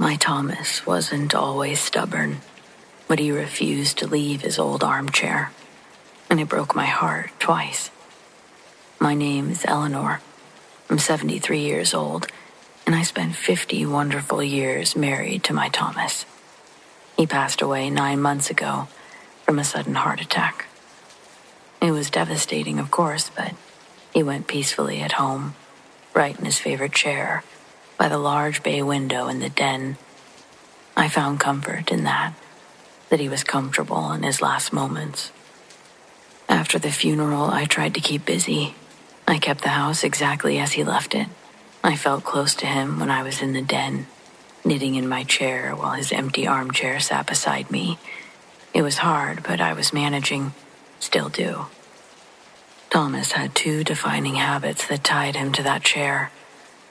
My Thomas wasn't always stubborn, but he refused to leave his old armchair, and it broke my heart twice. My name is Eleanor. I'm 73 years old, and I spent 50 wonderful years married to my Thomas. He passed away 9 months ago from a sudden heart attack. It was devastating, of course, but he went peacefully at home, right in his favorite chair, by the large bay window in the den. I found comfort in that he was comfortable in his last moments. After the funeral, I tried to keep busy. I kept the house exactly as he left it. I felt close to him when I was in the den, knitting in my chair while his empty armchair sat beside me. It was hard, but I was managing, still do. Thomas had 2 defining habits that tied him to that chair: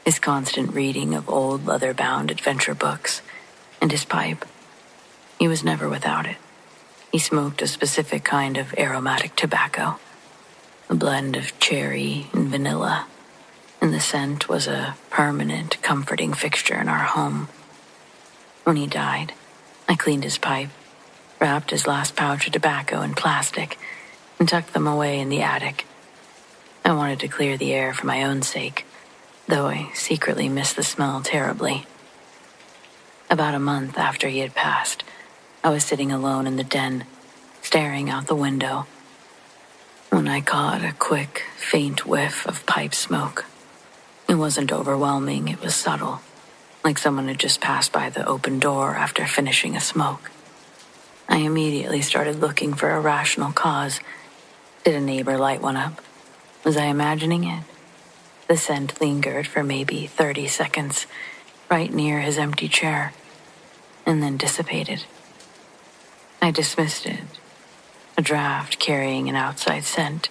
his constant reading of old leather-bound adventure books, and his pipe. He was never without it. He smoked a specific kind of aromatic tobacco, a blend of cherry and vanilla, and the scent was a permanent, comforting fixture in our home. When he died, I cleaned his pipe, wrapped his last pouch of tobacco in plastic, and tucked them away in the attic. I wanted to clear the air for my own sake, though I secretly missed the smell terribly. About a month after he had passed, I was sitting alone in the den, staring out the window, when I caught a quick, faint whiff of pipe smoke. It wasn't overwhelming, it was subtle, like someone had just passed by the open door after finishing a smoke. I immediately started looking for a rational cause. Did a neighbor light one up? Was I imagining it? The scent lingered for maybe 30 seconds, right near his empty chair, and then dissipated. I dismissed it, a draft carrying an outside scent,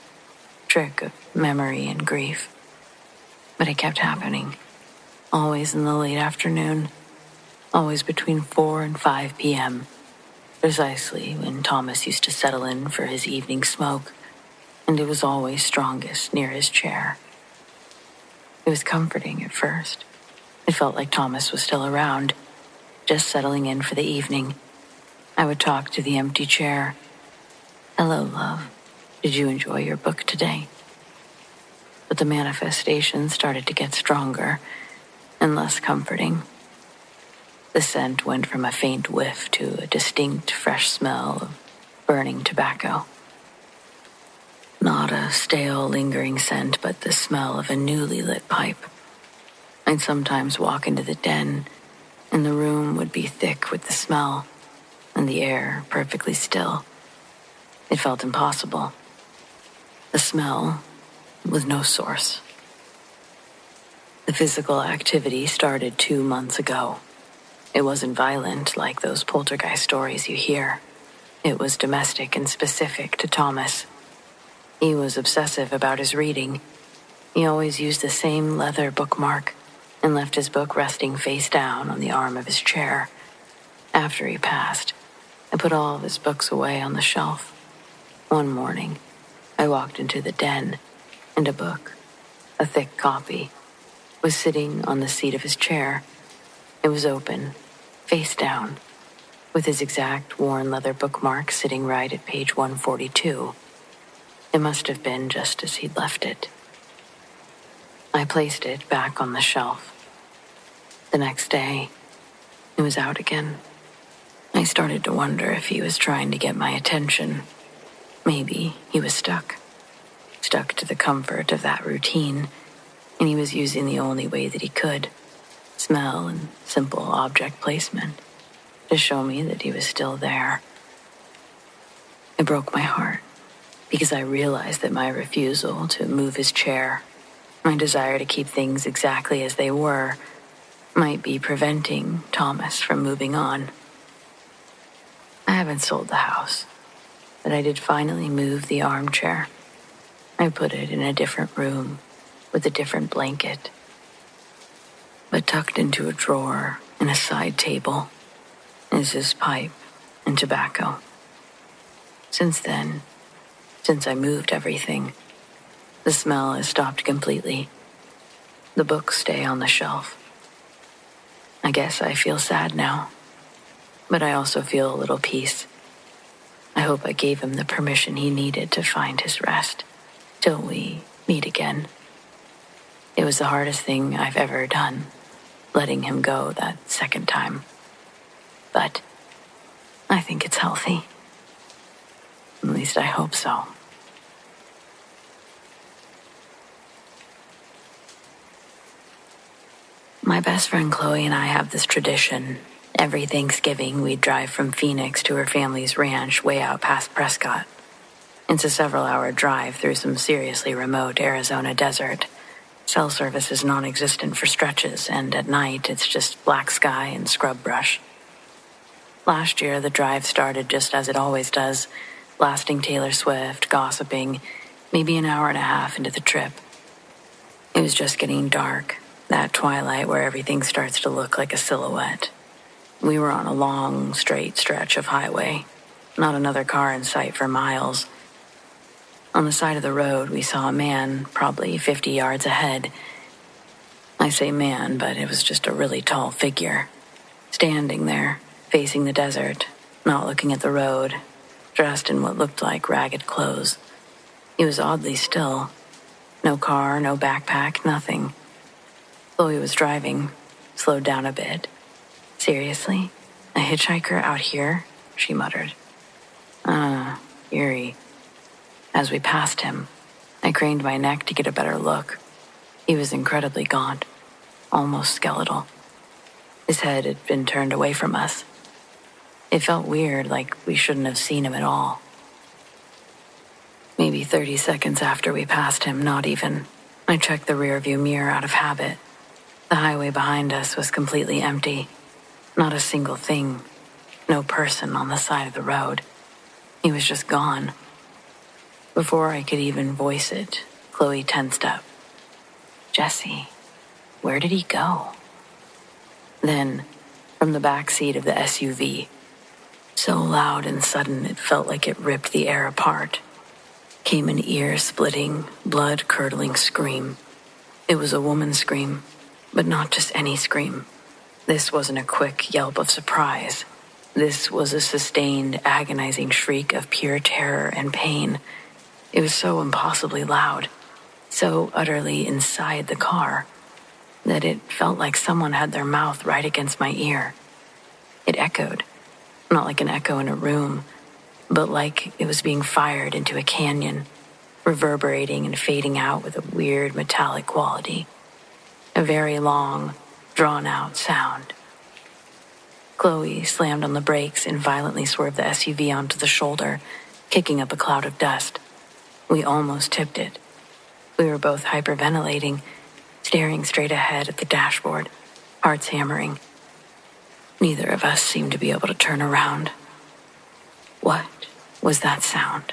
trick of memory and grief. But it kept happening, always in the late afternoon, always between 4 and 5 p.m., precisely when Thomas used to settle in for his evening smoke, and it was always strongest near his chair. It was comforting at first. It felt like Thomas was still around, just settling in for the evening. I would talk to the empty chair. "Hello, love. Did you enjoy your book today?" But the manifestation started to get stronger and less comforting. The scent went from a faint whiff to a distinct, fresh smell of burning tobacco. Not a stale, lingering scent, but the smell of a newly lit pipe. I'd sometimes walk into the den, and the room would be thick with the smell, and the air perfectly still. It felt impossible. The smell with no source. The physical activity started 2 months ago. It wasn't violent like those poltergeist stories you hear. It was domestic and specific to Thomas. He was obsessive about his reading. He always used the same leather bookmark and left his book resting face down on the arm of his chair. After he passed, I put all of his books away on the shelf. One morning, I walked into the den, and a book, a thick copy, was sitting on the seat of his chair. It was open, face down, with his exact worn leather bookmark sitting right at page 142. It must have been just as he'd left it. I placed it back on the shelf. The next day, it was out again. I started to wonder if he was trying to get my attention. Maybe he was stuck to the comfort of that routine, and he was using the only way that he could, smell and simple object placement, to show me that he was still there. It broke my heart, because I realized that my refusal to move his chair, my desire to keep things exactly as they were, might be preventing Thomas from moving on. I haven't sold the house, but I did finally move the armchair. I put it in a different room with a different blanket, but tucked into a drawer in a side table is his pipe and tobacco. Since then, since I moved everything, the smell has stopped completely. The books stay on the shelf. I guess I feel sad now, but I also feel a little peace. I hope I gave him the permission he needed to find his rest, till we meet again. It was the hardest thing I've ever done, letting him go that second time. But I think it's healthy. At least I hope so. My best friend Chloe and I have this tradition. Every Thanksgiving, we'd drive from Phoenix to her family's ranch way out past Prescott. It's a several-hour drive through some seriously remote Arizona desert. Cell service is non-existent for stretches, and at night, it's just black sky and scrub brush. Last year, the drive started just as it always does, blasting Taylor Swift, gossiping, maybe an hour and a half into the trip. It was just getting dark, that twilight where everything starts to look like a silhouette. We were on a long, straight stretch of highway, not another car in sight for miles. On the side of the road, we saw a man, probably 50 yards ahead. I say man, but it was just a really tall figure, standing there, facing the desert, not looking at the road, dressed in what looked like ragged clothes. He was oddly still. No car, no backpack, nothing. Chloe was driving, slowed down a bit. Seriously? A hitchhiker out here? She muttered. Eerie. As we passed him, I craned my neck to get a better look. He was incredibly gaunt, almost skeletal. His head had been turned away from us. It felt weird, like we shouldn't have seen him at all. Maybe 30 seconds after we passed him, not even, I checked the rearview mirror out of habit. The highway behind us was completely empty. Not a single thing. No person on the side of the road. He was just gone. Before I could even voice it, Chloe tensed up. Jesse, where did he go? Then, from the back seat of the SUV, so loud and sudden it felt like it ripped the air apart, came an ear-splitting, blood-curdling scream. It was a woman's scream, but not just any scream. This wasn't a quick yelp of surprise. This was a sustained, agonizing shriek of pure terror and pain. It was so impossibly loud, so utterly inside the car, that it felt like someone had their mouth right against my ear. It echoed, not like an echo in a room, but like it was being fired into a canyon, reverberating and fading out with a weird metallic quality. A very long, drawn-out sound. Chloe slammed on the brakes and violently swerved the SUV onto the shoulder, kicking up a cloud of dust. We almost tipped it. We were both hyperventilating, staring straight ahead at the dashboard, hearts hammering. Neither of us seemed to be able to turn around. What was that sound?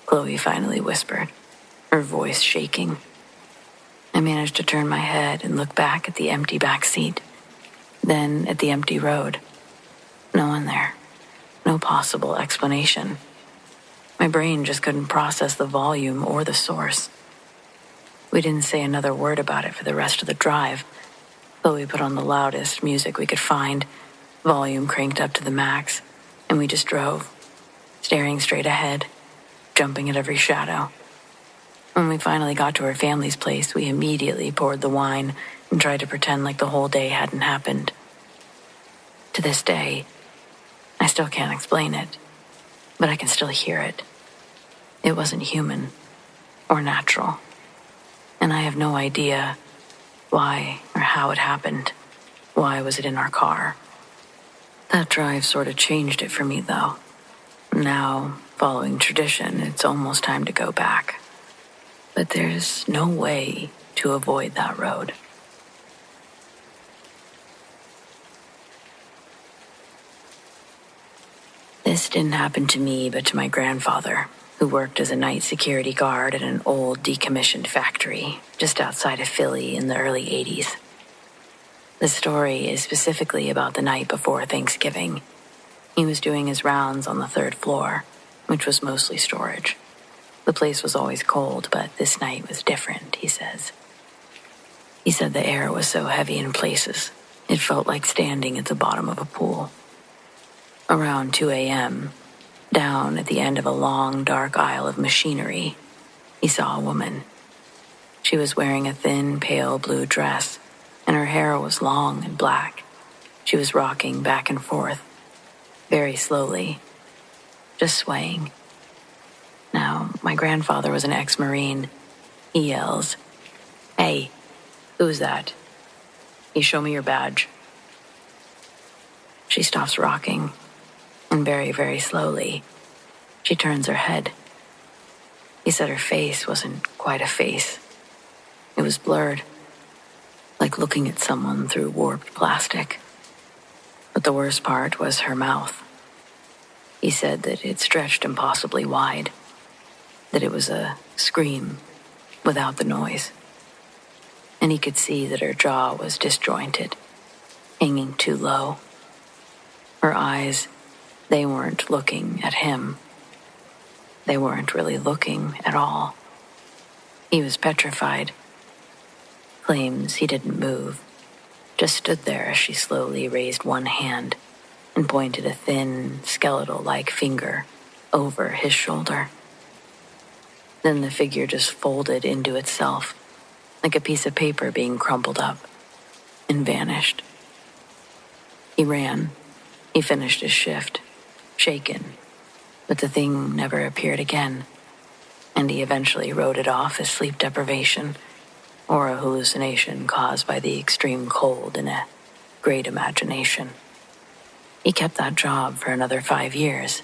Chloe finally whispered, her voice shaking. I managed to turn my head and look back at the empty back seat, then at the empty road. No one there. No possible explanation. My brain just couldn't process the volume or the source. We didn't say another word about it for the rest of the drive. Chloe put on the loudest music we could find, volume cranked up to the max, and we just drove, staring straight ahead, jumping at every shadow. When we finally got to her family's place, we immediately poured the wine and tried to pretend like the whole day hadn't happened. To this day, I still can't explain it, but I can still hear it. It wasn't human or natural, and I have no idea why or how it happened. Why was it in our car? That drive sort of changed it for me, though. Now, following tradition, it's almost time to go back. But there's no way to avoid that road. This didn't happen to me, but to my grandfather, who worked as a night security guard at an old decommissioned factory just outside of Philly in the early 80s. The story is specifically about the night before Thanksgiving. He was doing his rounds on the 3rd floor, which was mostly storage. The place was always cold, but this night was different, he says. He said the air was so heavy in places, It felt like standing at the bottom of a pool. Around 2 a.m., down at the end of a long, dark aisle of machinery, he saw a woman. She was wearing a thin, pale blue dress, and her hair was long and black. She was rocking back and forth, very slowly, just swaying. Now, my grandfather was an ex-Marine. He yells, "Hey, who's that? You show me your badge." She stops rocking, and very, very slowly, she turns her head. He said her face wasn't quite a face. It was blurred, like looking at someone through warped plastic. But the worst part was her mouth. He said that it stretched impossibly wide, that it was a scream without the noise. And he could see that her jaw was disjointed, hanging too low. Her eyes, they weren't looking at him. They weren't really looking at all. He was petrified. Claims he didn't move, just stood there as she slowly raised one hand and pointed a thin, skeletal-like finger over his shoulder. Then the figure just folded into itself, like a piece of paper being crumpled up, and vanished. He ran. He finished his shift, shaken, but the thing never appeared again, and he eventually wrote it off as sleep deprivation or a hallucination caused by the extreme cold and a great imagination. He kept that job for another 5 years.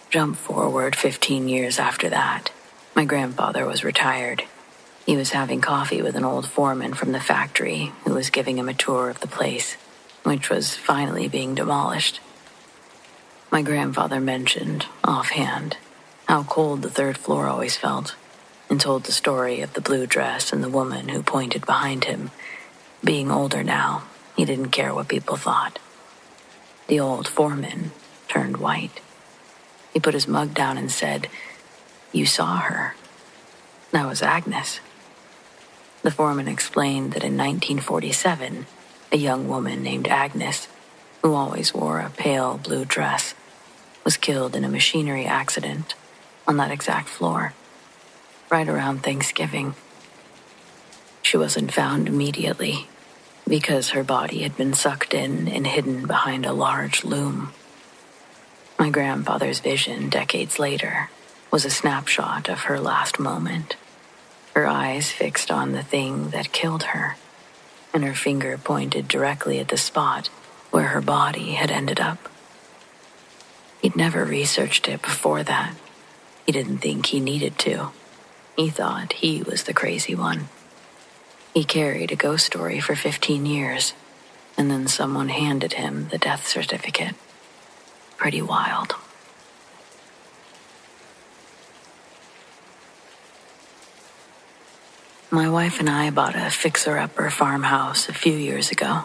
Jump forward 15 years after that. My grandfather was retired. He was having coffee with an old foreman from the factory who was giving him a tour of the place, which was finally being demolished. My grandfather mentioned, offhand, how cold the third floor always felt, and told the story of the blue dress and the woman who pointed behind him. Being older now, he didn't care what people thought. The old foreman turned white. He put his mug down and said, "You saw her. That was Agnes." The foreman explained that in 1947, a young woman named Agnes, who always wore a pale blue dress, was killed in a machinery accident on that exact floor, right around Thanksgiving. She wasn't found immediately because her body had been sucked in and hidden behind a large loom. My grandfather's vision decades later was a snapshot of her last moment, her eyes fixed on the thing that killed her, and her finger pointed directly at the spot where her body had ended up. He'd never researched it before that. He didn't think he needed to. He thought he was the crazy one. He carried a ghost story for 15 years, and then someone handed him the death certificate. Pretty wild. My wife and I bought a fixer-upper farmhouse a few years ago.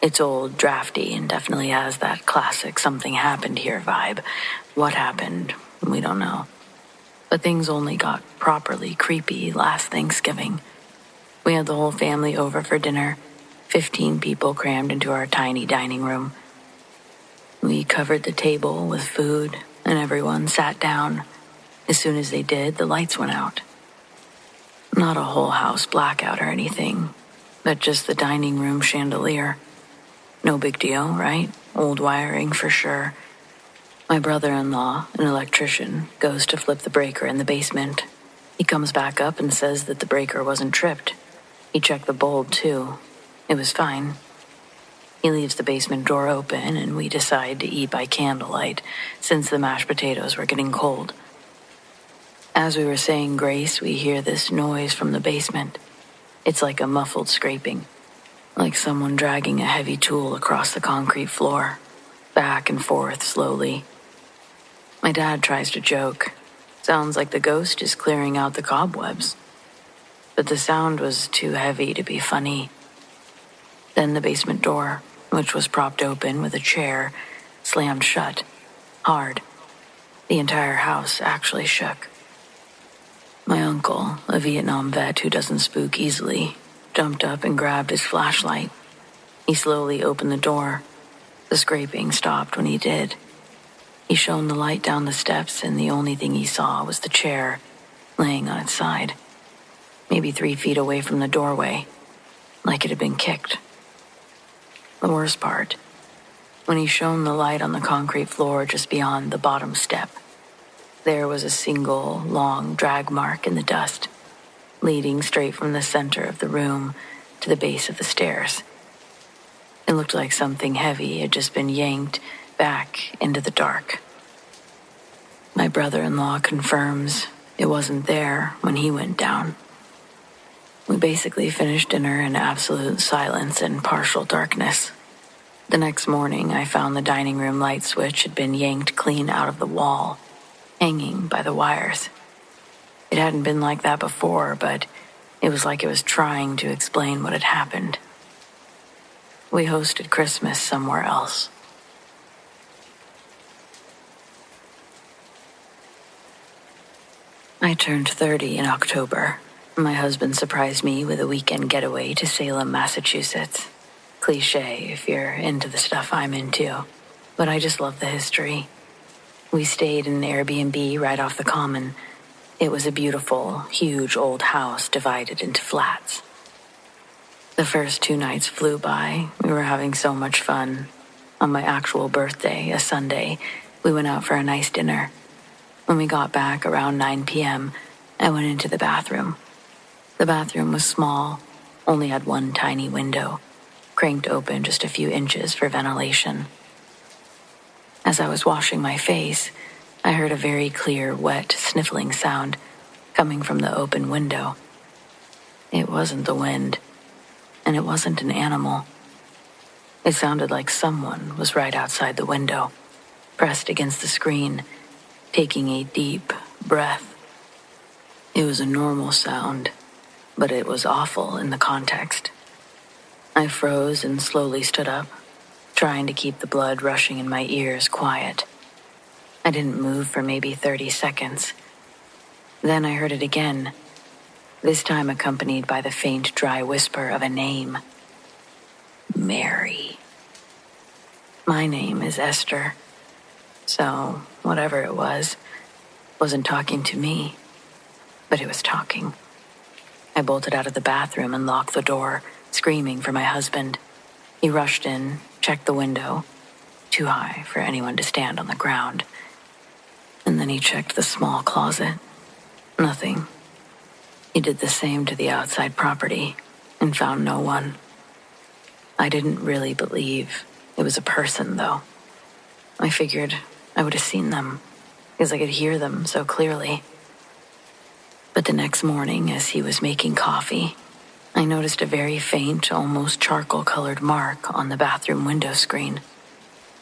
It's old, drafty, and definitely has that classic something happened here vibe. What happened? We don't know. But things only got properly creepy last Thanksgiving. We had the whole family over for dinner, 15 people crammed into our tiny dining room. We covered the table with food, and everyone sat down. As soon as they did, the lights went out. Not a whole house blackout or anything, but just the dining room chandelier. No big deal, right? Old wiring for sure. My brother-in-law, an electrician, goes to flip the breaker in the basement. He comes back up and says that the breaker wasn't tripped. He checked the bulb, too. It was fine. He leaves the basement door open, and we decide to eat by candlelight, since the mashed potatoes were getting cold. As we were saying grace, we hear this noise from the basement. It's like a muffled scraping, like someone dragging a heavy tool across the concrete floor, back and forth slowly. My dad tries to joke. Sounds like the ghost is clearing out the cobwebs. But the sound was too heavy to be funny. Then the basement door, which was propped open with a chair, slammed shut, hard. The entire house actually shook. My uncle, a Vietnam vet who doesn't spook easily, jumped up and grabbed his flashlight. He slowly opened the door. The scraping stopped when he did. He shone the light down the steps, and the only thing he saw was the chair, laying on its side, maybe 3 feet away from the doorway, like it had been kicked. The worst part, when he shone the light on the concrete floor just beyond the bottom step, there was a single, long drag mark in the dust, leading straight from the center of the room to the base of the stairs. It looked like something heavy had just been yanked back into the dark. My brother-in-law confirms it wasn't there when he went down. We basically finished dinner in absolute silence and partial darkness. The next morning, I found the dining room light switch had been yanked clean out of the wall, hanging by the wires. It hadn't been like that before, but it was like it was trying to explain what had happened. We hosted Christmas somewhere else. I turned 30 in October. My husband surprised me with a weekend getaway to Salem, Massachusetts. Cliché if you're into the stuff I'm into, but I just love the history. We stayed in an Airbnb right off the common. It was a beautiful, huge old house divided into flats. The first 2 nights flew by. We were having so much fun. On my actual birthday, a Sunday, we went out for a nice dinner. When we got back around 9 p.m., I went into the bathroom. The bathroom was small, only had one tiny window, cranked open just a few inches for ventilation. As I was washing my face, I heard a very clear, wet, sniffling sound coming from the open window. It wasn't the wind, and it wasn't an animal. It sounded like someone was right outside the window, pressed against the screen, taking a deep breath. It was a normal sound, but it was awful in the context. I froze and slowly stood up, trying to keep the blood rushing in my ears quiet. I didn't move for maybe 30 seconds. Then I heard it again, this time accompanied by the faint, dry whisper of a name. Mary. My name is Esther, so whatever it was, wasn't talking to me, but it was talking. I bolted out of the bathroom and locked the door, screaming for my husband. He rushed in, checked the window, too high for anyone to stand on the ground. And then he checked the small closet. Nothing. He did the same to the outside property and found no one. I didn't really believe it was a person, though. I figured I would have seen them, because I could hear them so clearly. But the next morning, as he was making coffee, I noticed a very faint, almost charcoal-colored mark on the bathroom window screen,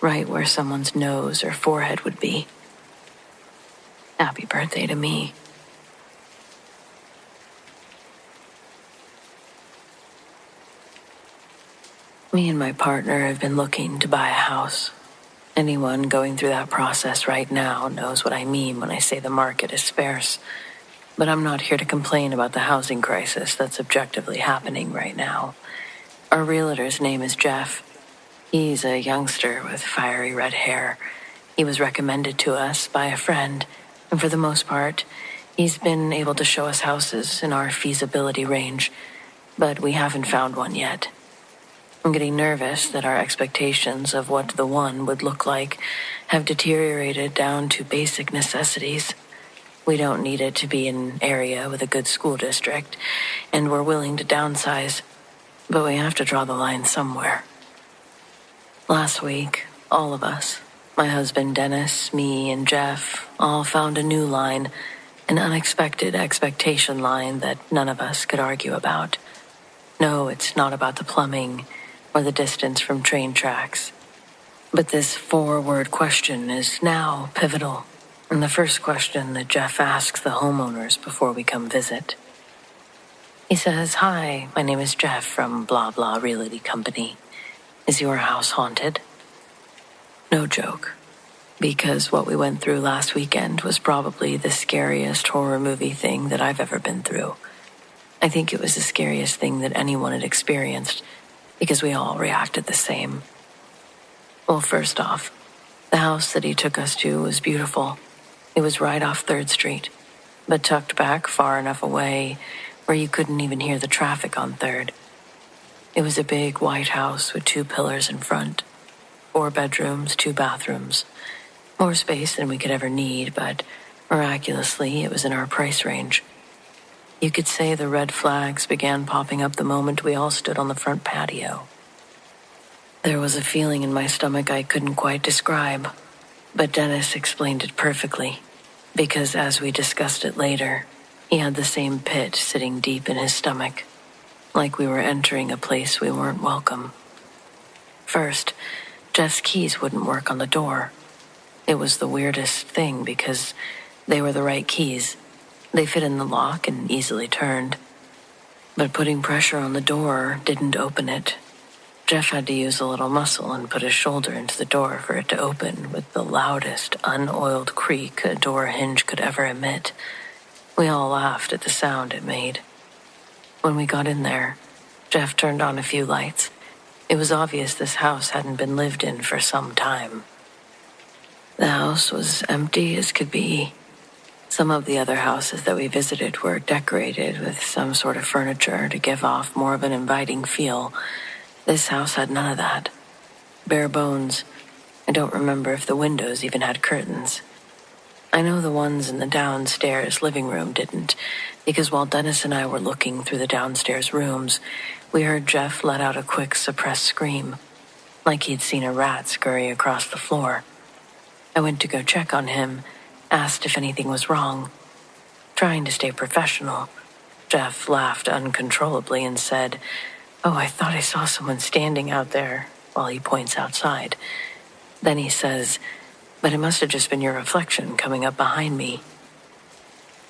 right where someone's nose or forehead would be. Happy birthday to me. Me and my partner have been looking to buy a house. Anyone going through that process right now knows what I mean when I say the market is sparse. But I'm not here to complain about the housing crisis that's objectively happening right now. Our realtor's name is Jeff. He's a youngster with fiery red hair. He was recommended to us by a friend, and for the most part, he's been able to show us houses in our feasibility range, but we haven't found one yet. I'm getting nervous that our expectations of what the one would look like have deteriorated down to basic necessities. We don't need it to be an area with a good school district, and we're willing to downsize, but we have to draw the line somewhere. Last week, all of us, my husband Dennis, me, and Jeff, all found a new line, an unexpected expectation line that none of us could argue about. No, it's not about the plumbing or the distance from train tracks. But this 4-word question is now pivotal, and the first question that Jeff asks the homeowners before we come visit. He says, "Hi, my name is Jeff from blah blah realty company. Is your house haunted?" No joke, because what we went through last weekend was probably the scariest horror movie thing that I've ever been through. I think it was the scariest thing that anyone had experienced, because we all reacted the same. Well, first off, the house that he took us to was beautiful. It was right off 3rd Street, but tucked back far enough away where you couldn't even hear the traffic on 3rd. It was a big white house with 2 pillars in front, 4 bedrooms, 2 bathrooms. More space than we could ever need, but miraculously, it was in our price range. You could say the red flags began popping up the moment we all stood on the front patio. There was a feeling in my stomach I couldn't quite describe, but Dennis explained it perfectly, because as we discussed it later, he had the same pit sitting deep in his stomach, like we were entering a place we weren't welcome. First, Jeff's keys wouldn't work on the door. It was the weirdest thing because they were the right keys. They fit in the lock and easily turned. But putting pressure on the door didn't open it. Jeff had to use a little muscle and put his shoulder into the door for it to open with the loudest, unoiled creak a door hinge could ever emit. We all laughed at the sound it made. When we got in there, Jeff turned on a few lights. It was obvious this house hadn't been lived in for some time. The house was empty as could be. Some of the other houses that we visited were decorated with some sort of furniture to give off more of an inviting feel. This house had none of that. Bare bones. I don't remember if the windows even had curtains. I know the ones in the downstairs living room didn't, because while Dennis and I were looking through the downstairs rooms, we heard Jeff let out a quick suppressed scream, like he'd seen a rat scurry across the floor. I went to go check on him, asked if anything was wrong. Trying to stay professional, Jeff laughed uncontrollably and said, "Oh, I thought I saw someone standing out there," while he points outside. Then he says, "But it must have just been your reflection coming up behind me."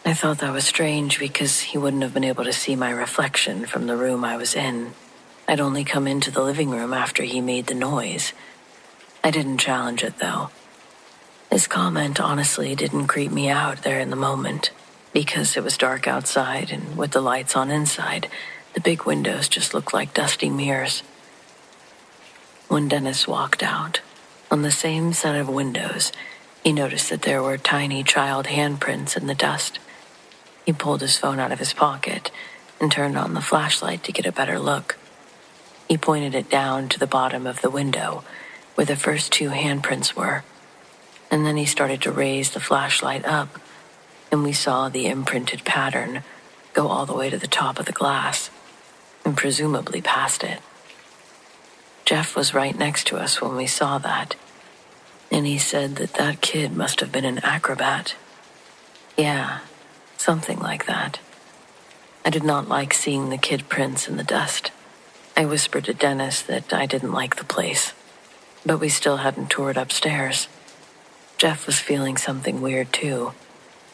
I thought that was strange because he wouldn't have been able to see my reflection from the room I was in. I'd only come into the living room after he made the noise. I didn't challenge it, though. His comment honestly didn't creep me out there in the moment, because it was dark outside and with the lights on inside, the big windows just looked like dusty mirrors. When Dennis walked out, on the same set of windows, he noticed that there were tiny child handprints in the dust. He pulled his phone out of his pocket and turned on the flashlight to get a better look. He pointed it down to the bottom of the window, where the first 2 handprints were, and then he started to raise the flashlight up, and we saw the imprinted pattern go all the way to the top of the glass, and presumably past it. Jeff was right next to us when we saw that, and he said that that kid must have been an acrobat. Yeah, something like that. I did not like seeing the kid prints in the dust. I whispered to Dennis that I didn't like the place, but we still hadn't toured upstairs. Jeff was feeling something weird too,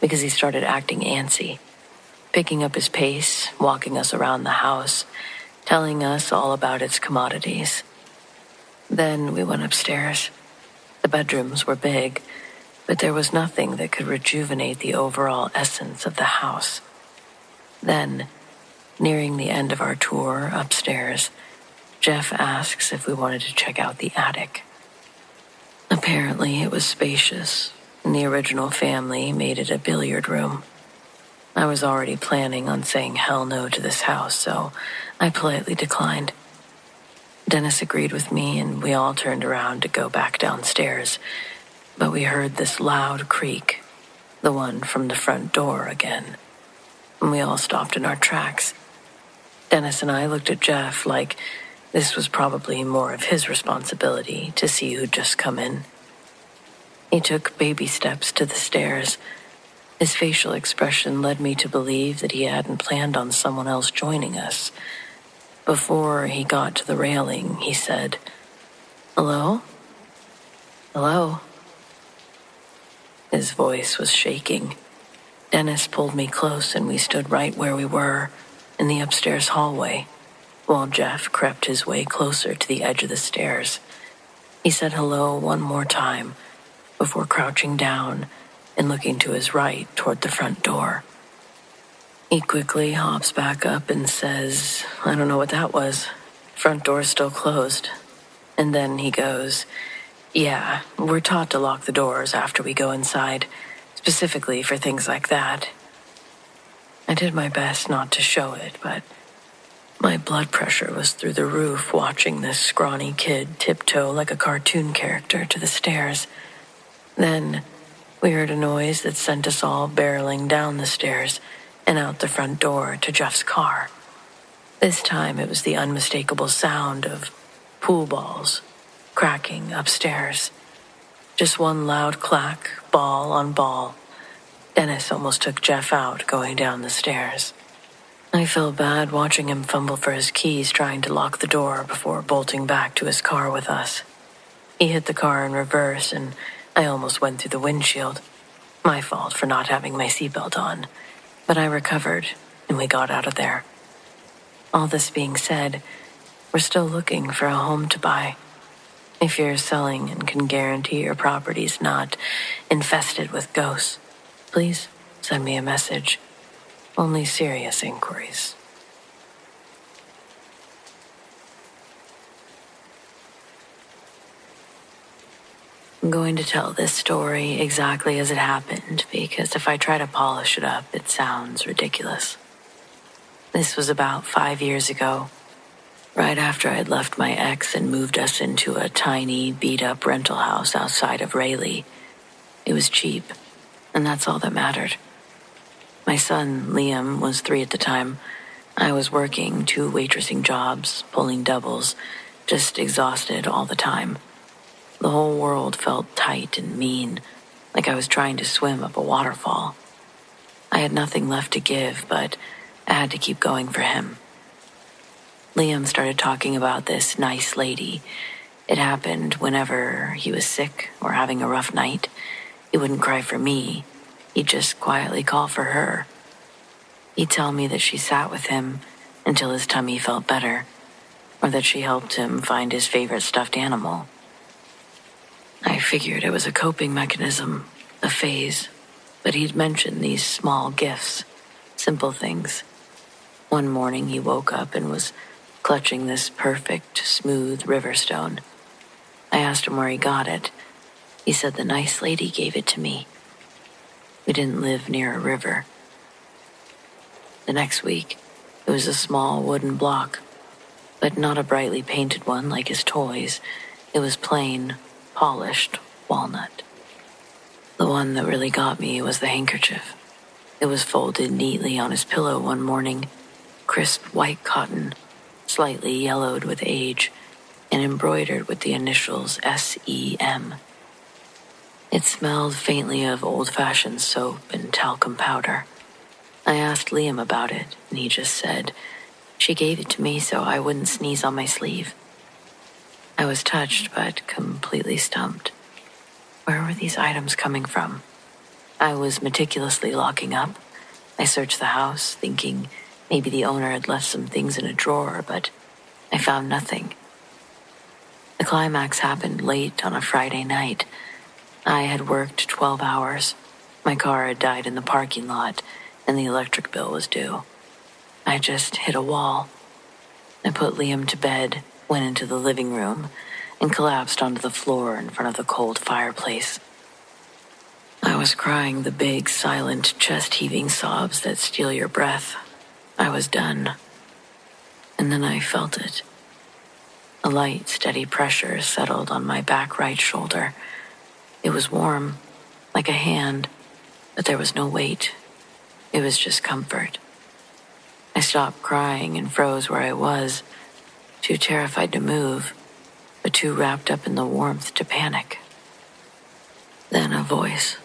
because he started acting antsy, picking up his pace, walking us around the house, telling us all about its commodities. Then we went upstairs. The bedrooms were big, but there was nothing that could rejuvenate the overall essence of the house. Then, nearing the end of our tour upstairs, Jeff asks if we wanted to check out the attic. Apparently, it was spacious, and the original family made it a billiard room. I was already planning on saying hell no to this house, so I politely declined. Dennis agreed with me, and we all turned around to go back downstairs, but we heard this loud creak, the one from the front door again, and we all stopped in our tracks. Dennis and I looked at Jeff like this was probably more of his responsibility to see who'd just come in. He took baby steps to the stairs. His facial expression led me to believe that he hadn't planned on someone else joining us. Before he got to the railing, he said, "Hello? Hello?" His voice was shaking. Dennis pulled me close and we stood right where we were, in the upstairs hallway, while Jeff crept his way closer to the edge of the stairs. He said hello one more time before crouching down and looking to his right toward the front door. He quickly hops back up and says, "I don't know what that was," Front door's still closed. And then he goes, "Yeah, we're taught to lock the doors after we go inside, specifically for things like that." I did my best not to show it, but my blood pressure was through the roof watching this scrawny kid tiptoe like a cartoon character to the stairs. Then we heard a noise that sent us all barreling down the stairs and out the front door to Jeff's car. This time it was the unmistakable sound of pool balls cracking upstairs. Just one loud clack, ball on ball. Dennis almost took Jeff out going down the stairs. I felt bad watching him fumble for his keys trying to lock the door before bolting back to his car with us. He hit the car in reverse and I almost went through the windshield. My fault for not having my seatbelt on, but I recovered and we got out of there. All this being said, we're still looking for a home to buy. If you're selling and can guarantee your property's not infested with ghosts, please send me a message. Only serious inquiries. I'm going to tell this story exactly as it happened because if I try to polish it up, it sounds ridiculous. This was about 5 years ago, right after I'd left my ex and moved us into a tiny, beat-up rental house outside of Raleigh. It was cheap, and that's all that mattered. My son, Liam, was 3 at the time. I was working 2 waitressing jobs, pulling doubles, just exhausted all the time. The whole world felt tight and mean, like I was trying to swim up a waterfall. I had nothing left to give, but I had to keep going for him. Liam started talking about this nice lady. It happened whenever he was sick or having a rough night. He wouldn't cry for me. He'd just quietly call for her. He'd tell me that she sat with him until his tummy felt better, or that she helped him find his favorite stuffed animal. I figured it was a coping mechanism, a phase, but he'd mentioned these small gifts, simple things. One morning he woke up and was clutching this perfect, smooth river stone. I asked him where he got it. He said the nice lady gave it to me. We didn't live near a river. The next week, it was a small wooden block, but not a brightly painted one like his toys. It was plain, polished walnut. The one that really got me was the handkerchief. It was folded neatly on his pillow one morning, crisp white cotton, slightly yellowed with age, and embroidered with the initials SEM. It smelled faintly of old-fashioned soap and talcum powder. I asked Liam about it, and he just said, "She gave it to me so I wouldn't sneeze on my sleeve." I was touched, but completely stumped. Where were these items coming from? I was meticulously locking up. I searched the house, thinking maybe the owner had left some things in a drawer, but I found nothing. The climax happened late on a Friday night. I had worked 12 hours. My car had died in the parking lot, and the electric bill was due. I just hit a wall. I put Liam to bed, went into the living room, and collapsed onto the floor in front of the cold fireplace. I was crying the big, silent, chest-heaving sobs that steal your breath. I was done. And then I felt it. A light, steady pressure settled on my back right shoulder. It was warm, like a hand, but there was no weight. It was just comfort. I stopped crying and froze where I was, too terrified to move, but too wrapped up in the warmth to panic. Then a voice.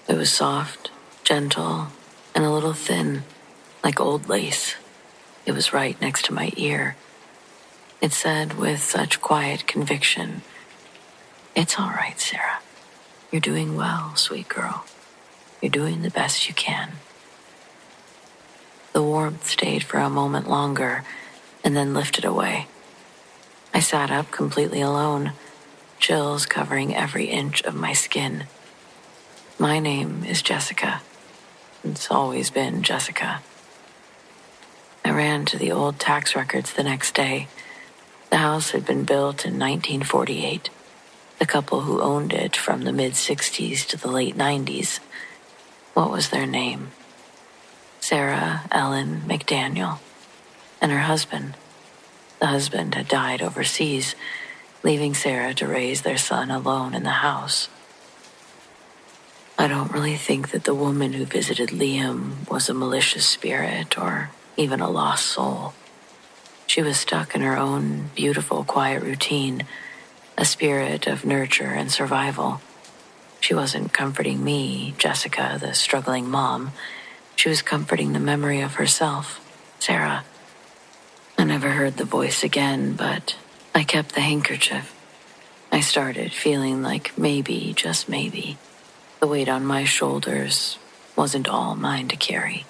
It was soft, gentle, and a little thin, like old lace. It was right next to my ear. It said with such quiet conviction, "It's all right, Sarah. You're doing well, sweet girl. You're doing the best you can." The warmth stayed for a moment longer and then lifted away. I sat up completely alone, chills covering every inch of my skin. My name is Jessica. It's always been Jessica. I ran to the old tax records the next day. The house had been built in 1948. The couple who owned it from the mid-60s to the late 90s. What was their name? Sarah Ellen McDaniel. And her husband. The husband had died overseas, leaving Sarah to raise their son alone in the house. I don't really think that the woman who visited Liam was a malicious spirit or even a lost soul. She was stuck in her own beautiful, quiet routine, a spirit of nurture and survival. She wasn't comforting me, Jessica, the struggling mom. She was comforting the memory of herself, Sarah. I never heard the voice again, but I kept the handkerchief. I started feeling like maybe, just maybe, the weight on my shoulders wasn't all mine to carry.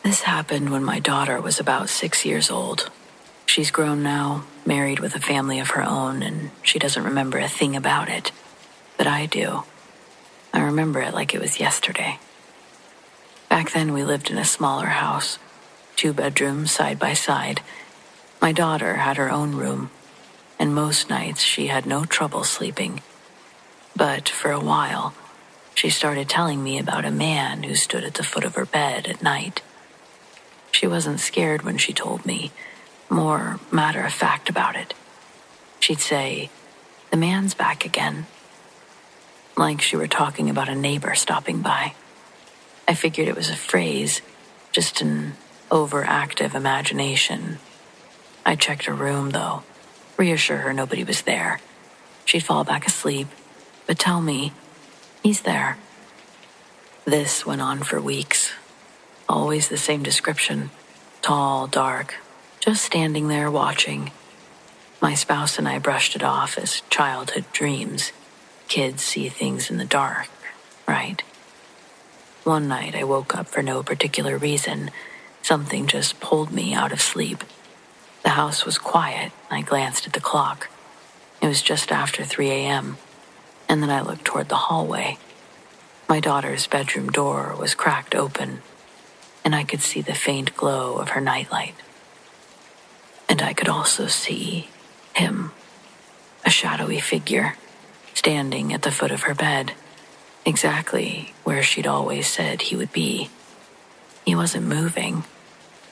This happened when my daughter was about 6 years old. She's grown now, married with a family of her own, and she doesn't remember a thing about it. But I do. I remember it like it was yesterday. Back then we lived in a smaller house, 2 bedrooms side by side. My daughter had her own room, and most nights she had no trouble sleeping. But for a while, she started telling me about a man who stood at the foot of her bed at night. She wasn't scared when she told me, more matter-of-fact about it. She'd say, "The man's back again," like she were talking about a neighbor stopping by. I figured it was a phrase, just an overactive imagination. I checked her room, though, reassure her nobody was there. She'd fall back asleep, but tell me, "He's there." This went on for weeks. Always the same description. Tall, dark, just standing there watching. My spouse and I brushed it off as childhood dreams. Kids see things in the dark, right? One night I woke up for no particular reason. Something just pulled me out of sleep. The house was quiet. I glanced at the clock. It was just after 3 a.m., and then I looked toward the hallway. My daughter's bedroom door was cracked open, and I could see the faint glow of her nightlight. And I could also see him, a shadowy figure, standing at the foot of her bed, exactly where she'd always said he would be. He wasn't moving,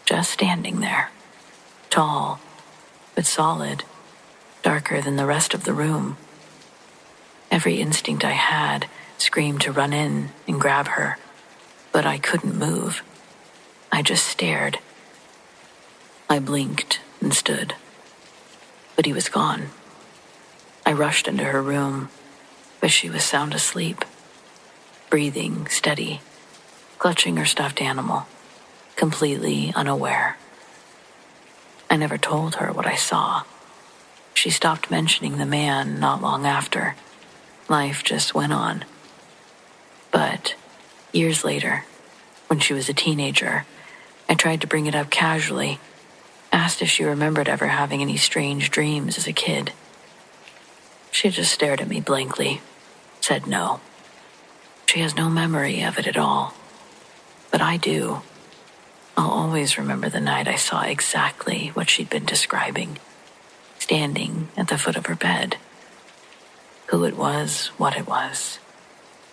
just standing there, tall, but solid, darker than the rest of the room. Every instinct I had screamed to run in and grab her, but I couldn't move. I just stared. I blinked and stood, but he was gone. I rushed into her room, but she was sound asleep, breathing steady, clutching her stuffed animal, completely unaware. I never told her what I saw. She stopped mentioning the man not long after. Life just went on. But years later, when she was a teenager, I tried to bring it up casually, asked if she remembered ever having any strange dreams as a kid. She just stared at me blankly, said no. She has no memory of it at all. But I do. I'll always remember the night I saw exactly what she'd been describing, standing at the foot of her bed. Who it was, what it was,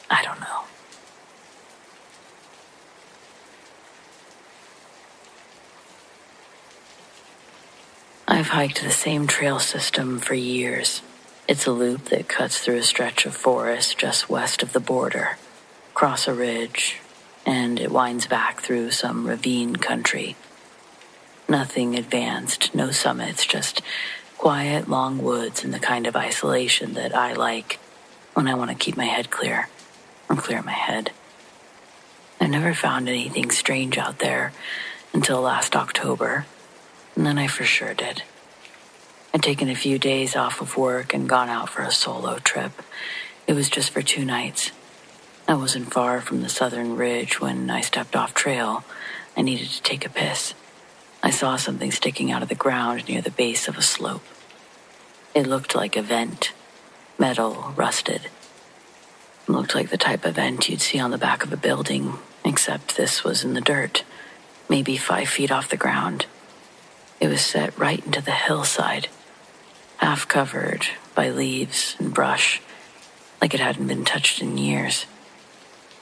I don't know. I've hiked the same trail system for years. It's a loop that cuts through a stretch of forest just west of the border, across a ridge, and it winds back through some ravine country. Nothing advanced, no summits, just quiet, long woods and the kind of isolation that I like when I want to keep my head clear, or clear my head. I never found anything strange out there until last October, and then I for sure did. I'd taken a few days off of work and gone out for a solo trip. It was just for 2 nights. I wasn't far from the southern ridge when I stepped off trail. I needed to take a piss. I saw something sticking out of the ground near the base of a slope. It looked like a vent, metal, rusted. It looked like the type of vent you'd see on the back of a building, except this was in the dirt, maybe 5 feet off the ground. It was set right into the hillside, half covered by leaves and brush, like it hadn't been touched in years.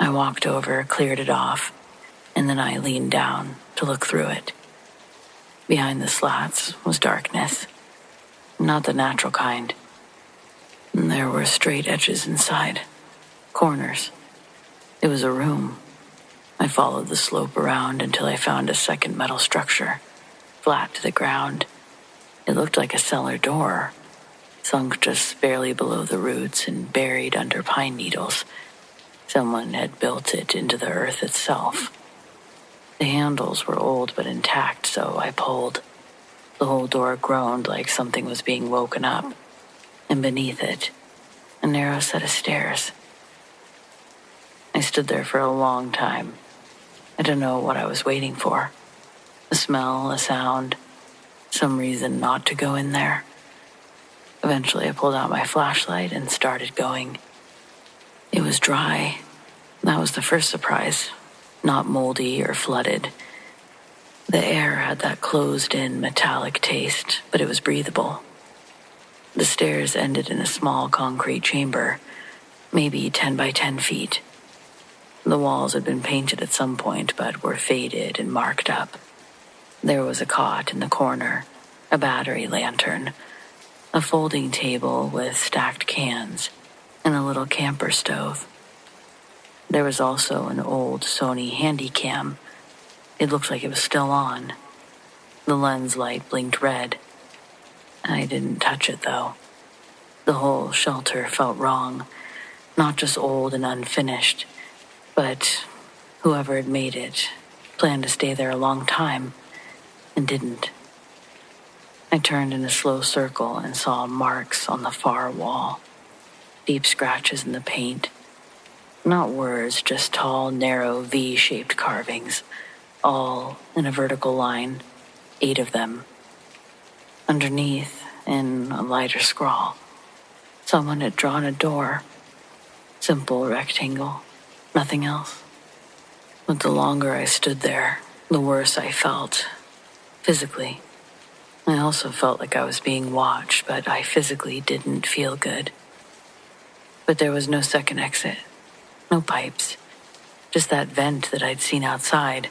I walked over, cleared it off, and then I leaned down to look through it. Behind the slats was darkness, not the natural kind. And there were straight edges inside, corners. It was a room. I followed the slope around until I found a second metal structure, flat to the ground. It looked like a cellar door, sunk just barely below the roots and buried under pine needles. Someone had built it into the earth itself. The handles were old but intact, so I pulled. The whole door groaned like something was being woken up, and beneath it, a narrow set of stairs. I stood there for a long time. I don't know what I was waiting for. A smell, a sound, some reason not to go in there. Eventually, I pulled out my flashlight and started going. It was dry. That was the first surprise. Not moldy or flooded. The air had that closed-in metallic taste, but it was breathable. The stairs ended in a small concrete chamber, maybe 10 by 10 feet. The walls had been painted at some point, but were faded and marked up. There was a cot in the corner, a battery lantern, a folding table with stacked cans, and a little camper stove. There was also an old Sony Handycam. It looked like it was still on. The lens light blinked red. I didn't touch it, though. The whole shelter felt wrong, not just old and unfinished, but whoever had made it planned to stay there a long time, and didn't. I turned in a slow circle and saw marks on the far wall, deep scratches in the paint. Not words, just tall, narrow, V-shaped carvings, all in a vertical line, 8 of them. Underneath, in a lighter scrawl, someone had drawn a door. Simple rectangle, nothing else. But the longer I stood there, the worse I felt, physically. I also felt like I was being watched, but I physically didn't feel good. But there was no second exit. No pipes, just that vent that I'd seen outside,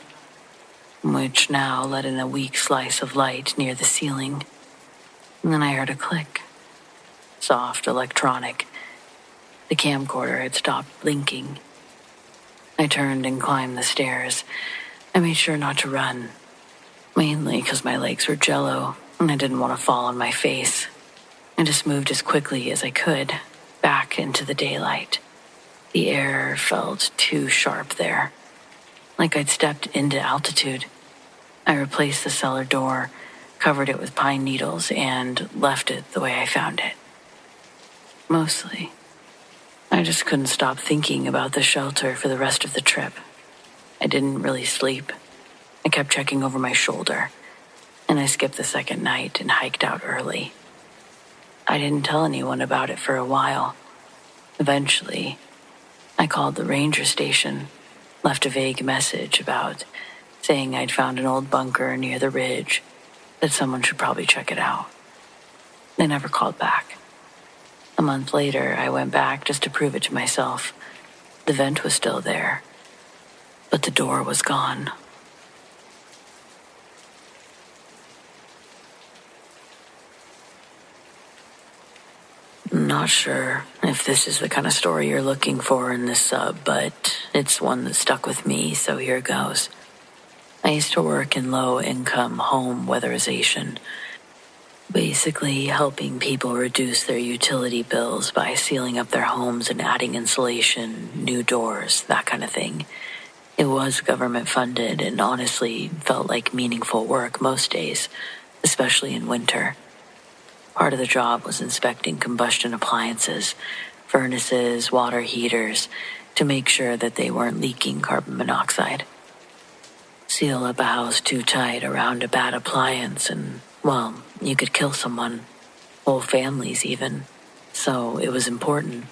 which now let in a weak slice of light near the ceiling. And then I heard a click. Soft, electronic. The camcorder had stopped blinking. I turned and climbed the stairs. I made sure not to run, mainly because my legs were jello and I didn't want to fall on my face. I just moved as quickly as I could, back into the daylight. The air felt too sharp there, like I'd stepped into altitude. I replaced the cellar door, covered it with pine needles, and left it the way I found it. Mostly, I just couldn't stop thinking about the shelter for the rest of the trip. I didn't really sleep. I kept checking over my shoulder, and I skipped the second night and hiked out early. I didn't tell anyone about it for a while. Eventually, I called the ranger station, left a vague message about saying I'd found an old bunker near the ridge, that someone should probably check it out. They never called back. A month later, I went back just to prove it to myself. The vent was still there, but the door was gone. Not sure if this is the kind of story you're looking for in this sub, but it's one that stuck with me, so here goes. I used to work in low-income home weatherization, basically helping people reduce their utility bills by sealing up their homes and adding insulation, new doors, that kind of thing. It was government funded and honestly felt like meaningful work most days, especially in winter. Part of the job was inspecting combustion appliances, furnaces, water heaters, to make sure that they weren't leaking carbon monoxide. Seal up a house too tight around a bad appliance and, well, you could kill someone, whole families even. So it was important.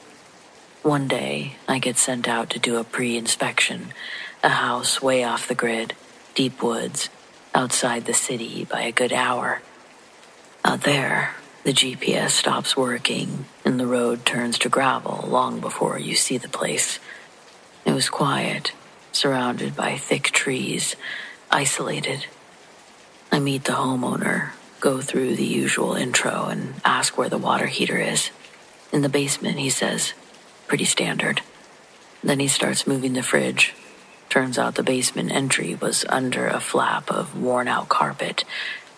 One day, I get sent out to do a pre-inspection, A house way off the grid, deep woods, outside the city by a good hour. Out there, the GPS stops working and the road turns to gravel long before you see the place. It was quiet, surrounded by thick trees, isolated. I meet the homeowner, go through the usual intro, and ask where the water heater is. In the basement, he says. Pretty standard. Then he starts moving the fridge. Turns out the basement entry was under a flap of worn-out carpet,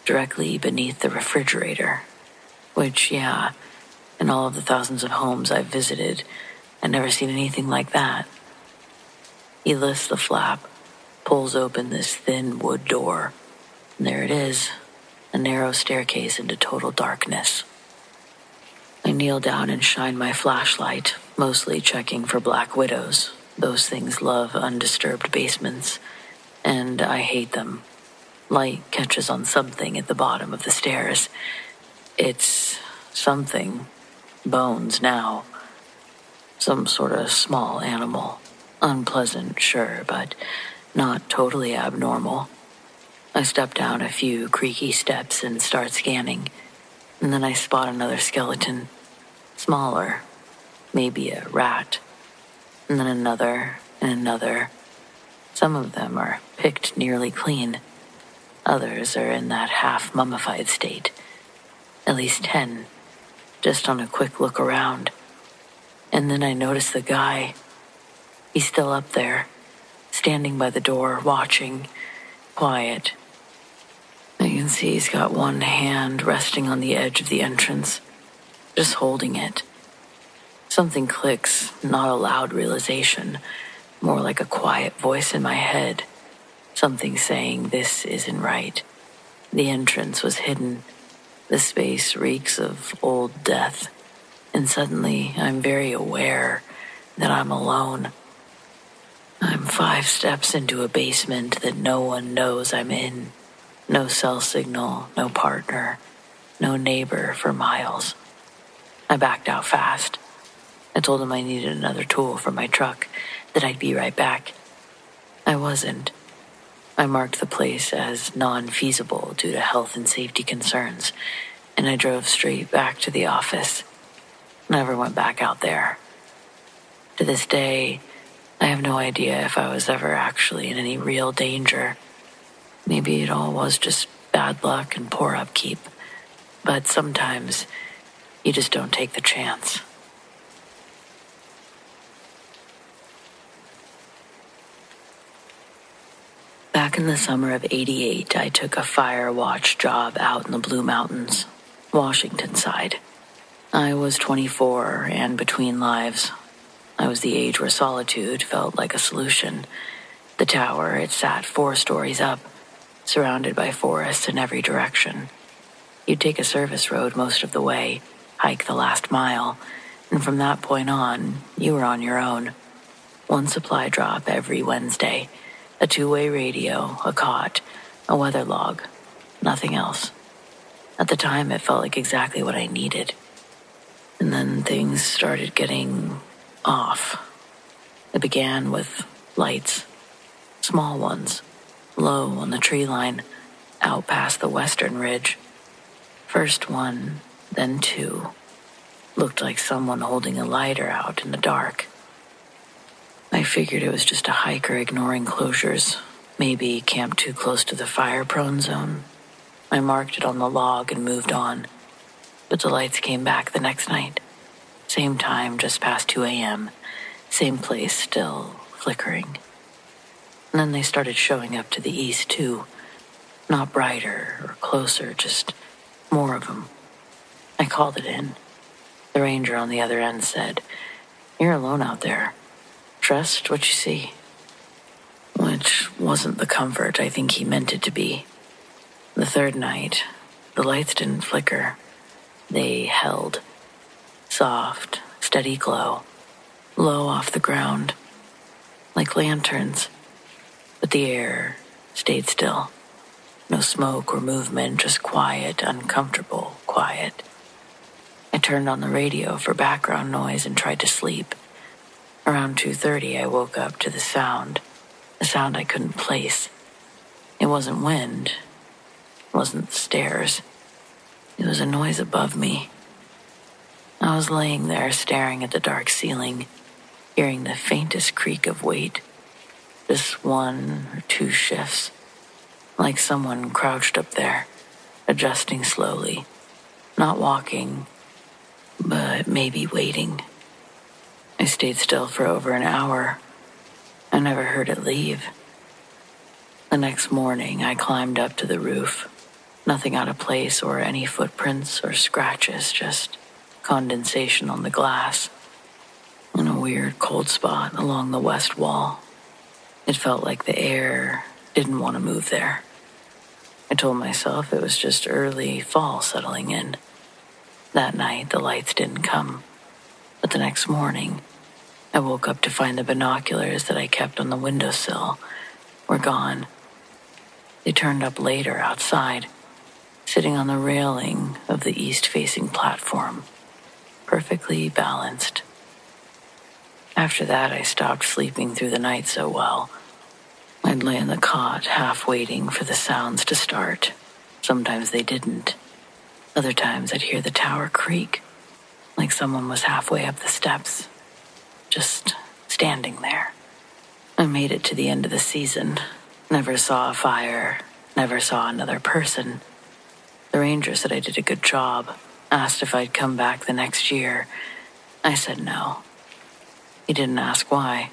directly beneath the refrigerator. Which, yeah, in all of the thousands of homes I've visited, I've never seen anything like that. He lifts the flap, pulls open this thin wood door, and there it is, a narrow staircase into total darkness. I kneel down and shine my flashlight, mostly checking for black widows. Those things love undisturbed basements, and I hate them. Light catches on something at the bottom of the stairs. It's something. Bones now. Some sort of small animal. Unpleasant, sure, but not totally abnormal. I step down a few creaky steps and start scanning, and then I spot another skeleton. Smaller. Maybe a rat. And then another, and another. Some of them are picked nearly clean. Others are in that half-mummified state. At least 10, just on a quick look around. And then I notice the guy. He's still up there, standing by the door, watching, quiet. I can see he's got one hand resting on the edge of the entrance, just holding it. Something clicks, not a loud realization, more like a quiet voice in my head. Something saying this isn't right. The entrance was hidden. The space reeks of old death. And suddenly I'm very aware that I'm alone. I'm 5 steps into a basement that no one knows I'm in. No cell signal, no partner, no neighbor for miles. I backed out fast. I told him I needed another tool for my truck, that I'd be right back. I wasn't. I marked the place as non-feasible due to health and safety concerns, and I drove straight back to the office. Never went back out there. To this day, I have no idea if I was ever actually in any real danger. Maybe it all was just bad luck and poor upkeep, but sometimes you just don't take the chance. Back in the summer of '88, I took a fire watch job out in the Blue Mountains, Washington side. I was 24 and between lives. I was the age where solitude felt like a solution. The tower, it sat 4 stories up, surrounded by forests in every direction. You'd take a service road most of the way, hike the last mile, and from that point on, you were on your own. One supply drop every Wednesday, a 2-way radio, a cot, a weather log, nothing else. At the time, it felt like exactly what I needed. And then things started getting off. It began with lights, small ones, low on the tree line, out past the western ridge. First one, then 2. Looked like someone holding a lighter out in the dark. I figured it was just a hiker ignoring closures, maybe camped too close to the fire-prone zone. I marked it on the log and moved on. But the lights came back the next night. Same time, just past 2 a.m. Same place, still flickering. And then they started showing up to the east, too. Not brighter or closer, just more of them. I called it in. The ranger on the other end said, "You're alone out there. Trust what you see." Which wasn't the comfort I think he meant it to be. The third night, the lights didn't flicker. They held. Soft, steady glow. Low off the ground. Like lanterns. But the air stayed still. No smoke or movement, just quiet, uncomfortable quiet. I turned on the radio for background noise and tried to sleep. Around 2:30, I woke up to the sound. a sound I couldn't place. It wasn't wind, it wasn't the stairs. It was a noise above me. I was laying there staring at the dark ceiling, hearing the faintest creak of weight, just one or two shifts, like someone crouched up there, adjusting slowly, not walking, but maybe waiting. I stayed still for over an hour. I never heard it leave. The next morning, I climbed up to the roof. Nothing out of place or any footprints or scratches, just condensation on the glass and a weird cold spot along the west wall. It felt like the air didn't want to move there. I told myself it was just early fall settling in. That night, the lights didn't come, but the next morning, I woke up to find the binoculars that I kept on the windowsill were gone. They turned up later outside, sitting on the railing of the east-facing platform, perfectly balanced. After that, I stopped sleeping through the night so well. I'd lay on the cot, half waiting for the sounds to start. Sometimes they didn't. Other times I'd hear the tower creak, like someone was halfway up the steps, just standing there. I made it to the end of the season. Never saw a fire, never saw another person. The ranger said I did a good job, asked if I'd come back the next year. I said no. He didn't ask why.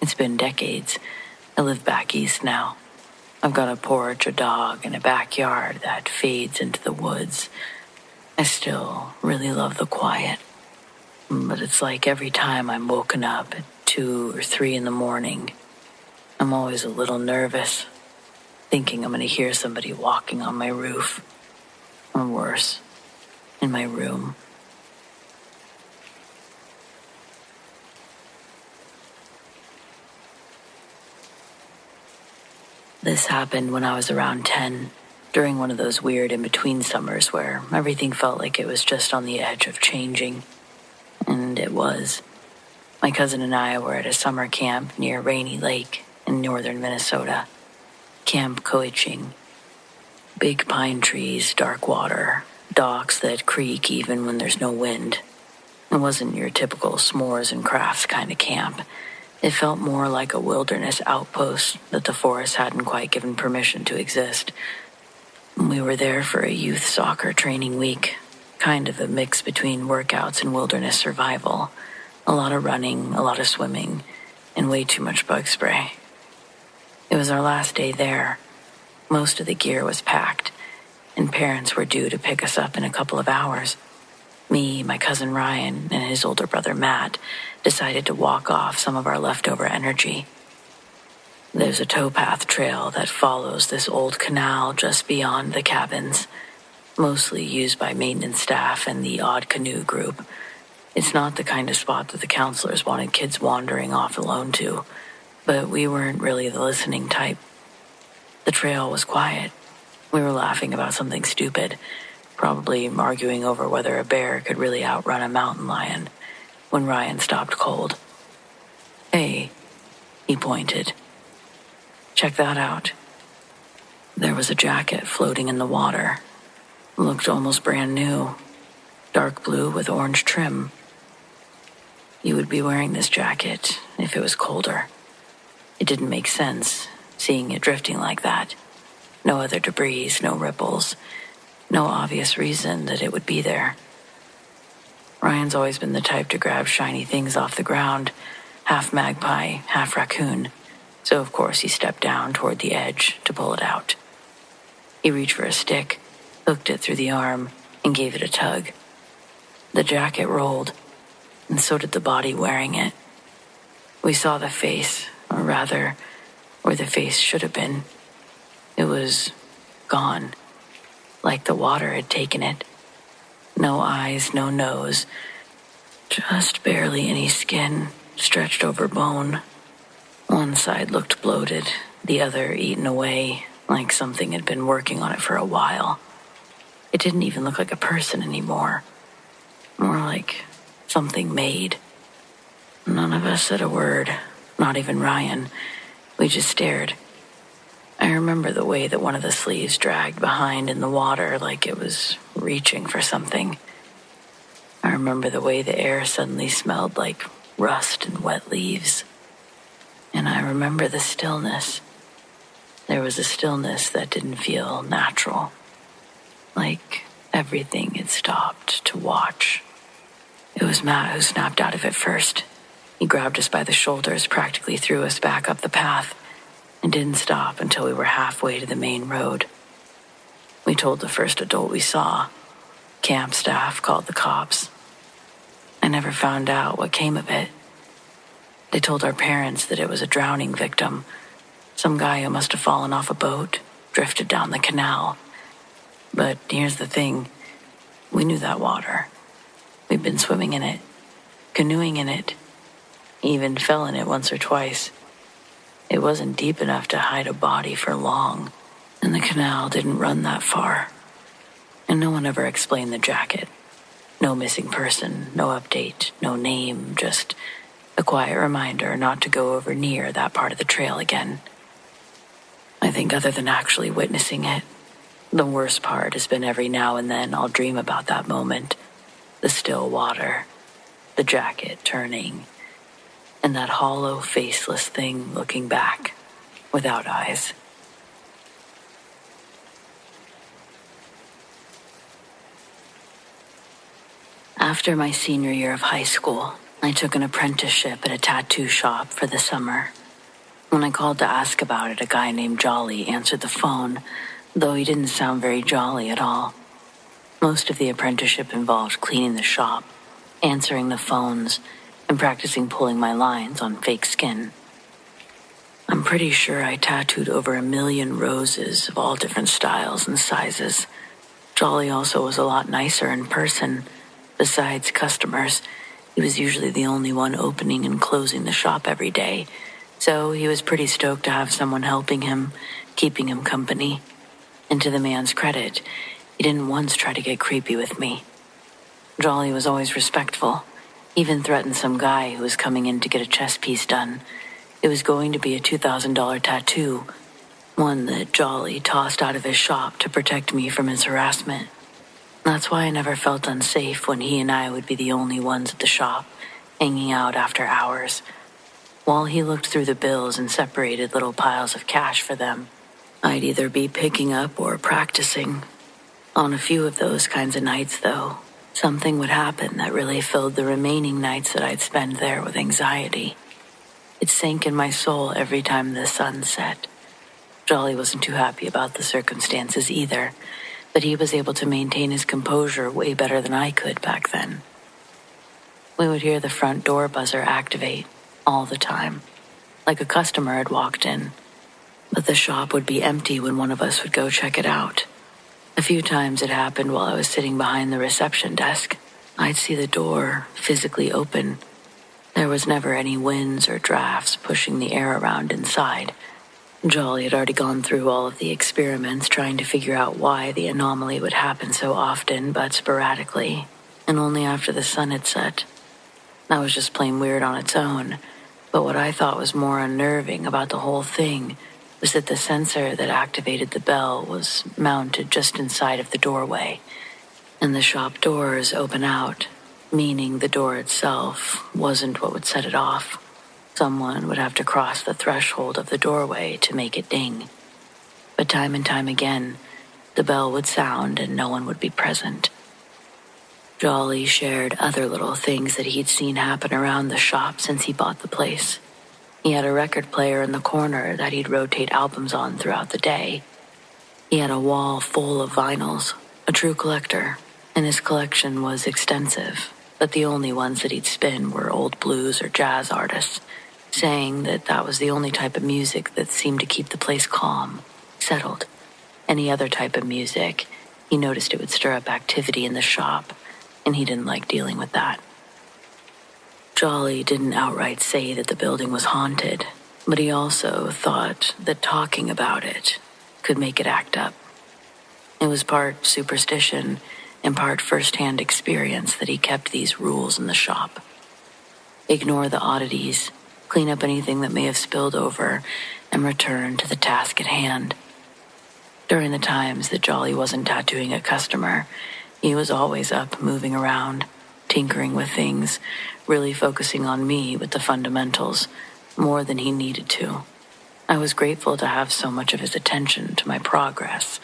It's been decades. I live back east now. I've got a porch, a dog, and a backyard that fades into the woods. I still really love the quiet. But it's like every time I'm woken up at 2 or 3 in the morning, I'm always a little nervous, thinking I'm going to hear somebody walking on my roof, or worse, in my room. This happened when I was around 10, during one of those weird in-between summers where everything felt like it was just on the edge of changing. And it was. My cousin and I were at a summer camp near Rainy Lake in northern Minnesota. Camp Coaching. Big pine trees, dark water, docks that creak even when there's no wind. It wasn't your typical s'mores and crafts kind of camp. It felt more like a wilderness outpost that the forest hadn't quite given permission to exist. We were there for a youth soccer training week, kind of a mix between workouts and wilderness survival. A lot of running, a lot of swimming, and way too much bug spray. It was our last day there. Most of the gear was packed, and parents were due to pick us up in a couple of hours. Me, my cousin Ryan, and his older brother Matt decided to walk off some of our leftover energy. There's a towpath trail that follows this old canal just beyond the cabins, mostly used by maintenance staff and the odd canoe group. It's not the kind of spot that the counselors wanted kids wandering off alone to, but we weren't really the listening type. The trail was quiet. We were laughing about something stupid, probably arguing over whether a bear could really outrun a mountain lion, when Ryan stopped cold. "Hey," he pointed. "Check that out." There was a jacket floating in the water. Looked almost brand new, dark blue with orange trim. You would be wearing this jacket if it was colder. It didn't make sense, seeing it drifting like that. No other debris, no ripples, no obvious reason that it would be there. Ryan's always been the type to grab shiny things off the ground, half magpie, half raccoon, so of course he stepped down toward the edge to pull it out. He reached for a stick, hooked it through the arm, and gave it a tug. The jacket rolled, and so did the body wearing it. We saw the face, or rather, where the face should have been. It was gone, like the water had taken it. No eyes, no nose, just barely any skin stretched over bone. One side looked bloated, the other eaten away, like something had been working on it for a while. It didn't even look like a person anymore. More like something made. None of us said a word, not even Ryan. We just stared. I remember the way that one of the sleeves dragged behind in the water like it was reaching for something. I remember the way the air suddenly smelled like rust and wet leaves. And I remember the stillness. There was a stillness that didn't feel natural. Like everything had stopped to watch. It was Matt who snapped out of it first. He grabbed us by the shoulders, practically threw us back up the path, and didn't stop until we were halfway to the main road. We told the first adult we saw. Camp staff called the cops. I never found out what came of it. They told our parents that it was a drowning victim, some guy who must have fallen off a boat, drifted down the canal. But here's the thing, we knew that water. We'd been swimming in it, canoeing in it, even fell in it once or twice. It wasn't deep enough to hide a body for long, and the canal didn't run that far. And no one ever explained the jacket. No missing person, no update, no name, just a quiet reminder not to go over near that part of the trail again. I think other than actually witnessing it, the worst part has been every now and then I'll dream about that moment, the still water, the jacket turning, and that hollow, faceless thing looking back, without eyes. After my senior year of high school, I took an apprenticeship at a tattoo shop for the summer. When I called to ask about it, a guy named Jolly answered the phone, though he didn't sound very jolly at all. Most of the apprenticeship involved cleaning the shop, answering the phones, and practicing pulling my lines on fake skin. I'm pretty sure I tattooed over 1 million roses of all different styles and sizes. Jolly also was a lot nicer in person. Besides customers, he was usually the only one opening and closing the shop every day, so he was pretty stoked to have someone helping him, keeping him company. And to the man's credit, he didn't once try to get creepy with me. Jolly was always respectful, even threatened some guy who was coming in to get a chest piece done. It was going to be a $2,000 tattoo, one that Jolly tossed out of his shop to protect me from his harassment. That's why I never felt unsafe when he and I would be the only ones at the shop, hanging out after hours. While he looked through the bills and separated little piles of cash for them, I'd either be picking up or practicing. On a few of those kinds of nights, though, something would happen that really filled the remaining nights that I'd spend there with anxiety. It sank in my soul every time the sun set. Jolly wasn't too happy about the circumstances either, but he was able to maintain his composure way better than I could back then. We would hear the front door buzzer activate all the time, like a customer had walked in, but the shop would be empty when one of us would go check it out. A few times it happened while I was sitting behind the reception desk. I'd see the door physically open. There was never any winds or drafts pushing the air around inside. Jolly had already gone through all of the experiments trying to figure out why the anomaly would happen so often but sporadically, and only after the sun had set. That was just plain weird on its own, but what I thought was more unnerving about the whole thing was that the sensor that activated the bell was mounted just inside of the doorway, and the shop doors open out, meaning the door itself wasn't what would set it off. Someone would have to cross the threshold of the doorway to make it ding. But time and time again, the bell would sound and no one would be present. Jolly shared other little things that he'd seen happen around the shop since he bought the place. He had a record player in the corner that he'd rotate albums on throughout the day. He had a wall full of vinyls, a true collector, and his collection was extensive, but the only ones that he'd spin were old blues or jazz artists, saying that that was the only type of music that seemed to keep the place calm, settled. Any other type of music, he noticed it would stir up activity in the shop, and he didn't like dealing with that. Jolly didn't outright say that the building was haunted, but he also thought that talking about it could make it act up. It was part superstition and part first-hand experience that he kept these rules in the shop. Ignore the oddities, clean up anything that may have spilled over, and return to the task at hand. During the times that Jolly wasn't tattooing a customer, he was always up moving around, tinkering with things, really focusing on me with the fundamentals, more than he needed to. I was grateful to have so much of his attention to my progress,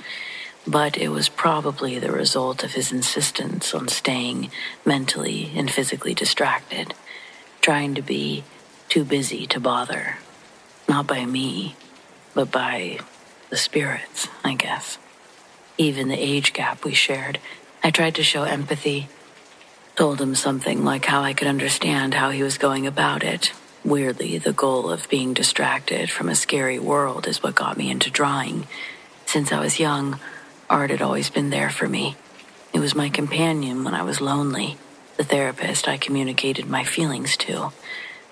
but it was probably the result of his insistence on staying mentally and physically distracted, trying to be too busy to bother. Not by me, but by the spirits, I guess. Even the age gap we shared, I tried to show empathy. Told him something like how I could understand how he was going about it. Weirdly, the goal of being distracted from a scary world is what got me into drawing. Since I was young, art had always been there for me. It was my companion when I was lonely, the therapist I communicated my feelings to.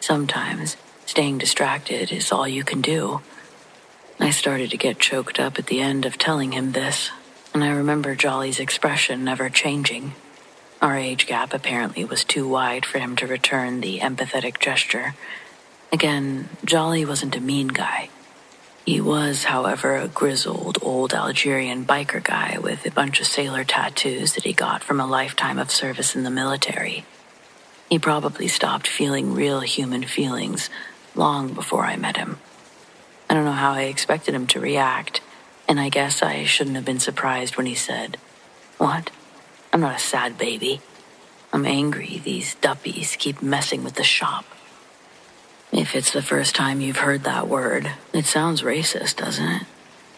Sometimes, staying distracted is all you can do. I started to get choked up at the end of telling him this, and I remember Jolly's expression never changing. Our age gap apparently was too wide for him to return the empathetic gesture. Again, Jolly wasn't a mean guy. He was, however, a grizzled, old Algerian biker guy with a bunch of sailor tattoos that he got from a lifetime of service in the military. He probably stopped feeling real human feelings long before I met him. I don't know how I expected him to react, and I guess I shouldn't have been surprised when he said, "What? I'm not a sad baby. I'm angry these duppies keep messing with the shop." If it's the first time you've heard that word, it sounds racist, doesn't it?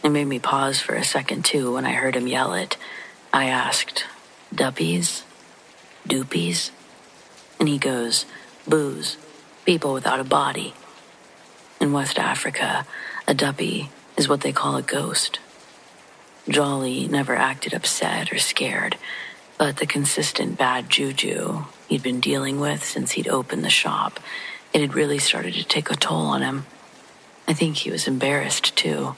It made me pause for a second, too, when I heard him yell it. I asked, "Duppies? Doopies?" And he goes, "Booze. People without a body." In West Africa, a duppy is what they call a ghost. Jolly never acted upset or scared, but the consistent bad juju he'd been dealing with since he'd opened the shop, it had really started to take a toll on him. I think he was embarrassed, too.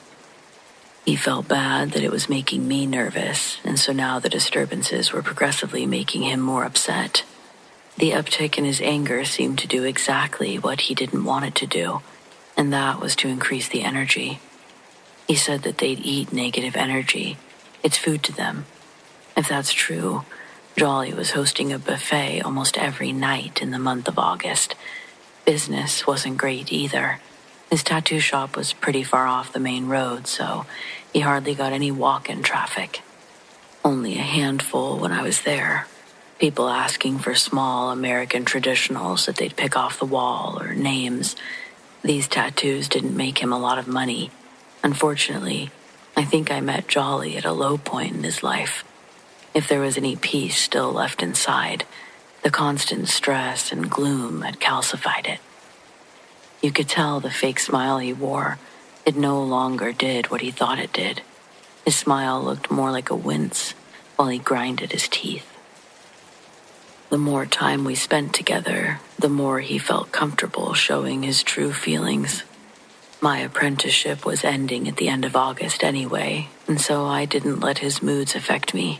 He felt bad that it was making me nervous, and so now the disturbances were progressively making him more upset. The uptick in his anger seemed to do exactly what he didn't want it to do, and that was to increase the energy. He said that they'd eat negative energy. It's food to them. If that's true, Jolly was hosting a buffet almost every night in the month of August. Business wasn't great either. His tattoo shop was pretty far off the main road, so he hardly got any walk-in traffic. Only a handful when I was there. People asking for small American traditionals that they'd pick off the wall or names. These tattoos didn't make him a lot of money. Unfortunately, I think I met Jolly at a low point in his life. If there was any peace still left inside, the constant stress and gloom had calcified it. You could tell the fake smile he wore, it no longer did what he thought it did. His smile looked more like a wince while he grinded his teeth. The more time we spent together, the more he felt comfortable showing his true feelings. My apprenticeship was ending at the end of August anyway, and so I didn't let his moods affect me.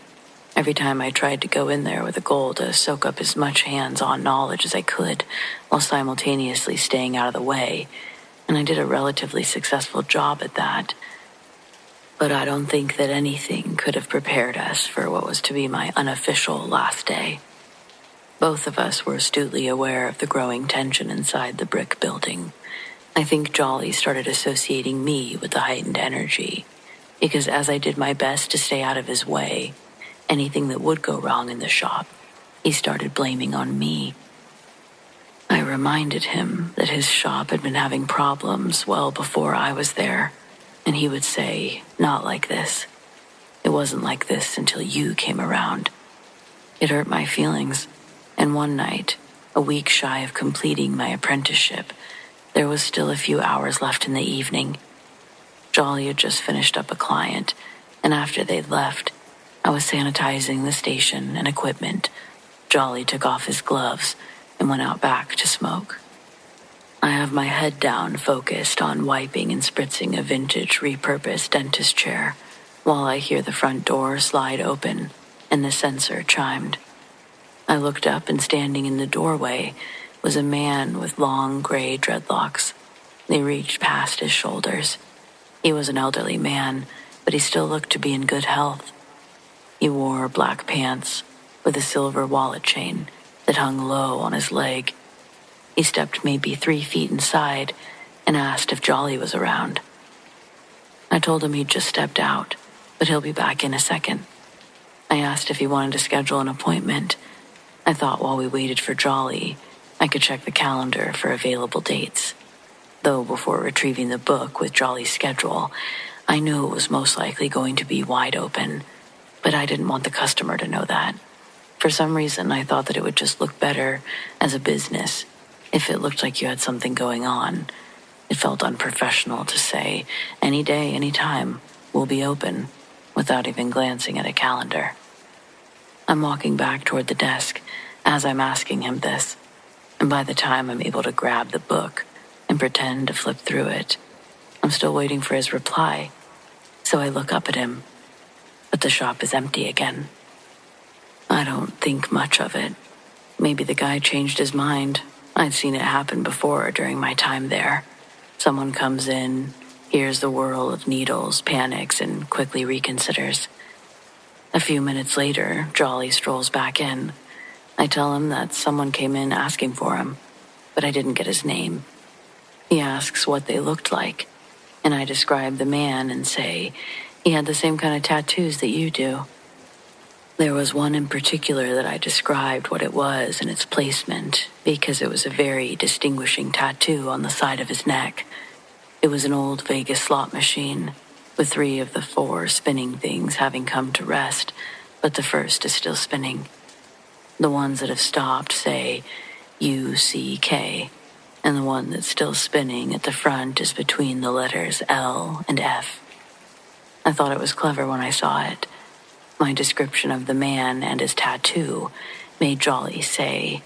Every time I tried to go in there with a goal to soak up as much hands-on knowledge as I could, while simultaneously staying out of the way, and I did a relatively successful job at that. But I don't think that anything could have prepared us for what was to be my unofficial last day. Both of us were astutely aware of the growing tension inside the brick building. I think Jolly started associating me with the heightened energy, because as I did my best to stay out of his way, anything that would go wrong in the shop, he started blaming on me. I reminded him that his shop had been having problems well before I was there, and he would say, "Not like this. It wasn't like this until you came around." It hurt my feelings, and one night, a week shy of completing my apprenticeship, there was still a few hours left in the evening. Jolly had just finished up a client, and after they'd left, I was sanitizing the station and equipment. Jolly took off his gloves and went out back to smoke. I have my head down, focused on wiping and spritzing a vintage repurposed dentist chair, while I hear the front door slide open and the sensor chimed. I looked up, and standing in the doorway was a man with long gray dreadlocks. They reached past his shoulders. He was an elderly man, but he still looked to be in good health. He wore black pants with a silver wallet chain that hung low on his leg. He stepped maybe 3 feet inside and asked if Jolly was around. I told him he'd just stepped out, but he'll be back in a second. I asked if he wanted to schedule an appointment. I thought while we waited for Jolly, I could check the calendar for available dates. Though before retrieving the book with Jolly's schedule, I knew it was most likely going to be wide open, but I didn't want the customer to know that. For some reason, I thought that it would just look better as a business if it looked like you had something going on. It felt unprofessional to say, any day, any time, we'll be open, without even glancing at a calendar. I'm walking back toward the desk as I'm asking him this, and by the time I'm able to grab the book and pretend to flip through it, I'm still waiting for his reply, so I look up at him, but the shop is empty again. I don't think much of it. Maybe the guy changed his mind. I'd seen it happen before during my time there. Someone comes in, hears the whirl of needles, panics, and quickly reconsiders. A few minutes later, Jolly strolls back in. I tell him that someone came in asking for him, but I didn't get his name. He asks what they looked like, and I describe the man and say he had the same kind of tattoos that you do. There was one in particular that I described what it was and its placement because it was a very distinguishing tattoo on the side of his neck. It was an old Vegas slot machine, with 3 of the 4 spinning things having come to rest, but the first is still spinning. The ones that have stopped say UCK, and the one that's still spinning at the front is between the letters L and F. I thought it was clever when I saw it. My description of the man and his tattoo made Jolly say,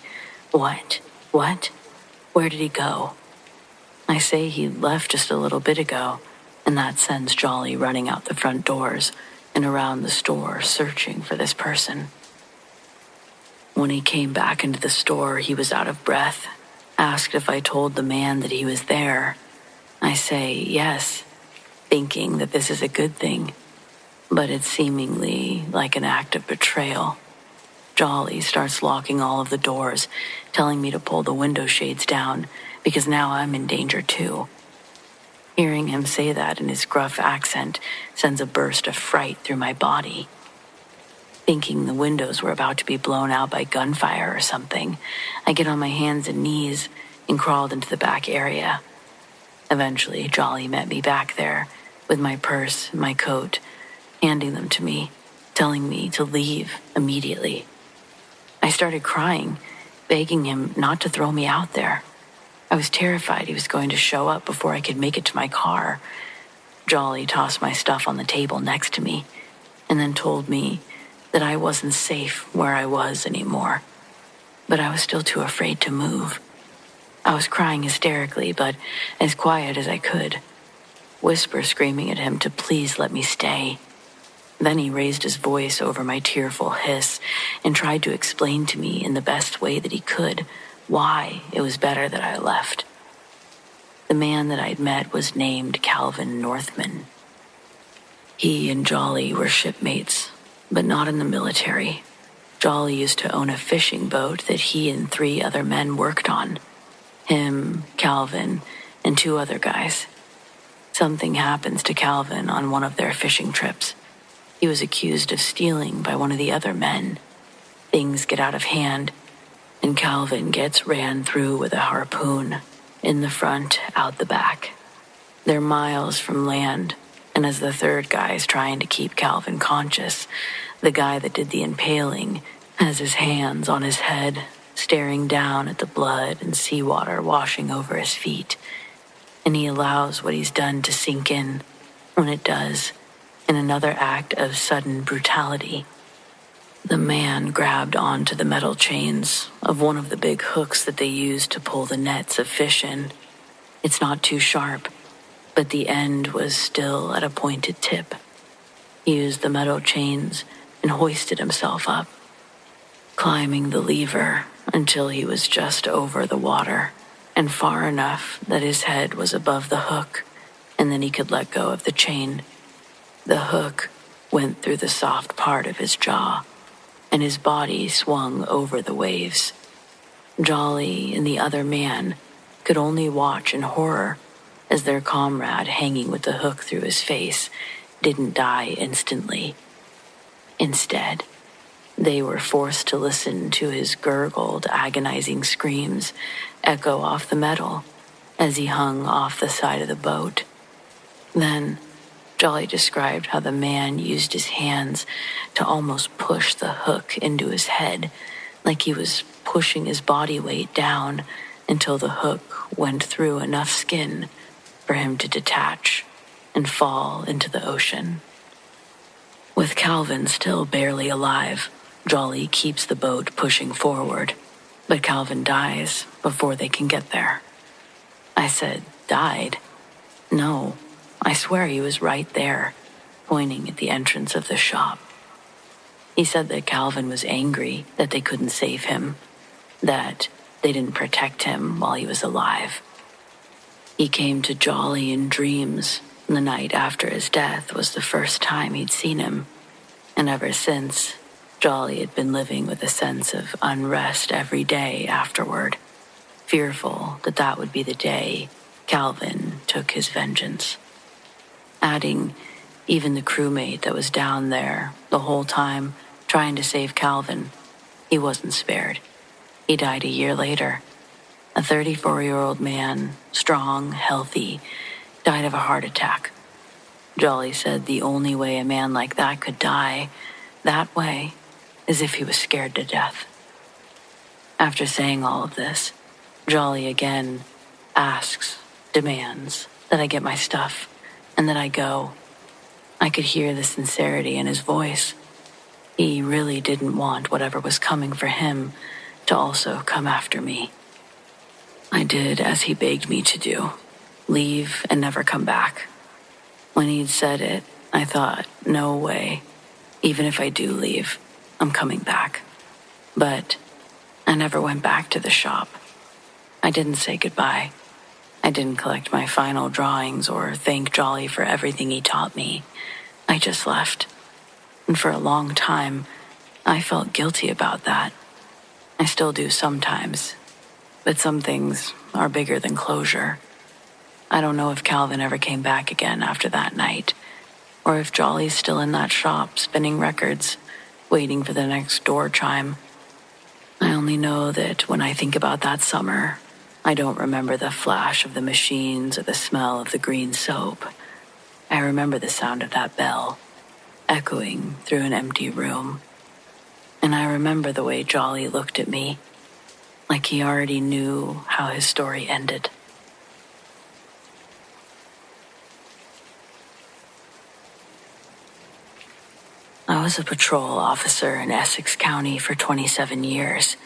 What? Where did he go? I say he left just a little bit ago, and that sends Jolly running out the front doors and around the store searching for this person. When he came back into the store, he was out of breath, asked if I told the man that he was there. I say yes, thinking that this is a good thing, but it's seemingly like an act of betrayal. Jolly starts locking all of the doors, telling me to pull the window shades down because now I'm in danger too. Hearing him say that in his gruff accent sends a burst of fright through my body. Thinking the windows were about to be blown out by gunfire or something, I get on my hands and knees and crawled into the back area. Eventually, Jolly met me back there with my purse and my coat, handing them to me, telling me to leave immediately. I started crying, begging him not to throw me out there. I was terrified he was going to show up before I could make it to my car. Jolly tossed my stuff on the table next to me and then told me that I wasn't safe where I was anymore, but I was still too afraid to move. I was crying hysterically, but as quiet as I could, whisper screaming at him to please let me stay. Then he raised his voice over my tearful hiss and tried to explain to me in the best way that he could why it was better that I left. The man that I'd met was named Calvin Northman. He and Jolly were shipmates, but not in the military. Jolly used to own a fishing boat that he and 3 other men worked on. Him, Calvin, and 2 other guys. Something happens to Calvin on one of their fishing trips. He was accused of stealing by one of the other men. Things get out of hand, and Calvin gets ran through with a harpoon, in the front, out the back. They're miles from land, and as the 3rd guy is trying to keep Calvin conscious, the guy that did the impaling has his hands on his head, staring down at the blood and seawater washing over his feet. And he allows what he's done to sink in. When it does, in another act of sudden brutality, the man grabbed onto the metal chains of one of the big hooks that they use to pull the nets of fish in. It's not too sharp, but the end was still at a pointed tip. He used the metal chains and hoisted himself up, climbing the lever until he was just over the water and far enough that his head was above the hook, and then he could let go of the chain. The hook went through the soft part of his jaw, and his body swung over the waves. Jolly and the other man could only watch in horror as their comrade hanging with the hook through his face didn't die instantly. Instead, they were forced to listen to his gurgled, agonizing screams echo off the metal as he hung off the side of the boat. Then, Jolly described how the man used his hands to almost push the hook into his head, like he was pushing his body weight down until the hook went through enough skin for him to detach and fall into the ocean. With Calvin still barely alive, Jolly keeps the boat pushing forward, but Calvin dies before they can get there. I said, "Died?" "No, I swear he was right there," pointing at the entrance of the shop. He said that Calvin was angry that they couldn't save him, that they didn't protect him while he was alive. He came to Jolly in dreams. The night after his death was the first time he'd seen him, and ever since, Jolly had been living with a sense of unrest every day afterward, fearful that that would be the day Calvin took his vengeance. Adding, even the crewmate that was down there the whole time trying to save Calvin, he wasn't spared. He died a year later. A 34-year-old man, strong, healthy, died of a heart attack. Jolly said the only way a man like that could die that way is if he was scared to death. After saying all of this, Jolly again asks, demands that I get my stuff and that I go. I could hear the sincerity in his voice. He really didn't want whatever was coming for him to also come after me. I did as he begged me to do, leave and never come back. When he'd said it, I thought, no way. Even if I do leave, I'm coming back. But I never went back to the shop. I didn't say goodbye. I didn't collect my final drawings or thank Jolly for everything he taught me. I just left. And for a long time, I felt guilty about that. I still do sometimes. But some things are bigger than closure. I don't know if Calvin ever came back again after that night, or if Jolly's still in that shop spinning records, waiting for the next door chime. I only know that when I think about that summer, I don't remember the flash of the machines or the smell of the green soap. I remember the sound of that bell, echoing through an empty room. And I remember the way Jolly looked at me, like he already knew how his story ended. I was a patrol officer in Essex County for 27 years.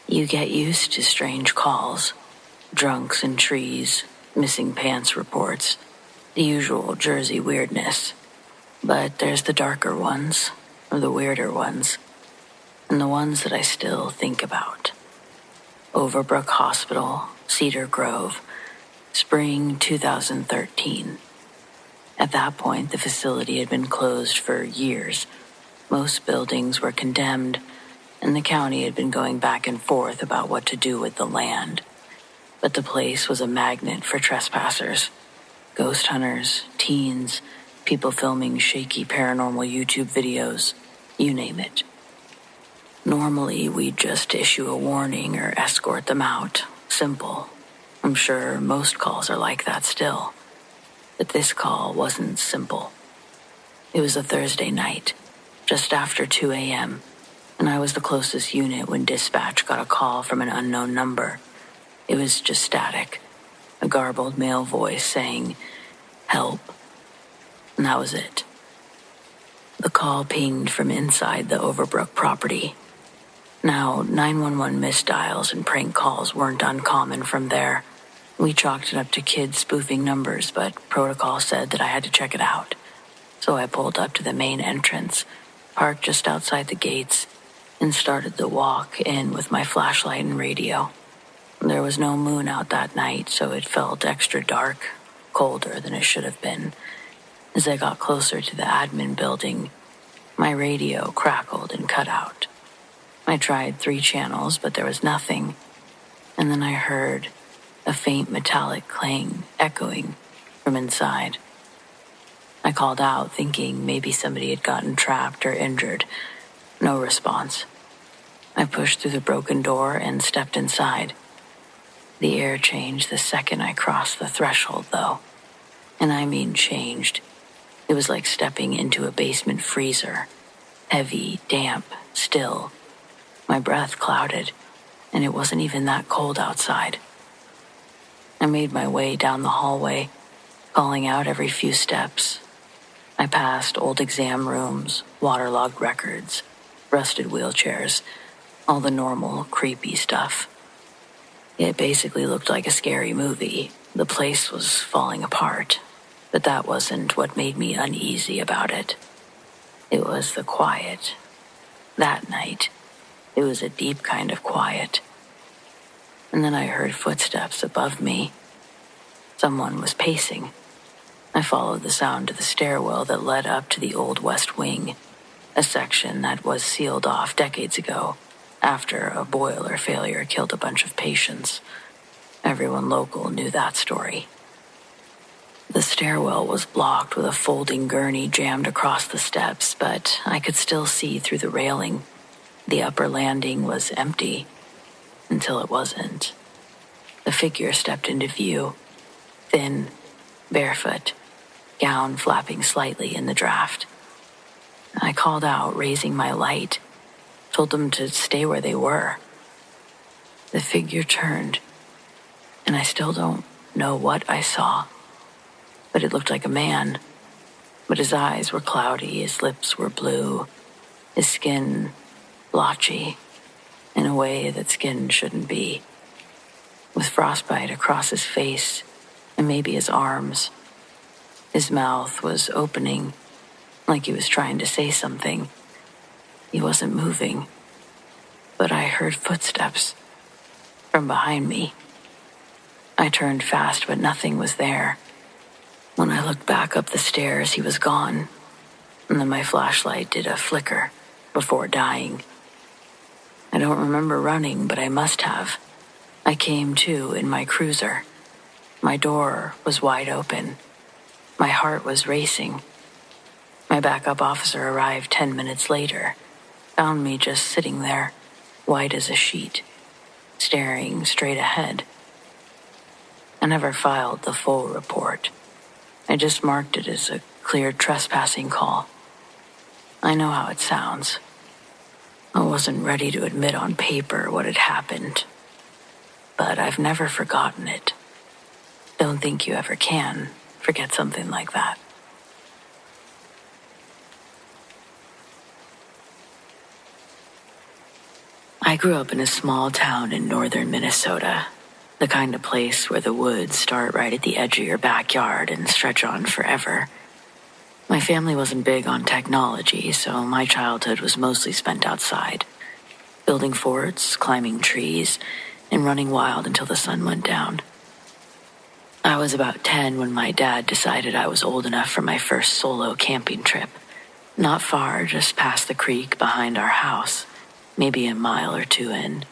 You get used to strange calls, drunks in trees, missing pants reports, the usual Jersey weirdness. But there's the darker ones, or the weirder ones, and the ones that I still think about. Overbrook Hospital, Cedar Grove, spring 2013. At that point, the facility had been closed for years. Most buildings were condemned, and the county had been going back and forth about what to do with the land. But the place was a magnet for trespassers, ghost hunters, teens, people filming shaky paranormal YouTube videos, you name it. Normally, we'd just issue a warning or escort them out. Simple. I'm sure most calls are like that still. But this call wasn't simple. It was a Thursday night, just after 2 a.m., and I was the closest unit when dispatch got a call from an unknown number. It was just static, a garbled male voice saying, "Help." And that was it. The call pinged from inside the Overbrook property. Now, 911 missed dials and prank calls weren't uncommon from there. We chalked it up to kids spoofing numbers, but protocol said that I had to check it out. So I pulled up to the main entrance, parked just outside the gates, and started the walk in with my flashlight and radio. There was no moon out that night, so it felt extra dark, colder than it should have been. As I got closer to the admin building, my radio crackled and cut out. I tried 3 channels, but there was nothing. And then I heard a faint metallic clang echoing from inside. I called out, thinking maybe somebody had gotten trapped or injured. No response. I pushed through the broken door and stepped inside. The air changed the second I crossed the threshold, though. And I mean changed. It was like stepping into a basement freezer. Heavy, damp, still. My breath clouded, and it wasn't even that cold outside. I made my way down the hallway, calling out every few steps. I passed old exam rooms, waterlogged records, rusted wheelchairs, all the normal, creepy stuff. It basically looked like a scary movie. The place was falling apart, but that wasn't what made me uneasy about it. It was the quiet. That night, it was a deep kind of quiet. And then I heard footsteps above me. Someone was pacing. I followed the sound to the stairwell that led up to the old West Wing, a section that was sealed off decades ago after a boiler failure killed a bunch of patients. Everyone local knew that story. The stairwell was blocked with a folding gurney jammed across the steps, but I could still see through the railing. The upper landing was empty, until it wasn't. The figure stepped into view, thin, barefoot, gown flapping slightly in the draft. I called out, raising my light, told them to stay where they were. The figure turned, and I still don't know what I saw, but it looked like a man. But his eyes were cloudy, his lips were blue, his skin blotchy, in a way that skin shouldn't be, with frostbite across his face and maybe his arms. His mouth was opening, like he was trying to say something. He wasn't moving, but I heard footsteps from behind me. I turned fast, but nothing was there. When I looked back up the stairs, he was gone, and then my flashlight did a flicker before dying. I don't remember running, but I must have. I came to in my cruiser. My door was wide open. My heart was racing. My backup officer arrived 10 minutes later, found me just sitting there, white as a sheet, staring straight ahead. I never filed the full report. I just marked it as a cleared trespassing call. I know how it sounds. I wasn't ready to admit on paper what had happened, but I've never forgotten it. Don't think you ever can forget something like that. I grew up in a small town in northern Minnesota, the kind of place where the woods start right at the edge of your backyard and stretch on forever. My family wasn't big on technology, so my childhood was mostly spent outside, building forts, climbing trees, and running wild until the sun went down. I was about 10 when my dad decided I was old enough for my first solo camping trip. Not far, just past the creek behind our house, maybe a mile or 2 in.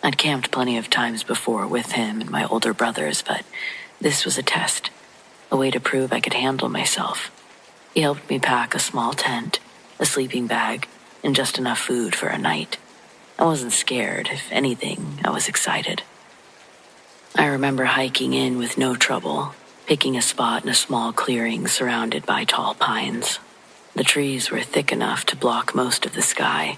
I'd camped plenty of times before with him and my older brothers, but this was a test, a way to prove I could handle myself. He helped me pack a small tent, a sleeping bag, and just enough food for a night. I wasn't scared. If anything, I was excited. I remember hiking in with no trouble, picking a spot in a small clearing surrounded by tall pines. The trees were thick enough to block most of the sky,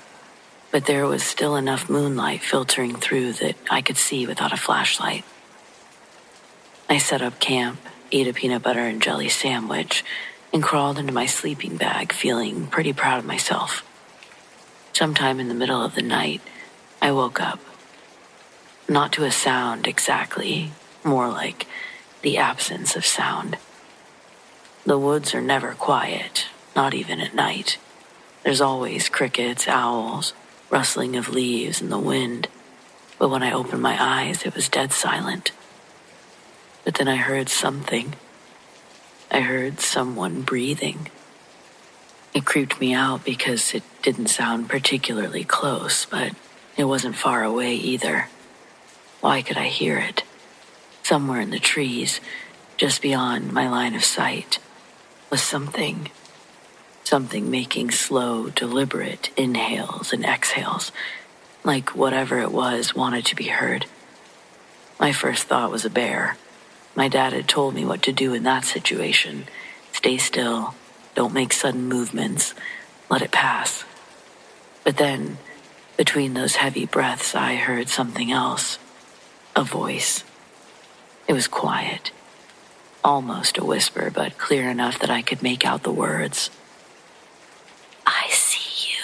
but there was still enough moonlight filtering through that I could see without a flashlight. I set up camp, ate a peanut butter and jelly sandwich, and crawled into my sleeping bag feeling pretty proud of myself. Sometime in the middle of the night, I woke up. Not to a sound exactly, more like the absence of sound. The woods are never quiet, not even at night. There's always crickets, owls, rustling of leaves in the wind. but when I opened my eyes, it was dead silent. But then I heard something. I heard someone breathing. It creeped me out because it didn't sound particularly close, but it wasn't far away either. Why could I hear it? Somewhere in the trees, just beyond my line of sight, was something making slow, deliberate inhales and exhales, like whatever it was wanted to be heard. My first thought was a bear. My dad had told me what to do in that situation. Stay still, don't make sudden movements, let it pass. But then, between those heavy breaths, I heard something else. A voice. It was quiet. Almost a whisper, but clear enough that I could make out the words. I see you.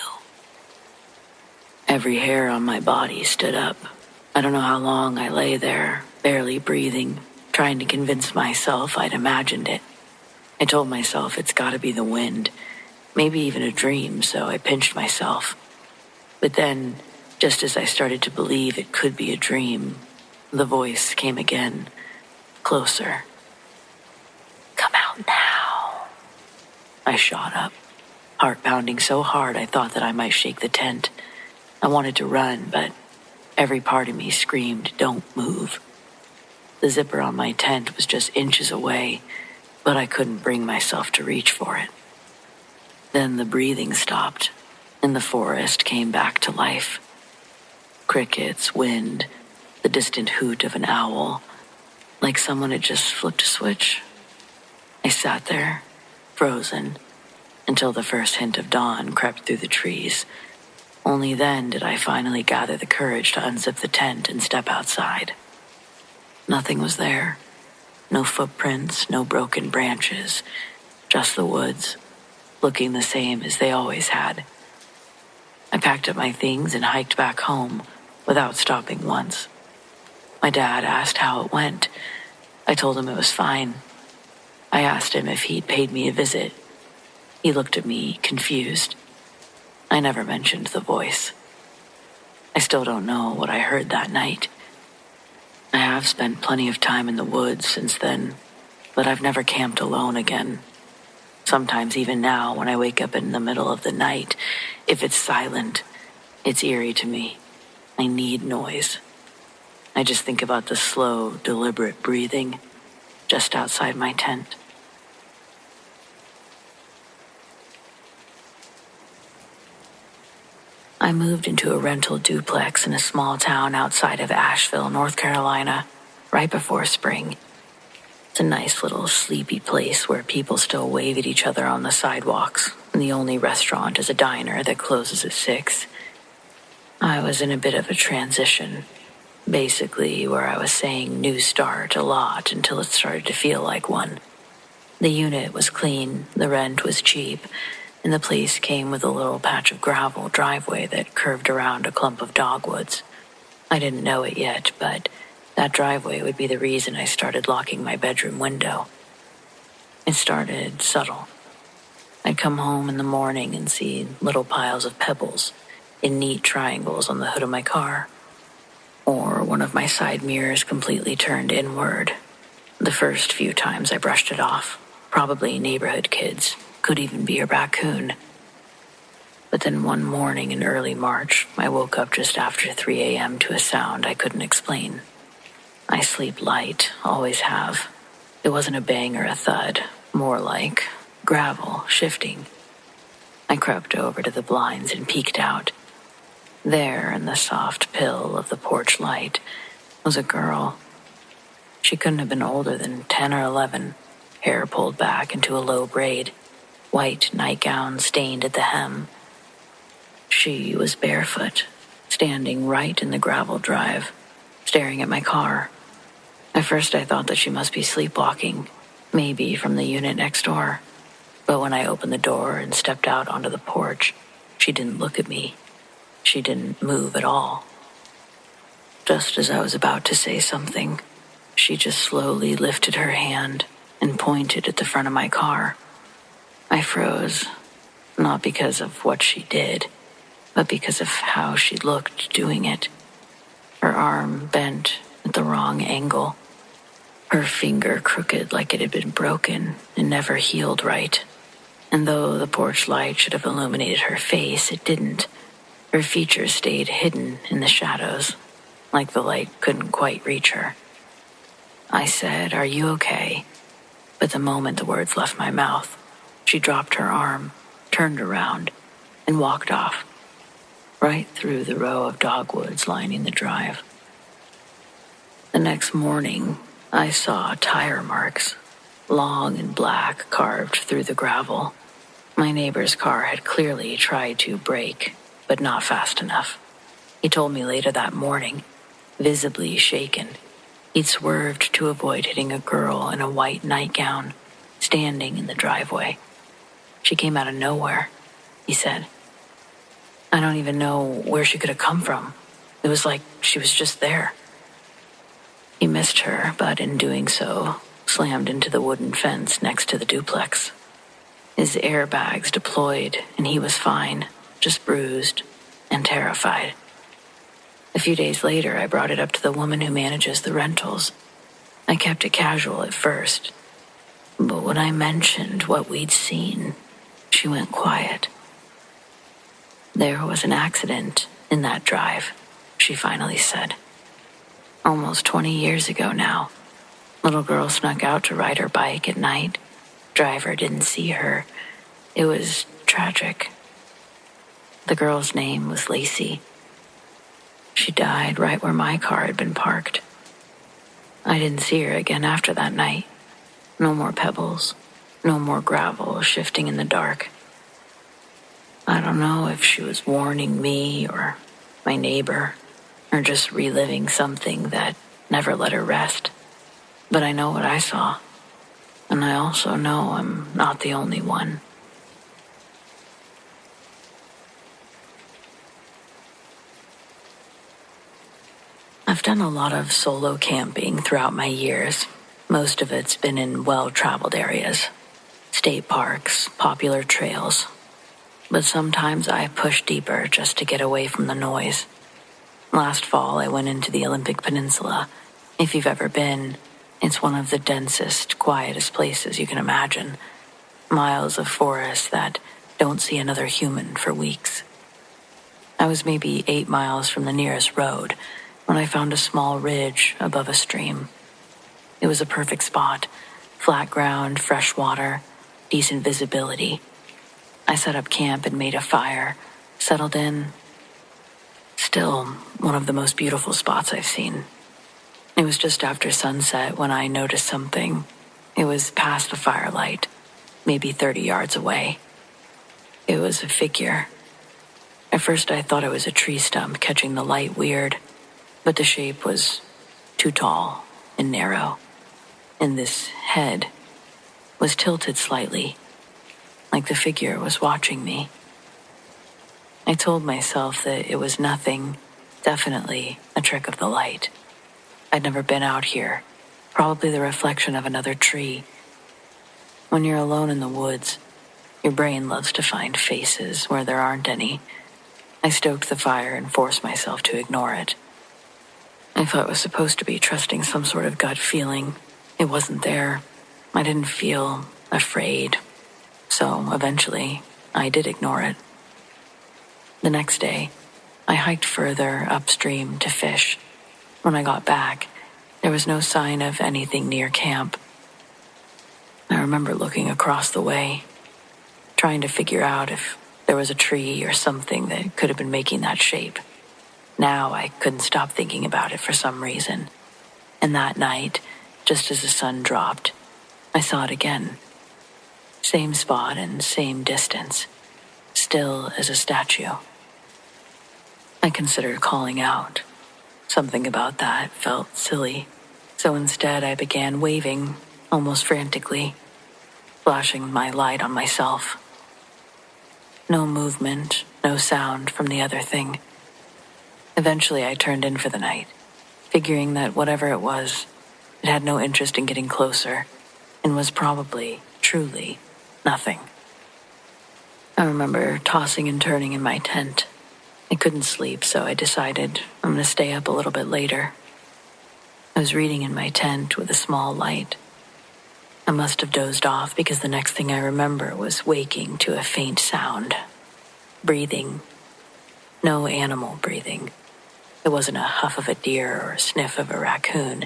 Every hair on my body stood up. I don't know how long I lay there, barely breathing, trying to convince myself I'd imagined it. I told myself it's gotta be the wind, maybe even a dream, so I pinched myself. But then, just as I started to believe it could be a dream, the voice came again, closer. Come out now. I shot up, heart pounding so hard I thought that I might shake the tent. I wanted to run, but every part of me screamed, don't move. The zipper on my tent was just inches away, but I couldn't bring myself to reach for it. Then the breathing stopped, and the forest came back to life. Crickets, wind, the distant hoot of an owl, like someone had just flipped a switch. I sat there, frozen, until the first hint of dawn crept through the trees. Only then did I finally gather the courage to unzip the tent and step outside. Nothing was there. No footprints, no broken branches, just the woods, looking the same as they always had. I packed up my things and hiked back home without stopping once. My dad asked how it went. I told him it was fine. I asked him if he'd paid me a visit. He looked at me, confused. I never mentioned the voice. I still don't know what I heard that night. I have spent plenty of time in the woods since then, but I've never camped alone again. Sometimes even now, when I wake up in the middle of the night, if it's silent, it's eerie to me. I need noise. I just think about the slow, deliberate breathing just outside my tent. I moved into a rental duplex in a small town outside of Asheville, North Carolina, right before spring. It's a nice little sleepy place where people still wave at each other on the sidewalks, and the only restaurant is a diner that closes at 6. I was in a bit of a transition, basically where I was saying new start a lot until it started to feel like one. The unit was clean, the rent was cheap, and the place came with a little patch of gravel driveway that curved around a clump of dogwoods. I didn't know it yet, but that driveway would be the reason I started locking my bedroom window. It started subtle. I'd come home in the morning and see little piles of pebbles in neat triangles on the hood of my car, or one of my side mirrors completely turned inward. The first few times I brushed it off, probably neighborhood kids, could even be a raccoon. But then one morning in early March, I woke up just after 3 a.m. to a sound I couldn't explain. I sleep light, always have. It wasn't a bang or a thud, more like gravel shifting. I crept over to the blinds and peeked out. There, in the soft pill of the porch light, was a girl. She couldn't have been older than 10 or 11, hair pulled back into a low braid, white nightgown stained at the hem. She was barefoot, standing right in the gravel drive, staring at my car. At first I thought that she must be sleepwalking, maybe from the unit next door. But when I opened the door and stepped out onto the porch, she didn't look at me. She didn't move at all. Just as I was about to say something, she just slowly lifted her hand and pointed at the front of my car. I froze, not because of what she did, but because of how she looked doing it. her arm bent at the wrong angle, her finger crooked like it had been broken and never healed right. And though the porch light should have illuminated her face, it didn't. Her features stayed hidden in the shadows, like the light couldn't quite reach her. I said, "Are you okay?" But the moment the words left my mouth, she dropped her arm, turned around, and walked off, right through the row of dogwoods lining the drive. The next morning, I saw tire marks, long and black, carved through the gravel. My neighbor's car had clearly tried to brake, but not fast enough. He told me later that morning, visibly shaken, he'd swerved to avoid hitting a girl in a white nightgown, standing in the driveway. She came out of nowhere, he said. I don't even know where she could have come from. It was like she was just there. He missed her, but in doing so, slammed into the wooden fence next to the duplex. His airbags deployed, and he was fine, just bruised and terrified. A few days later, I brought it up to the woman who manages the rentals. I kept it casual at first, but when I mentioned what we'd seen, she went quiet. There was an accident in that drive, she finally said. Almost 20 years ago now. Little girl snuck out to ride her bike at night. Driver didn't see her. It was tragic. The girl's name was Lacey. She died right where my car had been parked. I didn't see her again after that night. No more pebbles, no more gravel shifting in the dark. I don't know if she was warning me or my neighbor, or just reliving something that never let her rest. But I know what I saw, and I also know I'm not the only one. I've done a lot of solo camping throughout my years. Most of it's been in well-traveled areas, state parks, popular trails. But sometimes I push deeper just to get away from the noise. Last fall, I went into the Olympic Peninsula. If you've ever been, it's one of the densest, quietest places you can imagine. Miles of forest that don't see another human for weeks. I was maybe 8 miles from the nearest road when I found a small ridge above a stream. It was a perfect spot. Flat ground, fresh water, decent visibility. I set up camp and made a fire, settled in. Still, one of the most beautiful spots I've seen. It was just after sunset when I noticed something. It was past the firelight, maybe 30 yards away. It was a figure. At first I thought it was a tree stump catching the light weird, but the shape was too tall and narrow, and this head was tilted slightly, like the figure was watching me. I told myself that it was nothing, definitely a trick of the light. I'd never been out here, probably the reflection of another tree. When you're alone in the woods, your brain loves to find faces where there aren't any. I stoked the fire and forced myself to ignore it. I thought it was supposed to be trusting some sort of gut feeling. It wasn't there. I didn't feel afraid. So eventually, I did ignore it. The next day, I hiked further upstream to fish. When I got back, there was no sign of anything near camp. I remember looking across the way, trying to figure out if there was a tree or something that could have been making that shape. Now I couldn't stop thinking about it for some reason. And that night, just as the sun dropped, I saw it again. Same spot and same distance, still as a statue. I considered calling out. Something about that felt silly, so instead I began waving, almost frantically, flashing my light on myself. No movement, no sound from the other thing. Eventually I turned in for the night, figuring that whatever it was, it had no interest in getting closer, and was probably, truly, nothing. I remember tossing and turning in my tent. I couldn't sleep, so I decided I'm going to stay up a little bit later. I was reading in my tent with a small light. I must have dozed off because the next thing I remember was waking to a faint sound. Breathing. No animal breathing. It wasn't a huff of a deer or a sniff of a raccoon.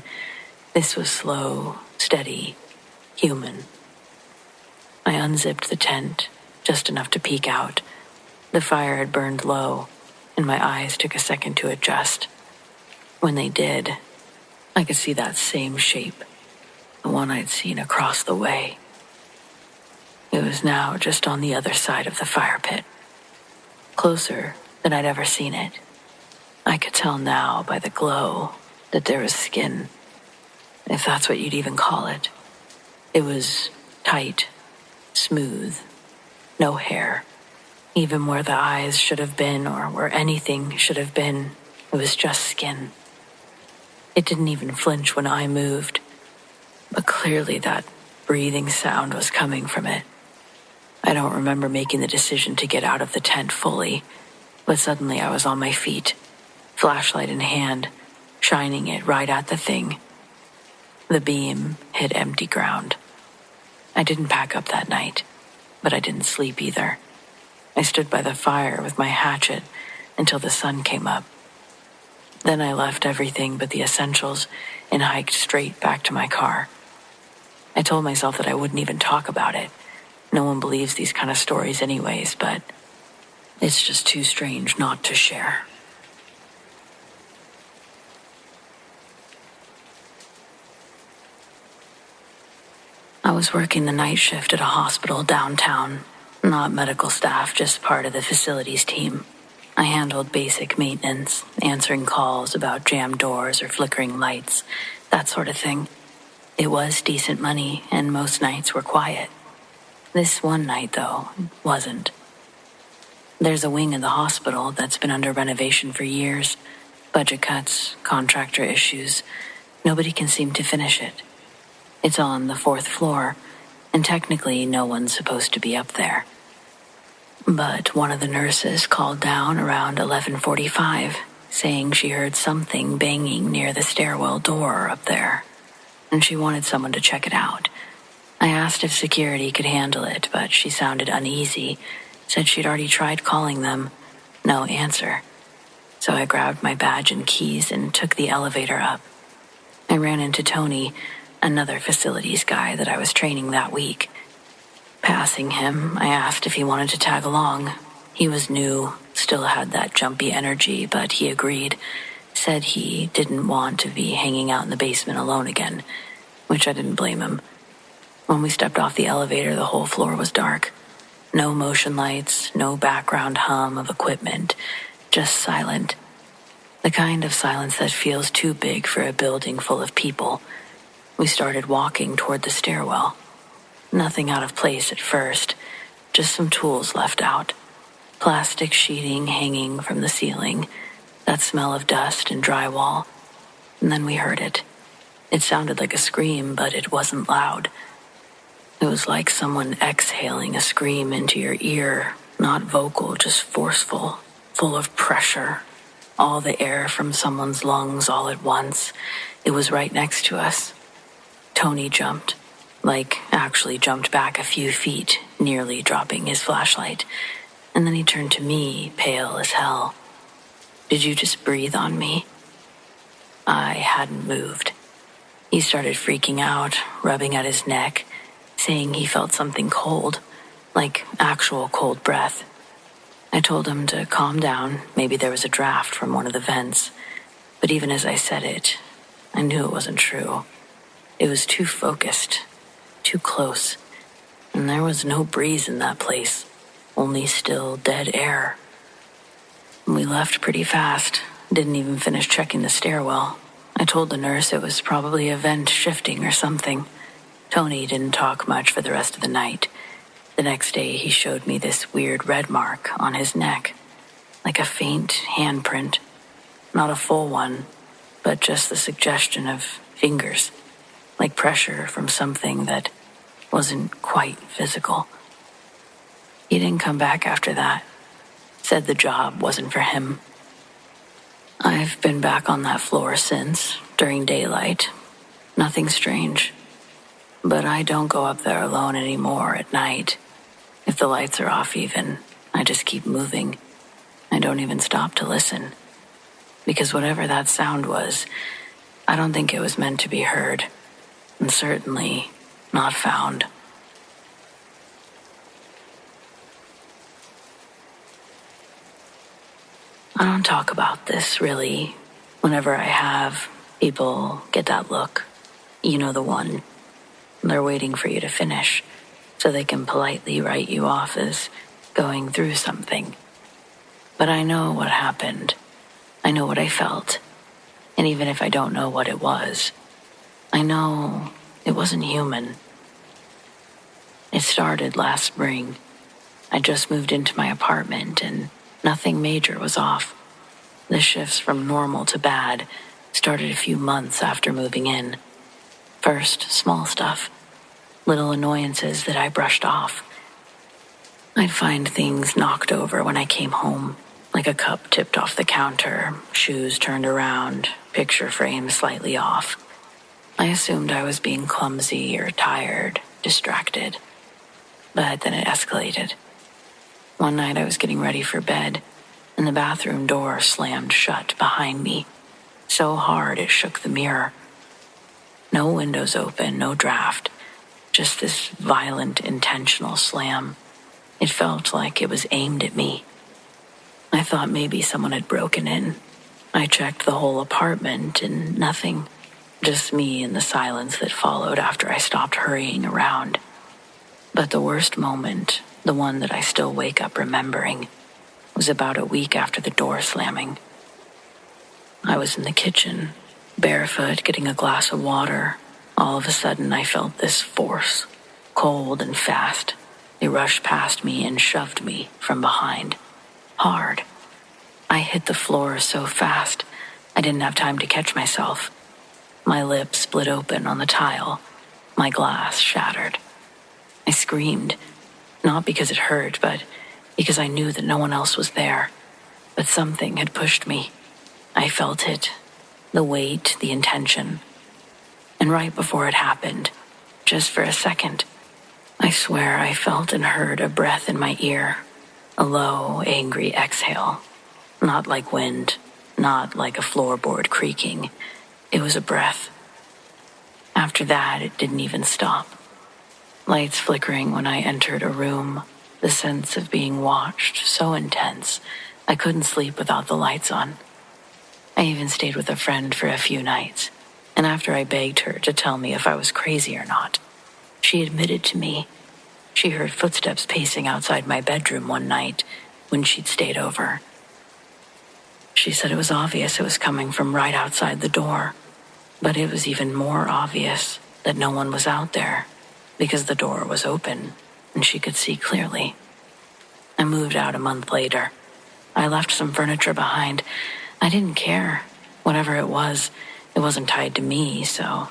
This was slow, steady, human. I unzipped the tent, just enough to peek out. The fire had burned low, and my eyes took a second to adjust. When they did, I could see that same shape, the one I'd seen across the way. It was now just on the other side of the fire pit, closer than I'd ever seen it. I could tell now by the glow that there was skin, if that's what you'd even call it. It was tight, smooth, no hair. Even where the eyes should have been or where anything should have been, it was just skin. It didn't even flinch when I moved, but clearly that breathing sound was coming from it. I don't remember making the decision to get out of the tent fully, but suddenly I was on my feet, flashlight in hand, shining it right at the thing. The beam hit empty ground. I didn't pack up that night, but I didn't sleep either. I stood by the fire with my hatchet until the sun came up. Then I left everything but the essentials and hiked straight back to my car. I told myself that I wouldn't even talk about it. No one believes these kind of stories anyways, but it's just too strange not to share. I was working the night shift at a hospital downtown. Not medical staff, just part of the facilities team. I handled basic maintenance, answering calls about jammed doors or flickering lights, that sort of thing. It was decent money, and most nights were quiet. This one night, though, wasn't. There's a wing in the hospital that's been under renovation for years. Budget cuts, contractor issues. Nobody can seem to finish it. It's on the 4th floor, and technically no one's supposed to be up there. But one of the nurses called down around 11:45, saying she heard something banging near the stairwell door up there, and she wanted someone to check it out. I asked if security could handle it, but she sounded uneasy, said she'd already tried calling them. No answer. So I grabbed my badge and keys and took the elevator up. I ran into Tony, another facilities guy that I was training that week. Passing him, I asked if he wanted to tag along. He was new, still had that jumpy energy, but he agreed, said he didn't want to be hanging out in the basement alone again, which I didn't blame him. When we stepped off the elevator, the whole floor was dark. No motion lights, no background hum of equipment, just silent. The kind of silence that feels too big for a building full of people. We started walking toward the stairwell. Nothing out of place at first, just some tools left out. Plastic sheeting hanging from the ceiling, that smell of dust and drywall. And then we heard it. It sounded like a scream, but it wasn't loud. It was like someone exhaling a scream into your ear, not vocal, just forceful, full of pressure. All the air from someone's lungs all at once. It was right next to us. Tony jumped, actually jumped back a few feet, nearly dropping his flashlight. And then he turned to me, pale as hell. "Did you just breathe on me?" I hadn't moved. He started freaking out, rubbing at his neck, saying he felt something cold, like actual cold breath. I told him to calm down, maybe there was a draft from one of the vents. But even as I said it, I knew it wasn't true. It was too focused, too close, and there was no breeze in that place, only still, dead air. We left pretty fast, didn't even finish checking the stairwell. I told the nurse it was probably a vent shifting or something. Tony didn't talk much for the rest of the night. The next day he showed me this weird red mark on his neck, like a faint handprint. Not a full one, but just the suggestion of fingers. Like pressure from something that wasn't quite physical. He didn't come back after that. said the job wasn't for him. I've been back on that floor since, during daylight. Nothing strange. But I don't go up there alone anymore at night. If the lights are off even, I just keep moving. I don't even stop to listen. Because whatever that sound was, I don't think it was meant to be heard. And certainly not found. I don't talk about this, really. Whenever I have, people get that look. You know the one. They're waiting for you to finish, so they can politely write you off as going through something. But I know what happened. I know what I felt. And even if I don't know what it was, I know it wasn't human. It started last spring. I just moved into my apartment and nothing major was off. The shifts from normal to bad started a few months after moving in. First, small stuff. Little annoyances that I brushed off. I'd find things knocked over when I came home, like a cup tipped off the counter, shoes turned around, picture frame slightly off. I assumed I was being clumsy or tired, distracted. But then it escalated. One night I was getting ready for bed, and the bathroom door slammed shut behind me, so hard it shook the mirror. No windows open, no draft, just this violent, intentional slam. It felt like it was aimed at me. I thought maybe someone had broken in. I checked the whole apartment and nothing, just me and the silence that followed after I stopped hurrying around. But the worst moment, the one that I still wake up remembering, was about a week after the door slamming. I was in the kitchen, barefoot, getting a glass of water. All of a sudden, I felt this force, cold and fast. It rushed past me and shoved me from behind, hard. I hit the floor so fast, I didn't have time to catch myself. My lips split open on the tile. My glass shattered. I screamed, not because it hurt, but because I knew that no one else was there. But something had pushed me. I felt it, the weight, the intention. And right before it happened, just for a second, I swear I felt and heard a breath in my ear, a low, angry exhale. Not like wind, not like a floorboard creaking. It was a breath. After that, it didn't even stop. Lights flickering when I entered a room, the sense of being watched so intense, I couldn't sleep without the lights on. I even stayed with a friend for a few nights, and after I begged her to tell me if I was crazy or not, she admitted to me she heard footsteps pacing outside my bedroom one night when she'd stayed over. She said it was obvious it was coming from right outside the door, but it was even more obvious that no one was out there because the door was open and she could see clearly. I moved out a month later. I left some furniture behind. I didn't care. Whatever it wasn't tied to me, so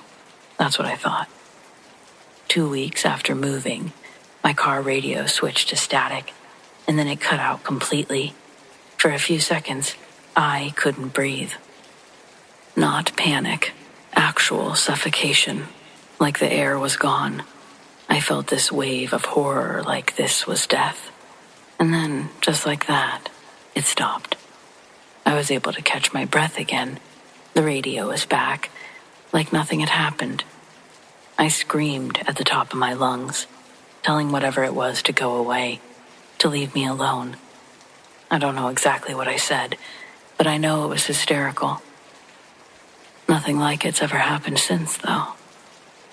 that's what I thought. 2 weeks after moving, my car radio switched to static, and then it cut out completely. For a few seconds, I couldn't breathe. Not panic, actual suffocation, like the air was gone. I felt this wave of horror like this was death. And then, just like that, it stopped. I was able to catch my breath again. The radio was back, like nothing had happened. I screamed at the top of my lungs, telling whatever it was to go away, to leave me alone. I don't know exactly what I said, but I know it was hysterical. Nothing like it's ever happened since, though.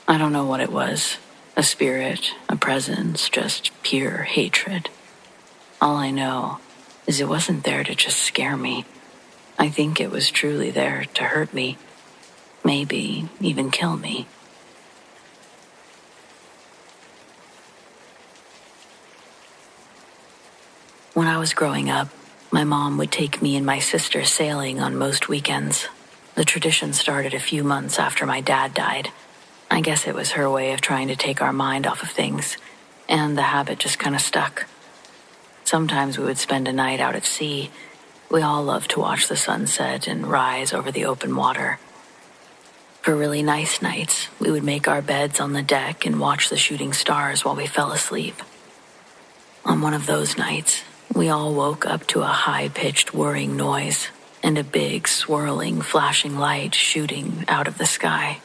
I don't know what it was. A spirit, a presence, just pure hatred. All I know is it wasn't there to just scare me. I think it was truly there to hurt me, maybe even kill me. When I was growing up, my mom would take me and my sister sailing on most weekends. The tradition started a few months after my dad died. I guess it was her way of trying to take our mind off of things, and the habit just kind of stuck. Sometimes we would spend a night out at sea. We all loved to watch the sunset and rise over the open water. For really nice nights, we would make our beds on the deck and watch the shooting stars while we fell asleep. On one of those nights, we all woke up to a high-pitched whirring noise and a big, swirling, flashing light shooting out of the sky.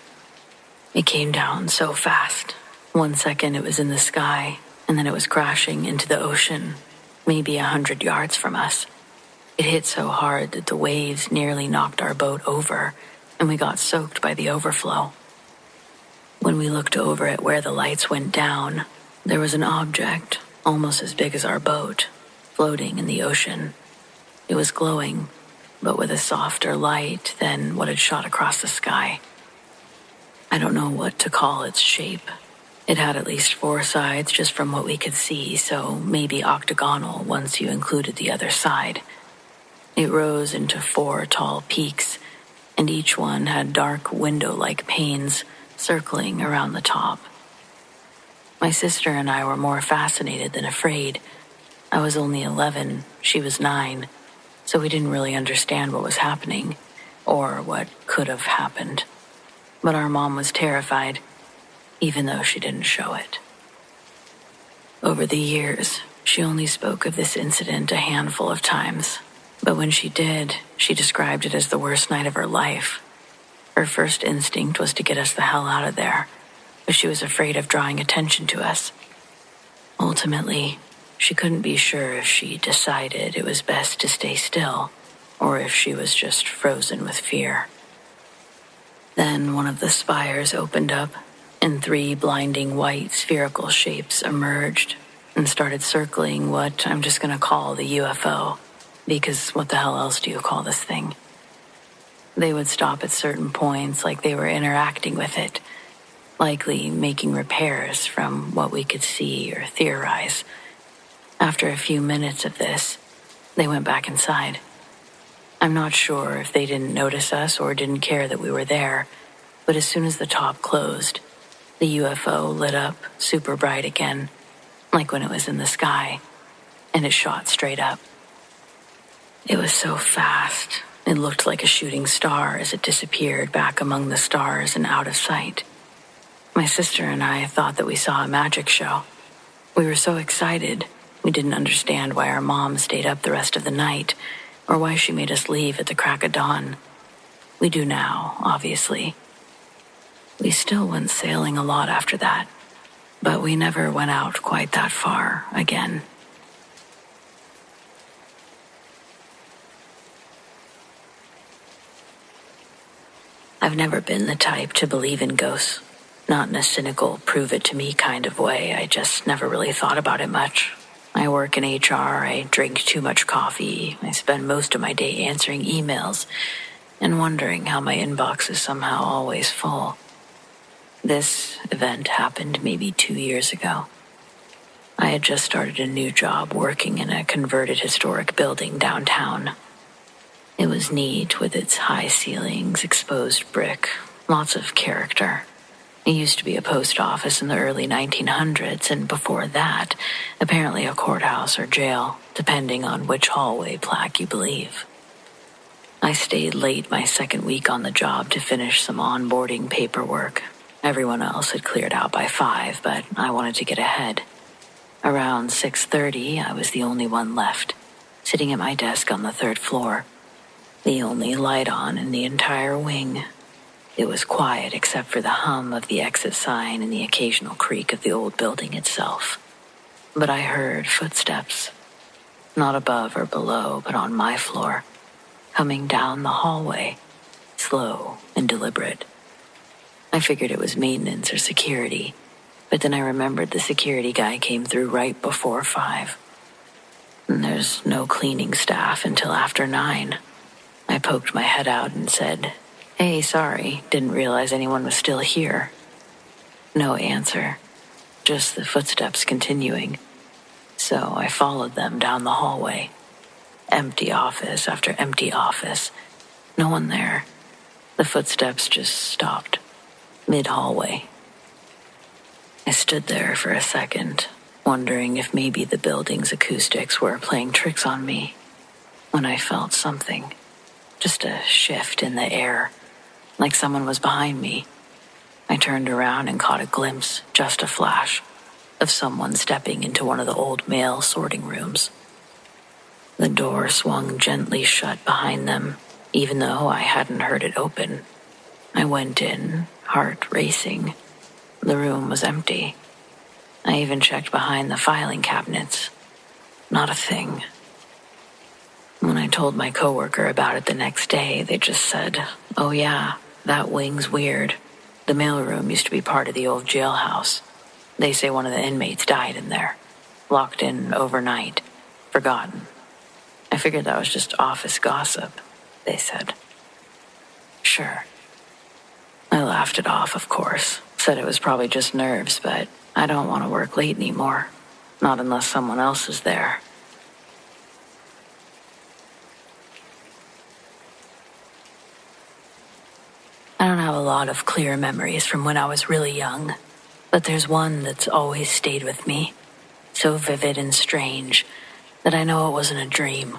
It came down so fast. 1 second it was in the sky, and then it was crashing into the ocean, maybe 100 yards from us. It hit so hard that the waves nearly knocked our boat over, and we got soaked by the overflow. When we looked over at where the lights went down, there was an object, almost as big as our boat, floating in the ocean. It was glowing, but with a softer light than what had shot across the sky. I don't know what to call its shape. It had at least 4 sides just from what we could see, so maybe octagonal once you included the other side. It rose into 4 tall peaks, and each one had dark window-like panes circling around the top. My sister and I were more fascinated than afraid. I was only 11, she was 9, so we didn't really understand what was happening, or what could have happened. But our mom was terrified, even though she didn't show it. Over the years, she only spoke of this incident a handful of times, but when she did, she described it as the worst night of her life. Her first instinct was to get us the hell out of there, but she was afraid of drawing attention to us. Ultimately, she couldn't be sure if she decided it was best to stay still, or if she was just frozen with fear. Then one of the spires opened up, and 3 blinding white spherical shapes emerged and started circling what I'm just going to call the UFO, because what the hell else do you call this thing? They would stop at certain points like they were interacting with it, likely making repairs from what we could see or theorize. After a few minutes of this, they went back inside. I'm not sure if they didn't notice us or didn't care that we were there, but as soon as the top closed, the UFO lit up super bright again, like when it was in the sky, and it shot straight up. It was so fast, it looked like a shooting star as it disappeared back among the stars and out of sight. My sister and I thought that we saw a magic show. We were so excited, we didn't understand why our mom stayed up the rest of the night, or why she made us leave at the crack of dawn. We do now, obviously. We still went sailing a lot after that, but we never went out quite that far again. I've never been the type to believe in ghosts. Not in a cynical, prove-it-to-me kind of way. I just never really thought about it much. I work in HR, I drink too much coffee, I spend most of my day answering emails and wondering how my inbox is somehow always full. This event happened maybe 2 years ago. I had just started a new job working in a converted historic building downtown. It was neat with its high ceilings, exposed brick, lots of character. It used to be a post office in the early 1900s, and before that, apparently a courthouse or jail, depending on which hallway plaque you believe. I stayed late my second week on the job to finish some onboarding paperwork. Everyone else had cleared out by 5, but I wanted to get ahead. Around 6:30, I was the only one left, sitting at my desk on the 3rd floor. The only light on in the entire wing. It was quiet except for the hum of the exit sign and the occasional creak of the old building itself. But I heard footsteps, not above or below, but on my floor, coming down the hallway, slow and deliberate. I figured it was maintenance or security, but then I remembered the security guy came through right before 5. And there's no cleaning staff until after 9. I poked my head out and said, "Hey, sorry, didn't realize anyone was still here." No answer, just the footsteps continuing. So I followed them down the hallway. Empty office after empty office. No one there. The footsteps just stopped, mid-hallway. I stood there for a second, wondering if maybe the building's acoustics were playing tricks on me, when I felt something, just a shift in the air, like someone was behind me. I turned around and caught a glimpse, just a flash, of someone stepping into one of the old mail sorting rooms. The door swung gently shut behind them, even though I hadn't heard it open. I went in, heart racing. The room was empty. I even checked behind the filing cabinets. Not a thing. When I told my coworker about it the next day, they just said, "Oh yeah, that wing's weird. The mailroom used to be part of the old jailhouse. They say one of the inmates died in there, locked in overnight, forgotten." I figured that was just office gossip, they said. Sure. I laughed it off, of course. Said it was probably just nerves, but I don't want to work late anymore. Not unless someone else is there. I don't have a lot of clear memories from when I was really young, but there's one that's always stayed with me, so vivid and strange that I know it wasn't a dream.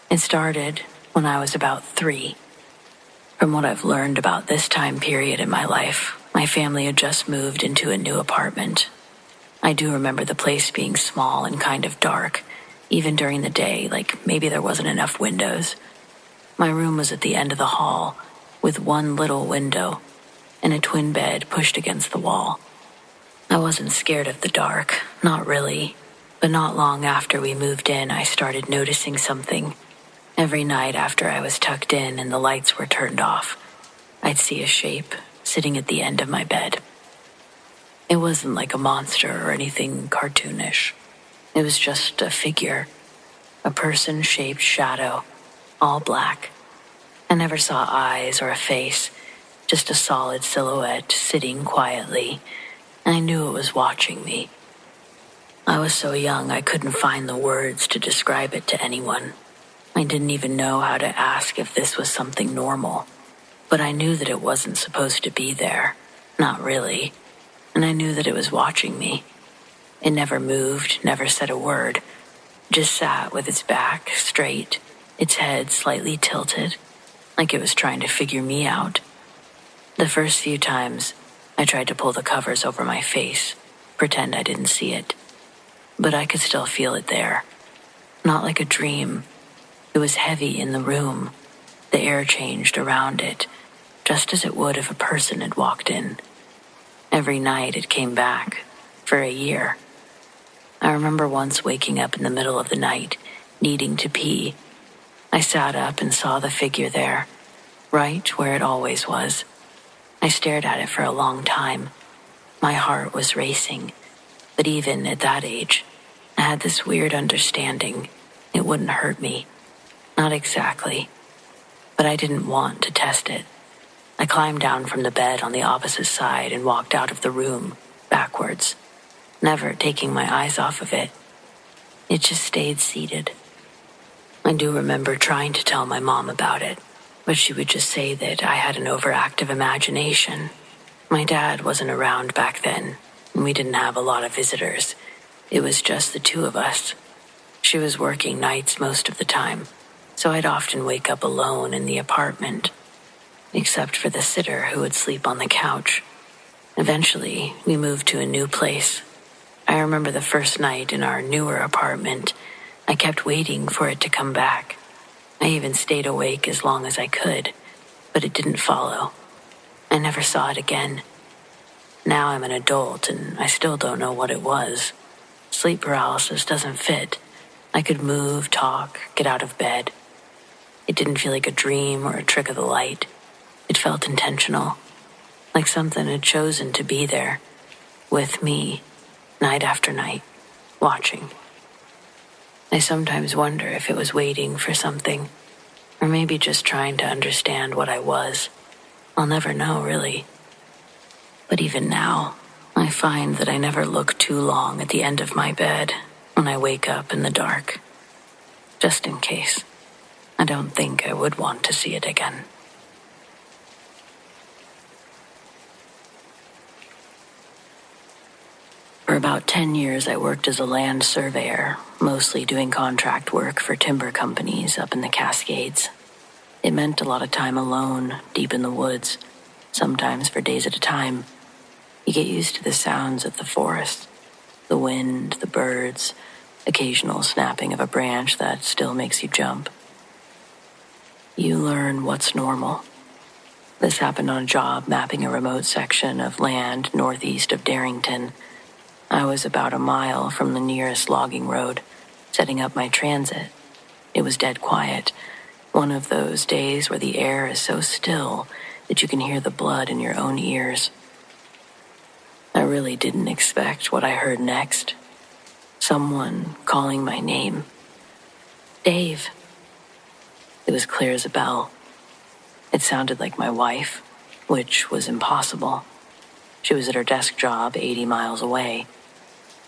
It started when I was about 3. From what I've learned about this time period in my life, my family had just moved into a new apartment. I do remember the place being small and kind of dark, even during the day, like maybe there wasn't enough windows. My room was at the end of the hall, with one little window and a twin bed pushed against the wall. I wasn't scared of the dark, not really, but not long after we moved in, I started noticing something. Every night after I was tucked in and the lights were turned off, I'd see a shape sitting at the end of my bed. It wasn't like a monster or anything cartoonish. It was just a figure, a person-shaped shadow, all black. I never saw eyes or a face, just a solid silhouette sitting quietly, and I knew it was watching me. I was so young I couldn't find the words to describe it to anyone. I didn't even know how to ask if this was something normal, but I knew that it wasn't supposed to be there, not really, and I knew that it was watching me. It never moved, never said a word, just sat with its back straight, its head slightly tilted, like it was trying to figure me out. The first few times, I tried to pull the covers over my face, pretend I didn't see it, but I could still feel it there. Not like a dream. It was heavy in the room. The air changed around it, just as it would if a person had walked in. Every night it came back, for a year. I remember once waking up in the middle of the night, needing to pee. I sat up and saw the figure there, right where it always was. I stared at it for a long time. My heart was racing, but even at that age, I had this weird understanding it wouldn't hurt me. Not exactly, but I didn't want to test it. I climbed down from the bed on the opposite side and walked out of the room, backwards, never taking my eyes off of it. It just stayed seated. I do remember trying to tell my mom about it, but she would just say that I had an overactive imagination. My dad wasn't around back then, and we didn't have a lot of visitors. It was just the two of us. She was working nights most of the time, so I'd often wake up alone in the apartment, except for the sitter who would sleep on the couch. Eventually, we moved to a new place. I remember the first night in our newer apartment, I kept waiting for it to come back. I even stayed awake as long as I could, but it didn't follow. I never saw it again. Now I'm an adult and I still don't know what it was. Sleep paralysis doesn't fit. I could move, talk, get out of bed. It didn't feel like a dream or a trick of the light. It felt intentional, like something had chosen to be there, with me, night after night, watching. I sometimes wonder if it was waiting for something, or maybe just trying to understand what I was. I'll never know, really. But even now, I find that I never look too long at the end of my bed when I wake up in the dark. Just in case. I don't think I would want to see it again. For about 10 years, I worked as a land surveyor, mostly doing contract work for timber companies up in the Cascades. It meant a lot of time alone, deep in the woods, sometimes for days at a time. You get used to the sounds of the forest, the wind, the birds, occasional snapping of a branch that still makes you jump. You learn what's normal. This happened on a job mapping a remote section of land northeast of Darrington. I was about a mile from the nearest logging road, setting up my transit. It was dead quiet, one of those days where the air is so still that you can hear the blood in your own ears. I really didn't expect what I heard next. Someone calling my name. Dave. It was clear as a bell. It sounded like my wife, which was impossible. She was at her desk job 80 miles away.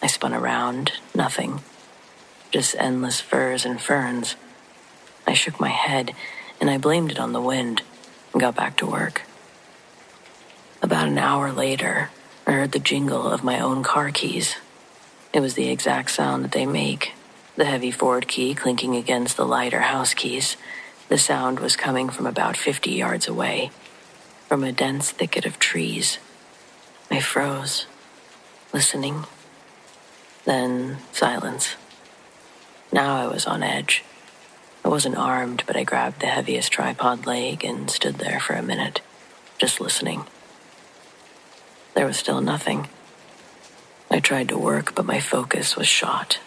I spun around, nothing. Just endless firs and ferns. I shook my head, and I blamed it on the wind, and got back to work. About an hour later, I heard the jingle of my own car keys. It was the exact sound that they make, the heavy Ford key clinking against the lighter house keys. The sound was coming from about 50 yards away, from a dense thicket of trees. I froze, listening. Then silence. Now I was on edge. I wasn't armed, but I grabbed the heaviest tripod leg and stood there for a minute, just listening. There was still nothing. I tried to work, but my focus was shot.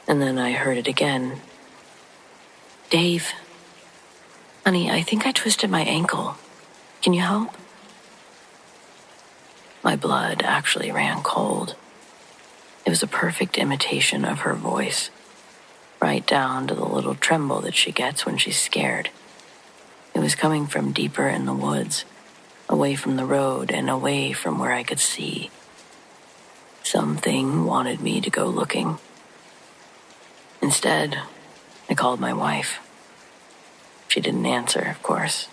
And then I heard it again. Dave. Honey, I think I twisted my ankle. Can you help? My blood actually ran cold. It was a perfect imitation of her voice, right down to the little tremble that she gets when she's scared. It was coming from deeper in the woods, away from the road and away from where I could see. Something wanted me to go looking. Instead, I called my wife. She didn't answer, of course.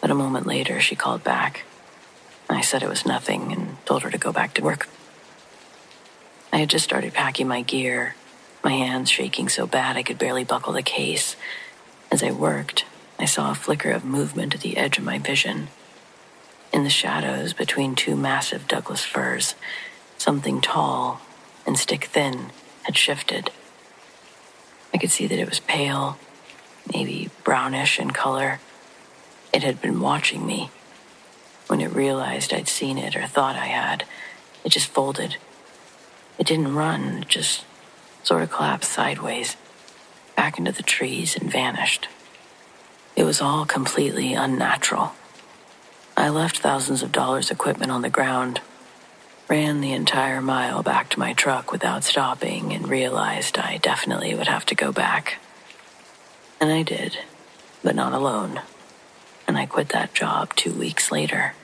But a moment later, she called back. I said it was nothing and told her to go back to work. I had just started packing my gear, my hands shaking so bad I could barely buckle the case. As I worked, I saw a flicker of movement at the edge of my vision. In the shadows between two massive Douglas firs, something tall and stick-thin had shifted. I could see that it was pale, maybe brownish in color. It had been watching me. When it realized I'd seen it or thought I had, it just folded. It didn't run, it just sort of collapsed sideways, back into the trees and vanished. It was all completely unnatural. I left thousands of dollars equipment on the ground, ran the entire mile back to my truck without stopping, and realized I definitely would have to go back. And I did, but not alone. And I quit that job 2 weeks later.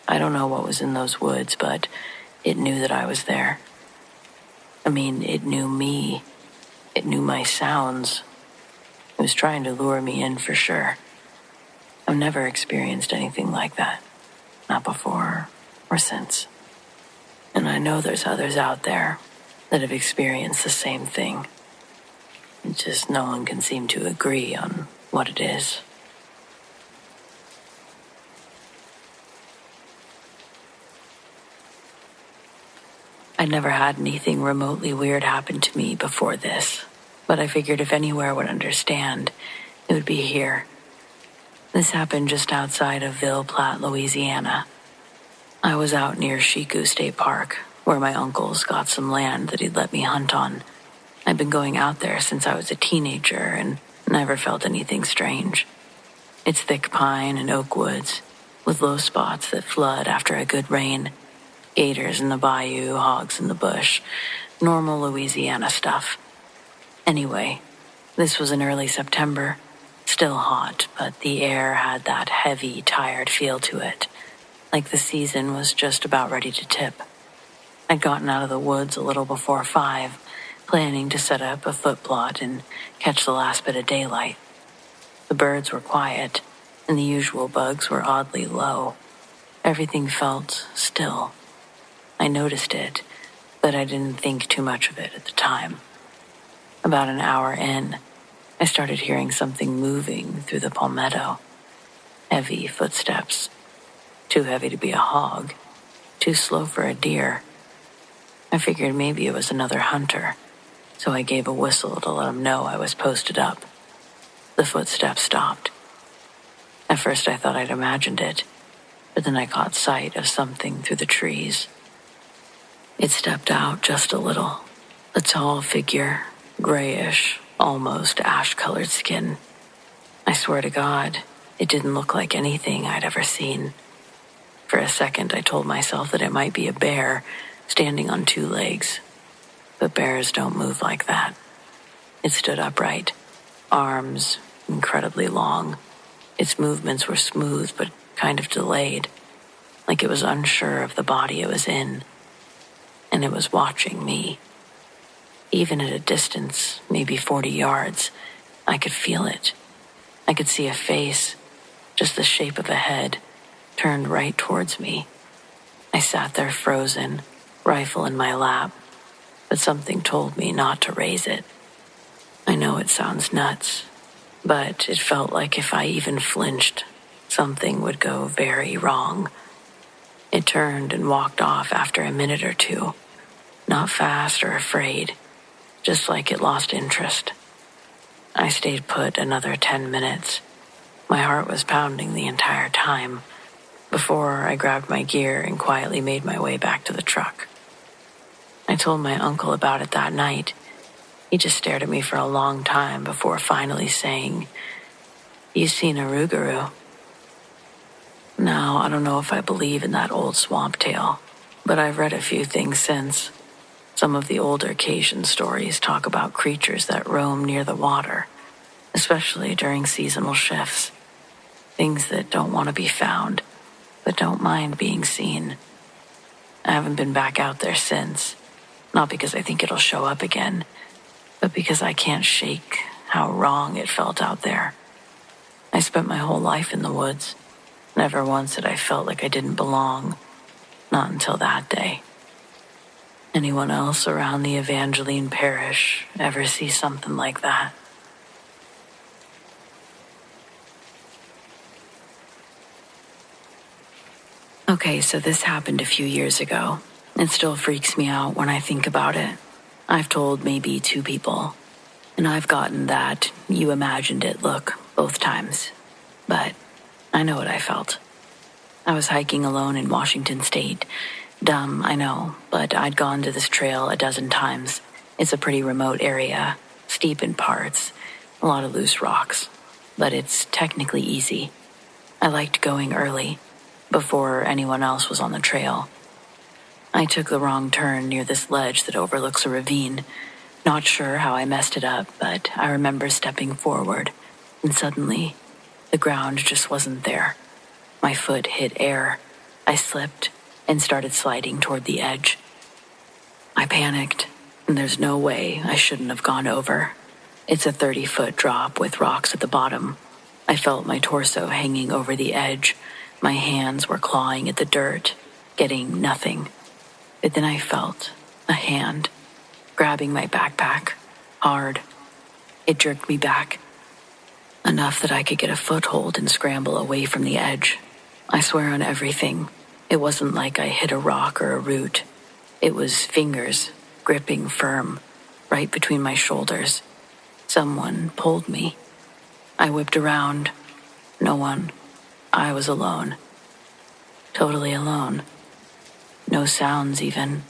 I don't know what was in those woods, but it knew that I was there. I mean, it knew me. It knew my sounds. It was trying to lure me in for sure. I've never experienced anything like that. Not before or since. And I know there's others out there that have experienced the same thing. Just no one can seem to agree on what it is. I'd never had anything remotely weird happen to me before this, but I figured if anywhere would understand, it would be here. This happened just outside of Ville Platte, Louisiana. I was out near Chico State Park, where my uncle's got some land that he'd let me hunt on. I'd been going out there since I was a teenager and never felt anything strange. It's thick pine and oak woods, with low spots that flood after a good rain. Gators in the bayou, hogs in the bush. Normal Louisiana stuff. Anyway, this was in early September. Still hot, but the air had that heavy, tired feel to it. Like the season was just about ready to tip. I'd gotten out of the woods a little before 5, planning to set up a foot plot and catch the last bit of daylight. The birds were quiet, and the usual bugs were oddly low. Everything felt still. I noticed it, but I didn't think too much of it at the time. About an hour in, I started hearing something moving through the palmetto. Heavy footsteps. Too heavy to be a hog. Too slow for a deer. I figured maybe it was another hunter, so I gave a whistle to let him know I was posted up. The footsteps stopped. At first I thought I'd imagined it, but then I caught sight of something through the trees. It stepped out just a little. A tall figure, grayish, almost ash-colored skin. I swear to God, it didn't look like anything I'd ever seen. For a second, I told myself that it might be a bear standing on two legs. But bears don't move like that. It stood upright, arms incredibly long. Its movements were smooth but kind of delayed, like it was unsure of the body it was in. And it was watching me. Even at a distance, maybe 40 yards, I could feel it. I could see a face, just the shape of a head, turned right towards me. I sat there frozen, rifle in my lap, but something told me not to raise it. I know it sounds nuts, but it felt like if I even flinched, something would go very wrong. It turned and walked off after a minute or two, not fast or afraid, just like it lost interest. I stayed put another 10 minutes. My heart was pounding the entire time before I grabbed my gear and quietly made my way back to the truck. I told my uncle about it that night. He just stared at me for a long time before finally saying, "You seen a rougarou?" Now, I don't know if I believe in that old swamp tale, but I've read a few things since. Some of the older Cajun stories talk about creatures that roam near the water, especially during seasonal shifts. Things that don't want to be found, but don't mind being seen. I haven't been back out there since, not because I think it'll show up again, but because I can't shake how wrong it felt out there. I spent my whole life in the woods. Never once had I felt like I didn't belong, not until that day. Anyone else around the Evangeline parish ever see something like that? Okay, so this happened a few years ago. It still freaks me out when I think about it. I've told maybe 2 people, and I've gotten that "you imagined it" look both times. But I know what I felt. I was hiking alone in Washington State. Dumb, I know, but I'd gone to this trail a dozen times. It's a pretty remote area, steep in parts, a lot of loose rocks, but it's technically easy. I liked going early, before anyone else was on the trail. I took the wrong turn near this ledge that overlooks a ravine. Not sure how I messed it up, but I remember stepping forward, and suddenly, the ground just wasn't there. My foot hit air. I slipped and started sliding toward the edge. I panicked, and there's no way I shouldn't have gone over. It's a 30-foot drop with rocks at the bottom. I felt my torso hanging over the edge. My hands were clawing at the dirt, getting nothing. But then I felt a hand grabbing my backpack, hard. It jerked me back, enough that I could get a foothold and scramble away from the edge. I swear on everything, it wasn't like I hit a rock or a root. It was fingers gripping firm, right between my shoulders. Someone pulled me. I whipped around. No one. I was alone. Totally alone. No sounds even.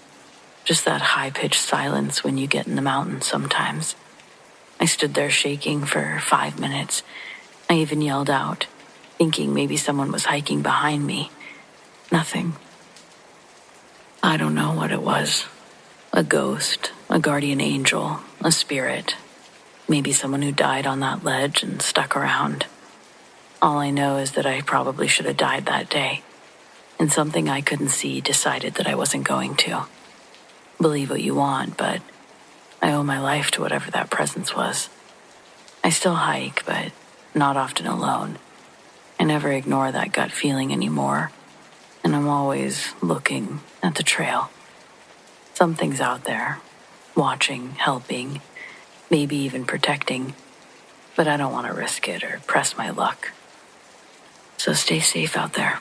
Just that high-pitched silence when you get in the mountains sometimes. I stood there shaking for 5 minutes. I even yelled out, thinking maybe someone was hiking behind me. Nothing. I don't know what it was. A ghost, a guardian angel, a spirit. Maybe someone who died on that ledge and stuck around. All I know is that I probably should have died that day, and something I couldn't see decided that I wasn't going to. Believe what you want, but I owe my life to whatever that presence was. I still hike, but not often alone. I never ignore that gut feeling anymore, and I'm always looking at the trail. Something's out there, watching, helping, maybe even protecting, but I don't want to risk it or press my luck. So stay safe out there.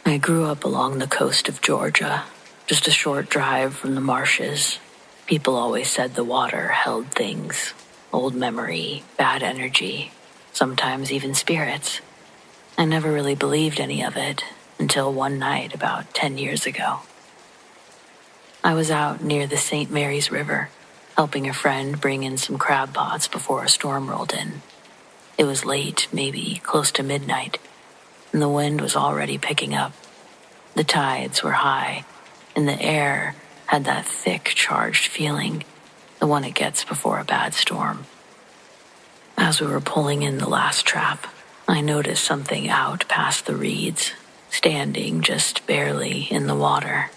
I grew up along the coast of Georgia, just a short drive from the marshes. People always said the water held things, old memory, bad energy, sometimes even spirits. I never really believed any of it until one night about 10 years ago. I was out near the St. Mary's River, helping a friend bring in some crab pots before a storm rolled in. It was late, maybe close to midnight, and the wind was already picking up. The tides were high, and the air had that thick, charged feeling, the one it gets before a bad storm. As we were pulling in the last trap, I noticed something out past the reeds, standing just barely in the water.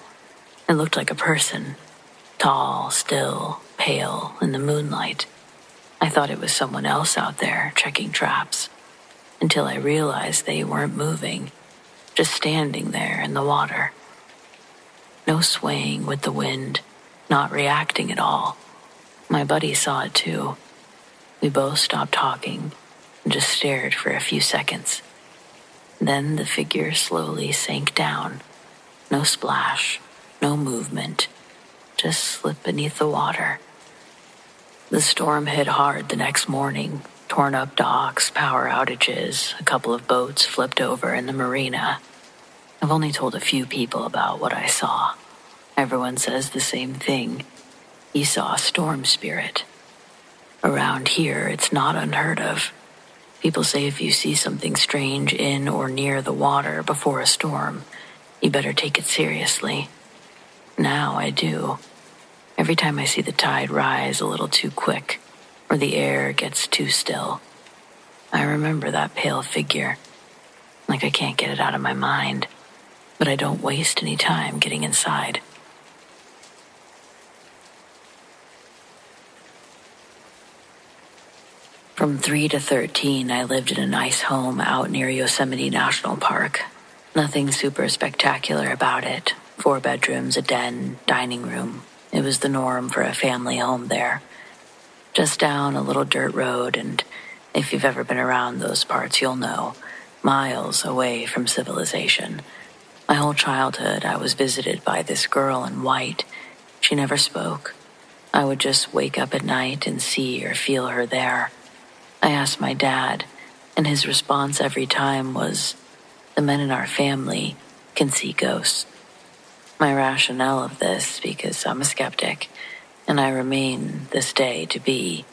It looked like a person, tall, still, pale in the moonlight. I thought it was someone else out there checking traps, until I realized they weren't moving, just standing there in the water. No swaying with the wind, not reacting at all. My buddy saw it too. We both stopped talking and just stared for a few seconds. Then the figure slowly sank down. No splash, no movement, just slipped beneath the water. The storm hit hard the next morning. Torn up docks, power outages, a couple of boats flipped over in the marina. I've only told a few people about what I saw. Everyone says the same thing. You saw a storm spirit. Around here, it's not unheard of. People say if you see something strange in or near the water before a storm, you better take it seriously. Now I do. Every time I see the tide rise a little too quick, or the air gets too still, I remember that pale figure, like I can't get it out of my mind, but I don't waste any time getting inside. From 3 to 13, I lived in a nice home out near Yosemite National Park. Nothing super spectacular about it. 4 bedrooms, a den, dining room. It was the norm for a family home there. Just down a little dirt road, and if you've ever been around those parts, you'll know, miles away from civilization. My whole childhood, I was visited by this girl in white. She never spoke. I would just wake up at night and see or feel her there. I asked my dad, and his response every time was, the men in our family can see ghosts. My rationale of this, because I'm a skeptic, and I remain this day to be,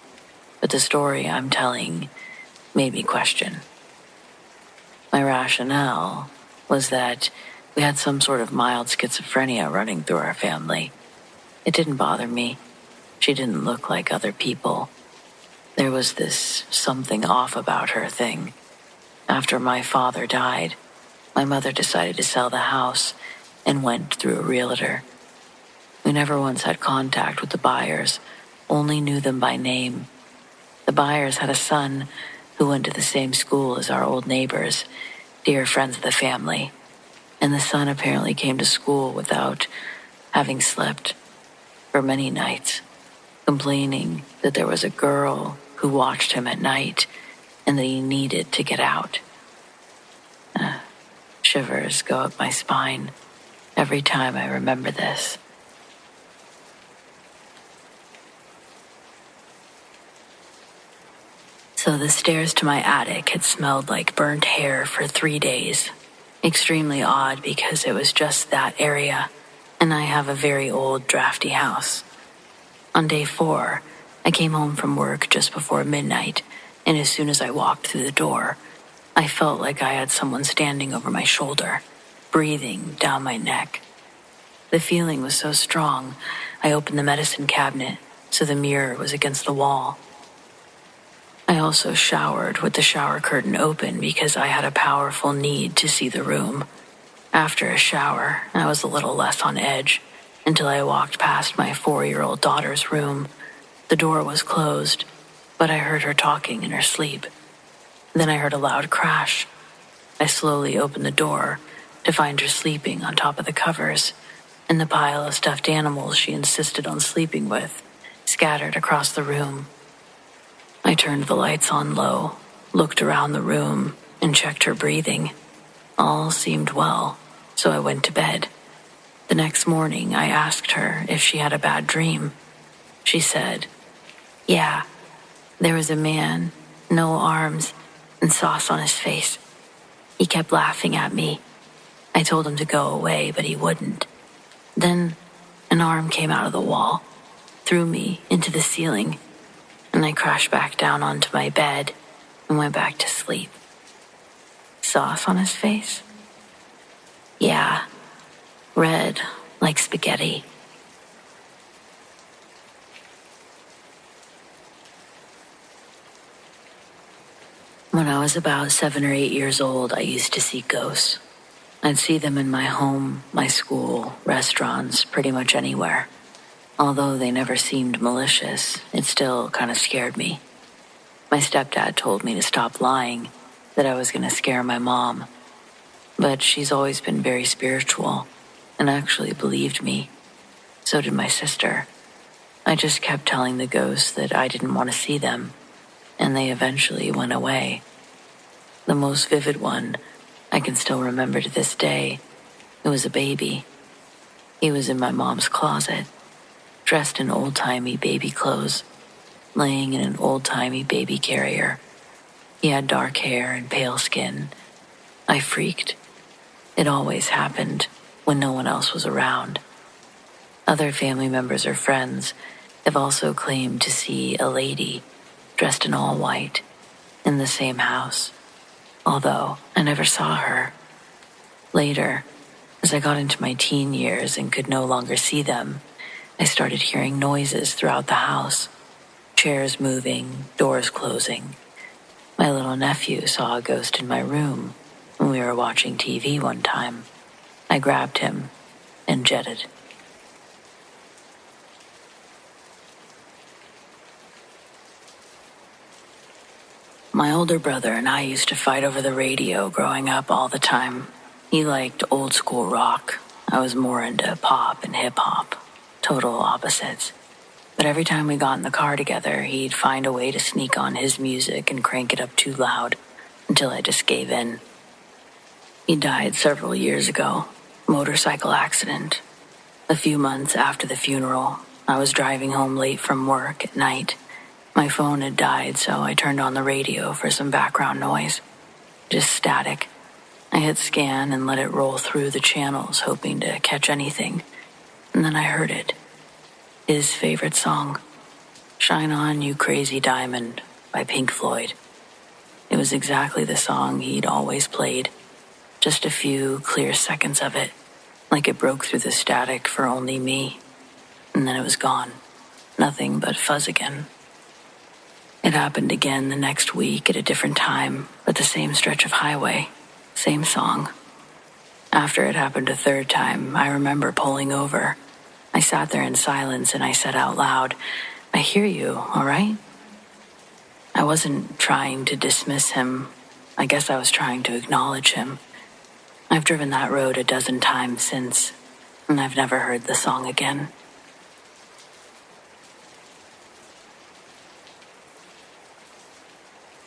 but the story I'm telling made me question. My rationale was that we had some sort of mild schizophrenia running through our family. It didn't bother me. She didn't look like other people. There was this something off about her thing. After my father died, my mother decided to sell the house and went through a realtor. We never once had contact with the buyers, only knew them by name. The buyers had a son who went to the same school as our old neighbors, dear friends of the family, and the son apparently came to school without having slept for many nights, complaining that there was a girl who watched him at night and that he needed to get out. Shivers go up my spine every time I remember this. So the stairs to my attic had smelled like burnt hair for 3 days. Extremely odd because it was just that area, and I have a very old, drafty house. On day 4, I came home from work just before midnight, and as soon as I walked through the door, I felt like I had someone standing over my shoulder, breathing down my neck. The feeling was so strong, I opened the medicine cabinet so the mirror was against the wall. I also showered with the shower curtain open because I had a powerful need to see the room. After a shower, I was a little less on edge until I walked past my 4-year-old daughter's room. The door was closed, but I heard her talking in her sleep. Then I heard a loud crash. I slowly opened the door to find her sleeping on top of the covers, and the pile of stuffed animals she insisted on sleeping with scattered across the room. I turned the lights on low, looked around the room, and checked her breathing. All seemed well, so I went to bed. The next morning, I asked her if she had a bad dream. She said, "Yeah, there was a man, no arms, and sauce on his face. He kept laughing at me. I told him to go away, but he wouldn't. Then an arm came out of the wall, threw me into the ceiling, and I crashed back down onto my bed and went back to sleep." Sauce on his face? Yeah, red like spaghetti. When I was about 7 or 8 years old, I used to see ghosts. I'd see them in my home, my school, restaurants, pretty much anywhere. Although they never seemed malicious, it still kind of scared me. My stepdad told me to stop lying, that I was going to scare my mom. But she's always been very spiritual and actually believed me. So did my sister. I just kept telling the ghosts that I didn't want to see them, and they eventually went away. The most vivid one I can still remember to this day. It was a baby. He was in my mom's closet, dressed in old-timey baby clothes, laying in an old-timey baby carrier. He had dark hair and pale skin. I freaked. It always happened when no one else was around. Other family members or friends have also claimed to see a lady dressed in all white in the same house, although I never saw her. Later, as I got into my teen years and could no longer see them, I started hearing noises throughout the house, chairs moving, doors closing. My little nephew saw a ghost in my room when we were watching TV one time. I grabbed him and jetted. My older brother and I used to fight over the radio growing up all the time. He liked old school rock. I was more into pop and hip hop. Total opposites. But every time we got in the car together, he'd find a way to sneak on his music and crank it up too loud until I just gave in. He died several years ago. Motorcycle accident. A few months after the funeral, I was driving home late from work at night. My phone had died, so I turned on the radio for some background noise. Just static. I hit scan and let it roll through the channels, hoping to catch anything. And then I heard it. His favorite song, "Shine On, You Crazy Diamond" by Pink Floyd. It was exactly the song he'd always played. Just a few clear seconds of it, like it broke through the static for only me. And then it was gone. Nothing but fuzz again. It happened again the next week at a different time, but the same stretch of highway, same song. After it happened a third time, I remember pulling over. I sat there in silence and I said out loud, "I hear you, all right?" I wasn't trying to dismiss him. I guess I was trying to acknowledge him. I've driven that road a dozen times since, and I've never heard the song again.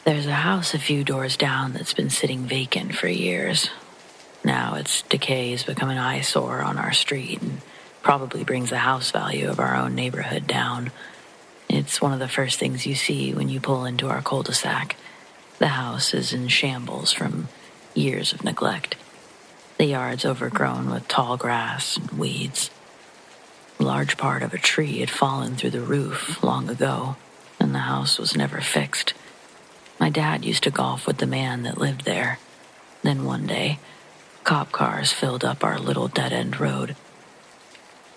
There's a house a few doors down that's been sitting vacant for years. Now its decay has become an eyesore on our street and probably brings the house value of our own neighborhood down. It's one of the first things you see when you pull into our cul-de-sac. The house is in shambles from years of neglect. The yard's overgrown with tall grass and weeds. A large part of a tree had fallen through the roof long ago, and the house was never fixed. My dad used to golf with the man that lived there. Then one day, cop cars filled up our little dead-end road.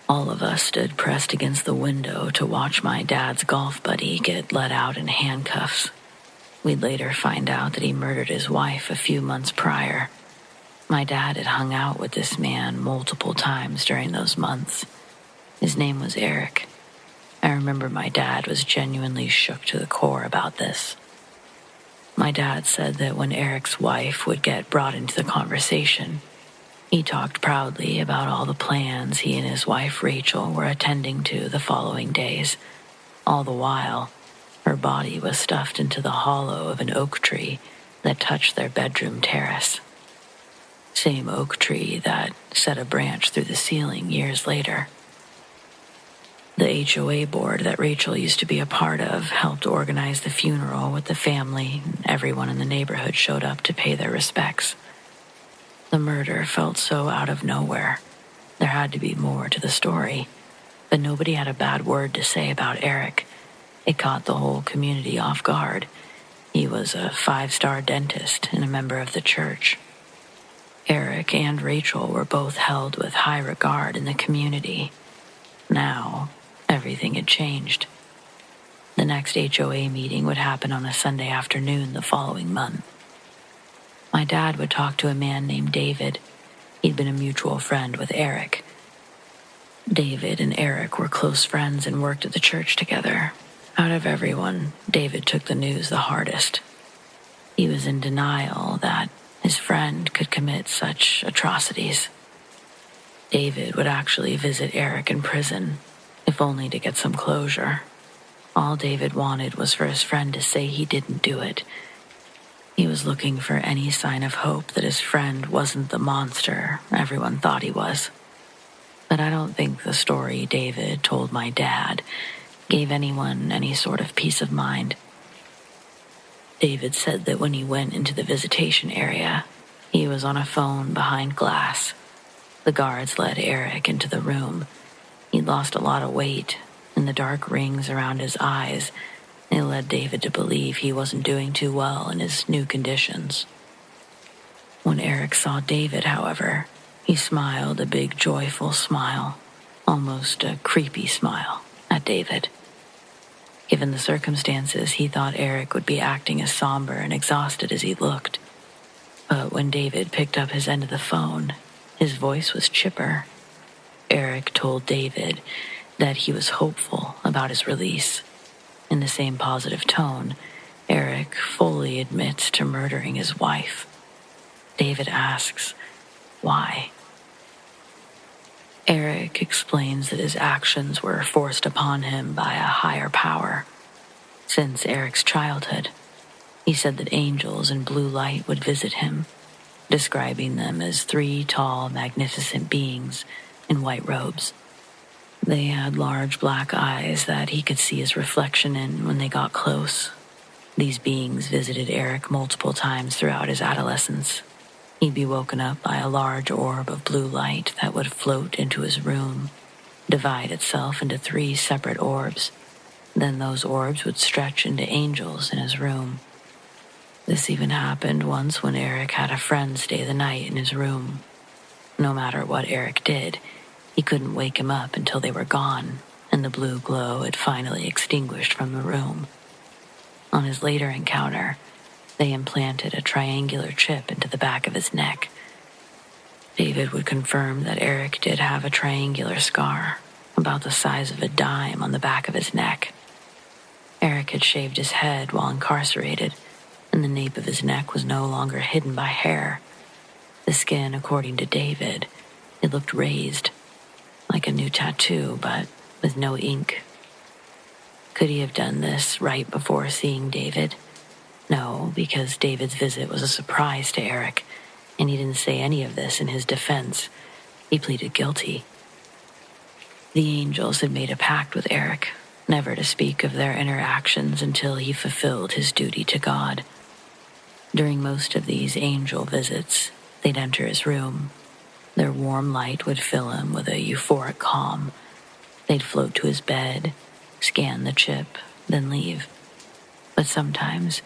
All of us stood pressed against the window to watch my dad's golf buddy get let out in handcuffs. We'd later find out that he murdered his wife a few months prior. My dad had hung out with this man multiple times during those months. His name was Eric. I remember my dad was genuinely shook to the core about this. My dad said that when Eric's wife would get brought into the conversation, he talked proudly about all the plans he and his wife Rachel were attending to the following days. All the while, her body was stuffed into the hollow of an oak tree that touched their bedroom terrace. Same oak tree that set a branch through the ceiling years later. The HOA board that Rachel used to be a part of helped organize the funeral with the family, and everyone in the neighborhood showed up to pay their respects. The murder felt so out of nowhere. There had to be more to the story, but nobody had a bad word to say about Eric. It caught the whole community off guard. He was a 5-star dentist and a member of the church. Eric and Rachel were both held with high regard in the community. Now, everything had changed. The next HOA meeting would happen on a Sunday afternoon the following month. My dad would talk to a man named David. He'd been a mutual friend with Eric. David and Eric were close friends and worked at the church together. Out of everyone, David took the news the hardest. He was in denial that his friend could commit such atrocities. David would actually visit Eric in prison, if only to get some closure. All David wanted was for his friend to say he didn't do it. He was looking for any sign of hope that his friend wasn't the monster everyone thought he was. But I don't think the story David told my dad gave anyone any sort of peace of mind. David said that when he went into the visitation area, he was on a phone behind glass. The guards led Eric into the room. He'd lost a lot of weight, and the dark rings around his eyes, they led David to believe he wasn't doing too well in his new conditions. When Eric saw David, however, he smiled a big, joyful smile, almost a creepy smile, at David. Given the circumstances, he thought Eric would be acting as somber and exhausted as he looked. But when David picked up his end of the phone, his voice was chipper. Eric told David that he was hopeful about his release. In the same positive tone, Eric fully admits to murdering his wife. David asks, why? Eric explains that his actions were forced upon him by a higher power. Since Eric's childhood, he said that angels in blue light would visit him, describing them as 3 tall, magnificent beings in white robes. They had large black eyes that he could see his reflection in when they got close. These beings visited Eric multiple times throughout his adolescence. He'd be woken up by a large orb of blue light that would float into his room, divide itself into 3 separate orbs. Then those orbs would stretch into angels in his room. This even happened once when Eric had a friend stay the night in his room. No matter what Eric did, he couldn't wake him up until they were gone, and the blue glow had finally extinguished from the room. On his later encounter, they implanted a triangular chip into the back of his neck. David would confirm that Eric did have a triangular scar, about the size of a dime on the back of his neck. Eric had shaved his head while incarcerated, and the nape of his neck was no longer hidden by hair. The skin, according to David, it looked raised, like a new tattoo, but with no ink. Could he have done this right before seeing David? No, because David's visit was a surprise to Eric, and he didn't say any of this in his defense. He pleaded guilty. The angels had made a pact with Eric, never to speak of their interactions until he fulfilled his duty to God. During most of these angel visits, they'd enter his room. Their warm light would fill him with a euphoric calm. They'd float to his bed, scan the chip, then leave. But sometimes,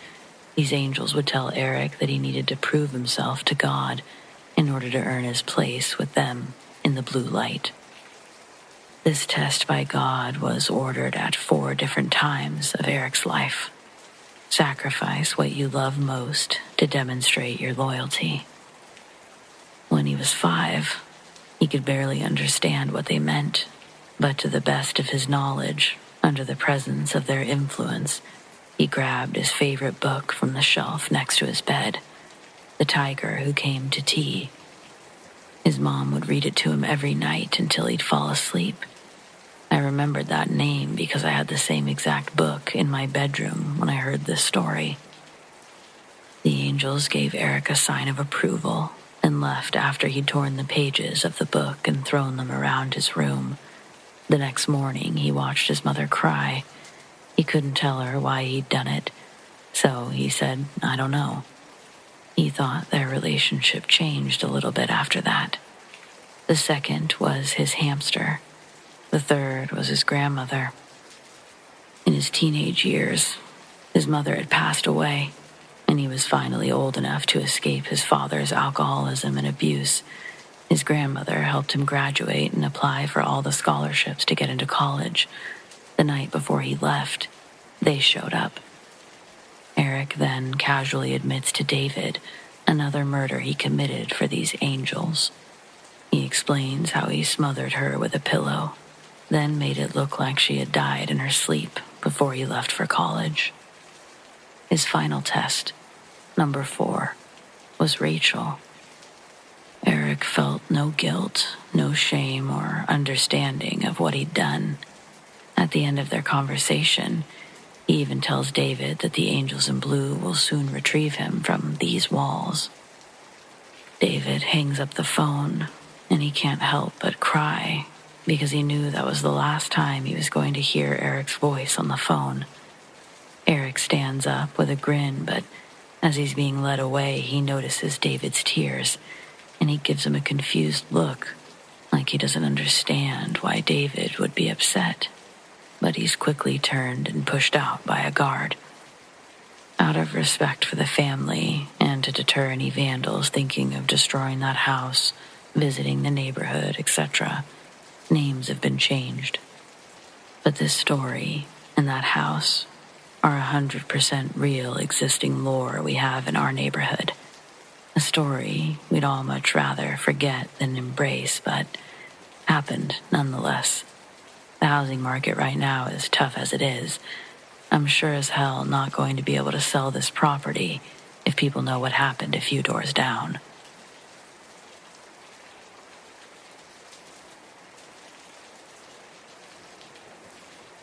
these angels would tell Eric that he needed to prove himself to God in order to earn his place with them in the blue light. This test by God was ordered at 4 different times of Eric's life. Sacrifice what you love most to demonstrate your loyalty. When he was 5, he could barely understand what they meant, but to the best of his knowledge, under the presence of their influence, He grabbed his favorite book from the shelf next to his bed, The Tiger Who Came to Tea. His mom would read it to him every night until he'd fall asleep. I remembered that name because I had the same exact book in my bedroom when I heard this story. The angels gave Eric a sign of approval and left after he'd torn the pages of the book and thrown them around his room. The next morning, he watched his mother cry. He couldn't tell her why he'd done it, so he said, "I don't know." He thought their relationship changed a little bit after that. The second was his hamster. The third was his grandmother. In his teenage years, his mother had passed away, and he was finally old enough to escape his father's alcoholism and abuse. His grandmother helped him graduate and apply for all the scholarships to get into college. The night before he left, they showed up. Eric then casually admits to David another murder he committed for these angels. He explains how he smothered her with a pillow, then made it look like she had died in her sleep before he left for college. His final test, number 4, was Rachel. Eric felt no guilt, no shame, or understanding of what he'd done. At the end of their conversation, he even tells David that the angels in blue will soon retrieve him from these walls. David hangs up the phone, and he can't help but cry because he knew that was the last time he was going to hear Eric's voice on the phone. Eric stands up with a grin, but as he's being led away, he notices David's tears, and he gives him a confused look, like he doesn't understand why David would be upset. But he's quickly turned and pushed out by a guard. Out of respect for the family and to deter any vandals thinking of destroying that house, visiting the neighborhood, etc., names have been changed. But this story and that house are 100% real existing lore we have in our neighborhood. A story we'd all much rather forget than embrace, but happened nonetheless. The housing market right now is tough as it is. I'm sure as hell not going to be able to sell this property if people know what happened a few doors down.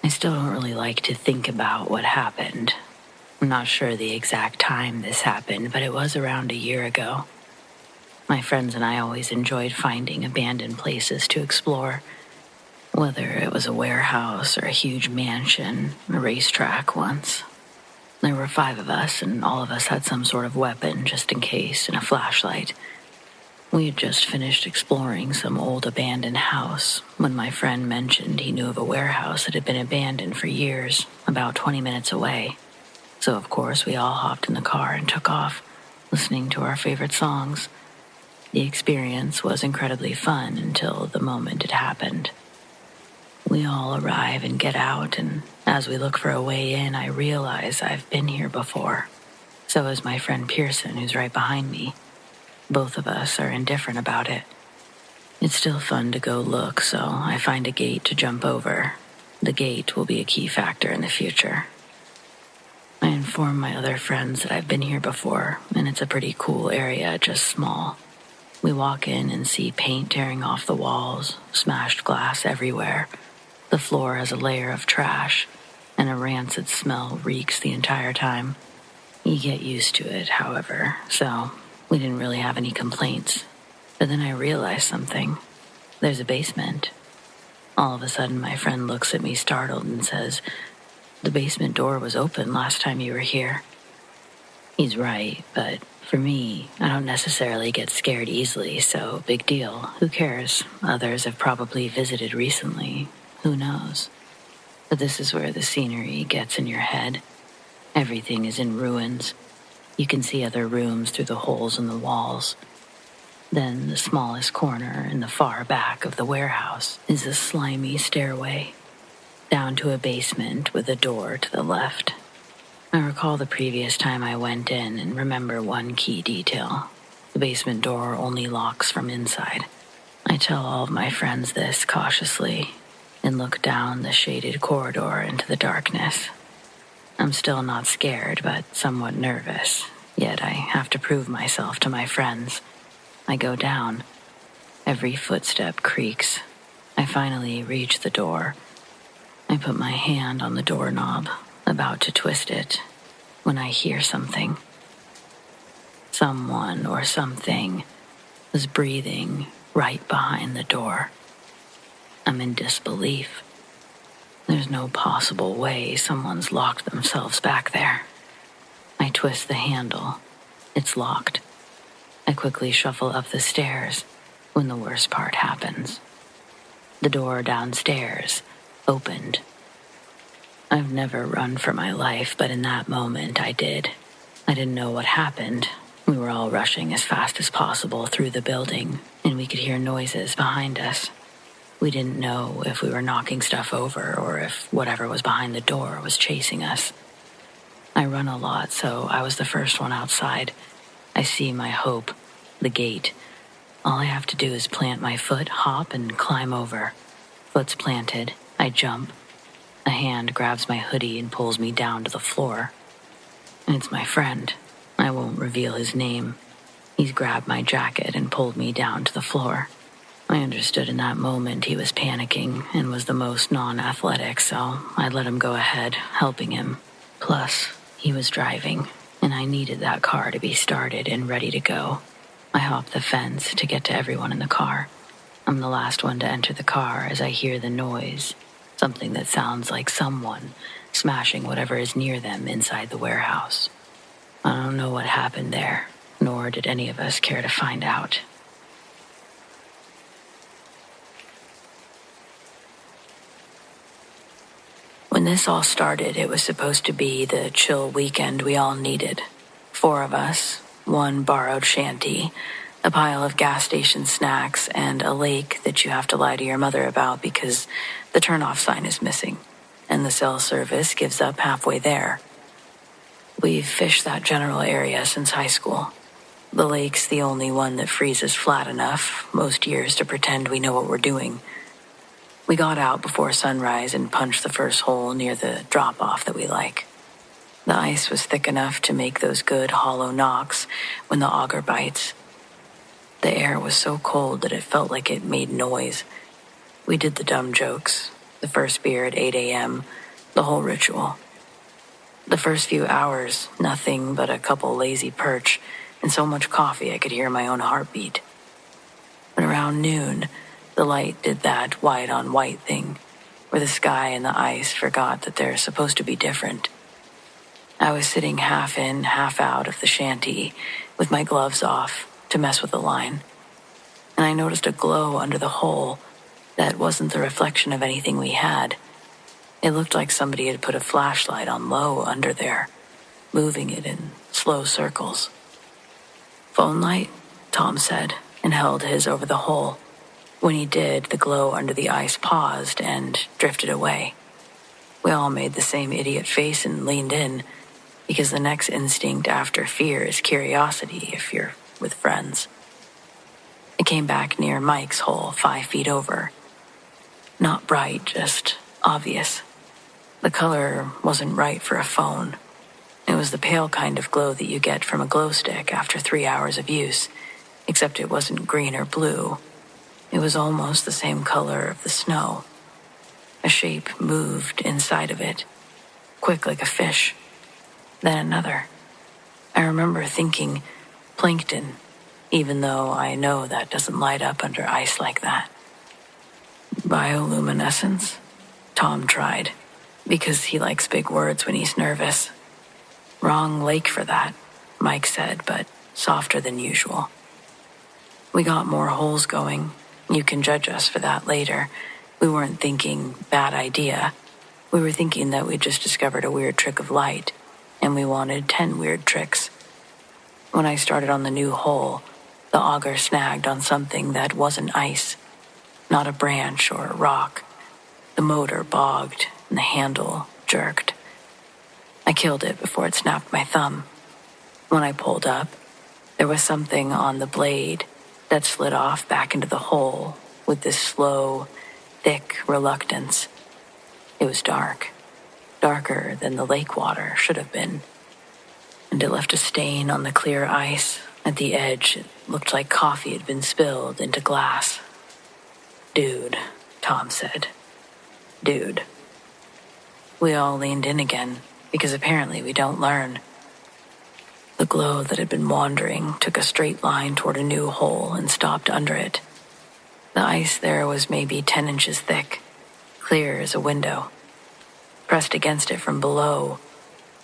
I still don't really like to think about what happened. I'm not sure the exact time this happened, but it was around a year ago. My friends and I always enjoyed finding abandoned places to explore. Whether it was a warehouse or a huge mansion, a racetrack once. There were 5 of us, and all of us had some sort of weapon just in case, and a flashlight. We had just finished exploring some old abandoned house when my friend mentioned he knew of a warehouse that had been abandoned for years, about 20 minutes away. So of course we all hopped in the car and took off, listening to our favorite songs. The experience was incredibly fun until the moment it happened. We all arrive and get out, and as we look for a way in, I realize I've been here before. So is my friend Pearson, who's right behind me. Both of us are indifferent about it. It's still fun to go look, so I find a gate to jump over. The gate will be a key factor in the future. I inform my other friends that I've been here before, and it's a pretty cool area, just small. We walk in and see paint tearing off the walls, smashed glass everywhere. The floor has a layer of trash, and a rancid smell reeks the entire time. You get used to it, however, so we didn't really have any complaints. But then I realized something. There's a basement. All of a sudden, my friend looks at me startled and says, "The basement door was open last time you were here." He's right, but for me, I don't necessarily get scared easily, so big deal. Who cares? Others have probably visited recently. Who knows? But this is where the scenery gets in your head. Everything is in ruins. You can see other rooms through the holes in the walls. Then the smallest corner in the far back of the warehouse is a slimy stairway down to a basement with a door to the left. I recall the previous time I went in and remember one key detail. The basement door only locks from inside. I tell all of my friends this cautiously and look down the shaded corridor into the darkness. I'm still not scared, but somewhat nervous, yet I have to prove myself to my friends. I go down. Every footstep creaks. I finally reach the door. I put my hand on the doorknob, about to twist it, when I hear something. Someone or something was breathing right behind the door. I'm in disbelief. There's no possible way someone's locked themselves back there. I twist the handle. It's locked. I quickly shuffle up the stairs when the worst part happens. The door downstairs opened. I've never run for my life, but in that moment I did. I didn't know what happened. We were all rushing as fast as possible through the building, and we could hear noises behind us. We didn't know if we were knocking stuff over or if whatever was behind the door was chasing us. I run a lot, so I was the first one outside. I see my hope, the gate. All I have to do is plant my foot, hop, and climb over. Foot's planted. I jump. A hand grabs my hoodie and pulls me down to the floor. And it's my friend. I won't reveal his name. He's grabbed my jacket and pulled me down to the floor. I understood in that moment he was panicking and was the most non-athletic, so I let him go ahead, helping him. Plus, he was driving, and I needed that car to be started and ready to go. I hopped the fence to get to everyone in the car. I'm the last one to enter the car as I hear the noise, something that sounds like someone smashing whatever is near them inside the warehouse. I don't know what happened there, nor did any of us care to find out. When this all started, it was supposed to be the chill weekend we all needed. 4 of us, 1 borrowed shanty, a pile of gas station snacks, and a lake that you have to lie to your mother about because the turn-off sign is missing, and the cell service gives up halfway there. We've fished that general area since high school. The lake's the only one that freezes flat enough most years to pretend we know what we're doing. We got out before sunrise and punched the first hole near the drop-off that we like. The ice was thick enough to make those good hollow knocks when the auger bites. The air was so cold that it felt like it made noise. We did the dumb jokes, the first beer at 8 a.m., the whole ritual. The first few hours, nothing but a couple lazy perch and so much coffee I could hear my own heartbeat. But around noon, the light did that white-on-white thing, where the sky and the ice forgot that they're supposed to be different. I was sitting half in, half out of the shanty, with my gloves off to mess with the line, and I noticed a glow under the hole that wasn't the reflection of anything we had. It looked like somebody had put a flashlight on low under there, moving it in slow circles. "Phone light," Tom said, and held his over the hole. When he did, the glow under the ice paused and drifted away. We all made the same idiot face and leaned in, because the next instinct after fear is curiosity if you're with friends. It came back near Mike's hole, 5 feet over. Not bright, just obvious. The color wasn't right for a phone. It was the pale kind of glow that you get from a glow stick after 3 hours of use, except it wasn't green or blue. It was almost the same color of the snow. A shape moved inside of it, quick like a fish. Then another. I remember thinking plankton, even though I know that doesn't light up under ice like that. Bioluminescence? Tom tried, because he likes big words when he's nervous. Wrong lake for that, Mike said, but softer than usual. We got more holes going. You can judge us for that later. We weren't thinking bad idea. We were thinking that we just discovered a weird trick of light, and we wanted 10 weird tricks. When I started on the new hole, the auger snagged on something that wasn't ice, not a branch or a rock. The motor bogged and the handle jerked. I killed it before it snapped my thumb. When I pulled up, there was something on the blade that slid off back into the hole with this slow, thick reluctance. It was dark. darker than the lake water should have been, and it left a stain on the clear ice. At the edge, it looked like coffee had been spilled into glass. "Dude," Tom said. "Dude." We all leaned in again, because apparently we don't learn. The glow that had been wandering took a straight line toward a new hole and stopped under it. The ice there was maybe 10 inches thick, clear as a window. Pressed against it from below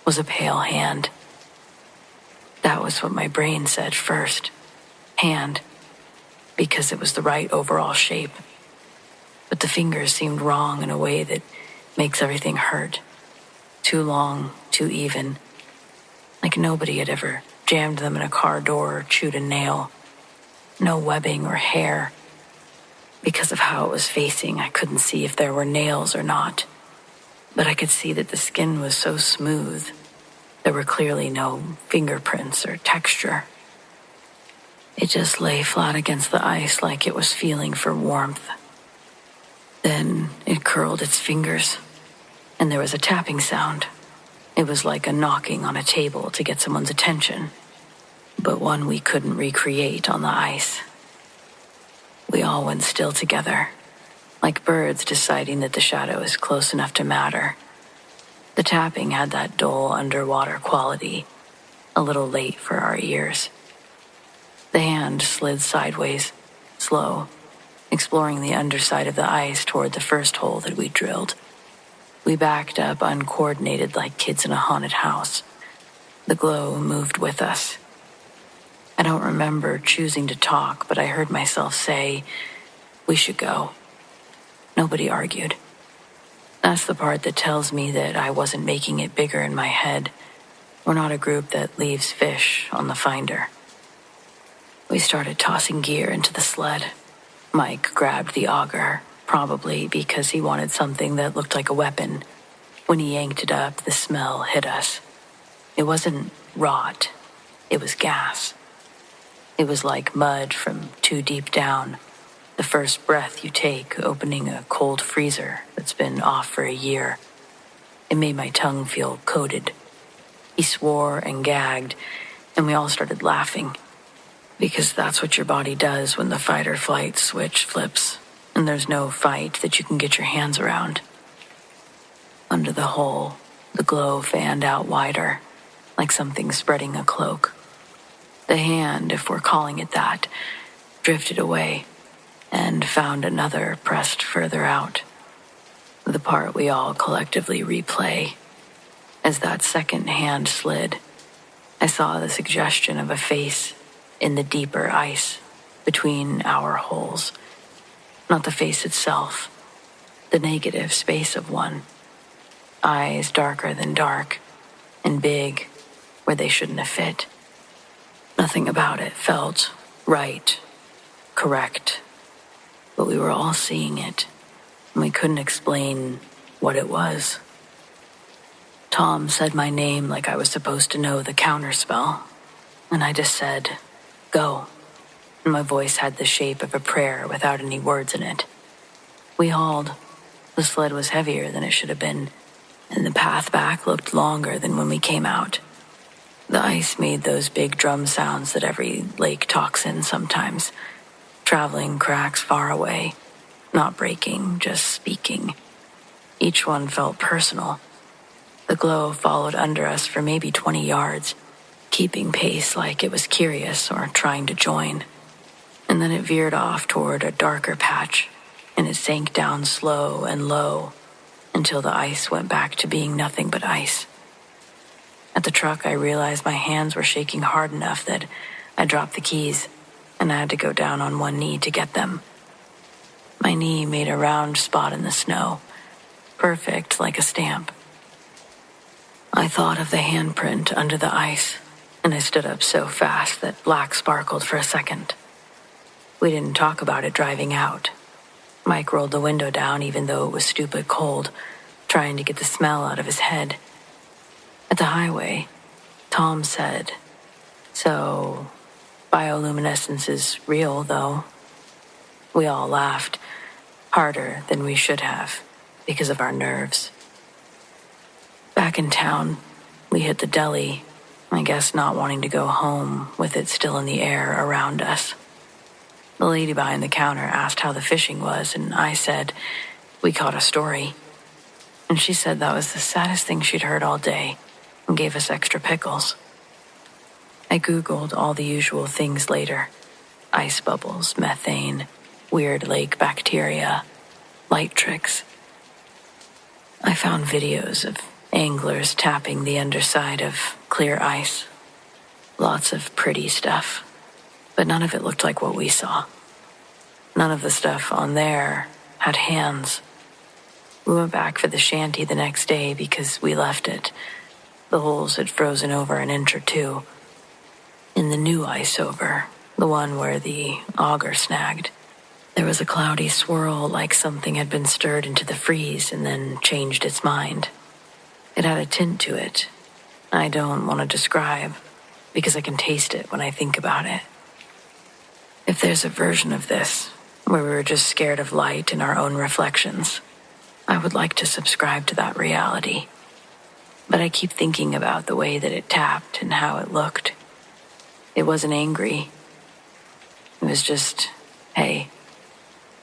was a pale hand. That was what my brain said first. Hand. Because it was the right overall shape. But the fingers seemed wrong in a way that makes everything hurt. Too long, too even. Like nobody had ever jammed them in a car door or chewed a nail. No webbing or hair. Because of how it was facing, I couldn't see if there were nails or not. But I could see that the skin was so smooth. There were clearly no fingerprints or texture. It just lay flat against the ice like it was feeling for warmth. Then it curled its fingers, and there was a tapping sound. It was like a knocking on a table to get someone's attention, but one we couldn't recreate on the ice. We all went still together, like birds deciding that the shadow is close enough to matter. The tapping had that dull underwater quality, a little late for our ears. The hand slid sideways, slow, exploring the underside of the ice toward the first hole that we drilled. We backed up uncoordinated like kids in a haunted house. The glow moved with us. I don't remember choosing to talk, but I heard myself say, "We should go." Nobody argued. That's the part that tells me that I wasn't making it bigger in my head. We're not a group that leaves fish on the finder. We started tossing gear into the sled. Mike grabbed the auger, probably because he wanted something that looked like a weapon. When he yanked it up, the smell hit us. It wasn't rot. It was gas. It was like mud from too deep down. The first breath you take opening a cold freezer that's been off for a year. It made my tongue feel coated. He swore and gagged, and we all started laughing. Because that's what your body does when the fight or flight switch flips, and there's no fight that you can get your hands around. Under the hole, the glow fanned out wider, like something spreading a cloak. The hand, if we're calling it that, drifted away and found another pressed further out. The part we all collectively replay. As that second hand slid, I saw the suggestion of a face in the deeper ice between our holes. Not the face itself, the negative space of one. Eyes darker than dark, and big where they shouldn't have fit. Nothing about it felt right, correct, but we were all seeing it, and we couldn't explain what it was. Tom said my name like I was supposed to know the counterspell, and I just said, "Go." And my voice had the shape of a prayer without any words in it. We hauled. The sled was heavier than it should have been, and the path back looked longer than when we came out. The ice made those big drum sounds that every lake talks in sometimes, traveling cracks far away, not breaking, just speaking. Each one felt personal. The glow followed under us for maybe 20 yards, keeping pace like it was curious or trying to join. And then it veered off toward a darker patch, and it sank down slow and low until the ice went back to being nothing but ice. At the truck, I realized my hands were shaking hard enough that I dropped the keys, and I had to go down on one knee to get them. My knee made a round spot in the snow, perfect like a stamp. I thought of the handprint under the ice, and I stood up so fast that black sparkled for a second. We didn't talk about it driving out. Mike rolled the window down even though it was stupid cold, trying to get the smell out of his head. At the highway, Tom said, "So, bioluminescence is real, though." We all laughed, harder than we should have, because of our nerves. Back in town, we hit the deli, I guess not wanting to go home with it still in the air around us. The lady behind the counter asked how the fishing was, and I said, "We caught a story." And she said that was the saddest thing she'd heard all day and gave us extra pickles. I Googled all the usual things later: ice bubbles, methane, weird lake bacteria, light tricks. I found videos of anglers tapping the underside of clear ice. Lots of pretty stuff, but none of it looked like what we saw. None of the stuff on there had hands. We went back for the shanty the next day because we left it. The holes had frozen over an inch or two. In the new ice over, the one where the auger snagged, there was a cloudy swirl like something had been stirred into the freeze and then changed its mind. It had a tint to it I don't want to describe because I can taste it when I think about it. If there's a version of this where we were just scared of light and our own reflections, I would like to subscribe to that reality. But I keep thinking about the way that it tapped and how it looked. It wasn't angry. It was just, hey,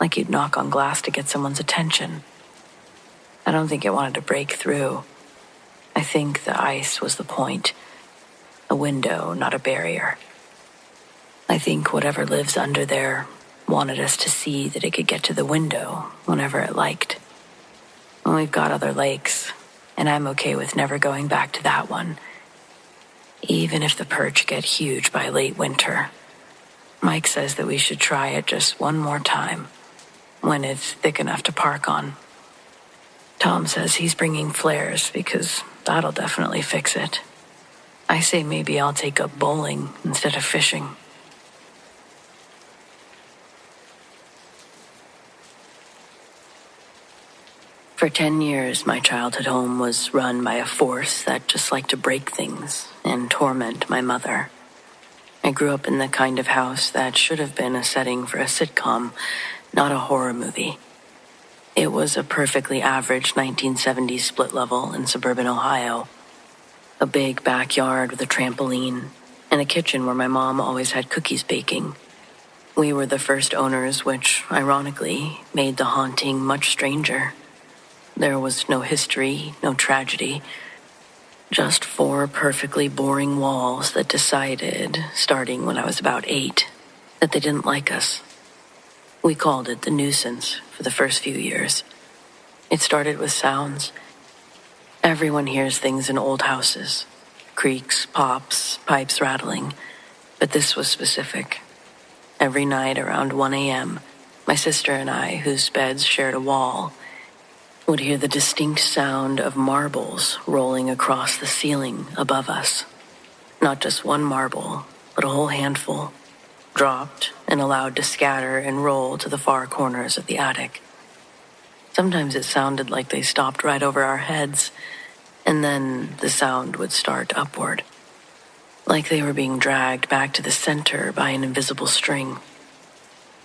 like you'd knock on glass to get someone's attention. I don't think it wanted to break through. I think the ice was the point. A window, not a barrier. I think whatever lives under there wanted us to see that it could get to the window whenever it liked. And we've got other lakes, and I'm okay with never going back to that one, even if the perch get huge by late winter. Mike says that we should try it just one more time, when it's thick enough to park on. Tom says he's bringing flares because that'll definitely fix it. I say maybe I'll take up bowling instead of fishing. For 10 years, my childhood home was run by a force that just liked to break things and torment my mother. I grew up in the kind of house that should have been a setting for a sitcom, not a horror movie. It was a perfectly average 1970s split level in suburban Ohio. A big backyard with a trampoline, and a kitchen where my mom always had cookies baking. We were the first owners, which, ironically, made the haunting much stranger. There was no history, no tragedy, just 4 perfectly boring walls that decided, starting when I was about 8, that they didn't like us. We called it the nuisance for the first few years. It started with sounds. Everyone hears things in old houses: creaks, pops, pipes rattling. But this was specific. Every night around 1 a.m., my sister and I, whose beds shared a wall, would hear the distinct sound of marbles rolling across the ceiling above us. Not just one marble, but a whole handful, dropped and allowed to scatter and roll to the far corners of the attic. Sometimes it sounded like they stopped right over our heads, and then the sound would start upward, like they were being dragged back to the center by an invisible string.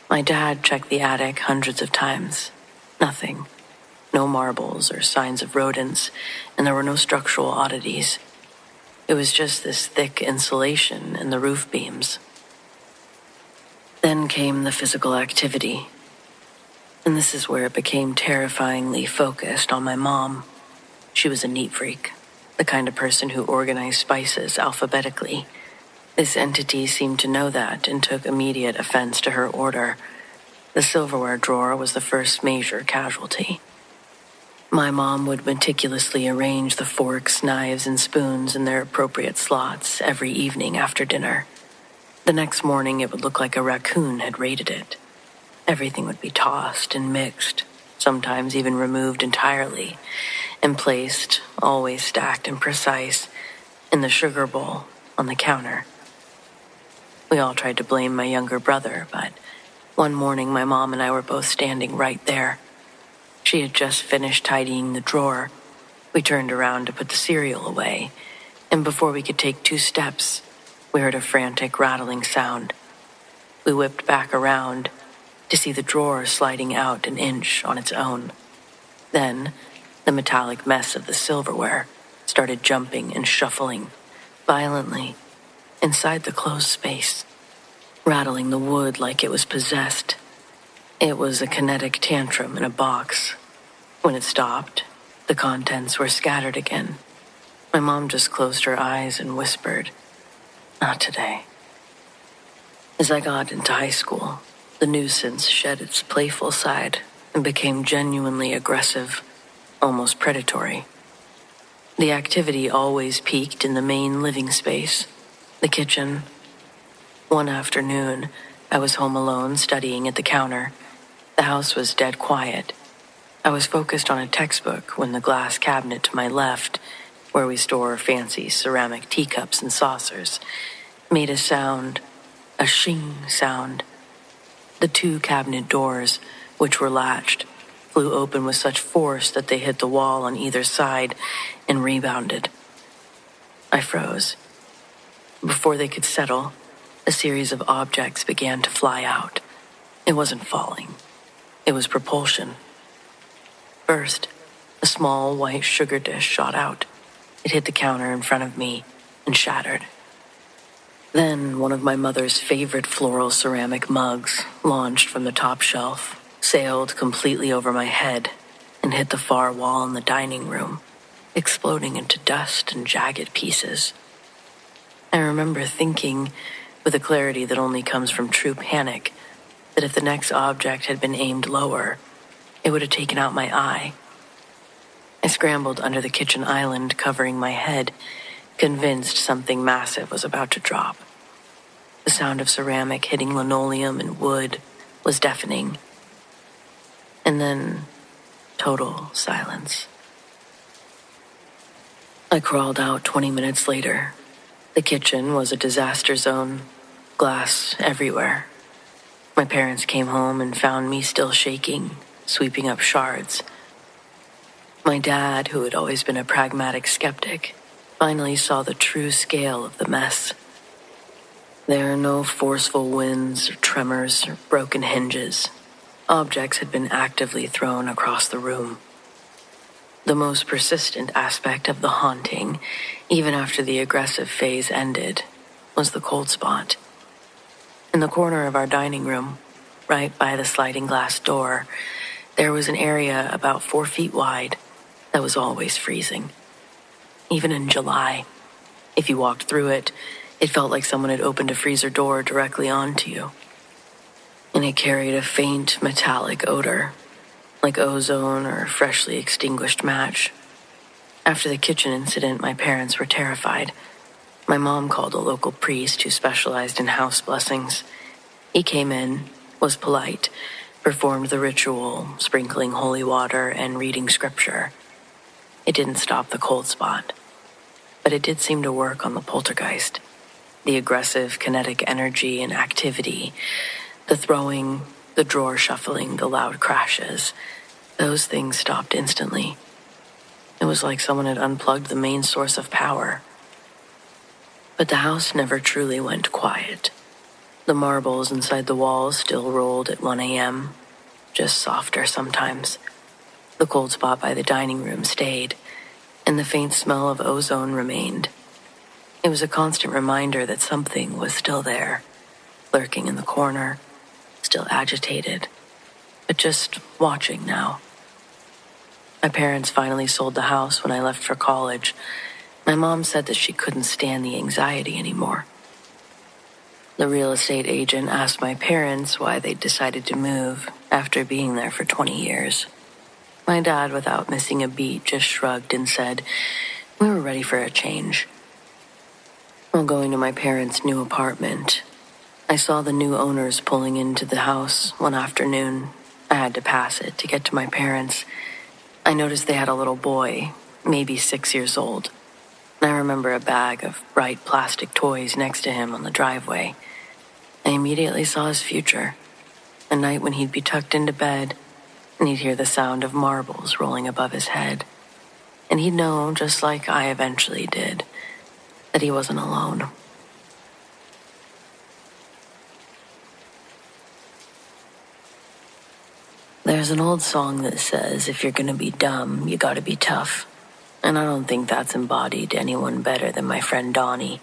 My dad checked the attic hundreds of times. Nothing. No marbles or signs of rodents, and there were no structural oddities. It was just this thick insulation in the roof beams. Then came the physical activity, and this is where it became terrifyingly focused on my mom. She was a neat freak, the kind of person who organized spices alphabetically. This entity seemed to know that and took immediate offense to her order. The silverware drawer was the first major casualty. My mom would meticulously arrange the forks, knives, and spoons in their appropriate slots every evening after dinner. The next morning, it would look like a raccoon had raided it. Everything would be tossed and mixed, sometimes even removed entirely, and placed, always stacked and precise, in the sugar bowl on the counter. We all tried to blame my younger brother, but one morning my mom and I were both standing right there. She had just finished tidying the drawer. We turned around to put the cereal away, and before we could take 2 steps, we heard a frantic rattling sound. We whipped back around to see the drawer sliding out an inch on its own. Then, the metallic mess of the silverware started jumping and shuffling violently inside the closed space, rattling the wood like it was possessed. It was a kinetic tantrum in a box. When it stopped, the contents were scattered again. My mom just closed her eyes and whispered, "Not today." As I got into high school, the nuisance shed its playful side and became genuinely aggressive, almost predatory. The activity always peaked in the main living space, the kitchen. One afternoon, I was home alone studying at the counter. The house was dead quiet. I was focused on a textbook when the glass cabinet to my left, where we store fancy ceramic teacups and saucers, made a sound, a shing sound. The two cabinet doors, which were latched, flew open with such force that they hit the wall on either side and rebounded. I froze. Before they could settle, a series of objects began to fly out. It wasn't falling. It was propulsion. First, a small white sugar dish shot out. It hit the counter in front of me and shattered. Then one of my mother's favorite floral ceramic mugs launched from the top shelf, sailed completely over my head, and hit the far wall in the dining room, exploding into dust and jagged pieces. I remember thinking, with a clarity that only comes from true panic, that if the next object had been aimed lower, it would have taken out my eye. I scrambled under the kitchen island, covering my head, convinced something massive was about to drop. The sound of ceramic hitting linoleum and wood was deafening. And then, total silence. I crawled out 20 minutes later. The kitchen was a disaster zone, glass everywhere. My parents came home and found me still shaking, sweeping up shards. My dad, who had always been a pragmatic skeptic, finally saw the true scale of the mess. There are no forceful winds or tremors or broken hinges. Objects had been actively thrown across the room. The most persistent aspect of the haunting, even after the aggressive phase ended, was the cold spot. In the corner of our dining room, right by the sliding glass door, there was an area about 4 feet wide that was always freezing. Even in July, if you walked through it, it felt like someone had opened a freezer door directly onto you. And it carried a faint metallic odor, like ozone or freshly extinguished match. After the kitchen incident, my parents were terrified. My mom called a local priest who specialized in house blessings. He came in, was polite, performed the ritual, sprinkling holy water and reading scripture. It didn't stop the cold spot, but it did seem to work on the poltergeist. The aggressive kinetic energy and activity, the throwing, the drawer shuffling, the loud crashes, those things stopped instantly. It was like someone had unplugged the main source of power. But the house never truly went quiet. The marbles inside the walls still rolled at 1 a.m., just softer sometimes. The cold spot by the dining room stayed, and the faint smell of ozone remained. It was a constant reminder that something was still there, lurking in the corner, still agitated, but just watching now. My parents finally sold the house when I left for college. My mom said that she couldn't stand the anxiety anymore. The real estate agent asked my parents why they'd decided to move after being there for 20 years. My dad, without missing a beat, just shrugged and said, "We were ready for a change." While going to my parents' new apartment, I saw the new owners pulling into the house one afternoon. I had to pass it to get to my parents. I noticed they had a little boy, maybe 6 years old. I remember a bag of bright plastic toys next to him on the driveway. I immediately saw his future, a night when he'd be tucked into bed, and he'd hear the sound of marbles rolling above his head. And he'd know, just like I eventually did, that he wasn't alone. There's an old song that says, if you're gonna be dumb, you gotta be tough. And I don't think that's embodied anyone better than my friend Donnie.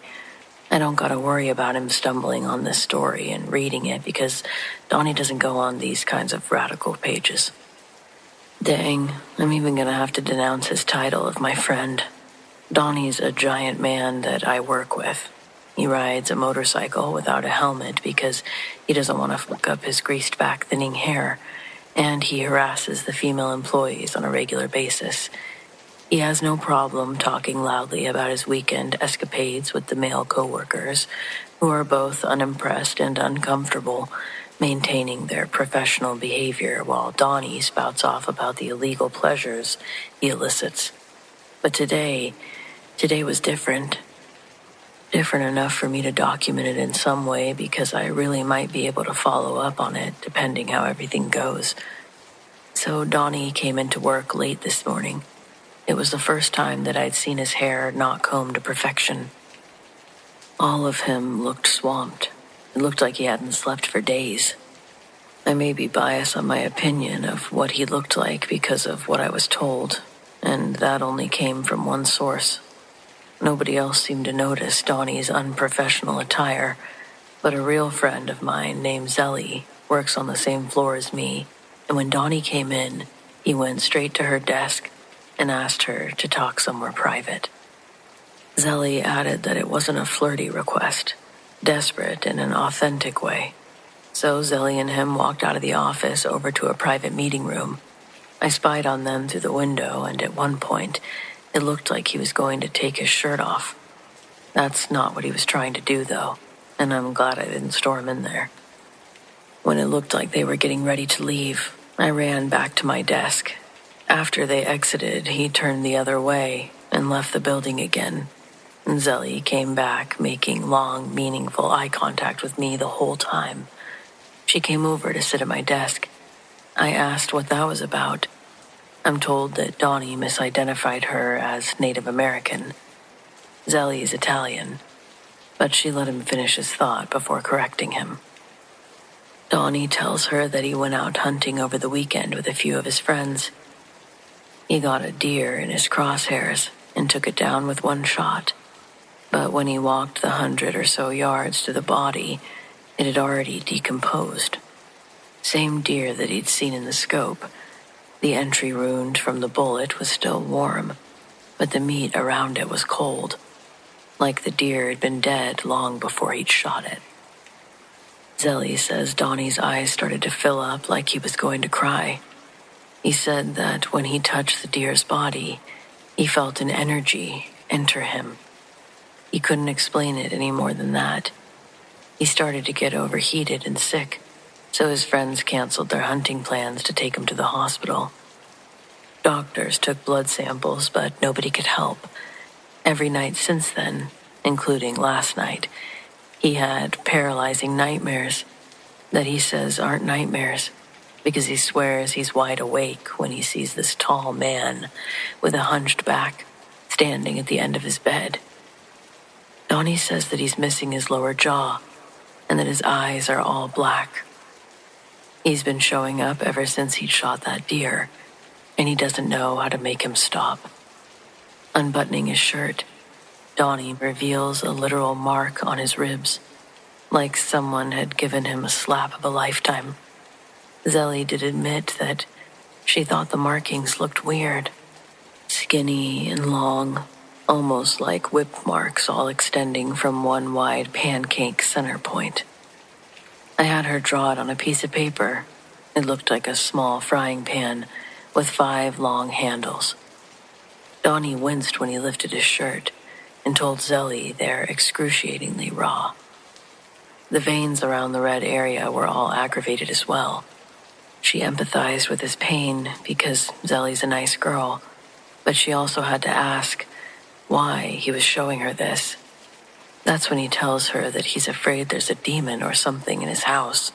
I don't gotta worry about him stumbling on this story and reading it because Donnie doesn't go on these kinds of radical pages. Dang, I'm even gonna have to denounce his title of my friend. Donnie's a giant man that I work with. He rides a motorcycle without a helmet because he doesn't want to fuck up his greased back thinning hair, and he harasses the female employees on a regular basis. He has no problem talking loudly about his weekend escapades with the male coworkers, who are both unimpressed and uncomfortable, maintaining their professional behavior while Donnie spouts off about the illegal pleasures he elicits. But today was different. Different enough for me to document it in some way because I really might be able to follow up on it depending how everything goes. So Donnie came into work late this morning. It was the first time that I'd seen his hair not combed to perfection. All of him looked swamped. It looked like he hadn't slept for days. I may be biased on my opinion of what he looked like because of what I was told, and that only came from one source. Nobody else seemed to notice Donnie's unprofessional attire, but a real friend of mine named Zelly works on the same floor as me, and when Donnie came in, he went straight to her desk and asked her to talk somewhere private. Zelly added that it wasn't a flirty request, desperate in an authentic way. So Zelly and him walked out of the office over to a private meeting room. I spied on them through the window, and at one point, it looked like he was going to take his shirt off. That's not what he was trying to do, though, and I'm glad I didn't storm in there. When it looked like they were getting ready to leave, I ran back to my desk. After they exited, he turned the other way and left the building again. And Zelly came back, making long, meaningful eye contact with me the whole time. She came over to sit at my desk. I asked what that was about. I'm told that Donnie misidentified her as Native American. Zelly is Italian, but she let him finish his thought before correcting him. Donnie tells her that he went out hunting over the weekend with a few of his friends. He got a deer in his crosshairs and took it down with one shot. But when he walked the 100 or so yards to the body, it had already decomposed. Same deer that he'd seen in the scope. The entry wound from the bullet was still warm, but the meat around it was cold, like the deer had been dead long before he'd shot it. Zelly says Donnie's eyes started to fill up like he was going to cry. He said that when he touched the deer's body, he felt an energy enter him. He couldn't explain it any more than that. He started to get overheated and sick, so his friends canceled their hunting plans to take him to the hospital. Doctors took blood samples, but nobody could help. Every night since then, including last night, he had paralyzing nightmares that he says aren't nightmares because he swears he's wide awake when he sees this tall man with a hunched back standing at the end of his bed. Donnie says that he's missing his lower jaw and that his eyes are all black. He's been showing up ever since he shot that deer, and he doesn't know how to make him stop. Unbuttoning his shirt, Donnie reveals a literal mark on his ribs, like someone had given him a slap of a lifetime. Zelly did admit that she thought the markings looked weird, skinny and long, almost like whip marks all extending from one wide pancake center point. I had her draw it on a piece of paper. It looked like a small frying pan with 5 long handles. Donnie winced when he lifted his shirt and told Zelly they're excruciatingly raw. The veins around the red area were all aggravated as well. She empathized with his pain because Zelly's a nice girl, but she also had to ask why he was showing her this. That's when he tells her that he's afraid there's a demon or something in his house.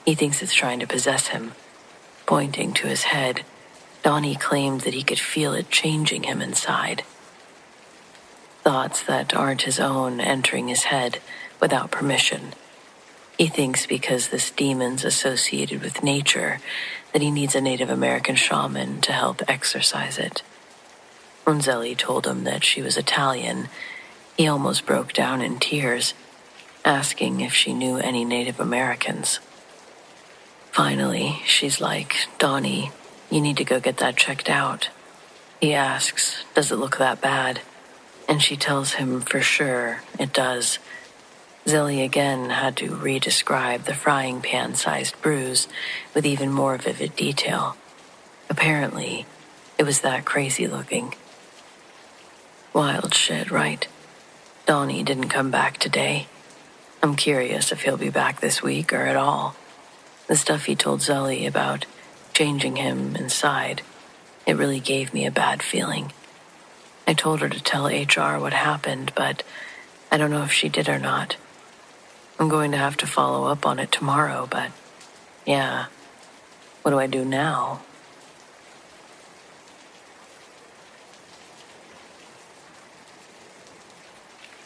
He thinks it's trying to possess him. Pointing to his head, Donnie claimed that he could feel it changing him inside. Thoughts that aren't his own entering his head without permission. He thinks because this demon's associated with nature that he needs a Native American shaman to help exorcise it. When Zelly told him that she was Italian, he almost broke down in tears, asking if she knew any Native Americans. Finally, she's like, "Donnie, you need to go get that checked out." He asks, "Does it look that bad?" And she tells him for sure it does. Zelly again had to re-describe the frying pan-sized bruise with even more vivid detail. Apparently, it was that crazy looking. Wild shit, right? Donnie didn't come back today. I'm curious if he'll be back this week or at all. The stuff he told Zelly about changing him inside, it really gave me a bad feeling. I told her to tell HR what happened, but I don't know if she did or not. I'm going to have to follow up on it tomorrow, but yeah, what do I do now?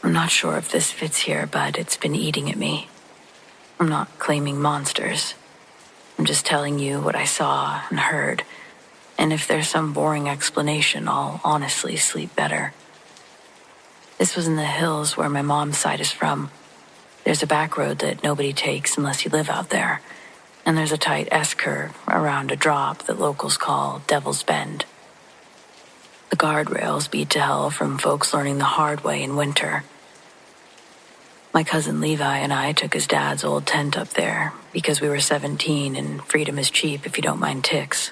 I'm not sure if this fits here, but it's been eating at me. I'm not claiming monsters. I'm just telling you what I saw and heard, and if there's some boring explanation, I'll honestly sleep better. This was in the hills where my mom's side is from. There's a back road that nobody takes unless you live out there, and there's a tight S-curve around a drop that locals call Devil's Bend. The guardrails beat to hell from folks learning the hard way in winter. My cousin Levi and I took his dad's old tent up there because we were 17 and freedom is cheap if you don't mind ticks.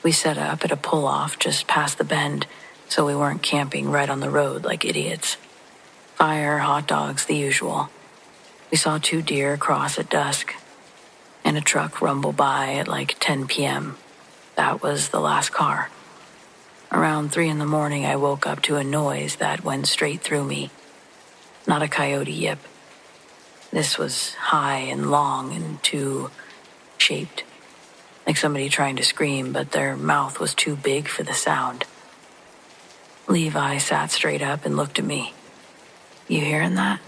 We set up at a pull-off just past the bend so we weren't camping right on the road like idiots. Fire, hot dogs, the usual. We saw 2 deer cross at dusk and a truck rumble by at like 10 p.m. That was the last car. Around 3 in the morning, I woke up to a noise that went straight through me. Not a coyote yip. This was high and long and tube-shaped, like somebody trying to scream, but their mouth was too big for the sound. Levi sat straight up and looked at me. "You hearing that?"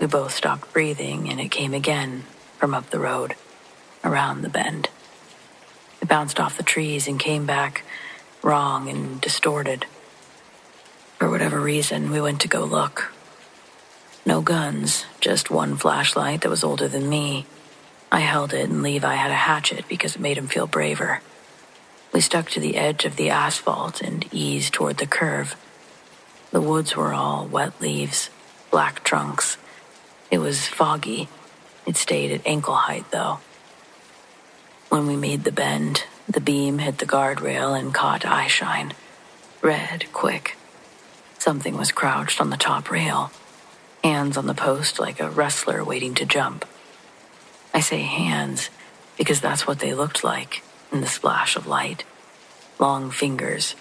We both stopped breathing, and it came again from up the road, around the bend. It bounced off the trees and came back wrong and distorted. For whatever reason, we went to go look. No guns, just one flashlight that was older than me. I held it and Levi had a hatchet because it made him feel braver. We stuck to the edge of the asphalt and eased toward the curve. The woods were all wet leaves, black trunks. It was foggy. It stayed at ankle height, though. When we made the bend, the beam hit the guardrail and caught eye shine. Red, quick. Something was crouched on the top rail, hands on the post like a wrestler waiting to jump. I say hands because that's what they looked like in the splash of light. Long fingers,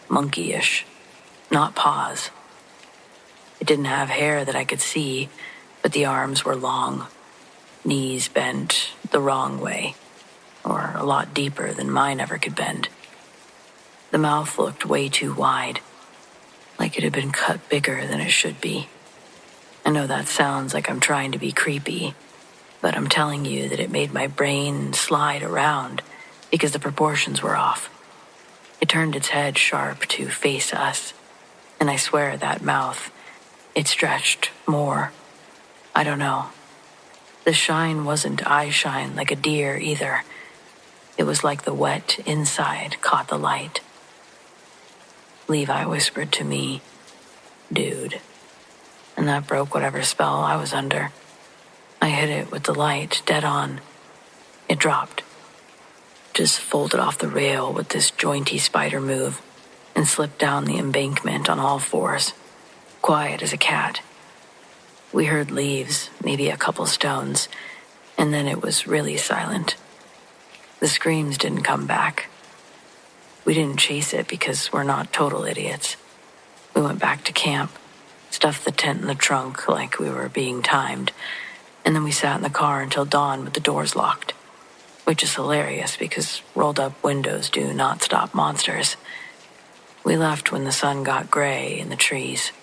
monkey-ish, not paws. It didn't have hair that I could see, but the arms were long, knees bent the wrong way, or a lot deeper than mine ever could bend. The mouth looked way too wide, like it had been cut bigger than it should be. I know that sounds like I'm trying to be creepy, but I'm telling you that it made my brain slide around because the proportions were off. It turned its head sharp to face us, and I swear that mouth, it stretched more. I don't know. The shine wasn't eye shine like a deer either. It was like the wet inside caught the light. Levi whispered to me, "Dude." And that broke whatever spell I was under. I hit it with the light dead on. It dropped. Just folded off the rail with this jointy spider move and slipped down the embankment on all fours, quiet as a cat. We heard leaves, maybe a couple stones, and then it was really silent. The screams didn't come back. We didn't chase it because we're not total idiots. We went back to camp, stuffed the tent in the trunk like we were being timed, and then we sat in the car until dawn with the doors locked, which is hilarious because rolled-up windows do not stop monsters. We left when the sun got gray in the trees.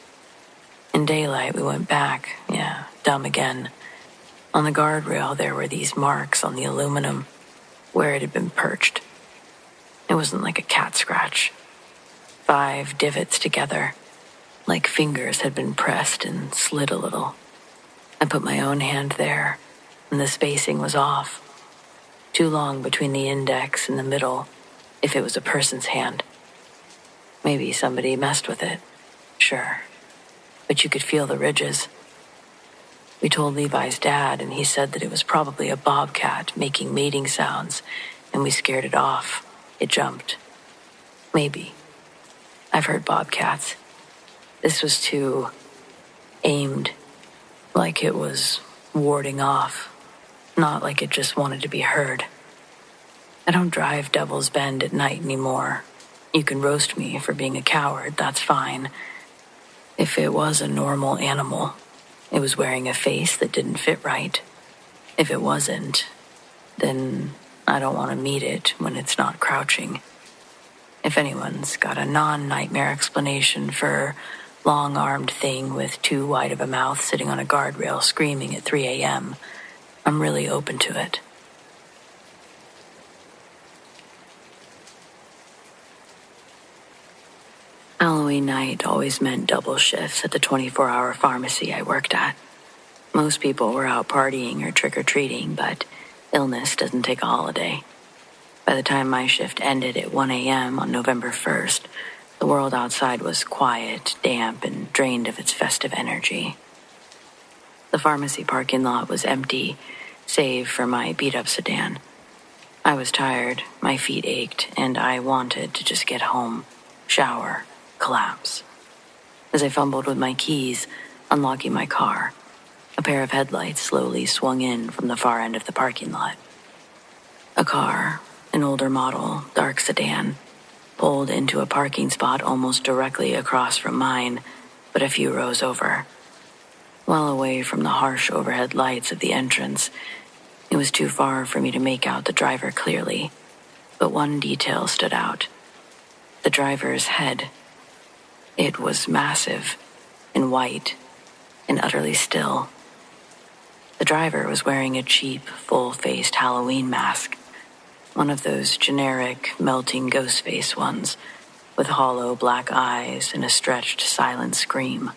In daylight, we went back. Yeah, dumb again. On the guardrail, there were these marks on the aluminum where it had been perched. It wasn't like a cat scratch. 5 divots together, like fingers had been pressed and slid a little. I put my own hand there, and the spacing was off. Too long between the index and the middle, if it was a person's hand. Maybe somebody messed with it, sure, but you could feel the ridges. We told Levi's dad, and he said that it was probably a bobcat making mating sounds, and we scared it off. It jumped. Maybe. I've heard bobcats. This was too aimed, like it was warding off, not like it just wanted to be heard. I don't drive Devil's Bend at night anymore. You can roast me for being a coward, that's fine. If it was a normal animal, it was wearing a face that didn't fit right. If it wasn't, then I don't want to meet it when it's not crouching. If anyone's got a non-nightmare explanation for long-armed thing with too wide of a mouth sitting on a guardrail screaming at 3 a.m., I'm really open to it. Halloween night always meant double shifts at the 24-hour pharmacy I worked at. Most people were out partying or trick-or-treating, but illness doesn't take a holiday. By the time my shift ended at 1 a.m. on November 1st, the world outside was quiet, damp, and drained of its festive energy. The pharmacy parking lot was empty, save for my beat-up sedan. I was tired, my feet ached, and I wanted to just get home, shower, collapse. As I fumbled with my keys, unlocking my car, a pair of headlights slowly swung in from the far end of the parking lot. A car, an older model, dark sedan, pulled into a parking spot almost directly across from mine, but a few rows over. Well away from the harsh overhead lights of the entrance, it was too far for me to make out the driver clearly, but one detail stood out. The driver's head. It was massive and white and utterly still. The driver was wearing a cheap, full-faced Halloween mask, one of those generic, melting ghost face ones, with hollow black eyes and a stretched, silent scream.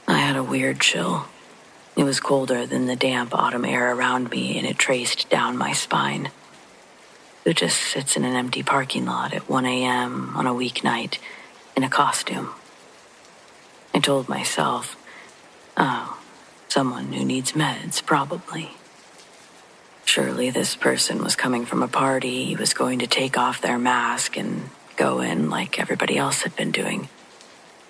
I had a weird chill. It was colder than the damp autumn air around me, and it traced down my spine. Who just sits in an empty parking lot at 1 a.m. on a weeknight in a costume? I told myself, oh, someone who needs meds, probably. Surely this person was coming from a party, was going to take off their mask and go in like everybody else had been doing.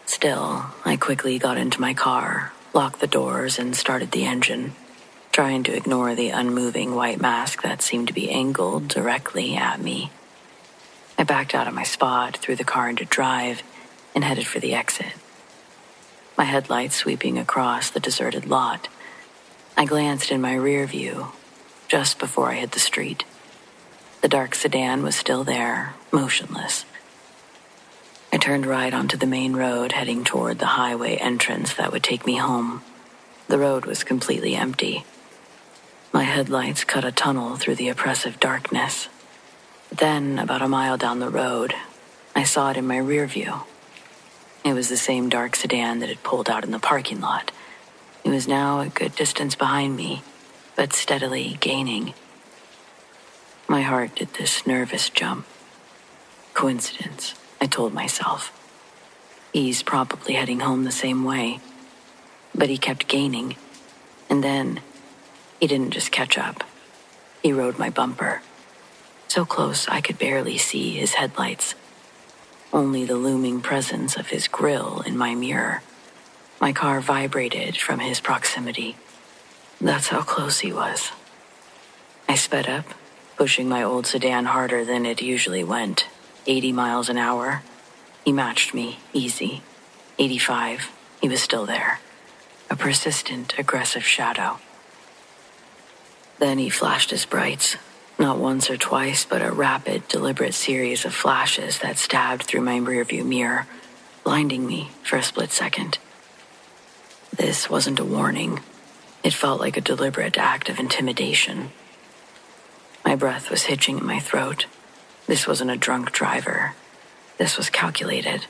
Still, I quickly got into my car, locked the doors, and started the engine, trying to ignore the unmoving white mask that seemed to be angled directly at me. I backed out of my spot, threw the car into drive, and headed for the exit. My headlights sweeping across the deserted lot, I glanced in my rear view just before I hit the street. The dark sedan was still there, motionless. I turned right onto the main road, heading toward the highway entrance that would take me home. The road was completely empty. My headlights cut a tunnel through the oppressive darkness. Then, about a mile down the road, I saw it in my rear view. It was the same dark sedan that had pulled out in the parking lot. It was now a good distance behind me, but steadily gaining. My heart did this nervous jump. Coincidence, I told myself. He's probably heading home the same way. But he kept gaining. And then, he didn't just catch up. He rode my bumper. So close I could barely see his headlights. Only the looming presence of his grille in my mirror. My car vibrated from his proximity. That's how close he was. I sped up, pushing my old sedan harder than it usually went, 80 miles an hour. He matched me, easy. 85, he was still there. A persistent, aggressive shadow. Then he flashed his brights, not once or twice, but a rapid, deliberate series of flashes that stabbed through my rearview mirror, blinding me for a split second. This wasn't a warning. It felt like a deliberate act of intimidation. My breath was hitching in my throat. This wasn't a drunk driver. This was calculated.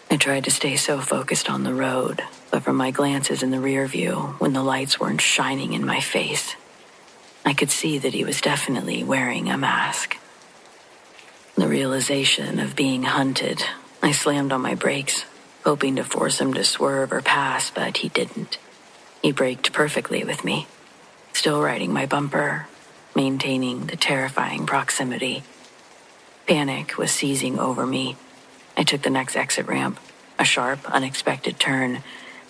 I tried to stay so focused on the road, but from my glances in the rear view, when the lights weren't shining in my face, I could see that he was definitely wearing a mask. The realization of being hunted, I slammed on my brakes, hoping to force him to swerve or pass, but he didn't. He braked perfectly with me, still riding my bumper, maintaining the terrifying proximity. Panic was seizing over me. I took the next exit ramp, a sharp, unexpected turn,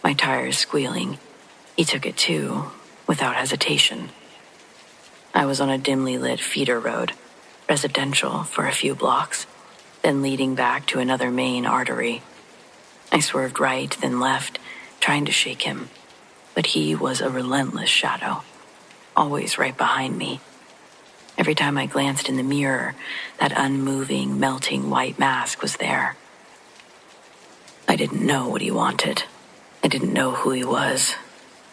my tires squealing. He took it too, without hesitation. I was on a dimly lit feeder road, residential for a few blocks, then leading back to another main artery. I swerved right, then left, trying to shake him, but he was a relentless shadow, always right behind me. Every time I glanced in the mirror, that unmoving, melting white mask was there. I didn't know what he wanted. I didn't know who he was,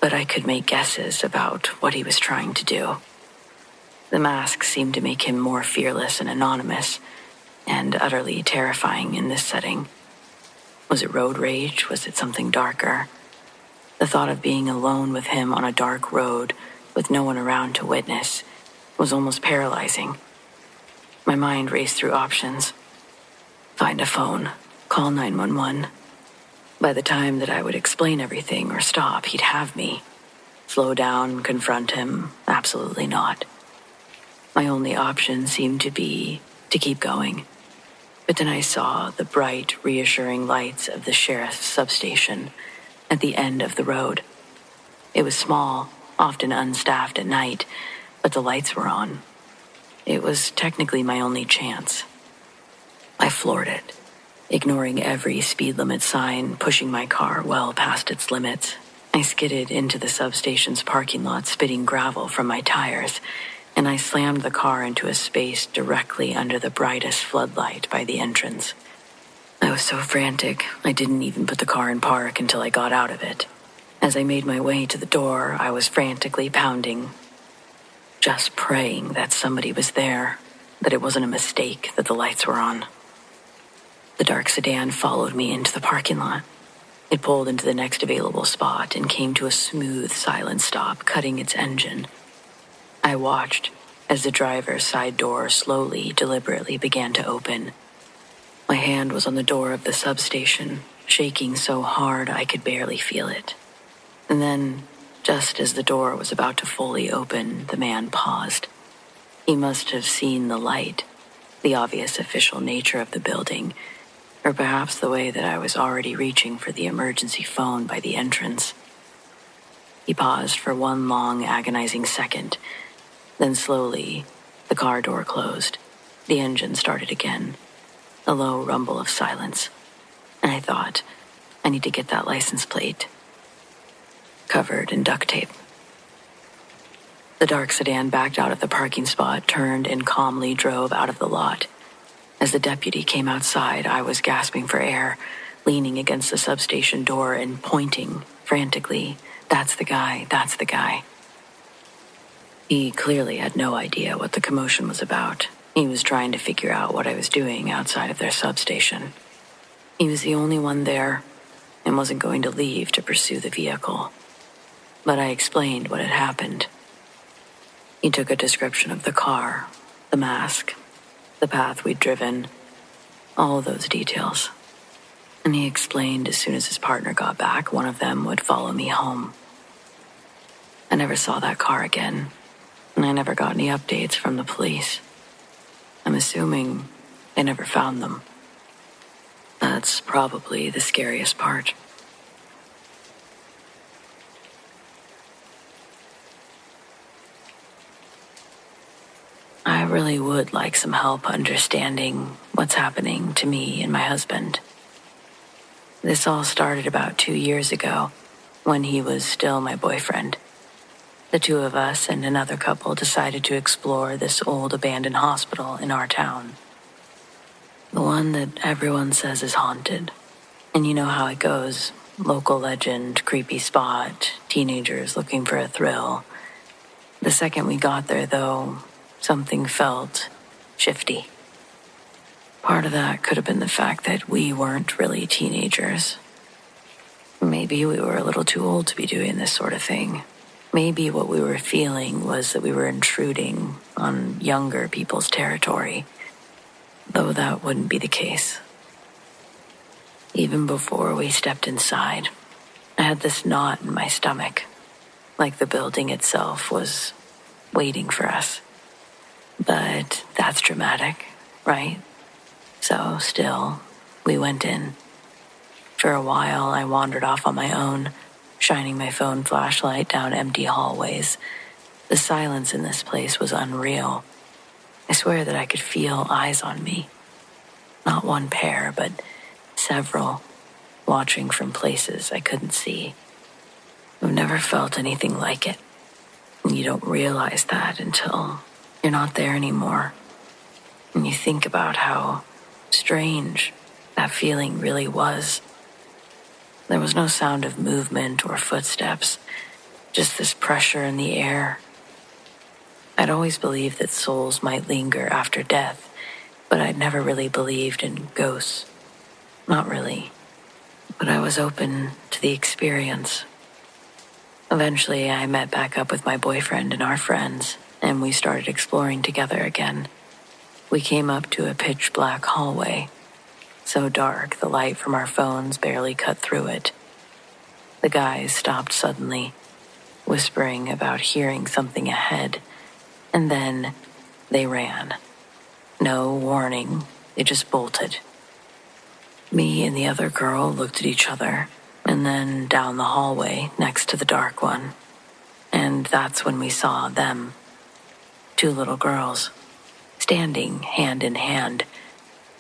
but I could make guesses about what he was trying to do. The mask seemed to make him more fearless and anonymous, and utterly terrifying in this setting. Was it road rage? Was it something darker? The thought of being alone with him on a dark road, with no one around to witness, was almost paralyzing. My mind raced through options. Find a phone, call 911. By the time that I would explain everything or stop, he'd have me. Slow down, confront him, absolutely not. My only option seemed to be to keep going. But then I saw the bright, reassuring lights of the sheriff's substation at the end of the road. It was small, often unstaffed at night, but the lights were on. It was technically my only chance. I floored it, ignoring every speed limit sign, pushing my car well past its limits. I skidded into the substation's parking lot, spitting gravel from my tires, and I slammed the car into a space directly under the brightest floodlight by the entrance. I was so frantic, I didn't even put the car in park until I got out of it. As I made my way to the door, I was frantically pounding, just praying that somebody was there, that it wasn't a mistake that the lights were on. The dark sedan followed me into the parking lot. It pulled into the next available spot and came to a smooth, silent stop, cutting its engine. I watched as the driver's side door slowly, deliberately began to open. My hand was on the door of the substation, shaking so hard I could barely feel it. And then, just as the door was about to fully open, the man paused. He must have seen the light, the obvious official nature of the building, or perhaps the way that I was already reaching for the emergency phone by the entrance. He paused for one long, agonizing second. Then slowly, the car door closed. The engine started again. A low rumble of silence. And I thought, I need to get that license plate covered in duct tape. The dark sedan backed out of the parking spot, turned, and calmly drove out of the lot. As the deputy came outside, I was gasping for air, leaning against the substation door and pointing frantically. That's the guy, that's the guy. He clearly had no idea what the commotion was about. He was trying to figure out what I was doing outside of their substation. He was the only one there and wasn't going to leave to pursue the vehicle. But I explained what had happened. He took a description of the car, the mask, the path we'd driven, all those details. And he explained as soon as his partner got back, one of them would follow me home. I never saw that car again. And I never got any updates from the police. I'm assuming they never found them. That's probably the scariest part. I really would like some help understanding what's happening to me and my husband. This all started about 2 years ago, when he was still my boyfriend. The two of us and another couple decided to explore this old abandoned hospital in our town. The one that everyone says is haunted. And you know how it goes. Local legend, creepy spot, teenagers looking for a thrill. The second we got there, though, something felt shifty. Part of that could have been the fact that we weren't really teenagers. Maybe we were a little too old to be doing this sort of thing. Maybe what we were feeling was that we were intruding on younger people's territory, though that wouldn't be the case. Even before we stepped inside, I had this knot in my stomach, like the building itself was waiting for us. But that's dramatic, right? So still, we went in. For a while, I wandered off on my own, shining my phone flashlight down empty hallways. The silence in this place was unreal. I swear that I could feel eyes on me. Not one pair, but several, watching from places I couldn't see. I've never felt anything like it. And you don't realize that until you're not there anymore. And you think about how strange that feeling really was. There was no sound of movement or footsteps, just this pressure in the air. I'd always believed that souls might linger after death, but I'd never really believed in ghosts. Not really. But I was open to the experience. Eventually, I met back up with my boyfriend and our friends, and we started exploring together again. We came up to a pitch-black hallway. So dark, the light from our phones barely cut through it. The guys stopped suddenly, whispering about hearing something ahead, and then they ran. No warning, they just bolted. Me and the other girl looked at each other, and then down the hallway next to the dark one. And that's when we saw them. 2 little girls, standing hand in hand,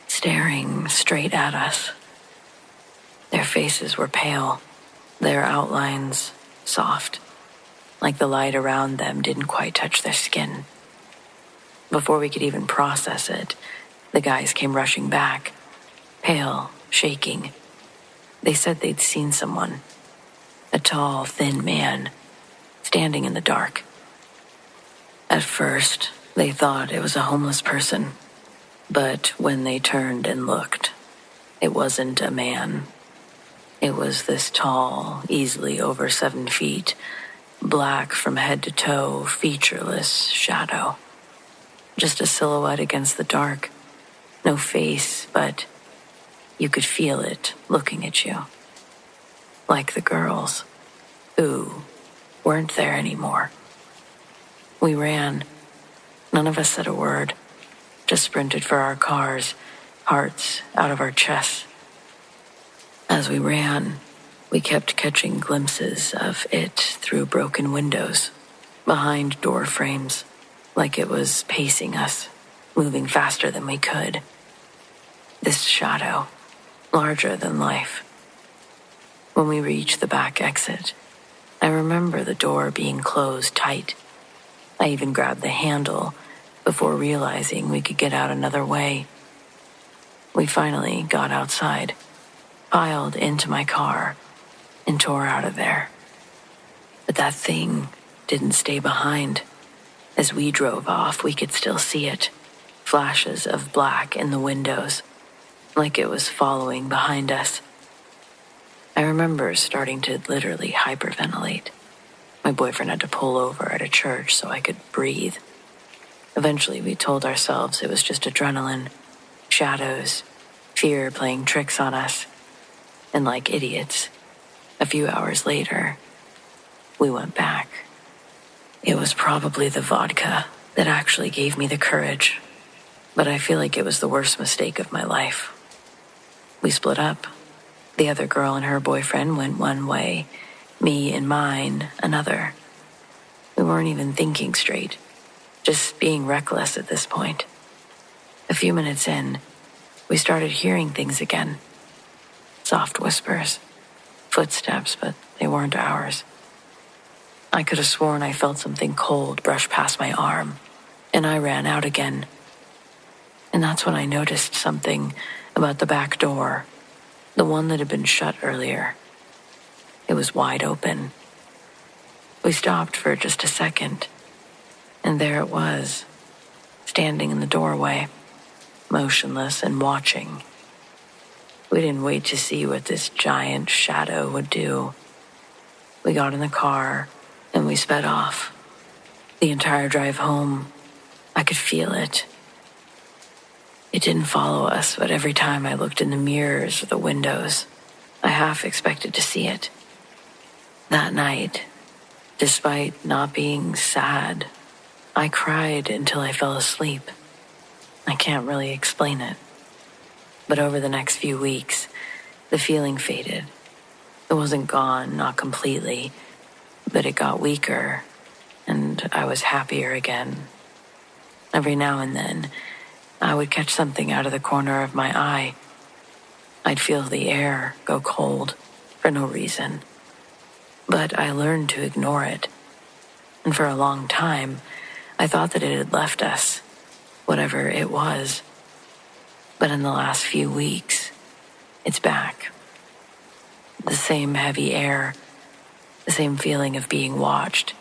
staring straight at us. Their faces were pale, their outlines soft, like the light around them didn't quite touch their skin. Before we could even process it, the guys came rushing back, pale, shaking. They said they'd seen someone, a tall, thin man, standing in the dark. At first, they thought it was a homeless person. But when they turned and looked, it wasn't a man. It was this tall, easily over 7 feet, black from head to toe, featureless shadow. Just a silhouette against the dark. No face, but you could feel it looking at you. Like the girls, who weren't there anymore. We ran. None of us said a word. Just sprinted for our cars, hearts out of our chests. As we ran, we kept catching glimpses of it through broken windows, behind door frames, like it was pacing us, moving faster than we could. This shadow, larger than life. When we reached the back exit, I remember the door being closed tight. I even grabbed the handle before realizing we could get out another way. We finally got outside, piled into my car, and tore out of there. But that thing didn't stay behind. As we drove off, we could still see it, flashes of black in the windows, like it was following behind us. I remember starting to literally hyperventilate. My boyfriend had to pull over at a church so I could breathe. Eventually, we told ourselves it was just adrenaline, shadows, fear playing tricks on us. And like idiots, a few hours later, we went back. It was probably the vodka that actually gave me the courage, but I feel like it was the worst mistake of my life. We split up. The other girl and her boyfriend went one way, me and mine another. We weren't even thinking straight. Just being reckless at this point. A few minutes in, we started hearing things again. Soft whispers, footsteps, but they weren't ours. I could have sworn I felt something cold brush past my arm, and I ran out again. And that's when I noticed something about the back door, the one that had been shut earlier. It was wide open. We stopped for just a second, and there it was, standing in the doorway. motionless and watching. We didn't wait to see what this giant shadow would do. We got in the car and we sped off. The entire drive home, I could feel it. It didn't follow us, but every time I looked in the mirrors or the windows, I half expected to see it. That night, despite not being sad, I cried until I fell asleep. I can't really explain it. But over the next few weeks, the feeling faded. It wasn't gone, not completely, but it got weaker, and I was happier again. Every now and then, I would catch something out of the corner of my eye. I'd feel the air go cold for no reason. But I learned to ignore it. And for a long time, I thought that it had left us, whatever it was. But in the last few weeks, it's back. The same heavy air, the same feeling of being watched.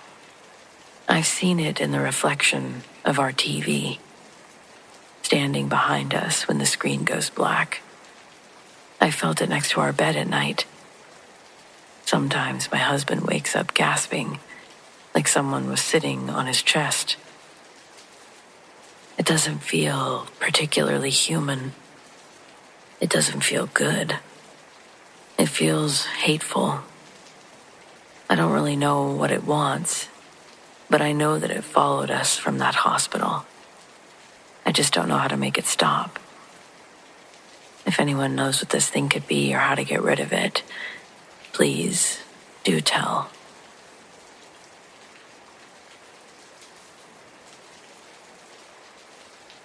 I've seen it in the reflection of our TV, standing behind us when the screen goes black. I felt it next to our bed at night. Sometimes my husband wakes up gasping, like someone was sitting on his chest. It doesn't feel particularly human. It doesn't feel good. It feels hateful. I don't really know what it wants, but I know that it followed us from that hospital. I just don't know how to make it stop. If anyone knows what this thing could be or how to get rid of it, please do tell.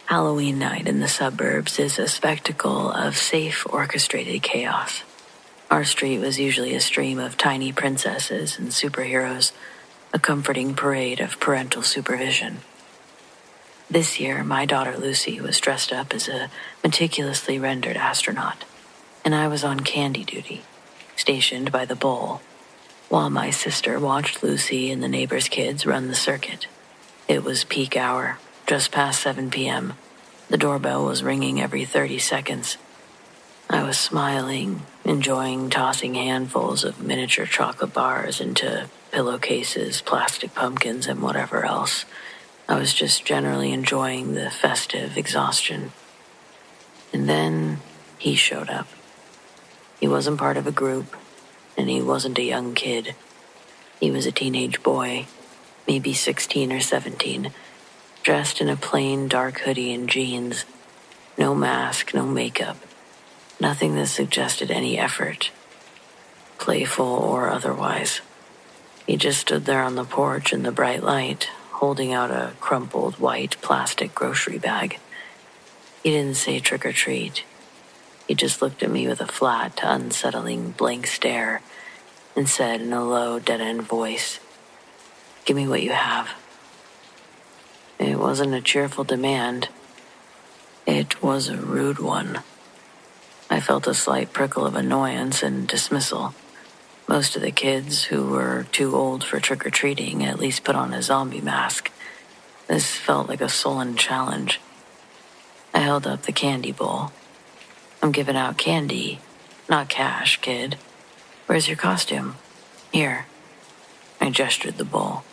Halloween night in the suburbs is a spectacle of safe, orchestrated chaos. Our street was usually a stream of tiny princesses and superheroes, a comforting parade of parental supervision. This year, my daughter Lucy was dressed up as a meticulously rendered astronaut, and I was on candy duty, stationed by the bowl, while my sister watched Lucy and the neighbors' kids run the circuit. It was peak hour, just past 7 p.m. The doorbell was ringing every 30 seconds. I was smiling, enjoying tossing handfuls of miniature chocolate bars into pillowcases, plastic pumpkins, and whatever else. I was just generally enjoying the festive exhaustion. And then he showed up. He wasn't part of a group, and he wasn't a young kid. He was a teenage boy, maybe 16 or 17, dressed in a plain dark hoodie and jeans. No mask, no makeup. Nothing that suggested any effort, playful or otherwise. He just stood there on the porch in the bright light, holding out a crumpled white plastic grocery bag. He didn't say trick or treat. He just looked at me with a flat, unsettling blank stare and said in a low, dead-end voice, "Give me what you have." It wasn't a cheerful demand. It was a rude one. I felt a slight prickle of annoyance and dismissal. Most of the kids who were too old for trick-or-treating at least put on a zombie mask. This felt like a sullen challenge. I held up the candy bowl. "I'm giving out candy, not cash, kid. Where's your costume?" "Here." I gestured the bowl.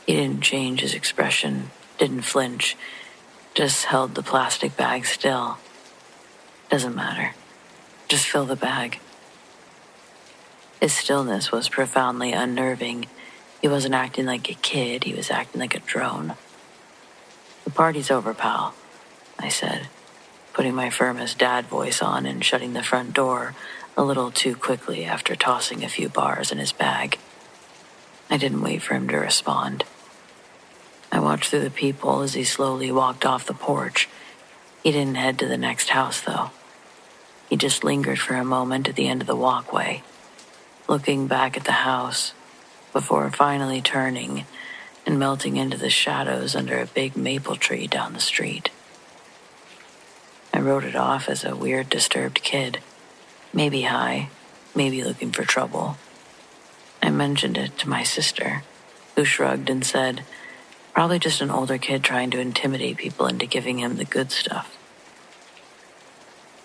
He didn't change his expression, didn't flinch, just held the plastic bag still. "Doesn't matter. Just fill the bag." His stillness was profoundly unnerving. He wasn't acting like a kid, he was acting like a drone. "The party's over, pal," I said, putting my firmest dad voice on and shutting the front door a little too quickly after tossing a few bars in his bag. I didn't wait for him to respond. I watched through the peephole as he slowly walked off the porch. He didn't head to the next house, though. He just lingered for a moment at the end of the walkway, looking back at the house, before finally turning and melting into the shadows under a big maple tree down the street. I wrote it off as a weird, disturbed kid, maybe high, maybe looking for trouble. I mentioned it to my sister, who shrugged and said, "Probably just an older kid trying to intimidate people into giving him the good stuff."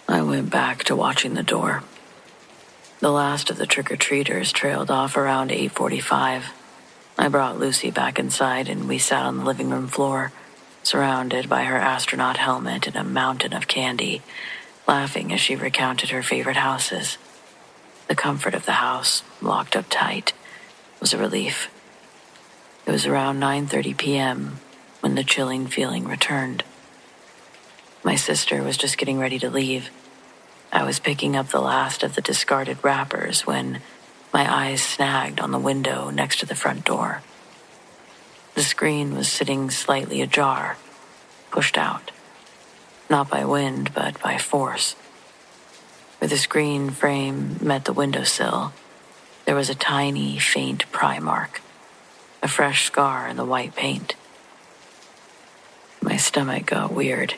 I went back to watching the door. The last of the trick-or-treaters trailed off around 8:45. I brought Lucy back inside and we sat on the living room floor, surrounded by her astronaut helmet and a mountain of candy, laughing as she recounted her favorite houses. The comfort of the house, locked up tight, was a relief. It was around 9:30 p.m. when the chilling feeling returned. My sister was just getting ready to leave. I was picking up the last of the discarded wrappers when my eyes snagged on the window next to the front door. The screen was sitting slightly ajar, pushed out. Not by wind, but by force. Where the screen frame met the windowsill, there was a tiny, faint pry mark, a fresh scar in the white paint. My stomach got weird.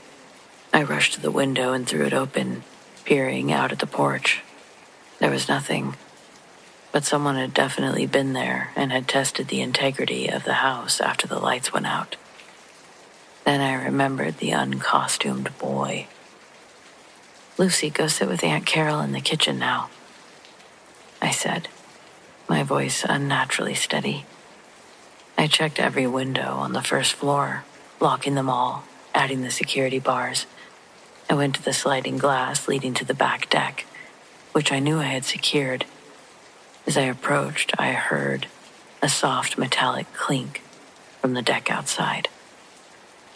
I rushed to the window and threw it open, peering out at the porch. There was nothing, but someone had definitely been there and had tested the integrity of the house after the lights went out. Then I remembered the uncostumed boy. "Lucy, go sit with Aunt Carol in the kitchen now," I said, my voice unnaturally steady. I checked every window on the first floor, locking them all, adding the security bars. I went to the sliding glass leading to the back deck, which I knew I had secured. As I approached, I heard a soft metallic clink from the deck outside.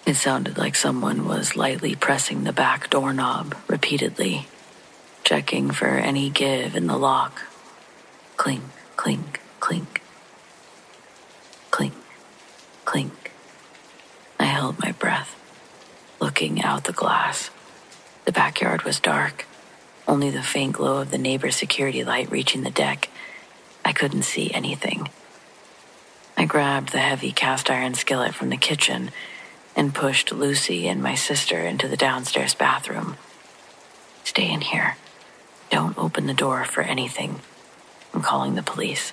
It sounded like someone was lightly pressing the back doorknob repeatedly, checking for any give in the lock. Clink, clink, clink. Clink, clink. I held my breath, looking out the glass. The backyard was dark, only the faint glow of the neighbor's security light reaching the deck. I couldn't see anything. I grabbed the heavy cast iron skillet from the kitchen and pushed Lucy and my sister into the downstairs bathroom. "Stay in here. Don't open the door for anything. I'm calling the police."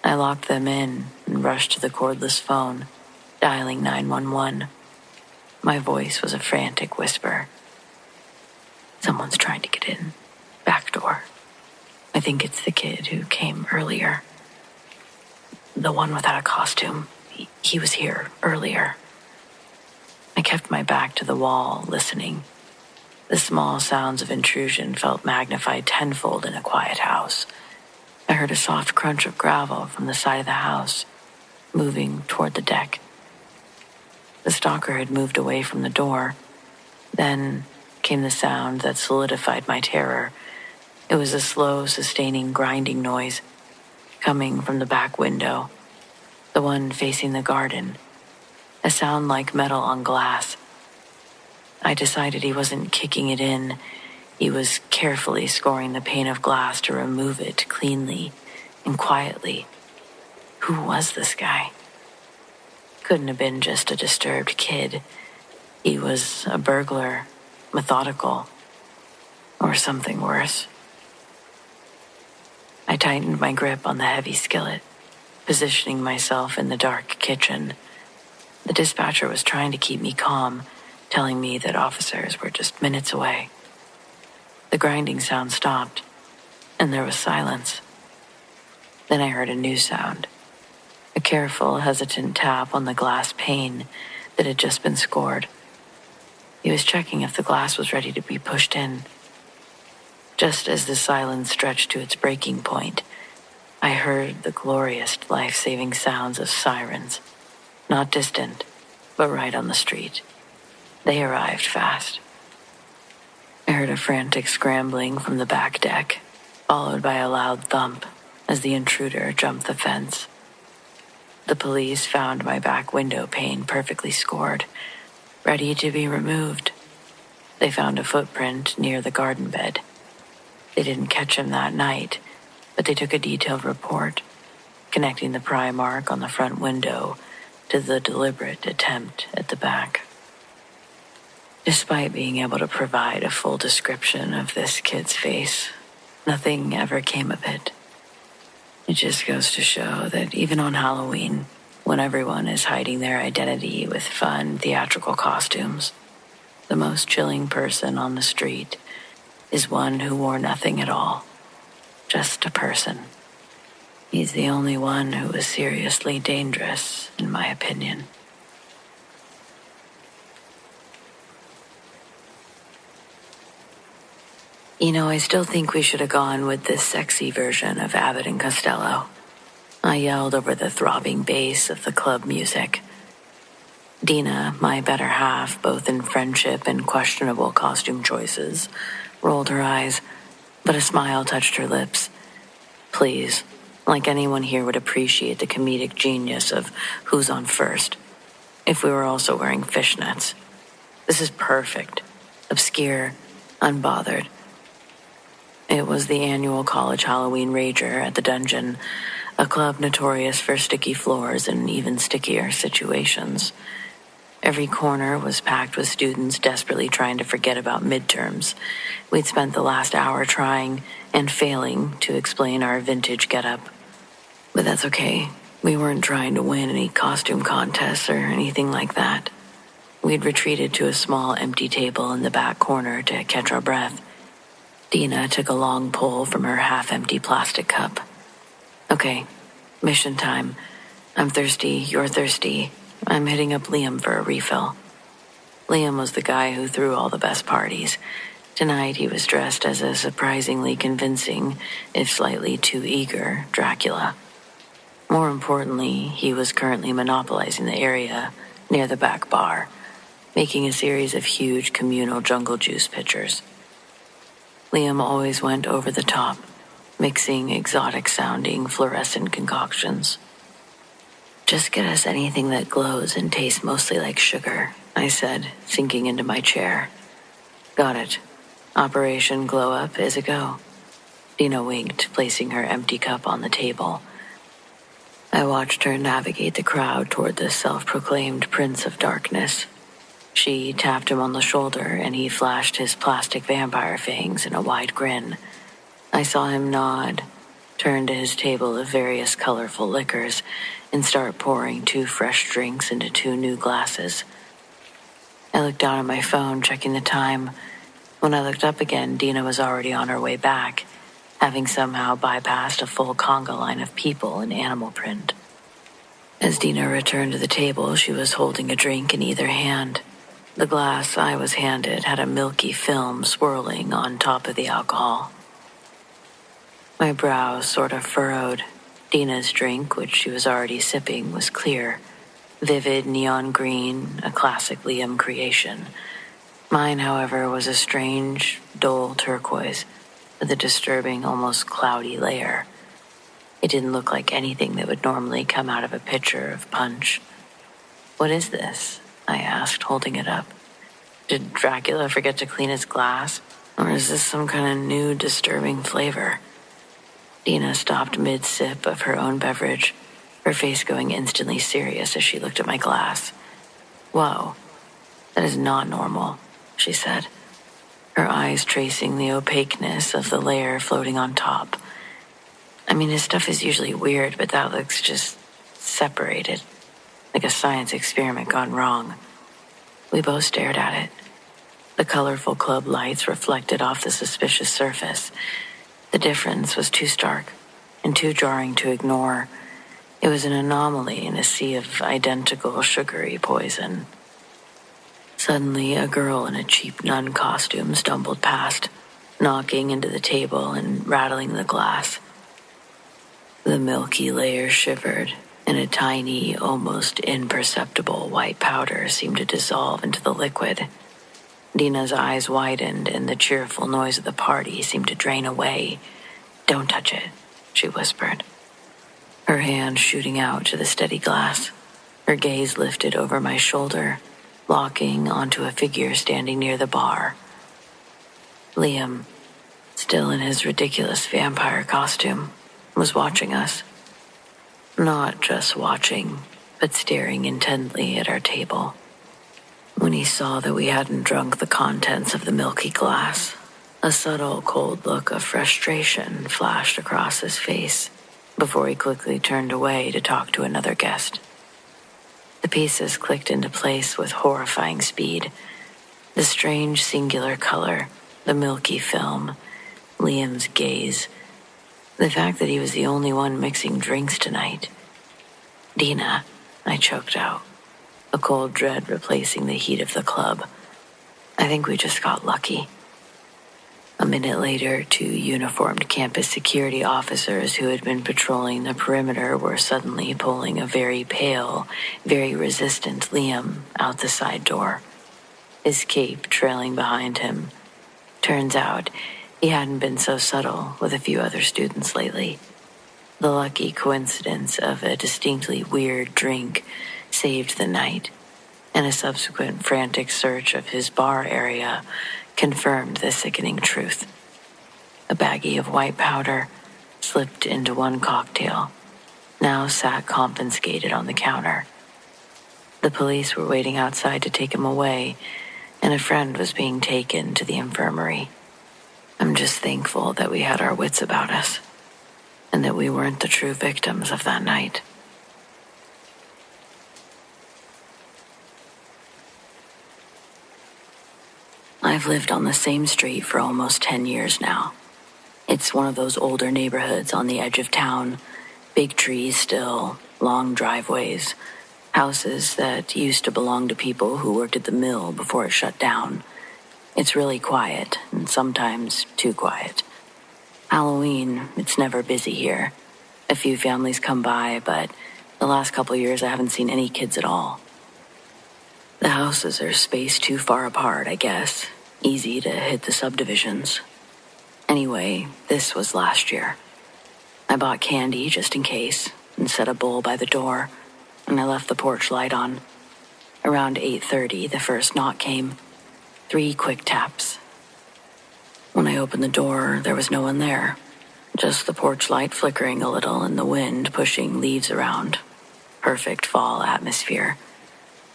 I locked them in and rushed to the cordless phone, dialing 911. My voice was a frantic whisper. "Someone's trying to get in. Back door. I think it's the kid who came earlier. The one without a costume. He was here earlier." I kept my back to the wall, listening. The small sounds of intrusion felt magnified tenfold in a quiet house. I heard a soft crunch of gravel from the side of the house, moving toward the deck. The stalker had moved away from the door. Then came the sound that solidified my terror. It was a slow, sustaining, grinding noise, coming from the back window, the one facing the garden, a sound like metal on glass. I decided he wasn't kicking it in. He was carefully scoring the pane of glass to remove it cleanly and quietly. Who was this guy? Couldn't have been just a disturbed kid. He was a burglar, methodical, or something worse. I tightened my grip on the heavy skillet, positioning myself in the dark kitchen. The dispatcher was trying to keep me calm, telling me that officers were just minutes away. The grinding sound stopped, and there was silence. Then I heard a new sound, a careful, hesitant tap on the glass pane that had just been scored. He was checking if the glass was ready to be pushed in. Just as the silence stretched to its breaking point, I heard the glorious, life-saving sounds of sirens, not distant, but right on the street. They arrived fast. I heard a frantic scrambling from the back deck, followed by a loud thump as the intruder jumped the fence. The police found my back window pane perfectly scored, ready to be removed. They found a footprint near the garden bed. They didn't catch him that night, but they took a detailed report, connecting the pry mark on the front window to the deliberate attempt at the back. Despite being able to provide a full description of this kid's face, nothing ever came of it. It just goes to show that even on Halloween, when everyone is hiding their identity with fun, theatrical costumes, the most chilling person on the street is one who wore nothing at all. Just a person. He's the only one who is seriously dangerous, in my opinion. I still think we should have gone with this sexy version of Abbott and Costello. I yelled over the throbbing bass of the club music. Dina, my better half, both in friendship and questionable costume choices, rolled her eyes, but a smile touched her lips. Please, like anyone here would appreciate the comedic genius of who's on first, if we were also wearing fishnets. This is perfect, obscure, unbothered. It was the annual college Halloween rager at the Dungeon, a club notorious for sticky floors and even stickier situations. Every corner was packed with students desperately trying to forget about midterms. We'd spent the last hour trying and failing to explain our vintage getup. But that's okay. We weren't trying to win any costume contests or anything like that. We'd retreated to a small empty table in the back corner to catch our breath. Dina took a long pull from her half-empty plastic cup. Okay, mission time. I'm thirsty, you're thirsty. I'm hitting up Liam for a refill. Liam was the guy who threw all the best parties. Tonight he was dressed as a surprisingly convincing, if slightly too eager, Dracula. More importantly, he was currently monopolizing the area near the back bar, making a series of huge communal jungle juice pitchers. Liam always went over the top, mixing exotic-sounding fluorescent concoctions. Just get us anything that glows and tastes mostly like sugar, I said, sinking into my chair. Got it. Operation Glow Up is a go. Dina winked, placing her empty cup on the table. I watched her navigate the crowd toward the self-proclaimed Prince of Darkness. She tapped him on the shoulder, and he flashed his plastic vampire fangs in a wide grin. I saw him nod, turn to his table of various colorful liquors, and start pouring 2 fresh drinks into 2 new glasses. I looked down at my phone, checking the time. When I looked up again, Dina was already on her way back, having somehow bypassed a full conga line of people in animal print. As Dina returned to the table, she was holding a drink in either hand. The glass I was handed had a milky film swirling on top of the alcohol. My brow sort of furrowed. Dina's drink, which she was already sipping, was clear, vivid neon green, a classic Liam creation. Mine, however, was a strange, dull turquoise with a disturbing, almost cloudy layer. It didn't look like anything that would normally come out of a pitcher of punch. What is this? I asked, holding it up. Did Dracula forget to clean his glass? Or is this some kind of new, disturbing flavor? Dina stopped mid-sip of her own beverage, her face going instantly serious as she looked at my glass. Whoa, that is not normal, she said, her eyes tracing the opaqueness of the layer floating on top. I mean, his stuff is usually weird, but that looks just separated, like a science experiment gone wrong. We both stared at it. The colorful club lights reflected off the suspicious surface. The difference was too stark and too jarring to ignore. It was an anomaly in a sea of identical sugary poison. Suddenly, a girl in a cheap nun costume stumbled past, knocking into the table and rattling the glass. The milky layer shivered, and a tiny, almost imperceptible white powder seemed to dissolve into the liquid. Dina's eyes widened, and the cheerful noise of the party seemed to drain away. "Don't touch it," she whispered, her hand shooting out to the steady glass. Her gaze lifted over my shoulder, locking onto a figure standing near the bar. Liam, still in his ridiculous vampire costume, was watching us. Not just watching, but staring intently at our table. When he saw that we hadn't drunk the contents of the milky glass, a subtle, cold look of frustration flashed across his face before he quickly turned away to talk to another guest. The pieces clicked into place with horrifying speed. The strange singular color, the milky film, Liam's gaze, the fact that he was the only one mixing drinks tonight. Dina, I choked out, a cold dread replacing the heat of the club. I think we just got lucky. A minute later, 2 uniformed campus security officers who had been patrolling the perimeter were suddenly pulling a very pale, very resistant Liam out the side door, his cape trailing behind him. Turns out, he hadn't been so subtle with a few other students lately. The lucky coincidence of a distinctly weird drink saved the night, and a subsequent frantic search of his bar area confirmed the sickening truth. A baggie of white powder slipped into one cocktail, now sat confiscated on the counter. The police were waiting outside to take him away, and a friend was being taken to the infirmary. I'm just thankful that we had our wits about us, and that we weren't the true victims of that night. I've lived on the same street for almost 10 years now. It's one of those older neighborhoods on the edge of town, big trees still, long driveways, houses that used to belong to people who worked at the mill before it shut down. It's really quiet, and sometimes too quiet. Halloween, it's never busy here. A few families come by, but the last couple years I haven't seen any kids at all. The houses are spaced too far apart, I guess. Easy to hit the subdivisions. Anyway, this was last year. I bought candy just in case and set a bowl by the door, and I left the porch light on. Around 8:30, the first knock came. 3 quick taps. When I opened the door, there was no one there. Just the porch light flickering a little and the wind pushing leaves around. Perfect fall atmosphere.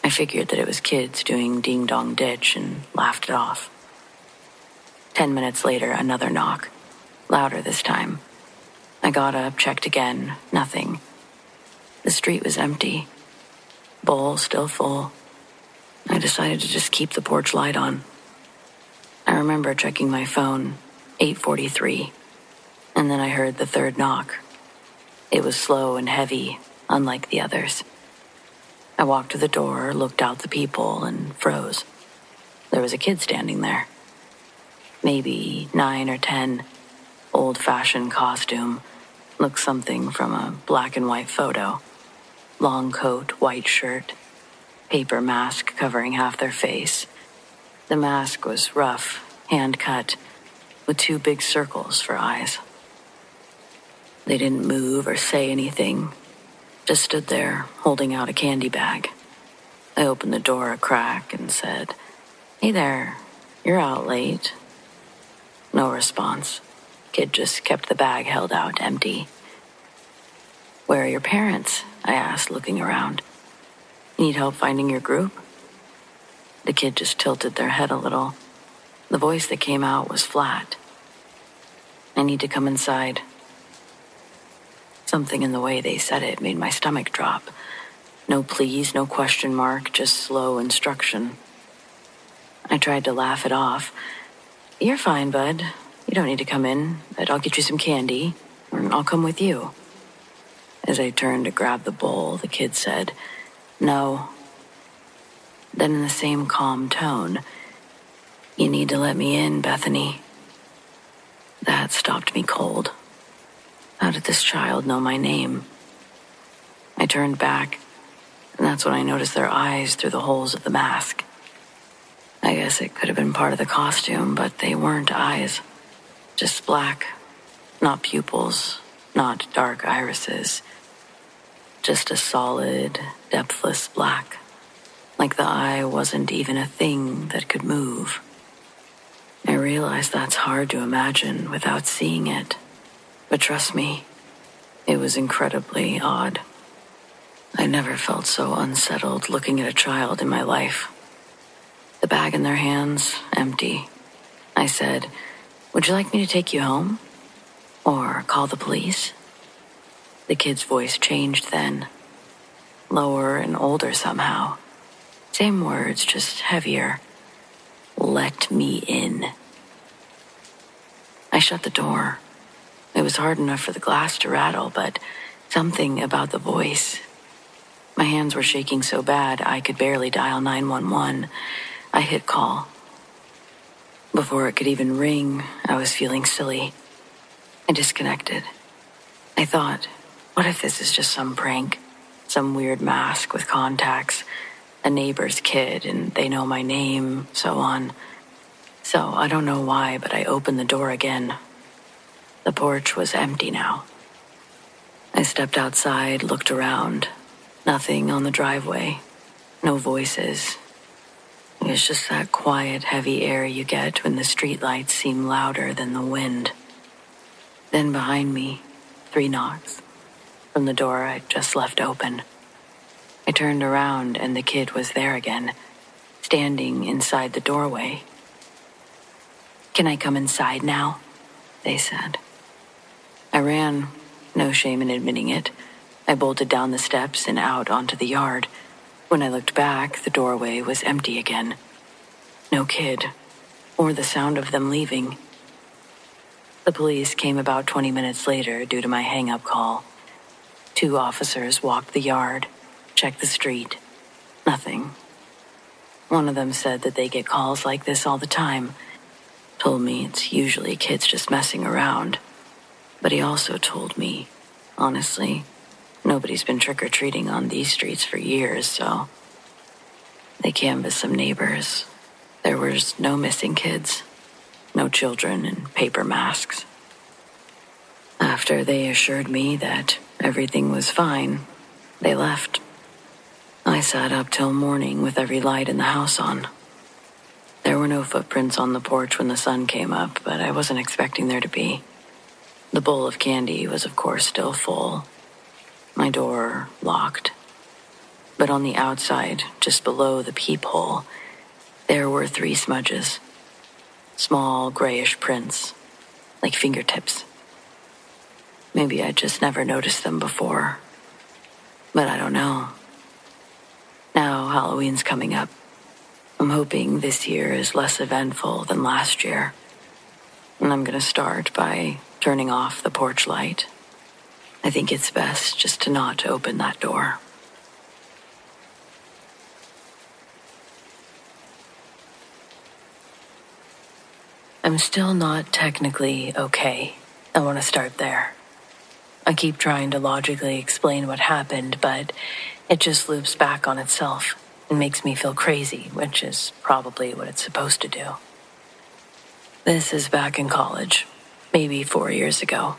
I figured that it was kids doing ding-dong ditch and laughed it off. 10 minutes later, another knock. Louder this time. I got up, checked again. Nothing. The street was empty. Bowl still full. I decided to just keep the porch light on. I remember checking my phone, 8:43, and then I heard the third knock. It was slow and heavy, unlike the others. I walked to the door, looked out the people, and froze. There was a kid standing there. Maybe 9 or 10, old-fashioned costume, looked something from a black and white photo. Long coat, white shirt, paper mask covering half their face. The mask was rough, hand-cut, with 2 big circles for eyes. They didn't move or say anything, just stood there, holding out a candy bag. I opened the door a crack and said, "Hey there, you're out late." No response. Kid just kept the bag held out empty. "Where are your parents?" I asked, looking around. "Need help finding your group?" The kid just tilted their head a little. The voice that came out was flat. "I need to come inside." Something in the way they said it made my stomach drop. No please, no question mark, just slow instruction. I tried to laugh it off. "You're fine, bud. You don't need to come in, but I'll get you some candy, or I'll come with you." As I turned to grab the bowl, the kid said, "No." Then in the same calm tone, "You need to let me in, Bethany." That stopped me cold. How did this child know my name? I turned back, and that's when I noticed their eyes through the holes of the mask. I guess it could have been part of the costume, but they weren't eyes. Just black. Not pupils, not dark irises. Just a solid, depthless black. Like the eye wasn't even a thing that could move. I realize that's hard to imagine without seeing it. But trust me, it was incredibly odd. I never felt so unsettled looking at a child in my life. The bag in their hands, empty. I said, "Would you like me to take you home? Or call the police?" The kid's voice changed then. Lower and older somehow. Same words, just heavier. let me in. I shut the door. It was hard enough for the glass to rattle, but something about the voice. My hands were shaking so bad I could barely dial 911. I hit call. Before it could even ring, I was feeling silly. I disconnected. I thought, what if this is just some prank? Some weird mask with contacts, a neighbor's kid, and they know my name, so on. So I don't know why, but I opened the door again. The porch was empty now. I stepped outside, looked around. Nothing on the driveway. No voices. It was just that quiet, heavy air you get when the streetlights seem louder than the wind. Then behind me, 3 knocks from the door I'd just left open. I turned around and the kid was there again, standing inside the doorway. "Can I come inside now?" they said. I ran, no shame in admitting it. I bolted down the steps and out onto the yard. When I looked back, the doorway was empty again. No kid, or the sound of them leaving. The police came about 20 minutes later due to my hang-up call. 2 officers walked the yard, checked the street. Nothing. One of them said that they get calls like this all the time. Told me it's usually kids just messing around. But he also told me, honestly, nobody's been trick-or-treating on these streets for years, so... They canvassed some neighbors. There was no missing kids, no children in paper masks. After they assured me that everything was fine, they left. I sat up till morning with every light in the house on. There were no footprints on the porch when the sun came up, but I wasn't expecting there to be. The bowl of candy was, of course, still full. My door locked. But on the outside, just below the peephole, there were 3 smudges. Small, grayish prints, like fingertips. Maybe I'd just never noticed them before. But I don't know. Now Halloween's coming up. I'm hoping this year is less eventful than last year. And I'm gonna start by turning off the porch light. I think it's best just to not open that door. I'm still not technically okay. I want to start there. I keep trying to logically explain what happened, but it just loops back on itself and makes me feel crazy, which is probably what it's supposed to do. This is back in college, maybe 4 years ago.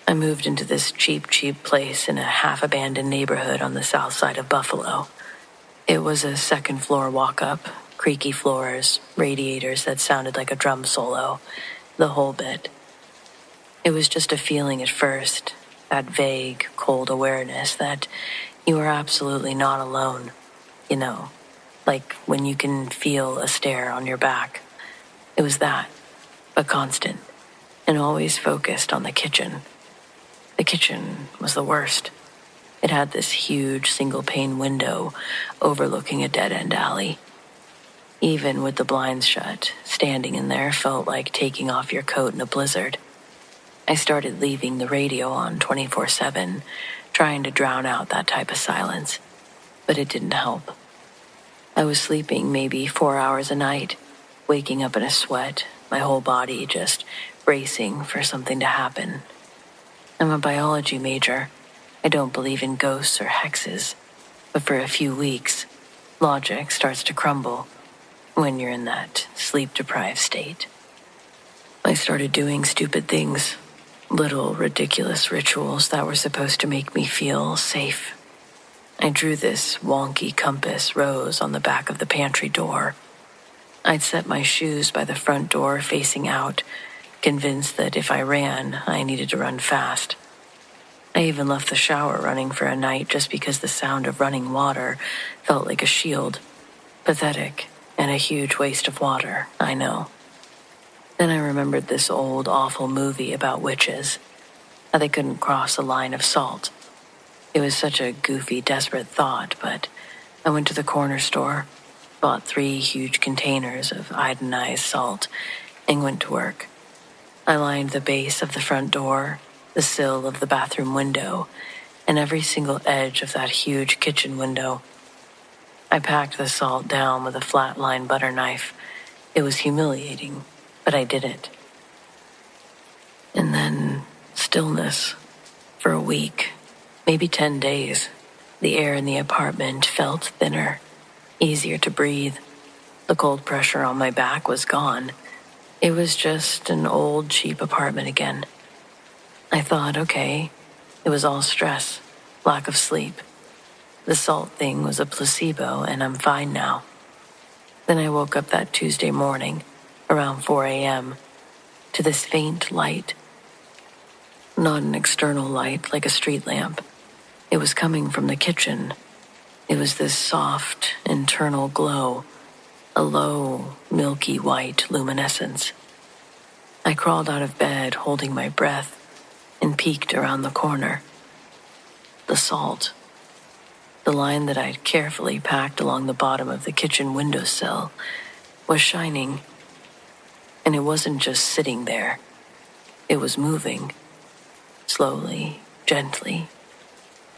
I moved into this cheap place in a half-abandoned neighborhood on the south side of Buffalo. It was a second-floor walk-up, creaky floors, radiators that sounded like a drum solo, the whole bit. It was just a feeling at first, that vague, cold awareness that you are absolutely not alone. You know, like when you can feel a stare on your back. It was that, but constant, and always focused on the kitchen. The kitchen was the worst. It had this huge single-pane window overlooking a dead-end alley. Even with the blinds shut, standing in there felt like taking off your coat in a blizzard. I started leaving the radio on 24/7, trying to drown out that type of silence, but it didn't help. I was sleeping maybe 4 hours a night, waking up in a sweat, my whole body just bracing for something to happen. I'm a biology major. I don't believe in ghosts or hexes, but for a few weeks, logic starts to crumble when you're in that sleep-deprived state. I started doing stupid things, little ridiculous rituals that were supposed to make me feel safe. I drew this wonky compass rose on the back of the pantry door. I'd set my shoes by the front door facing out, convinced that if I ran, I needed to run fast. I even left the shower running for a night just because the sound of running water felt like a shield. Pathetic and a huge waste of water, I know. Then I remembered this old, awful movie about witches, how they couldn't cross a line of salt. It was such a goofy, desperate thought, but I went to the corner store, bought 3 huge containers of iodinized salt, and went to work. I lined the base of the front door, the sill of the bathroom window, and every single edge of that huge kitchen window. I packed the salt down with a flat-line butter knife. It was humiliating, but I did it. And then stillness. For a week, maybe 10 days, the air in the apartment felt thinner, easier to breathe. The cold pressure on my back was gone. It was just an old, cheap apartment again. I thought, okay, it was all stress, lack of sleep. The salt thing was a placebo, and I'm fine now. Then I woke up that Tuesday morning, around 4 a.m., to this faint light. Not an external light like a street lamp. It was coming from the kitchen. It was this soft, internal glow, a low, milky white luminescence. I crawled out of bed, holding my breath, and peeked around the corner. The salt. The line that I'd carefully packed along the bottom of the kitchen windowsill was shining. And it wasn't just sitting there. It was moving. Slowly, gently.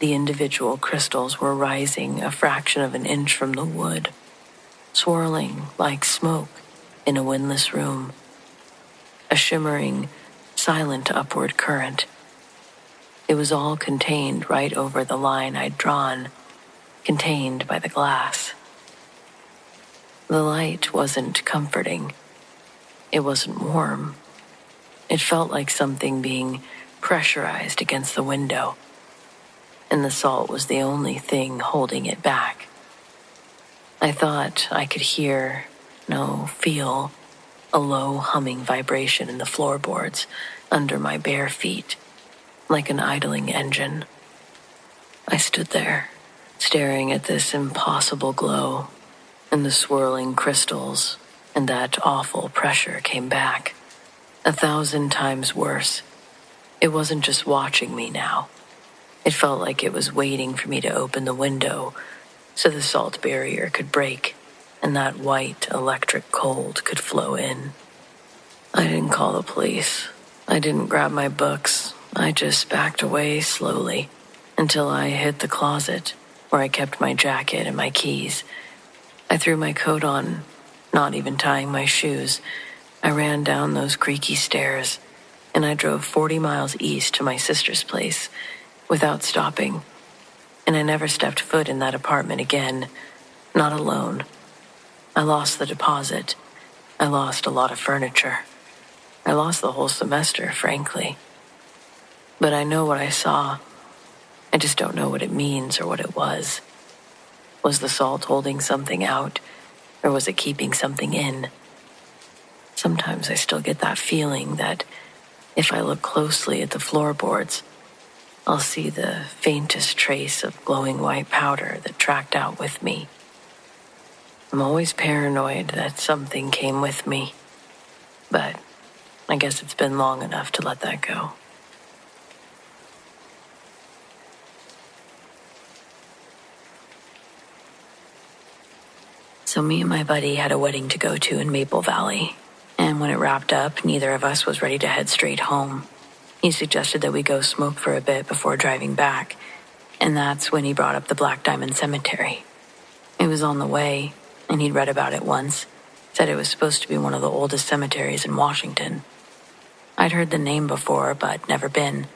The individual crystals were rising a fraction of an inch from the wood, swirling like smoke in a windless room. A shimmering, silent upward current. It was all contained right over the line I'd drawn, contained by the glass. The light wasn't comforting. It wasn't warm. It felt like something being pressurized against the window, and the salt was the only thing holding it back. I thought I could hear, no, feel, a low humming vibration in the floorboards under my bare feet, like an idling engine. I stood there, staring at this impossible glow, and the swirling crystals, and that awful pressure came back, 1,000 times worse. It wasn't just watching me now. It felt like it was waiting for me to open the window so the salt barrier could break and that white electric cold could flow in. I didn't call the police. I didn't grab my books. I just backed away slowly until I hit the closet where I kept my jacket and my keys. I threw my coat on, not even tying my shoes. I ran down those creaky stairs, and I drove 40 miles east to my sister's place without stopping. And I never stepped foot in that apartment again, not alone. I lost the deposit. I lost a lot of furniture. I lost the whole semester, frankly. But I know what I saw. I just don't know what it means or what it was. Was the salt holding something out, or was it keeping something in? Sometimes I still get that feeling that if I look closely at the floorboards, I'll see the faintest trace of glowing white powder that tracked out with me. I'm always paranoid that something came with me, but I guess it's been long enough to let that go. So me and my buddy had a wedding to go to in Maple Valley, and when it wrapped up, neither of us was ready to head straight home. He suggested that we go smoke for a bit before driving back, and that's when he brought up the Black Diamond Cemetery. It was on the way, and he'd read about it once, said it was supposed to be one of the oldest cemeteries in Washington. I'd heard the name before, but never been.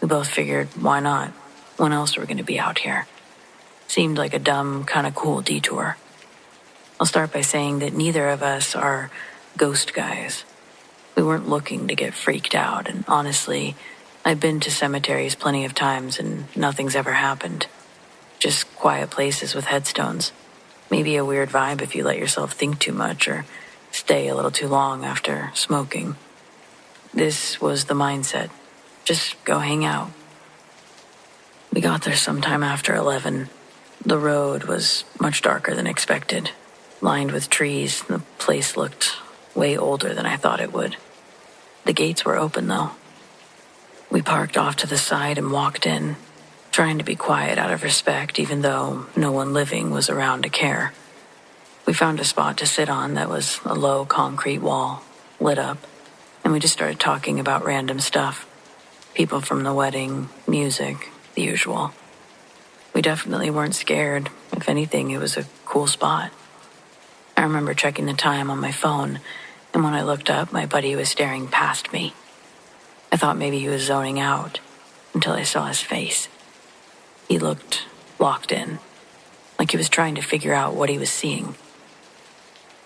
We both figured, why not? When else were we going to be out here? Seemed like a dumb, kind of cool detour. I'll start by saying that neither of us are ghost guys. We weren't looking to get freaked out, and honestly, I've been to cemeteries plenty of times and nothing's ever happened. Just quiet places with headstones. Maybe a weird vibe if you let yourself think too much or stay a little too long after smoking. This was the mindset. Just go hang out. We got there sometime after 11. The road was much darker than expected. Lined with trees, the place looked way older than I thought it would. The gates were open, though. We parked off to the side and walked in, trying to be quiet out of respect, even though no one living was around to care. We found a spot to sit on that was a low concrete wall, lit up, and we just started talking about random stuff. People from the wedding, music, the usual. We definitely weren't scared. If anything, it was a cool spot. I remember checking the time on my phone, and when I looked up, my buddy was staring past me. I thought maybe he was zoning out, until I saw his face. He looked locked in, like he was trying to figure out what he was seeing.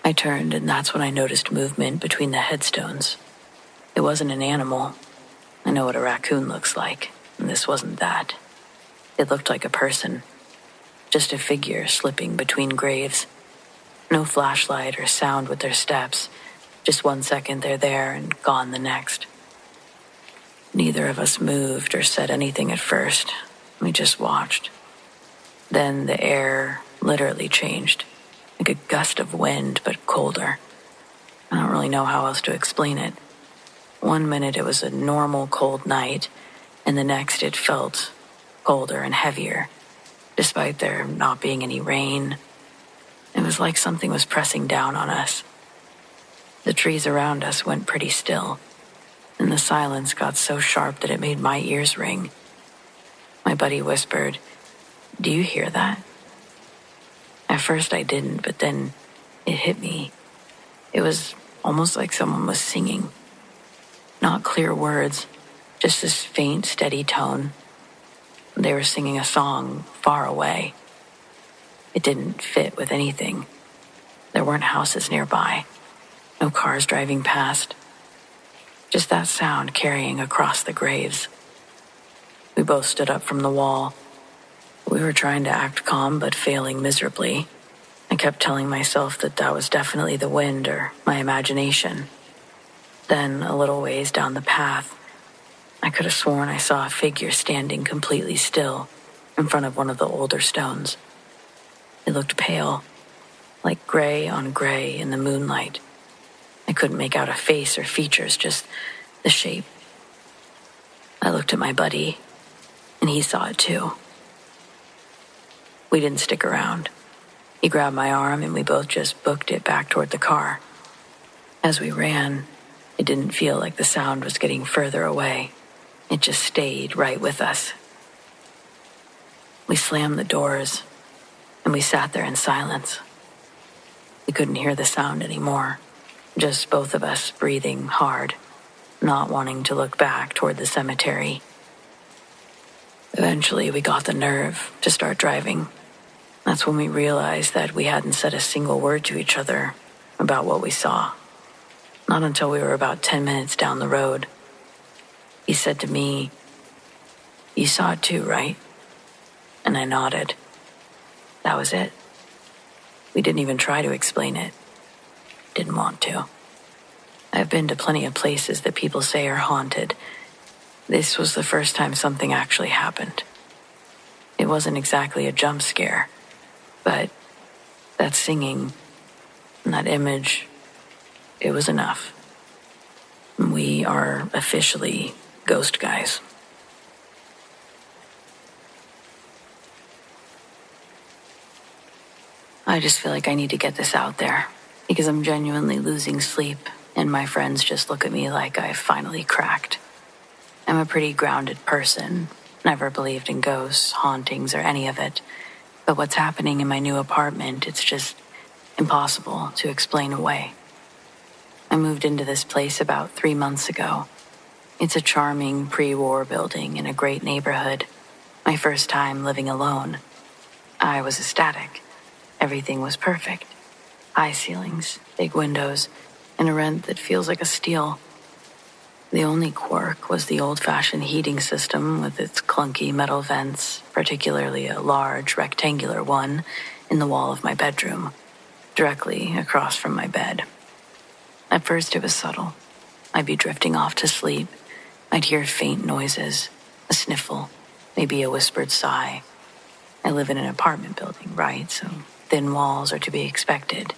I turned, and that's when I noticed movement between the headstones. It wasn't an animal. I know what a raccoon looks like, and this wasn't that. It looked like a person, just a figure slipping between graves. No flashlight or sound with their steps. Just 1 second they're there and gone the next. Neither of us moved or said anything at first. We just watched. Then the air literally changed, like a gust of wind, but colder. I don't really know how else to explain it. 1 minute it was a normal cold night, and the next it felt colder and heavier, despite there not being any rain. It was like something was pressing down on us. The trees around us went pretty still, and the silence got so sharp that it made my ears ring. My buddy whispered, "Do you hear that?" At first I didn't, but then it hit me. It was almost like someone was singing. Not clear words, just this faint, steady tone. They were singing a song far away. It didn't fit with anything. There weren't houses nearby, no cars driving past. Just that sound carrying across the graves. We both stood up from the wall. We were trying to act calm, but failing miserably. I kept telling myself that that was definitely the wind or my imagination. Then, a little ways down the path, I could have sworn I saw a figure standing completely still in front of one of the older stones. It looked pale, like gray on gray in the moonlight. I couldn't make out a face or features, just the shape. I looked at my buddy, and he saw it too. We didn't stick around. He grabbed my arm, and we both just booked it back toward the car. As we ran, it didn't feel like the sound was getting further away. It just stayed right with us. We slammed the doors, and we sat there in silence. We couldn't hear the sound anymore, just both of us breathing hard, not wanting to look back toward the cemetery. Eventually, we got the nerve to start driving. That's when we realized that we hadn't said a single word to each other about what we saw. Not until we were about 10 minutes down the road. He said to me, "You saw it too, right?" And I nodded. That was it. We didn't even try to explain it. Didn't want to. I've been to plenty of places that people say are haunted. This was the first time something actually happened. It wasn't exactly a jump scare, but that singing and that image, it was enough. We are officially ghost guys. I just feel like I need to get this out there because I'm genuinely losing sleep, and my friends just look at me like I've finally cracked. I'm a pretty grounded person, never believed in ghosts, hauntings, or any of it. But what's happening in my new apartment, it's just impossible to explain away. I moved into this place about 3 months ago. It's a charming pre-war building in a great neighborhood. My first time living alone. I was ecstatic. Everything was perfect. High ceilings, big windows, and a rent that feels like a steal. The only quirk was the old-fashioned heating system with its clunky metal vents, particularly a large rectangular one in the wall of my bedroom, directly across from my bed. At first it was subtle. I'd be drifting off to sleep. I'd hear faint noises, a sniffle, maybe a whispered sigh. I live in an apartment building, right? So thin walls are to be expected.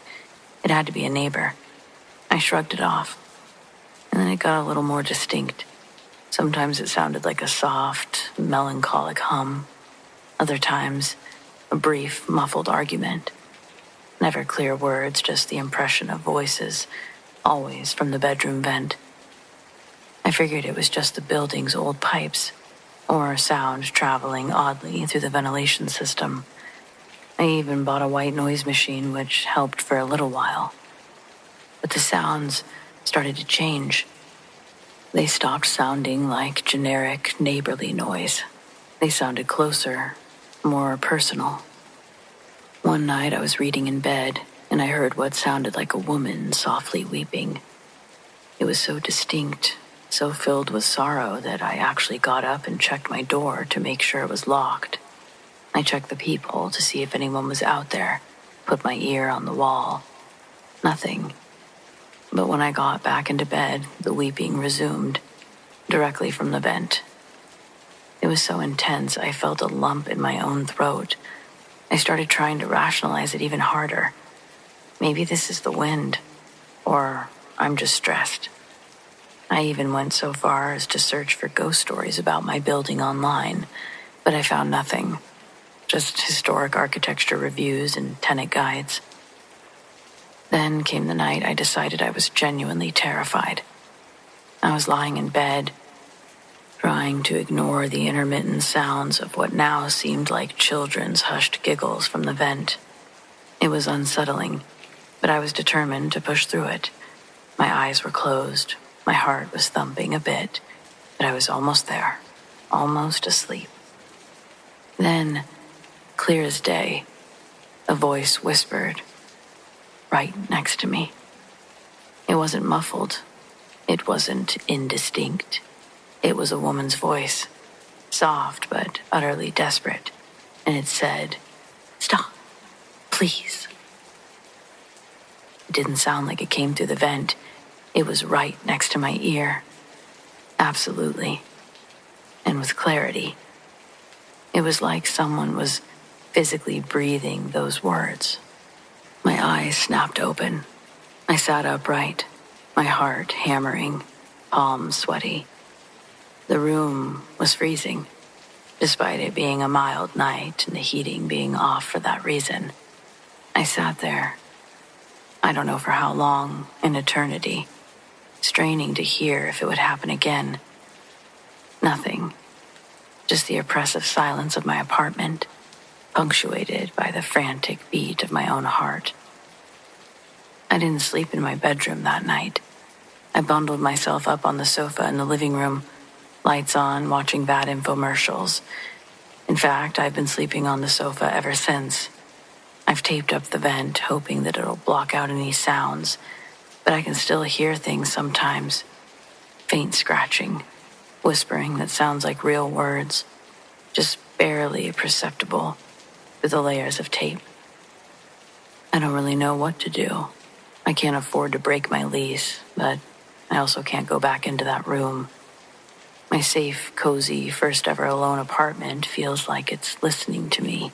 It had to be a neighbor. I shrugged it off. And then it got a little more distinct. Sometimes it sounded like a soft, melancholic hum. Other times, a brief, muffled argument. Never clear words, just the impression of voices, always from the bedroom vent. I figured it was just the building's old pipes, or sound traveling oddly through the ventilation system. I even bought a white noise machine, which helped for a little while. But the sounds started to change. They stopped sounding like generic neighborly noise. They sounded closer, more personal. One night I was reading in bed, and I heard what sounded like a woman softly weeping. It was so distinct, so filled with sorrow that I actually got up and checked my door to make sure it was locked. I checked the peephole to see if anyone was out there, put my ear on the wall. Nothing. But when I got back into bed, the weeping resumed, directly from the vent. It was so intense, I felt a lump in my own throat. I started trying to rationalize it even harder. Maybe this is the wind, or I'm just stressed. I even went so far as to search for ghost stories about my building online, but I found nothing. Just historic architecture reviews and tenant guides. Then came the night I decided I was genuinely terrified. I was lying in bed, trying to ignore the intermittent sounds of what now seemed like children's hushed giggles from the vent. It was unsettling, but I was determined to push through it. My eyes were closed, my heart was thumping a bit, but I was almost there, almost asleep. Then, clear as day, a voice whispered, right next to me. It wasn't muffled. It wasn't indistinct. It was a woman's voice, soft but utterly desperate, and it said, "Stop, please." It didn't sound like it came through the vent. It was right next to my ear. Absolutely. And with clarity. It was like someone was physically breathing those words. My eyes snapped open. I sat upright, my heart hammering, palms sweaty. The room was freezing, despite it being a mild night and the heating being off for that reason. I sat there, I don't know for how long, an eternity, straining to hear if it would happen again. Nothing, just the oppressive silence of my apartment, punctuated by the frantic beat of my own heart. I didn't sleep in my bedroom that night. I bundled myself up on the sofa in the living room, lights on, watching bad infomercials. In fact, I've been sleeping on the sofa ever since. I've taped up the vent, hoping that it'll block out any sounds, but I can still hear things sometimes. Faint scratching, whispering that sounds like real words, just barely perceptible through the layers of tape. I don't really know what to do. I can't afford to break my lease, but I also can't go back into that room. My safe, cozy, first ever alone apartment feels like it's listening to me,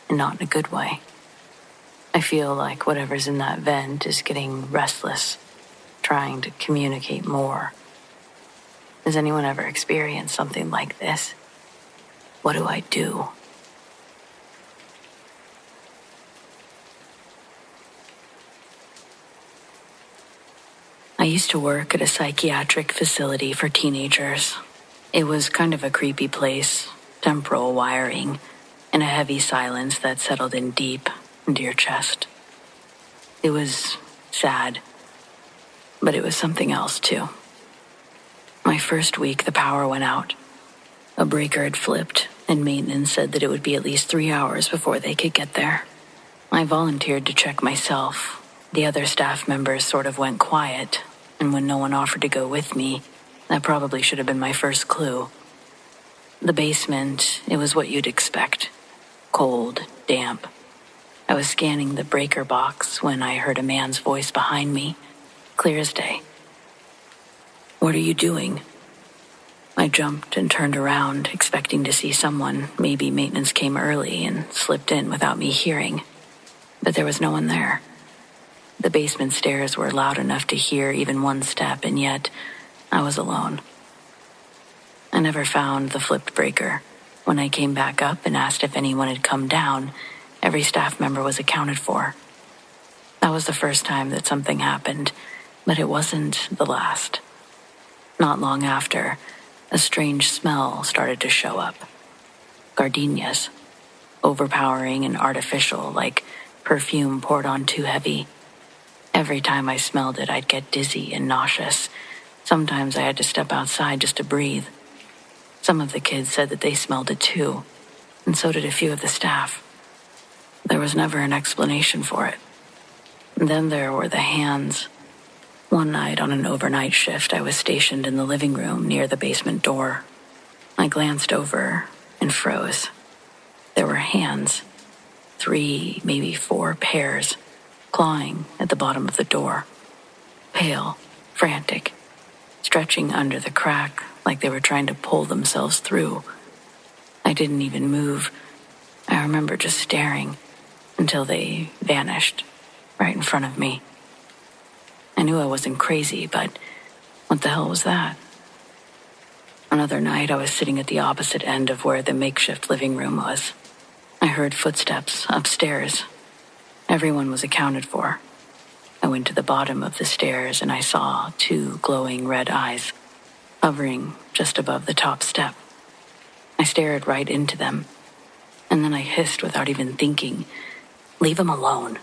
and not in a good way. I feel like whatever's in that vent is getting restless, trying to communicate more. Has anyone ever experienced something like this? What do I do? I used to work at a psychiatric facility for teenagers. It was kind of a creepy place, temporal wiring, and a heavy silence that settled in deep into your chest. It was sad, but it was something else too. My first week, the power went out. A breaker had flipped, and maintenance said that it would be at least 3 hours before they could get there. I volunteered to check myself. The other staff members sort of went quiet, and when no one offered to go with me, that probably should have been my first clue. The basement, it was what you'd expect. Cold, damp. I was scanning the breaker box when I heard a man's voice behind me, clear as day. "What are you doing?" I jumped and turned around, expecting to see someone. Maybe maintenance came early and slipped in without me hearing. But there was no one there. The basement stairs were loud enough to hear even one step, and yet I was alone. I never found the flipped breaker. When I came back up and asked if anyone had come down, every staff member was accounted for. That was the first time that something happened, but it wasn't the last. Not long after, a strange smell started to show up. Gardenias, overpowering and artificial, like perfume poured on too heavy. Every time I smelled it, I'd get dizzy and nauseous. Sometimes I had to step outside just to breathe. Some of the kids said that they smelled it too, and so did a few of the staff. There was never an explanation for it. And then there were the hands. One night on an overnight shift, I was stationed in the living room near the basement door. I glanced over and froze. There were hands, 3, maybe 4 pairs, clawing at the bottom of the door. Pale, frantic, stretching under the crack like they were trying to pull themselves through. I didn't even move. I remember just staring until they vanished right in front of me. I knew I wasn't crazy, but what the hell was that? Another night, I was sitting at the opposite end of where the makeshift living room was. I heard footsteps upstairs. Everyone was accounted for. I went to the bottom of the stairs and I saw 2 glowing red eyes hovering just above the top step. I stared right into them, and then I hissed without even thinking, "Leave him alone."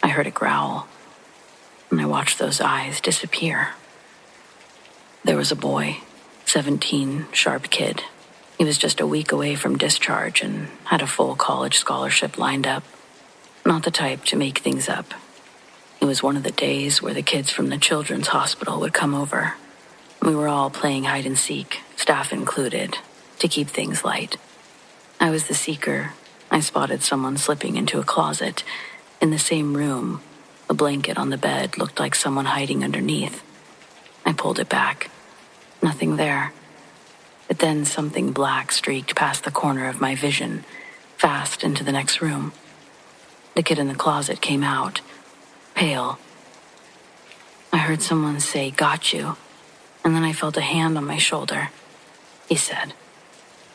I heard a growl, and I watched those eyes disappear. There was a boy, 17, sharp kid. He was just a week away from discharge and had a full college scholarship lined up. Not the type to make things up. It was one of the days where the kids from the children's hospital would come over. We were all playing hide and seek, staff included, to keep things light. I was the seeker. I spotted someone slipping into a closet. In the same room, a blanket on the bed looked like someone hiding underneath. I pulled it back. Nothing there. But then something black streaked past the corner of my vision, fast into the next room. The kid in the closet came out, pale. I heard someone say, "Got you," and then I felt a hand on my shoulder. He said,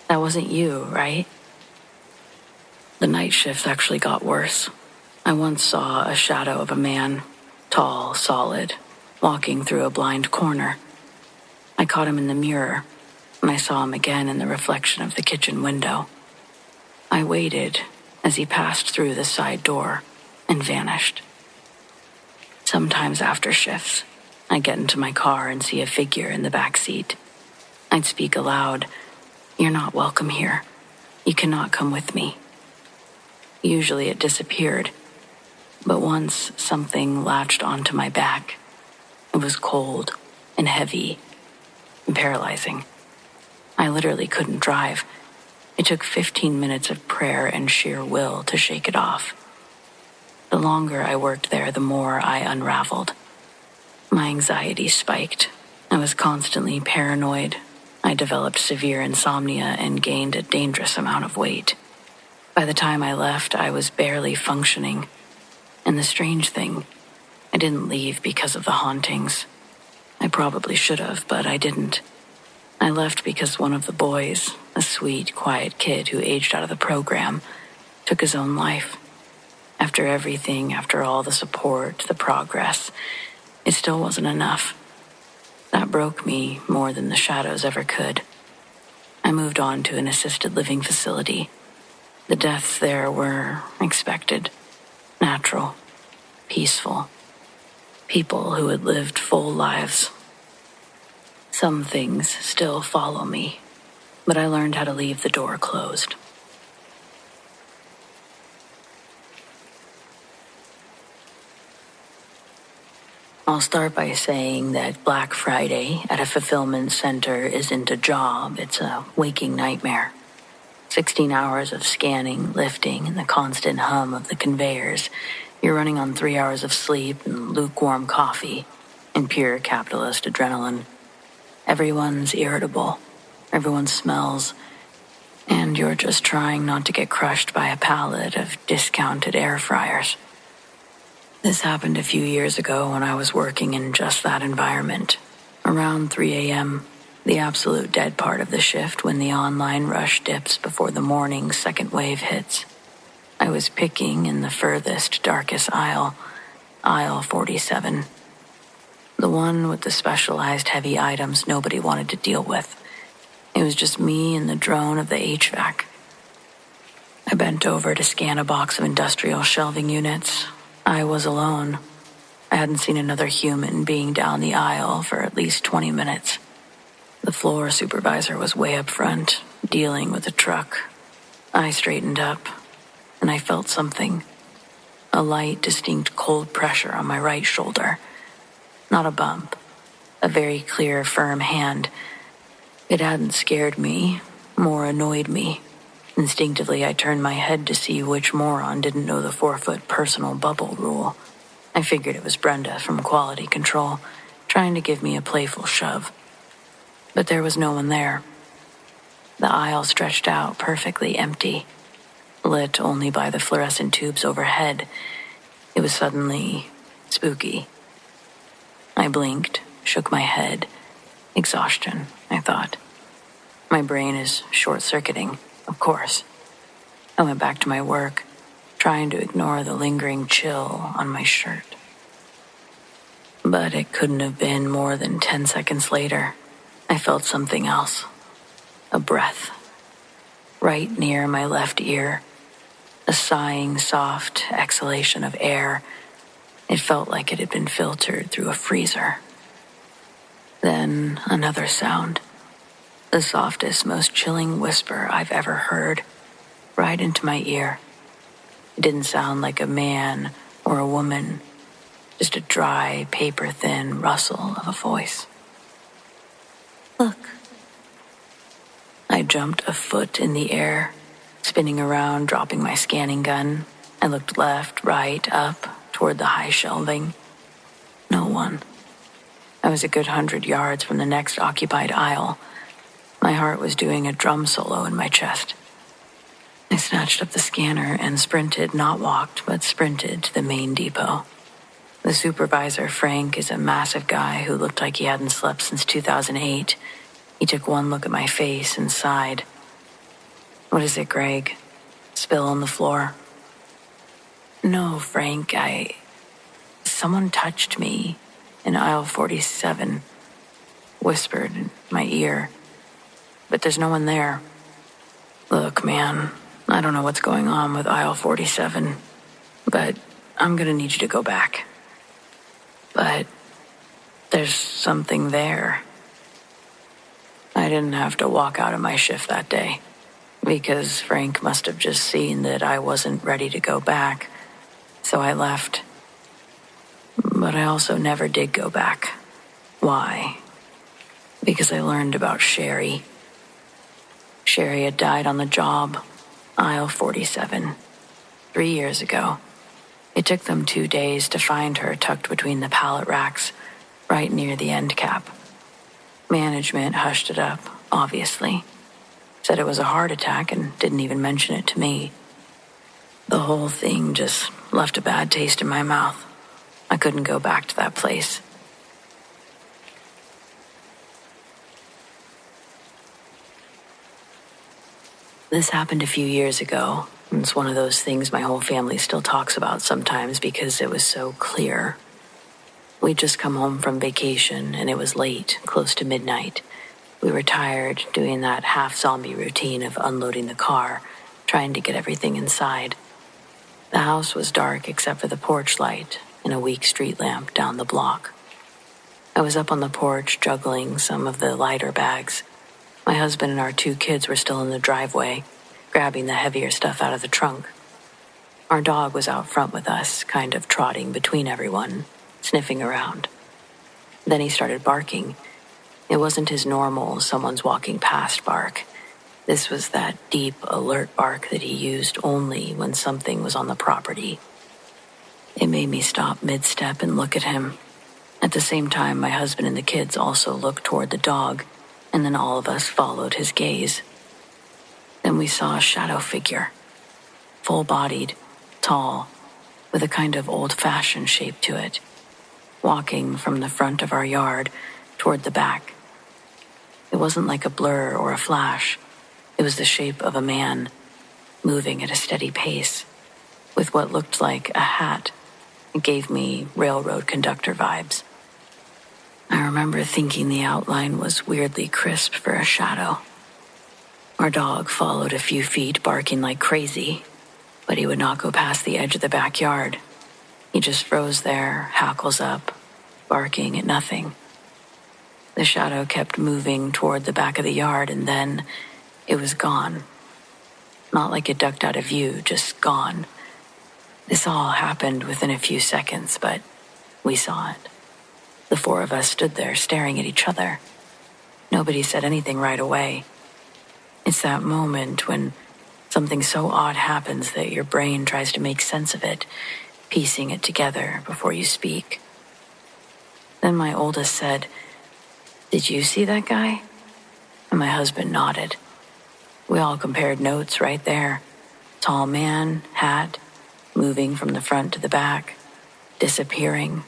"That wasn't you, right?" The night shifts actually got worse. I once saw a shadow of a man, tall, solid, walking through a blind corner. I caught him in the mirror, and I saw him again in the reflection of the kitchen window. I waited as he passed through the side door and vanished. Sometimes after shifts, I'd get into my car and see a figure in the back seat. I'd speak aloud, "You're not welcome here. You cannot come with me." Usually it disappeared, but once something latched onto my back. It was cold and heavy and paralyzing. I literally couldn't drive. It took 15 minutes of prayer and sheer will to shake it off. The longer I worked there, the more I unraveled. My anxiety spiked. I was constantly paranoid. I developed severe insomnia and gained a dangerous amount of weight. By the time I left, I was barely functioning. And the strange thing, I didn't leave because of the hauntings. I probably should have, but I didn't. I left because one of the boys, a sweet, quiet kid who aged out of the program, took his own life. After everything, after all the support, the progress, it still wasn't enough. That broke me more than the shadows ever could. I moved on to an assisted living facility. The deaths there were expected, natural, peaceful. People who had lived full lives. Some things still follow me, but I learned how to leave the door closed. I'll start by saying that Black Friday at a fulfillment center isn't a job, it's a waking nightmare. 16 hours of scanning, lifting, and the constant hum of the conveyors. You're running on 3 hours of sleep and lukewarm coffee and pure capitalist adrenaline. Everyone's irritable. Everyone smells. And you're just trying not to get crushed by a pallet of discounted air fryers. This happened a few years ago when I was working in just that environment. Around 3 a.m., the absolute dead part of the shift when the online rush dips before the morning's second wave hits. I was picking in the furthest, darkest aisle, aisle 47. The one with the specialized heavy items nobody wanted to deal with. It was just me and the drone of the HVAC. I bent over to scan a box of industrial shelving units. I was alone. I hadn't seen another human being down the aisle for at least 20 minutes. The floor supervisor was way up front, dealing with the truck. I straightened up, and I felt something. A light, distinct cold pressure on my right shoulder. Not a bump. A very clear, firm hand. It hadn't scared me, more annoyed me. Instinctively, I turned my head to see which moron didn't know the 4-foot personal bubble rule. I figured it was Brenda from quality control, trying to give me a playful shove. But there was no one there. The aisle stretched out perfectly empty, lit only by the fluorescent tubes overhead. It was suddenly spooky. I blinked, shook my head. Exhaustion, I thought. My brain is short-circuiting, of course. I went back to my work, trying to ignore the lingering chill on my shirt. But it couldn't have been more than 10 seconds later. I felt something else. A breath. Right near my left ear. A sighing, soft exhalation of air. It felt like it had been filtered through a freezer. Then another sound. The softest, most chilling whisper I've ever heard. Right into my ear. It didn't sound like a man or a woman. Just a dry, paper-thin rustle of a voice. Look. I jumped a foot in the air, spinning around, dropping my scanning gun. I looked left, right, up, toward the high shelving. No one. I was a good 100 yards from the next occupied aisle. My heart was doing a drum solo in my chest. I snatched up the scanner and sprinted, not walked, but sprinted to the main depot. The supervisor, Frank, is a massive guy who looked like he hadn't slept since 2008. He took one look at my face and sighed. What is it, Greg? Spill on the floor? No, Frank, Someone touched me in aisle 47, whispered in my ear. But there's no one there. Look, man, I don't know what's going on with aisle 47, but I'm gonna need you to go back. But there's something there. I didn't have to walk out of my shift that day, because Frank must have just seen that I wasn't ready to go back, so I left. But I also never did go back. Why? Because I learned about Sherry. Sherry had died on the job, aisle 47, 3 years ago. It took them 2 days to find her tucked between the pallet racks, right near the end cap. Management hushed it up, obviously. Said it was a heart attack and didn't even mention it to me. The whole thing just left a bad taste in my mouth. I couldn't go back to that place. This happened a few years ago. It's one of those things my whole family still talks about sometimes because it was so clear. We'd just come home from vacation and it was late, close to midnight. We were tired, doing that half-zombie routine of unloading the car, trying to get everything inside. The house was dark except for the porch light and a weak street lamp down the block. I was up on the porch juggling some of the lighter bags. My husband and our 2 kids were still in the driveway, grabbing the heavier stuff out of the trunk. Our dog was out front with us, kind of trotting between everyone, sniffing around. Then he started barking. It wasn't his normal someone's walking past bark. This was that deep, alert bark that he used only when something was on the property. It made me stop mid-step and look at him. At the same time, my husband and the kids also looked toward the dog, and then all of us followed his gaze. Then we saw a shadow figure, full-bodied, tall, with a kind of old-fashioned shape to it, walking from the front of our yard toward the back. It wasn't like a blur or a flash. It was the shape of a man, moving at a steady pace. with what looked like a hat. It gave me railroad conductor vibes. I remember thinking the outline was weirdly crisp for a shadow. Our dog followed a few feet, barking like crazy, but he would not go past the edge of the backyard. He just froze there, hackles up, barking at nothing. The shadow kept moving toward the back of the yard, and then it was gone. Not like it ducked out of view, just gone. This all happened within a few seconds, but we saw it. The four of us stood there staring at each other. Nobody said anything right away. It's that moment when something so odd happens that your brain tries to make sense of it, piecing it together before you speak. Then my oldest said, "Did you see that guy?" And my husband nodded. We all compared notes right there. Tall man, hat, moving from the front to the back, disappearing.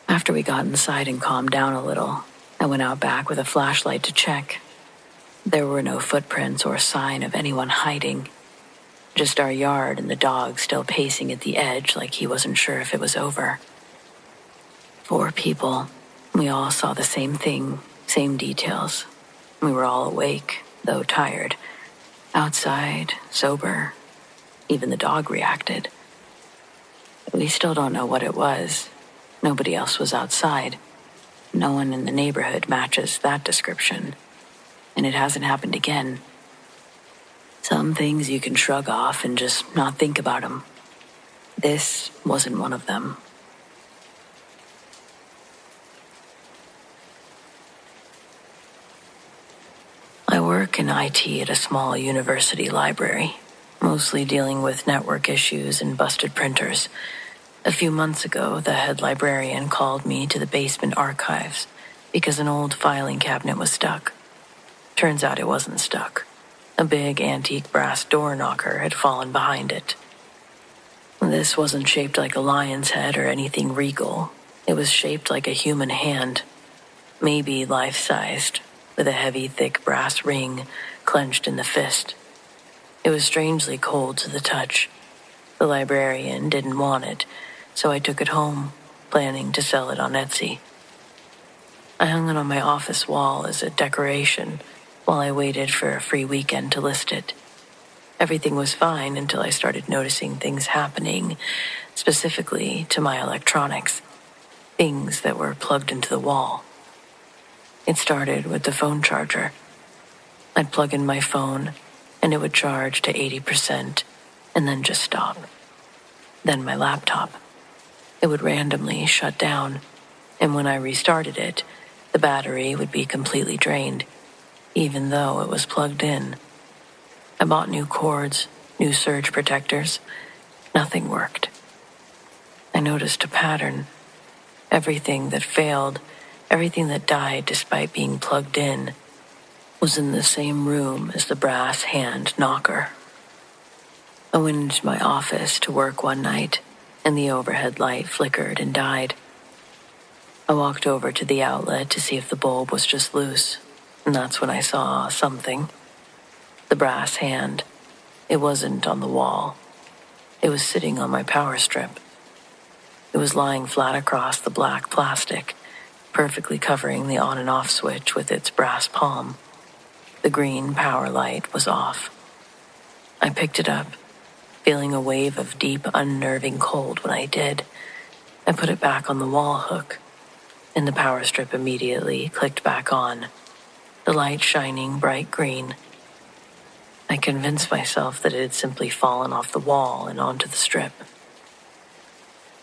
After we got inside and calmed down a little, I went out back with a flashlight to check. There were no footprints or sign of anyone hiding. Just our yard and the dog still pacing at the edge like he wasn't sure if it was over. 4 people. We all saw the same thing, same details. We were all awake, though tired. Outside, sober. Even the dog reacted. We still don't know what it was. Nobody else was outside. No one in the neighborhood matches that description. And it hasn't happened again. Some things you can shrug off and just not think about them. This wasn't one of them. I work in IT at a small university library, mostly dealing with network issues and busted printers. A few months ago, the head librarian called me to the basement archives because an old filing cabinet was stuck. Turns out it wasn't stuck. A big antique brass door knocker had fallen behind it. This wasn't shaped like a lion's head or anything regal. It was shaped like a human hand, maybe life-sized, with a heavy, thick brass ring clenched in the fist. It was strangely cold to the touch. The librarian didn't want it, so I took it home, planning to sell it on Etsy. I hung it on my office wall as a decoration while I waited for a free weekend to list it. Everything was fine until I started noticing things happening, specifically to my electronics, things that were plugged into the wall. It started with the phone charger. I'd plug in my phone, and it would charge to 80%, and then just stop. Then my laptop. It would randomly shut down, and when I restarted it, the battery would be completely drained, even though it was plugged in. I bought new cords, new surge protectors. Nothing worked. I noticed a pattern. Everything that failed, everything that died despite being plugged in, was in the same room as the brass hand knocker. I went into my office to work one night, and the overhead light flickered and died. I walked over to the outlet to see if the bulb was just loose, and that's when I saw something. The brass hand. It wasn't on the wall. It was sitting on my power strip. It was lying flat across the black plastic, perfectly covering the on and off switch with its brass palm. The green power light was off. I picked it up, feeling a wave of deep, unnerving cold when I did. I put it back on the wall hook, and the power strip immediately clicked back on, the light shining bright green. I convinced myself that it had simply fallen off the wall and onto the strip.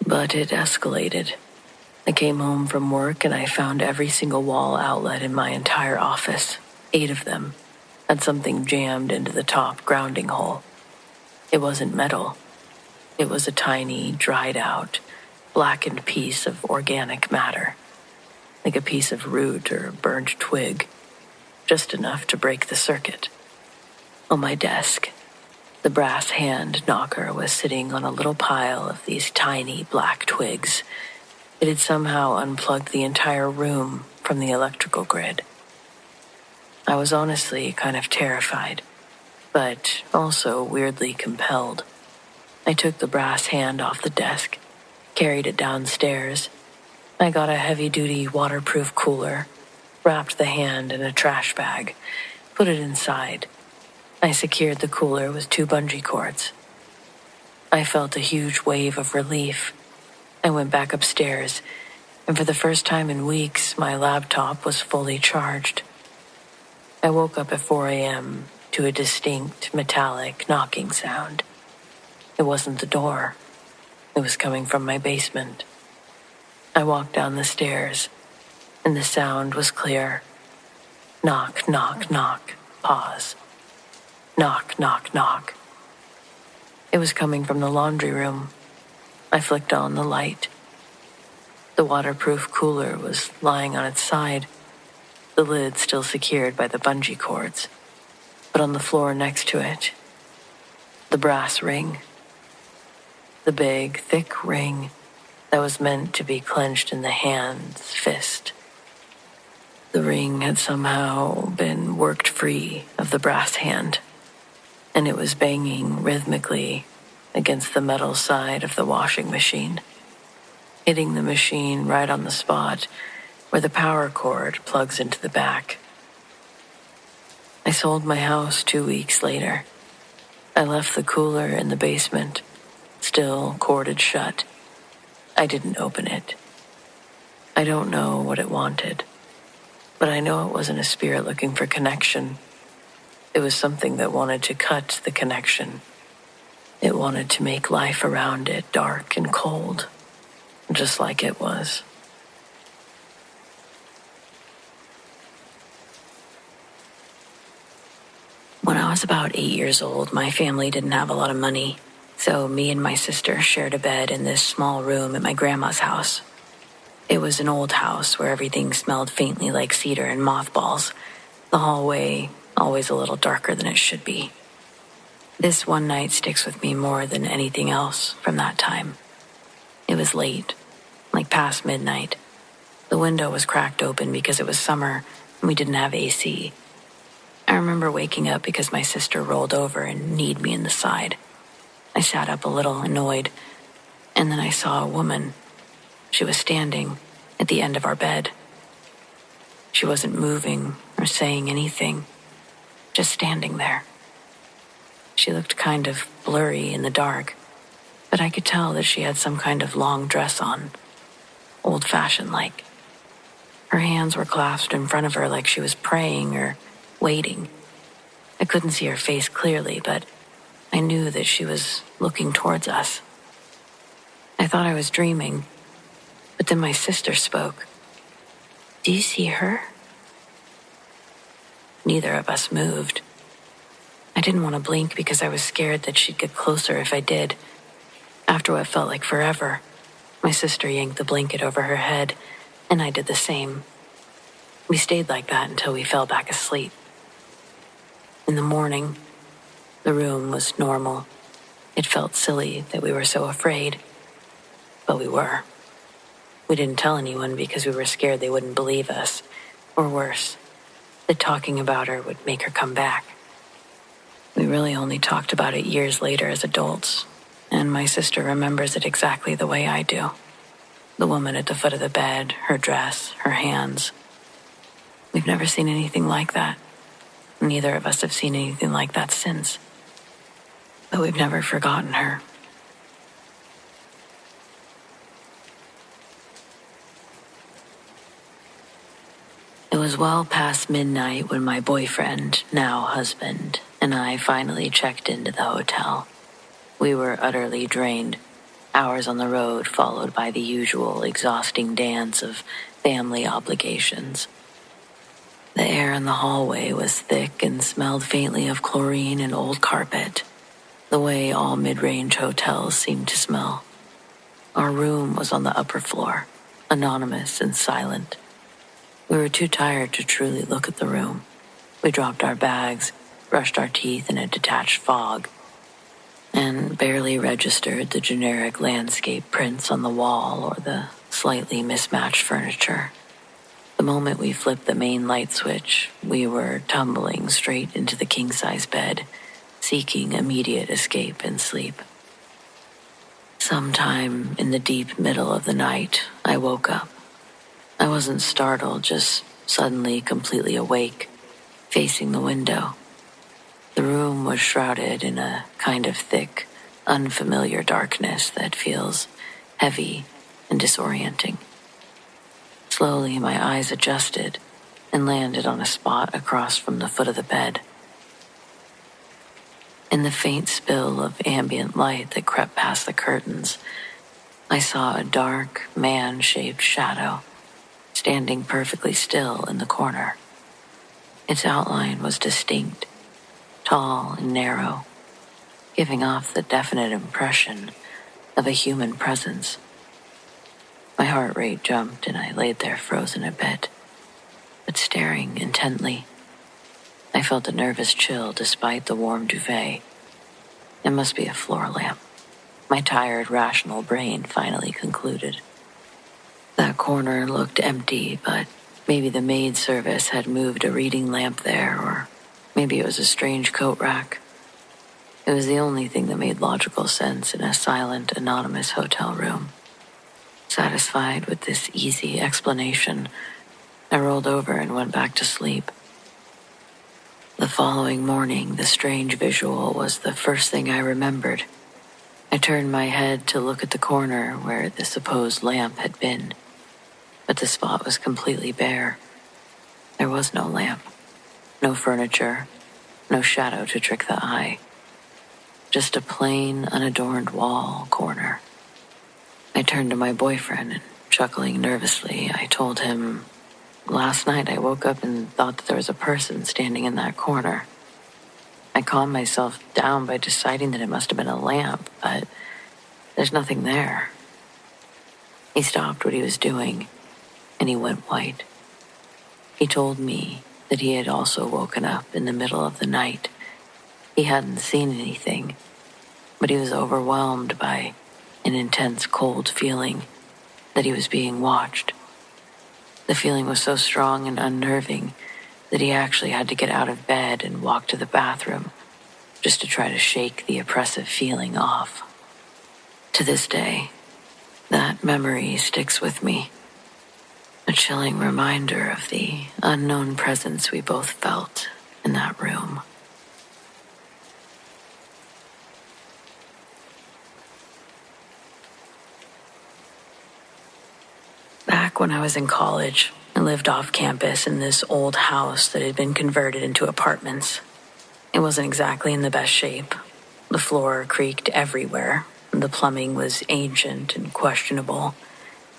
But it escalated. I came home from work and I found every single wall outlet in my entire office, 8 of them, had something jammed into the top grounding hole. It wasn't metal. It was a tiny, dried out, blackened piece of organic matter, like a piece of root or burnt twig, just enough to break the circuit. On my desk, the brass hand knocker was sitting on a little pile of these tiny black twigs. It had somehow unplugged the entire room from the electrical grid. I was honestly kind of terrified, but also weirdly compelled. I took the brass hand off the desk, carried it downstairs. I got a heavy-duty waterproof cooler, wrapped the hand in a trash bag, put it inside. I secured the cooler with 2 bungee cords. I felt a huge wave of relief. I went back upstairs, and for the first time in weeks, my laptop was fully charged. I woke up at 4 a.m. to a distinct, metallic knocking sound. It wasn't the door. It was coming from my basement. I walked down the stairs, and the sound was clear. Knock, knock, knock, pause. Knock, knock, knock. It was coming from the laundry room. I flicked on the light. The waterproof cooler was lying on its side, the lid still secured by the bungee cords, but on the floor next to it, the brass ring. The big, thick ring that was meant to be clenched in the hand's fist. The ring had somehow been worked free of the brass hand, and it was banging rhythmically against the metal side of the washing machine, hitting the machine right on the spot where the power cord plugs into the back. I sold my house 2 weeks later. I left the cooler in the basement, still corded shut. I didn't open it. I don't know what it wanted, but I know it wasn't a spirit looking for connection. It was something that wanted to cut the connection. It wanted to make life around it dark and cold, just like it was. When I was about 8 years old, my family didn't have a lot of money, so me and my sister shared a bed in this small room at my grandma's house. It was an old house where everything smelled faintly like cedar and mothballs. The hallway, always a little darker than it should be. This one night sticks with me more than anything else from that time. It was late, like past midnight. The window was cracked open because it was summer and we didn't have AC. I remember waking up because my sister rolled over and kneed me in the side. I sat up a little, annoyed, and then I saw a woman. She was standing at the end of our bed. She wasn't moving or saying anything, just standing there. She looked kind of blurry in the dark, but I could tell that she had some kind of long dress on, old-fashioned like. Her hands were clasped in front of her like she was praying or waiting. I couldn't see her face clearly, but I knew that she was looking towards us. I thought I was dreaming, but then my sister spoke. "Do you see her?" Neither of us moved. I didn't want to blink because I was scared that she'd get closer if I did. After what felt like forever, my sister yanked the blanket over her head, and I did the same. We stayed like that until we fell back asleep. In the morning, the room was normal. It felt silly that we were so afraid, but we were. We didn't tell anyone because we were scared they wouldn't believe us, or worse, that talking about her would make her come back. We really only talked about it years later as adults, and my sister remembers it exactly the way I do. The woman at the foot of the bed, her dress, her hands. We've never seen anything like that. Neither of us have seen anything like that since. But we've never forgotten her. It was well past midnight when my boyfriend, now husband, and I finally checked into the hotel. We were utterly drained, hours on the road followed by the usual exhausting dance of family obligations. The air in the hallway was thick and smelled faintly of chlorine and old carpet, the way all mid-range hotels seemed to smell. Our room was on the upper floor, anonymous and silent. We were too tired to truly look at the room. We dropped our bags, brushed our teeth in a detached fog, and barely registered the generic landscape prints on the wall or the slightly mismatched furniture. The moment we flipped the main light switch, we were tumbling straight into the king-size bed, seeking immediate escape and sleep. Sometime in the deep middle of the night, I woke up. I wasn't startled, just suddenly completely awake, facing the window. The room was shrouded in a kind of thick, unfamiliar darkness that feels heavy and disorienting. Slowly, my eyes adjusted and landed on a spot across from the foot of the bed. In the faint spill of ambient light that crept past the curtains, I saw a dark, man-shaped shadow standing perfectly still in the corner. Its outline was distinct, tall and narrow, giving off the definite impression of a human presence. My heart rate jumped and I laid there frozen a bit, but staring intently. I felt a nervous chill despite the warm duvet. It must be a floor lamp. My tired, rational brain finally concluded. That corner looked empty, but maybe the maid service had moved a reading lamp there, or maybe it was a strange coat rack. It was the only thing that made logical sense in a silent, anonymous hotel room. Satisfied with this easy explanation, I rolled over and went back to sleep. The following morning, the strange visual was the first thing I remembered. I turned my head to look at the corner where the supposed lamp had been, but the spot was completely bare. There was no lamp, no furniture, no shadow to trick the eye. Just a plain, unadorned wall corner. I turned to my boyfriend and, chuckling nervously, I told him, "Last night I woke up and thought that there was a person standing in that corner. I calmed myself down by deciding that it must have been a lamp, but there's nothing there." He stopped what he was doing, and he went white. He told me that he had also woken up in the middle of the night. He hadn't seen anything, but he was overwhelmed by an intense cold feeling that he was being watched. The feeling was so strong and unnerving that he actually had to get out of bed and walk to the bathroom just to try to shake the oppressive feeling off. To this day, that memory sticks with me, a chilling reminder of the unknown presence we both felt in that room. Back when I was in college, I lived off campus in this old house that had been converted into apartments. It wasn't exactly in the best shape. The floor creaked everywhere, and the plumbing was ancient and questionable,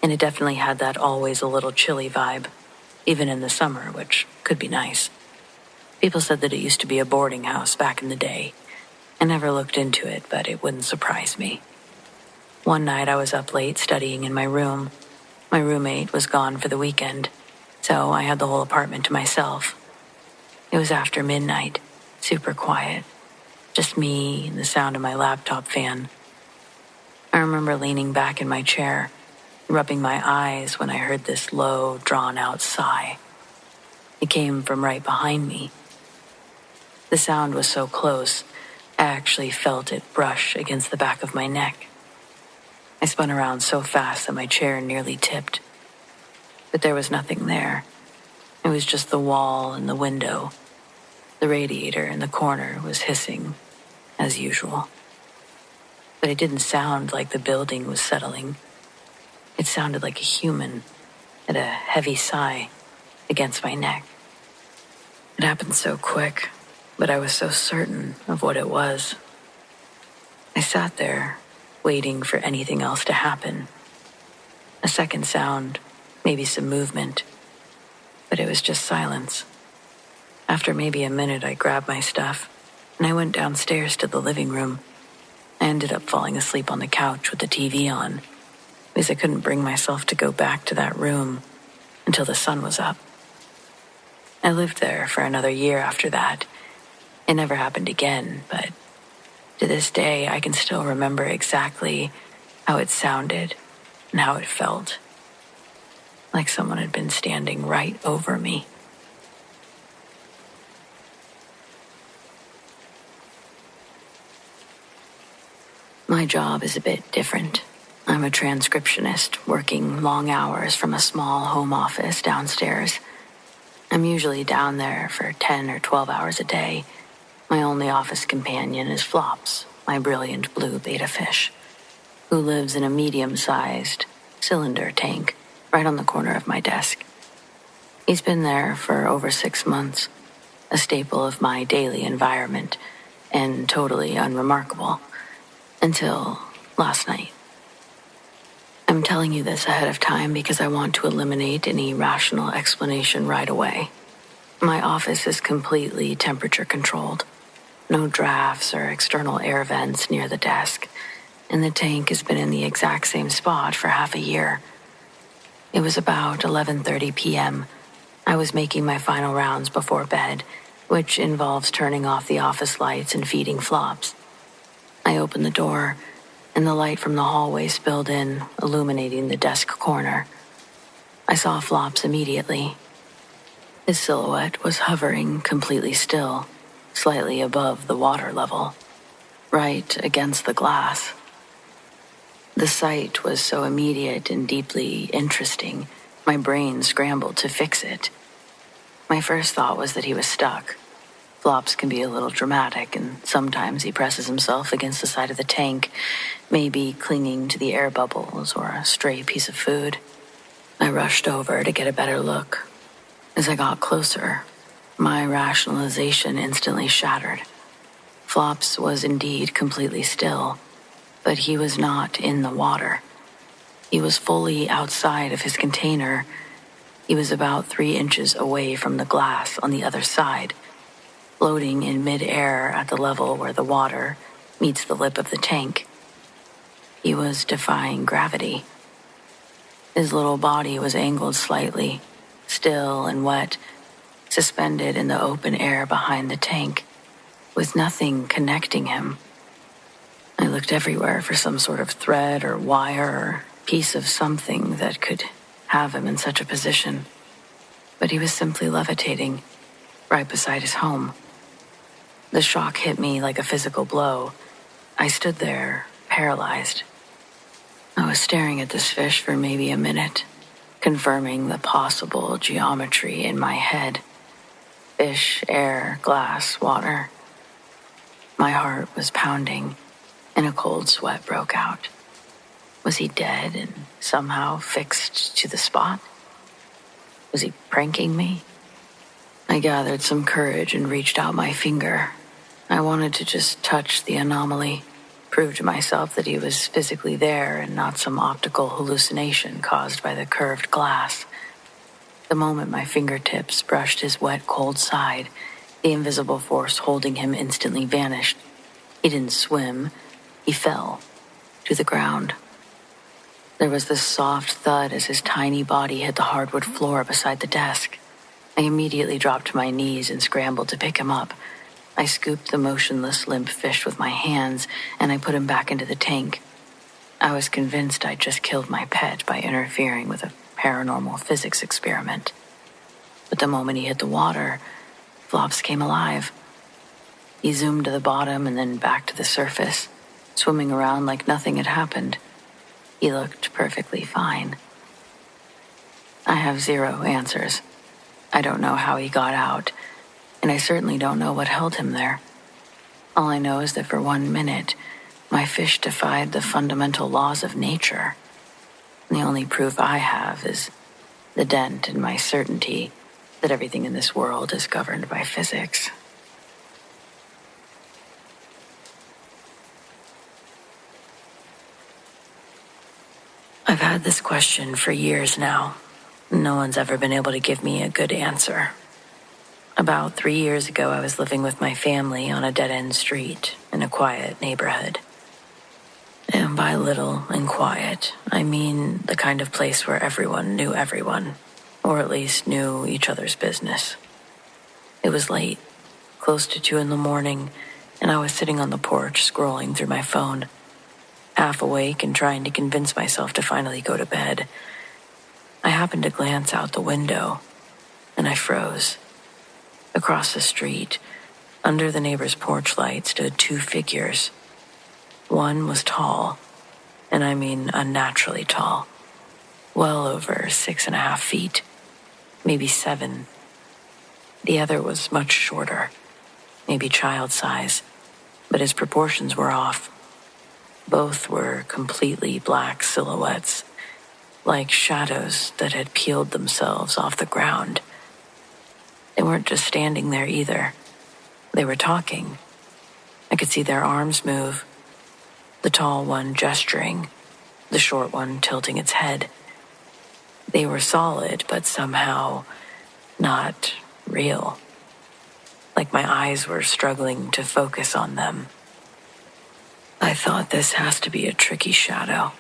and it definitely had that always a little chilly vibe, even in the summer, which could be nice. People said that it used to be a boarding house back in the day. I never looked into it, but it wouldn't surprise me. One night I was up late studying in my room. My roommate was gone for the weekend, so I had the whole apartment to myself. It was after midnight, super quiet, just me and the sound of my laptop fan. I remember leaning back in my chair, rubbing my eyes when I heard this low, drawn-out sigh. It came from right behind me. The sound was so close, I actually felt it brush against the back of my neck. I spun around so fast that my chair nearly tipped. But there was nothing there. It was just the wall and the window. The radiator in the corner was hissing, as usual. But it didn't sound like the building was settling. It sounded like a human, and a heavy sigh against my neck. It happened so quick, but I was so certain of what it was. I sat there, waiting for anything else to happen. A second sound, maybe some movement, but it was just silence. After maybe a minute, I grabbed my stuff, and I went downstairs to the living room. I ended up falling asleep on the couch with the TV on, because I couldn't bring myself to go back to that room until the sun was up. I lived there for another year after that. It never happened again, but to this day, I can still remember exactly how it sounded and how it felt. Like someone had been standing right over me. My job is a bit different. I'm a transcriptionist working long hours from a small home office downstairs. I'm usually down there for 10 or 12 hours a day. My only office companion is Flops, my brilliant blue betta fish, who lives in a medium-sized cylinder tank right on the corner of my desk. He's been there for over 6 months, a staple of my daily environment, and totally unremarkable, until last night. I'm telling you this ahead of time because I want to eliminate any rational explanation right away. My office is completely temperature controlled. No drafts or external air vents near the desk, and the tank has been in the exact same spot for half a year. It was about 11:30 p.m. I was making my final rounds before bed, which involves turning off the office lights and feeding Flops. I opened the door, and the light from the hallway spilled in, illuminating the desk corner. I saw Flops immediately. His silhouette was hovering completely still, slightly above the water level, right against the glass. The sight was so immediate and deeply interesting, my brain scrambled to fix it. My first thought was that he was stuck. Flops can be a little dramatic, and sometimes he presses himself against the side of the tank, maybe clinging to the air bubbles or a stray piece of food. I rushed over to get a better look. As I got closer, my rationalization instantly shattered. Flops was indeed completely still, but he was not in the water. He was fully outside of his container. He was about 3 inches away from the glass on the other side, floating in mid-air at the level where the water meets the lip of the tank. He was defying gravity. His little body was angled slightly, still and wet, suspended in the open air behind the tank, with nothing connecting him. I looked everywhere for some sort of thread or wire or piece of something that could have him in such a position, but he was simply levitating right beside his home. The shock hit me like a physical blow. I stood there, paralyzed. I was staring at this fish for maybe a minute, confirming the possible geometry in my head. Fish, air, glass, water. My heart was pounding, and a cold sweat broke out. Was he dead and somehow fixed to the spot? Was he pranking me? I gathered some courage and reached out my finger. I wanted to just touch the anomaly, prove to myself that he was physically there and not some optical hallucination caused by the curved glass. The moment my fingertips brushed his wet, cold side, the invisible force holding him instantly vanished. He didn't swim. He fell to the ground. There was this soft thud as his tiny body hit the hardwood floor beside the desk. I immediately dropped to my knees and scrambled to pick him up. I scooped the motionless, limp fish with my hands, and I put him back into the tank. I was convinced I'd just killed my pet by interfering with a paranormal physics experiment. But the moment he hit the water, Flops came alive. He zoomed to the bottom and then back to the surface, swimming around like nothing had happened. He looked perfectly fine. I have 0 answers. I don't know how he got out, and I certainly don't know what held him there. All I know is that for 1 minute, my fish defied the fundamental laws of nature. And the only proof I have is the dent in my certainty that everything in this world is governed by physics. I've had this question for years now. No one's ever been able to give me a good answer. About 3 years ago, I was living with my family on a dead-end street in a quiet neighborhood. And by little and quiet, I mean the kind of place where everyone knew everyone, or at least knew each other's business. It was late, close to 2 a.m, and I was sitting on the porch scrolling through my phone, half awake and trying to convince myself to finally go to bed. I happened to glance out the window, and I froze. Across the street, under the neighbor's porch light, stood 2 figures. One was tall, and I mean unnaturally tall, well over 6.5 feet, maybe 7. The other was much shorter, maybe child size, but his proportions were off. Both were completely black silhouettes, like shadows that had peeled themselves off the ground. They weren't just standing there either. They were talking. I could see their arms move, the tall one gesturing, the short one tilting its head. They were solid, but somehow not real. Like my eyes were struggling to focus on them. I thought this has to be a tricky shadow,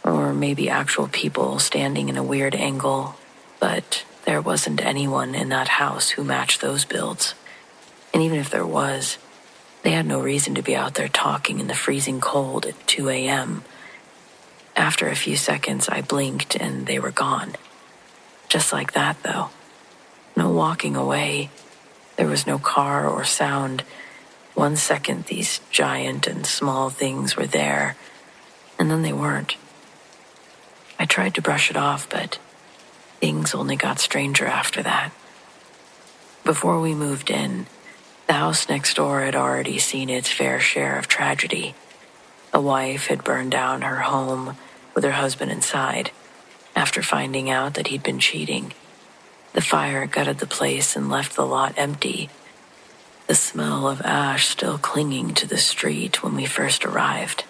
or maybe actual people standing in a weird angle, but there wasn't anyone in that house who matched those builds. And even if there was, they had no reason to be out there talking in the freezing cold at 2 a.m. After a few seconds, I blinked and they were gone. Just like that, though. No walking away. There was no car or sound. 1 second, these giant and small things were there, and then they weren't. I tried to brush it off, but things only got stranger after that. Before we moved in, the house next door had already seen its fair share of tragedy. A wife had burned down her home with her husband inside after finding out that he'd been cheating. The fire gutted the place and left the lot empty, the smell of ash still clinging to the street when we first arrived.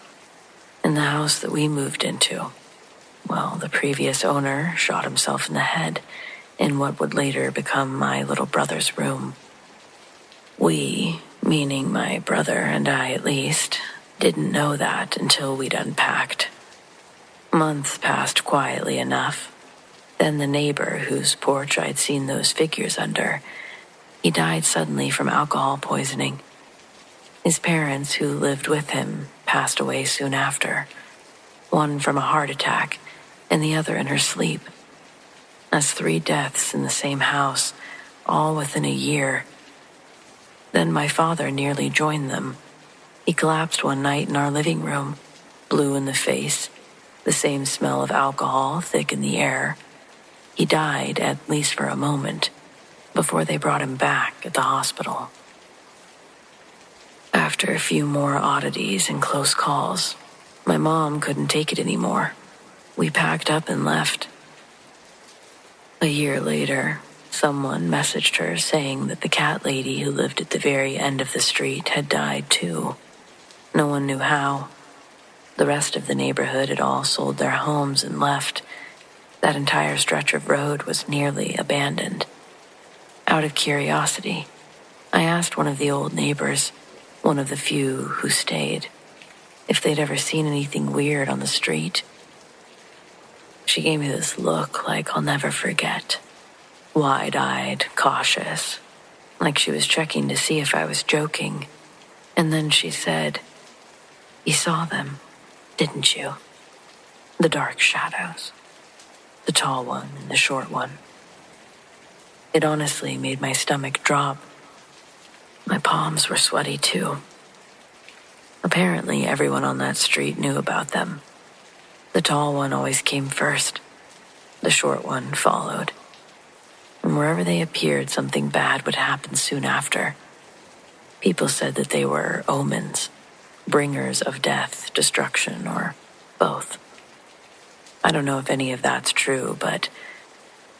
In the house that we moved into, well, the previous owner shot himself in the head in what would later become my little brother's room. We, meaning my brother and I at least, didn't know that until we'd unpacked. Months passed quietly enough. Then the neighbor whose porch I'd seen those figures under, he died suddenly from alcohol poisoning. His parents, who lived with him, passed away soon after, one from a heart attack and the other in her sleep. That's 3 deaths in the same house, all within a year. Then my father nearly joined them. He collapsed one night in our living room, blue in the face, the same smell of alcohol thick in the air. He died, at least for a moment, before they brought him back at the hospital. After a few more oddities and close calls, my mom couldn't take it anymore. We packed up and left. A year later, someone messaged her saying that the cat lady who lived at the very end of the street had died too. No one knew how. The rest of the neighborhood had all sold their homes and left. That entire stretch of road was nearly abandoned. Out of curiosity, I asked one of the old neighbors, one of the few who stayed, if they'd ever seen anything weird on the street. She gave me this look like I'll never forget. Wide-eyed, cautious, like she was checking to see if I was joking. And then she said, "You saw them, didn't you? The dark shadows. The tall one and the short one." It honestly made my stomach drop. My palms were sweaty too. Apparently, everyone on that street knew about them. The tall one always came first. The short one followed. And wherever they appeared, something bad would happen soon after. People said that they were omens, bringers of death, destruction, or both. I don't know if any of that's true, but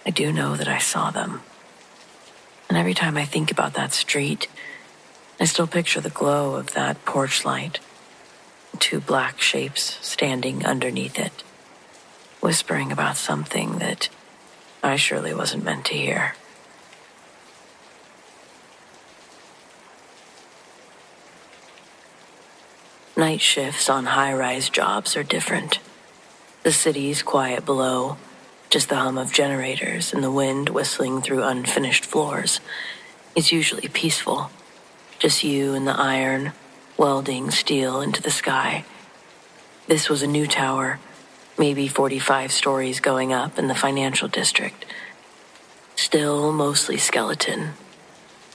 I do know that I saw them. And every time I think about that street, I still picture the glow of that porch light, 2 black shapes standing underneath it, whispering about something that I surely wasn't meant to hear. Night shifts on high-rise jobs are different. The city's quiet below, just the hum of generators and the wind whistling through unfinished floors. It's usually peaceful. Just you and the iron, welding steel into the sky. This was a new tower, maybe 45 stories going up in the financial district. Still mostly skeleton.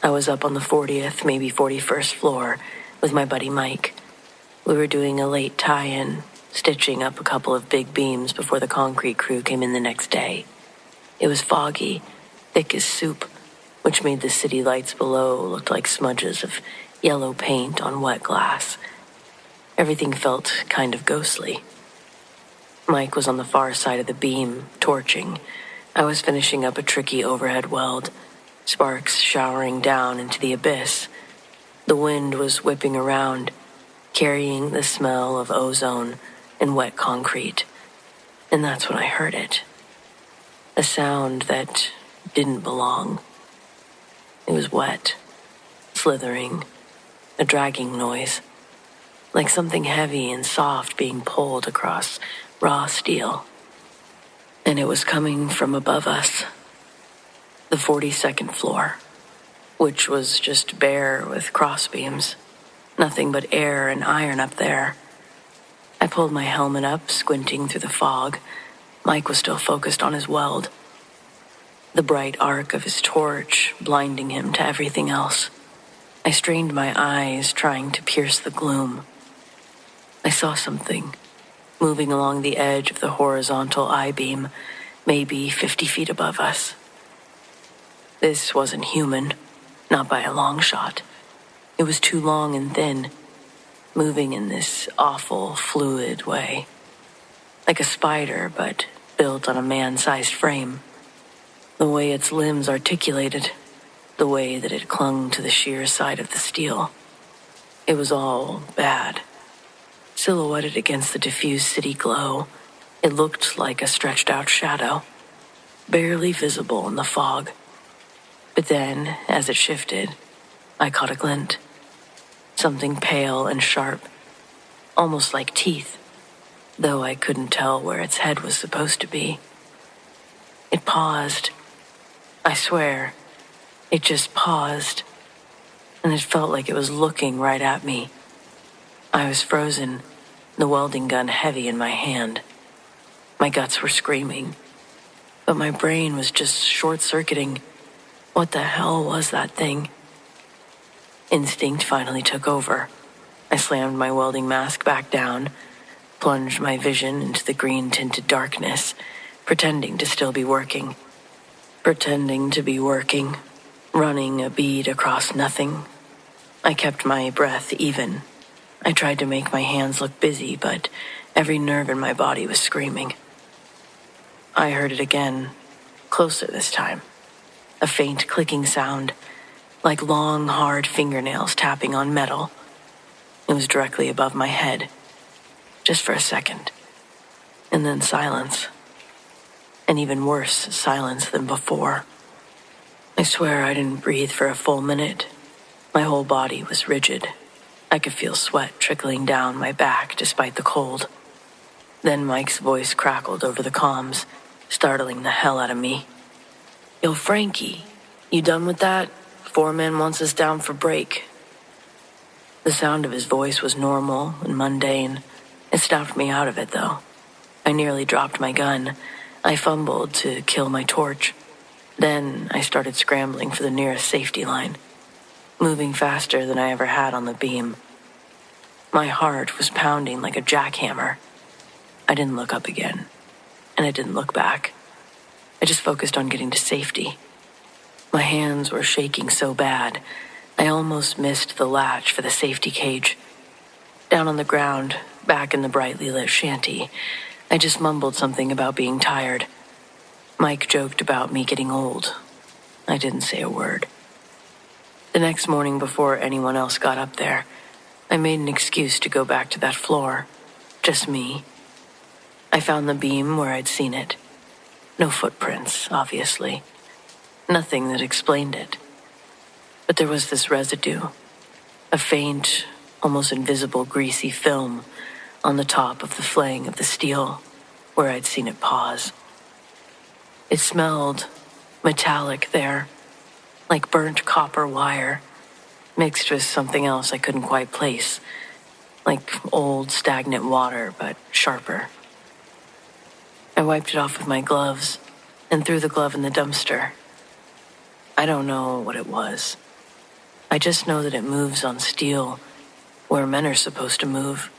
I was up on the 40th, maybe 41st floor with my buddy Mike. We were doing a late tie-in, stitching up a couple of big beams before the concrete crew came in the next day. It was foggy, thick as soup, which made the city lights below look like smudges of yellow paint on wet glass. Everything felt kind of ghostly. Mike was on the far side of the beam, torching. I was finishing up a tricky overhead weld, sparks showering down into the abyss. The wind was whipping around, carrying the smell of ozone and wet concrete. And that's when I heard it. A sound that didn't belong. It was wet, slithering, a dragging noise, like something heavy and soft being pulled across raw steel. And it was coming from above us, the 42nd floor, which was just bare with crossbeams, nothing but air and iron up there. I pulled my helmet up, squinting through the fog. Mike was still focused on his weld, the bright arc of his torch blinding him to everything else. I strained my eyes, trying to pierce the gloom. I saw something moving along the edge of the horizontal I-beam, maybe 50 feet above us. This wasn't human, not by a long shot. It was too long and thin, moving in this awful, fluid way. Like a spider, but built on a man-sized frame. The way its limbs articulated, the way that it clung to the sheer side of the steel. It was all bad. Silhouetted against the diffused city glow, it looked like a stretched-out shadow, barely visible in the fog. But then, as it shifted, I caught a glint. Something pale and sharp, almost like teeth, though I couldn't tell where its head was supposed to be. It paused. I swear, it just paused, and it felt like it was looking right at me. I was frozen, the welding gun heavy in my hand. My guts were screaming, but my brain was just short-circuiting. What the hell was that thing? Instinct finally took over. I slammed my welding mask back down, plunged my vision into the green-tinted darkness, pretending to still be working. Pretending to be working, running a bead across nothing. I kept my breath even. I tried to make my hands look busy, but every nerve in my body was screaming. I heard it again, closer this time. A faint clicking sound, like long, hard fingernails tapping on metal. It was directly above my head, just for a second. And then silence. An even worse silence than before. I swear I didn't breathe for a full minute. My whole body was rigid. I could feel sweat trickling down my back despite the cold. Then Mike's voice crackled over the comms, startling the hell out of me. "Yo, Frankie, you done with that? Foreman wants us down for break." The sound of his voice was normal and mundane. It stopped me out of it, though. I nearly dropped my gun. I fumbled to kill my torch. Then I started scrambling for the nearest safety line, moving faster than I ever had on the beam. My heart was pounding like a jackhammer. I didn't look up again, and I didn't look back. I just focused on getting to safety. My hands were shaking so bad, I almost missed the latch for the safety cage. Down on the ground, back in the brightly lit shanty, I just mumbled something about being tired. Mike joked about me getting old. I didn't say a word. The next morning, before anyone else got up there, I made an excuse to go back to that floor. Just me. I found the beam where I'd seen it. No footprints, obviously. Nothing that explained it. But there was this residue. A faint, almost invisible greasy film on the top of the flaying of the steel where I'd seen it pause. It smelled metallic there, like burnt copper wire, mixed with something else I couldn't quite place, like old stagnant water, but sharper. I wiped it off with my gloves and threw the glove in the dumpster. I don't know what it was. I just know that it moves on steel where men are supposed to move.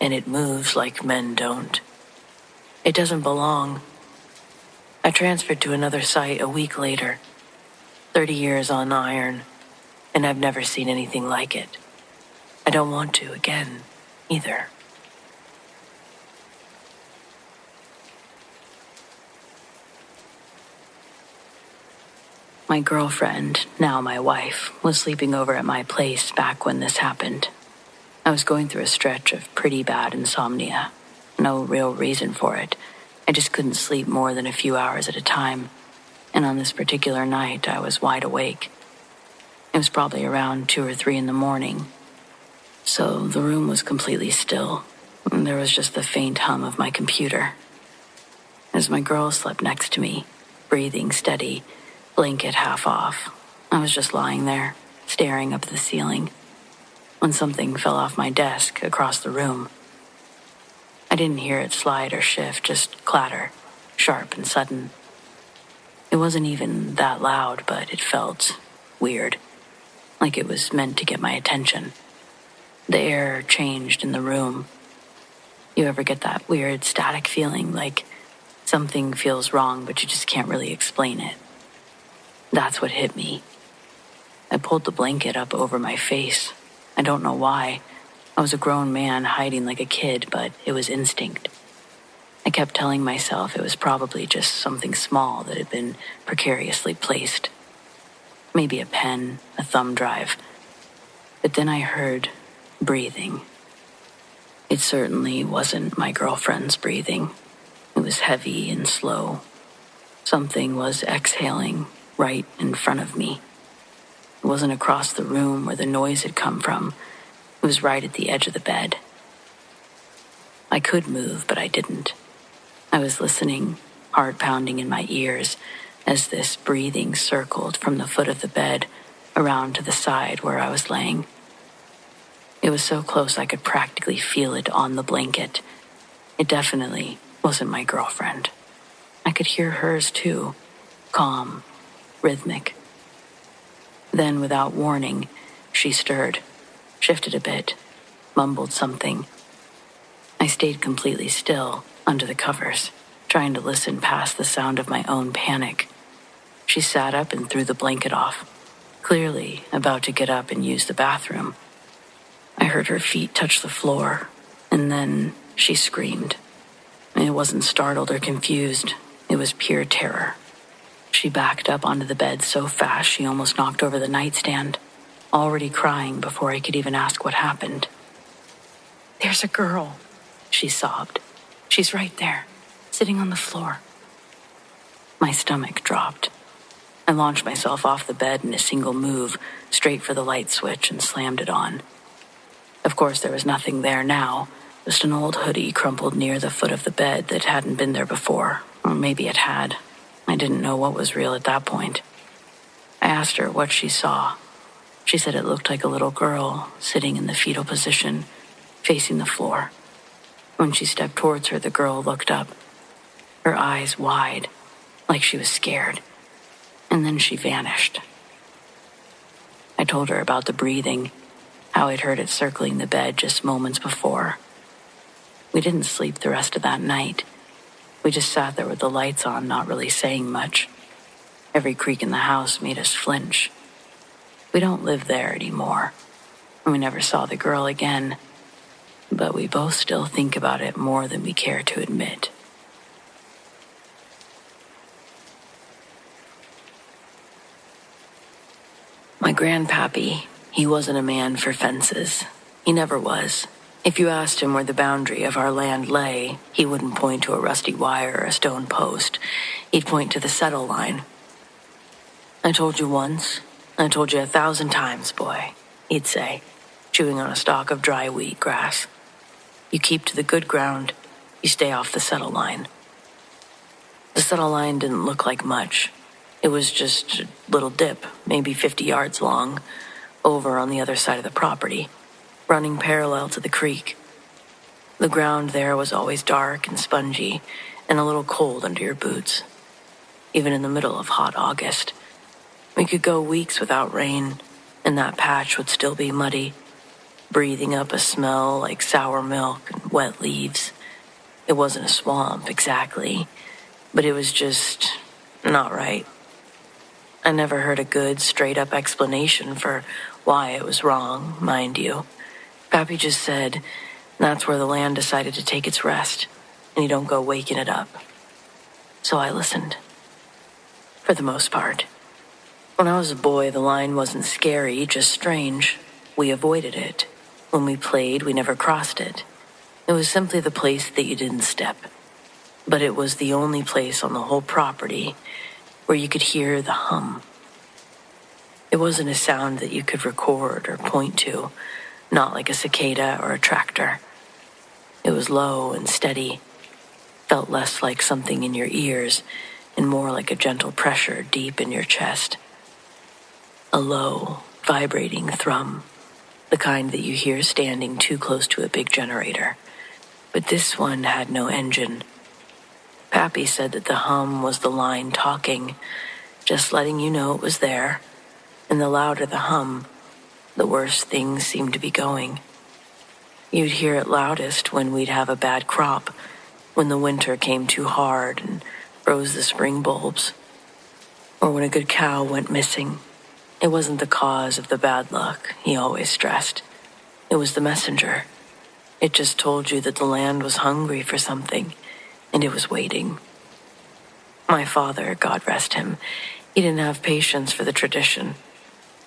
And it moves like men don't. It doesn't belong. I transferred to another site a week later, 30 years on iron, and I've never seen anything like it. I don't want to again, either. My girlfriend, now my wife, was sleeping over at my place back when this happened. I was going through a stretch of pretty bad insomnia. No real reason for it. I just couldn't sleep more than a few hours at a time. And on this particular night, I was wide awake. It was probably around 2 or 3 in the morning. So the room was completely still. And there was just the faint hum of my computer. As my girl slept next to me, breathing steady, blanket half off, I was just lying there, staring up at the ceiling, when something fell off my desk across the room. I didn't hear it slide or shift, just clatter, sharp and sudden. It wasn't even that loud, but it felt weird, like it was meant to get my attention. The air changed in the room. You ever get that weird static feeling, like something feels wrong, but you just can't really explain it? That's what hit me. I pulled the blanket up over my face. I don't know why. I was a grown man hiding like a kid, but it was instinct. I kept telling myself it was probably just something small that had been precariously placed. Maybe a pen, a thumb drive. But then I heard breathing. It certainly wasn't my girlfriend's breathing. It was heavy and slow. Something was exhaling right in front of me. It wasn't across the room where the noise had come from. It was right at the edge of the bed. I could move, but I didn't. I was listening, heart pounding in my ears, as this breathing circled from the foot of the bed around to the side where I was laying. It was so close I could practically feel it on the blanket. It definitely wasn't my girlfriend. I could hear hers too, calm, rhythmic. Then, without warning, she stirred, shifted a bit, mumbled something. I stayed completely still under the covers, trying to listen past the sound of my own panic. She sat up and threw the blanket off, clearly about to get up and use the bathroom. I heard her feet touch the floor, and then she screamed. It wasn't startled or confused. It was pure terror. She backed up onto the bed so fast she almost knocked over the nightstand, already crying before I could even ask what happened. "There's a girl," she sobbed. "She's right there, sitting on the floor." My stomach dropped. I launched myself off the bed in a single move, straight for the light switch, and slammed it on. Of course, there was nothing there now, just an old hoodie crumpled near the foot of the bed that hadn't been there before, or maybe it had. I didn't know what was real at that point. I asked her what she saw. She said it looked like a little girl sitting in the fetal position, facing the floor. When she stepped towards her, the girl looked up, her eyes wide, like she was scared. And then she vanished. I told her about the breathing, how I'd heard it circling the bed just moments before. We didn't sleep the rest of that night. We just sat there with the lights on, not really saying much. Every creak in the house made us flinch. We don't live there anymore. We never saw the girl again, but we both still think about it more than we care to admit. My grandpappy, he wasn't a man for fences. He never was. If you asked him where the boundary of our land lay, he wouldn't point to a rusty wire or a stone post. He'd point to the settle line. "I told you once. I told you 1,000 times, boy," he'd say, chewing on a stalk of dry wheat grass. "You keep to the good ground. You stay off the settle line." The settle line didn't look like much. It was just a little dip, maybe 50 yards long, over on the other side of the property, running parallel to the creek. The ground there was always dark and spongy and a little cold under your boots. Even in the middle of hot August, we could go weeks without rain, and that patch would still be muddy. breathing up a smell like sour milk and wet leaves. It wasn't a swamp, exactly, but it was just not right. I never heard a good, straight-up explanation for why it was wrong, mind you. Pappy just said that's where the land decided to take its rest, and you don't go waking it up. So I listened. For the most part. When I was a boy, the line wasn't scary, just strange. We avoided it. When we played, we never crossed it. It was simply the place that you didn't step. But it was the only place on the whole property where you could hear the hum. It wasn't a sound that you could record or point to, not like a cicada or a tractor. It was low and steady, felt less like something in your ears and more like a gentle pressure deep in your chest. A low, vibrating thrum, the kind that you hear standing too close to a big generator. But this one had no engine. Pappy said that the hum was the line talking, just letting you know it was there, and the louder the hum, the worse things seemed to be going. You'd hear it loudest when we'd have a bad crop, when the winter came too hard and froze the spring bulbs, or when a good cow went missing. It wasn't the cause of the bad luck, he always stressed. It was the messenger. It just told you that the land was hungry for something, and it was waiting. My father, God rest him, he didn't have patience for the tradition.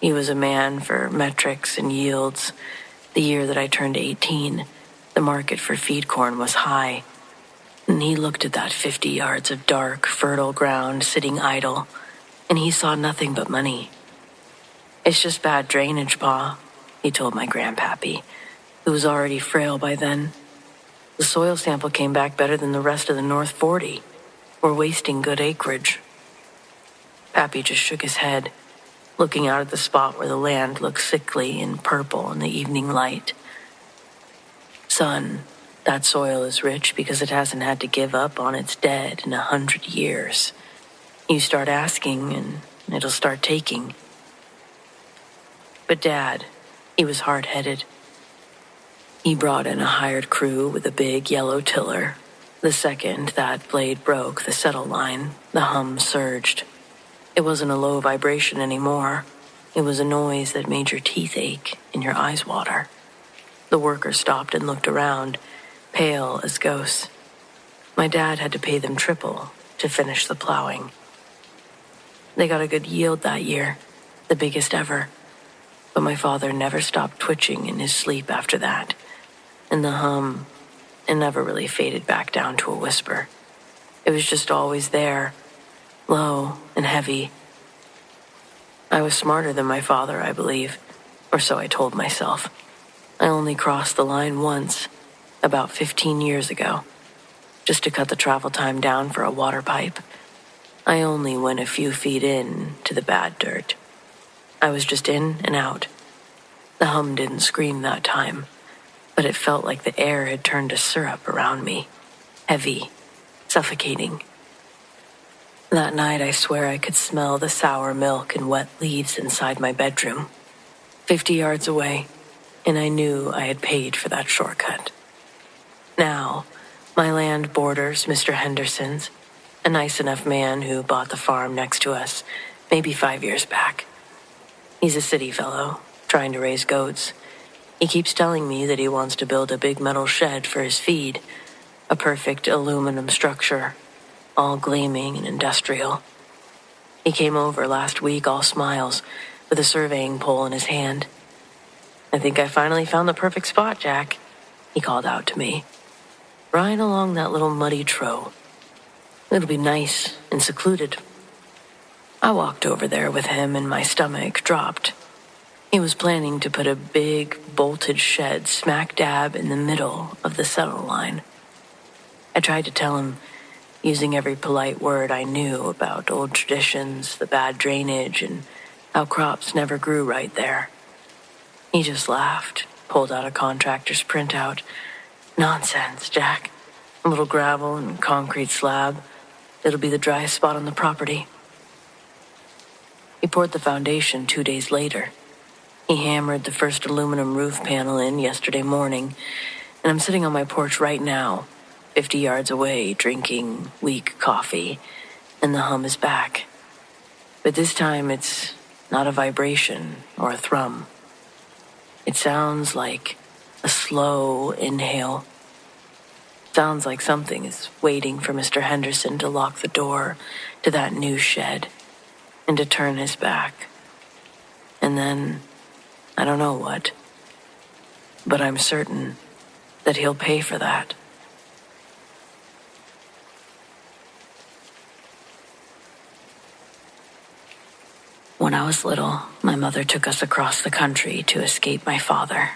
He was a man for metrics and yields. The year that I turned 18, the market for feed corn was high, and he looked at that 50 yards of dark, fertile ground sitting idle, and he saw nothing but money. It's just bad drainage, Pa, he told my grandpappy, who was already frail by then. The soil sample came back better than the rest of the North 40. We're wasting good acreage. Pappy just shook his head, looking out at the spot where the land looked sickly and purple in the evening light. Son, that soil is rich because it hasn't had to give up on its dead in 100 years. You start asking and it'll start taking. But Dad, he was hard-headed. He brought in a hired crew with a big yellow tiller. The second that blade broke the settle line, the hum surged. It wasn't a low vibration anymore. It was a noise that made your teeth ache and your eyes water. The workers stopped and looked around, pale as ghosts. My dad had to pay them triple to finish the plowing. They got a good yield that year, the biggest ever. But my father never stopped twitching in his sleep after that. And the hum, it never really faded back down to a whisper. It was just always there, low and heavy. I was smarter than my father, I believe, or so I told myself. I only crossed the line once, about 15 years ago, just to cut the travel time down for a water pipe. I only went a few feet in to the bad dirt. I was just in and out. The hum didn't scream that time, but it felt like the air had turned to syrup around me, heavy, suffocating. That night, I swear I could smell the sour milk and wet leaves inside my bedroom, 50 yards away, and I knew I had paid for that shortcut. Now, my land borders Mr. Henderson's, a nice enough man who bought the farm next to us, maybe 5 years back. He's a city fellow, trying to raise goats. He keeps telling me that he wants to build a big metal shed for his feed, a perfect aluminum structure, all gleaming and industrial. He came over last week all smiles, with a surveying pole in his hand. "I think I finally found the perfect spot, Jack," he called out to me. "Right along that little muddy trough. It'll be nice and secluded." I walked over there with him and my stomach dropped. He was planning to put a big, bolted shed smack dab in the middle of the settle line. I tried to tell him, using every polite word I knew about old traditions, the bad drainage, and how crops never grew right there. He just laughed, pulled out a contractor's printout. "Nonsense, Jack. A little gravel and concrete slab. It'll be the driest spot on the property." He poured the foundation 2 days later. He hammered the first aluminum roof panel in yesterday morning, and I'm sitting on my porch right now, 50 yards away, drinking weak coffee, and the hum is back. But this time it's not a vibration or a thrum. It sounds like a slow inhale. Sounds like something is waiting for Mr. Henderson to lock the door to that new shed and to turn his back. And then, I don't know what, but I'm certain that he'll pay for that. When I was little, my mother took us across the country to escape my father.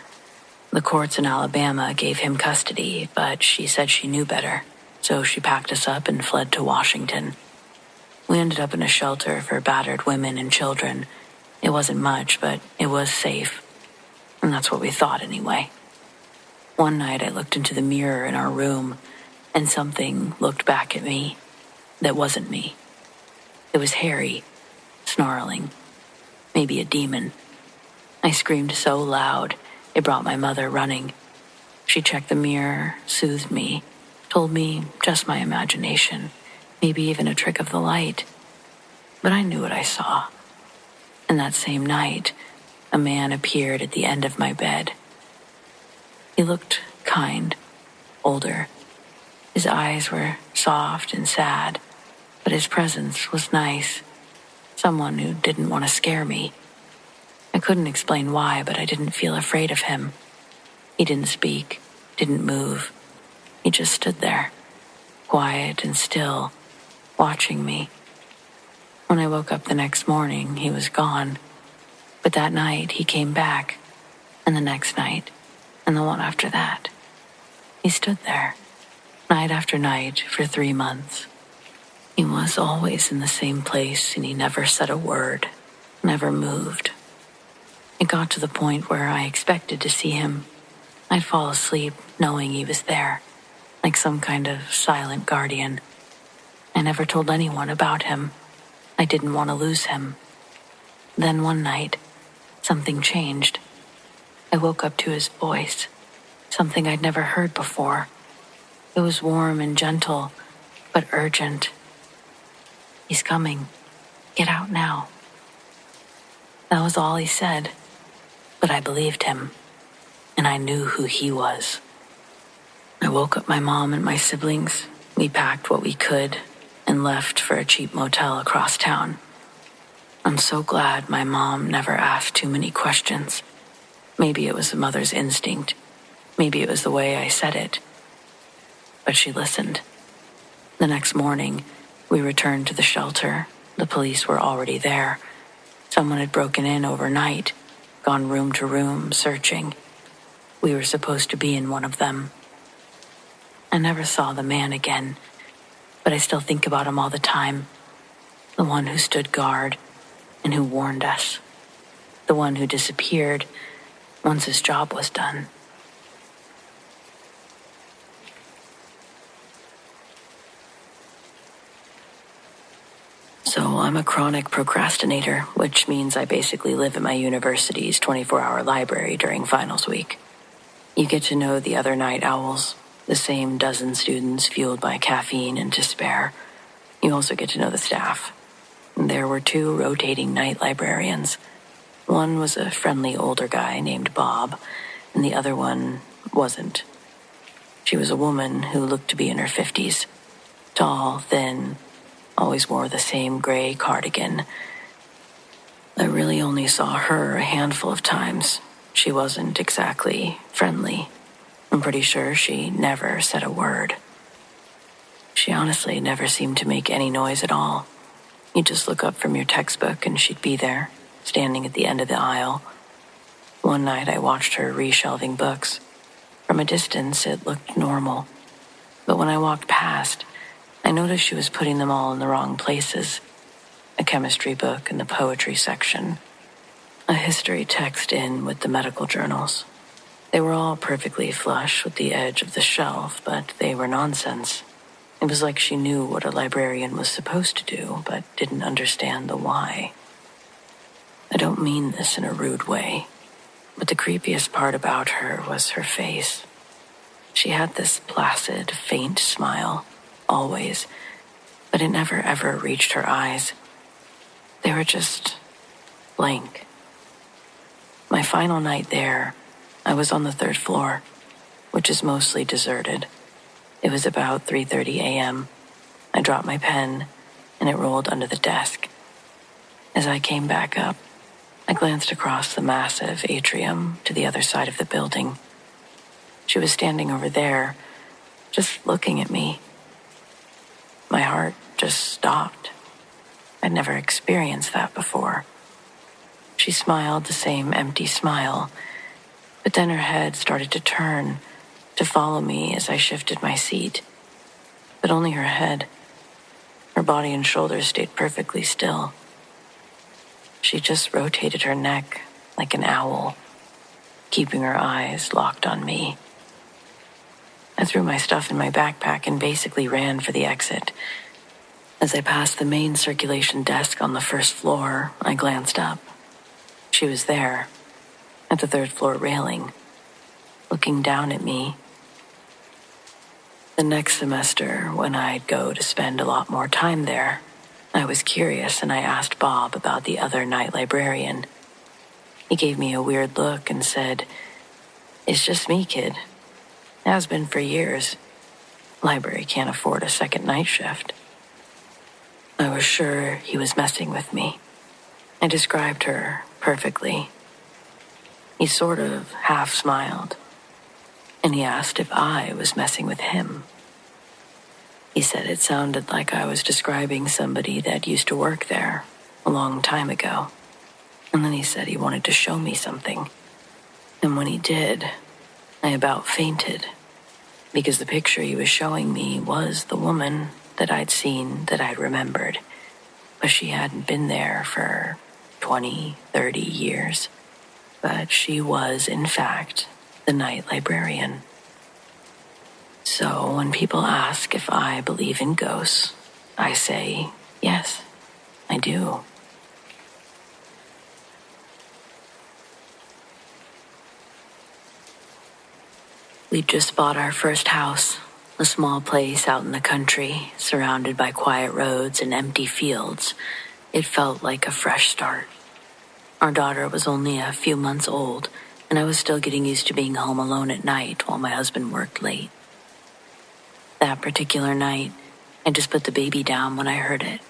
The courts in Alabama gave him custody, but she said she knew better, so she packed us up and fled to Washington. We ended up in a shelter for battered women and children. It wasn't much, but it was safe. And that's what we thought anyway. One night I looked into the mirror in our room, and something looked back at me that wasn't me. It was hairy, snarling, maybe a demon. I screamed so loud, it brought my mother running. She checked the mirror, soothed me, told me just my imagination, maybe even a trick of the light. But I knew what I saw. And that same night, a man appeared at the end of my bed. He looked kind, older. His eyes were soft and sad, but his presence was nice. Someone who didn't want to scare me. I couldn't explain why, but I didn't feel afraid of him. He didn't speak, didn't move. He just stood there, quiet and still, watching me. When I woke up the next morning, he was gone. But that night, he came back, and the next night, and the one after that. He stood there, night after night, for 3 months. He was always in the same place, and he never said a word, never moved. It got to the point where I expected to see him. I'd fall asleep knowing he was there, like some kind of silent guardian. I never told anyone about him. I didn't want to lose him. Then one night, something changed. I woke up to his voice, something I'd never heard before. It was warm and gentle, but urgent. He's coming. Get out now. That was all he said, but I believed him, and I knew who he was. I woke up my mom and my siblings. We packed what we could and left for a cheap motel across town. I'm so glad my mom never asked too many questions. Maybe it was a mother's instinct. Maybe it was the way I said it. But she listened. The next morning, we returned to the shelter. The police were already there. Someone had broken in overnight, gone room to room, searching. We were supposed to be in one of them. I never saw the man again, but I still think about him all the time. The one who stood guard and who warned us. The one who disappeared once his job was done. So I'm a chronic procrastinator, which means I basically live at my university's 24-hour library during finals week. You get to know the other night owls, the same dozen students fueled by caffeine and despair. You also get to know the staff. There were 2 rotating night librarians. One was a friendly older guy named Bob, and the other one wasn't. She was a woman who looked to be in her 50s, tall, thin, always wore the same gray cardigan. I really only saw her a handful of times. She wasn't exactly friendly. I'm pretty sure she never said a word. She honestly never seemed to make any noise at all. You'd just look up from your textbook and she'd be there, standing at the end of the aisle. One night I watched her reshelving books. From a distance, it looked normal. But when I walked past, I noticed she was putting them all in the wrong places. A chemistry book in the poetry section. A history text in with the medical journals. They were all perfectly flush with the edge of the shelf, but they were nonsense. It was like she knew what a librarian was supposed to do, but didn't understand the why. I don't mean this in a rude way. But the creepiest part about her was her face. She had this placid, faint smile, always, but it never ever reached her eyes. They were just blank. My final night there, I was on the 3rd floor, which is mostly deserted. It was about 3:30 a.m. I dropped my pen, and it rolled under the desk. As I came back up, I glanced across the massive atrium to the other side of the building. She was standing over there, just looking at me. My heart just stopped. I'd never experienced that before. She smiled the same empty smile, but then her head started to turn, to follow me as I shifted my seat. But only her head. Her body and shoulders stayed perfectly still. She just rotated her neck like an owl, keeping her eyes locked on me. I threw my stuff in my backpack and basically ran for the exit. As I passed the main circulation desk on the 1st floor, I glanced up. She was there, at the 3rd floor railing, looking down at me. The next semester, when I'd go to spend a lot more time there, I was curious and I asked Bob about the other night librarian. He gave me a weird look and said, "It's just me, kid. Has been for years. Library can't afford a second night shift." I was sure he was messing with me. I described her perfectly. He sort of half smiled, and he asked if I was messing with him. He said it sounded like I was describing somebody that used to work there a long time ago. And then he said he wanted to show me something. And when he did, I about fainted, because the picture he was showing me was the woman that I'd seen, that I'd remembered. But she hadn't been there for 20, 30 years. But she was, in fact, the night librarian. So when people ask if I believe in ghosts, I say, yes, I do. We'd just bought our first house, a small place out in the country, surrounded by quiet roads and empty fields. It felt like a fresh start. Our daughter was only a few months old, and I was still getting used to being home alone at night while my husband worked late. That particular night, I just put the baby down when I heard it.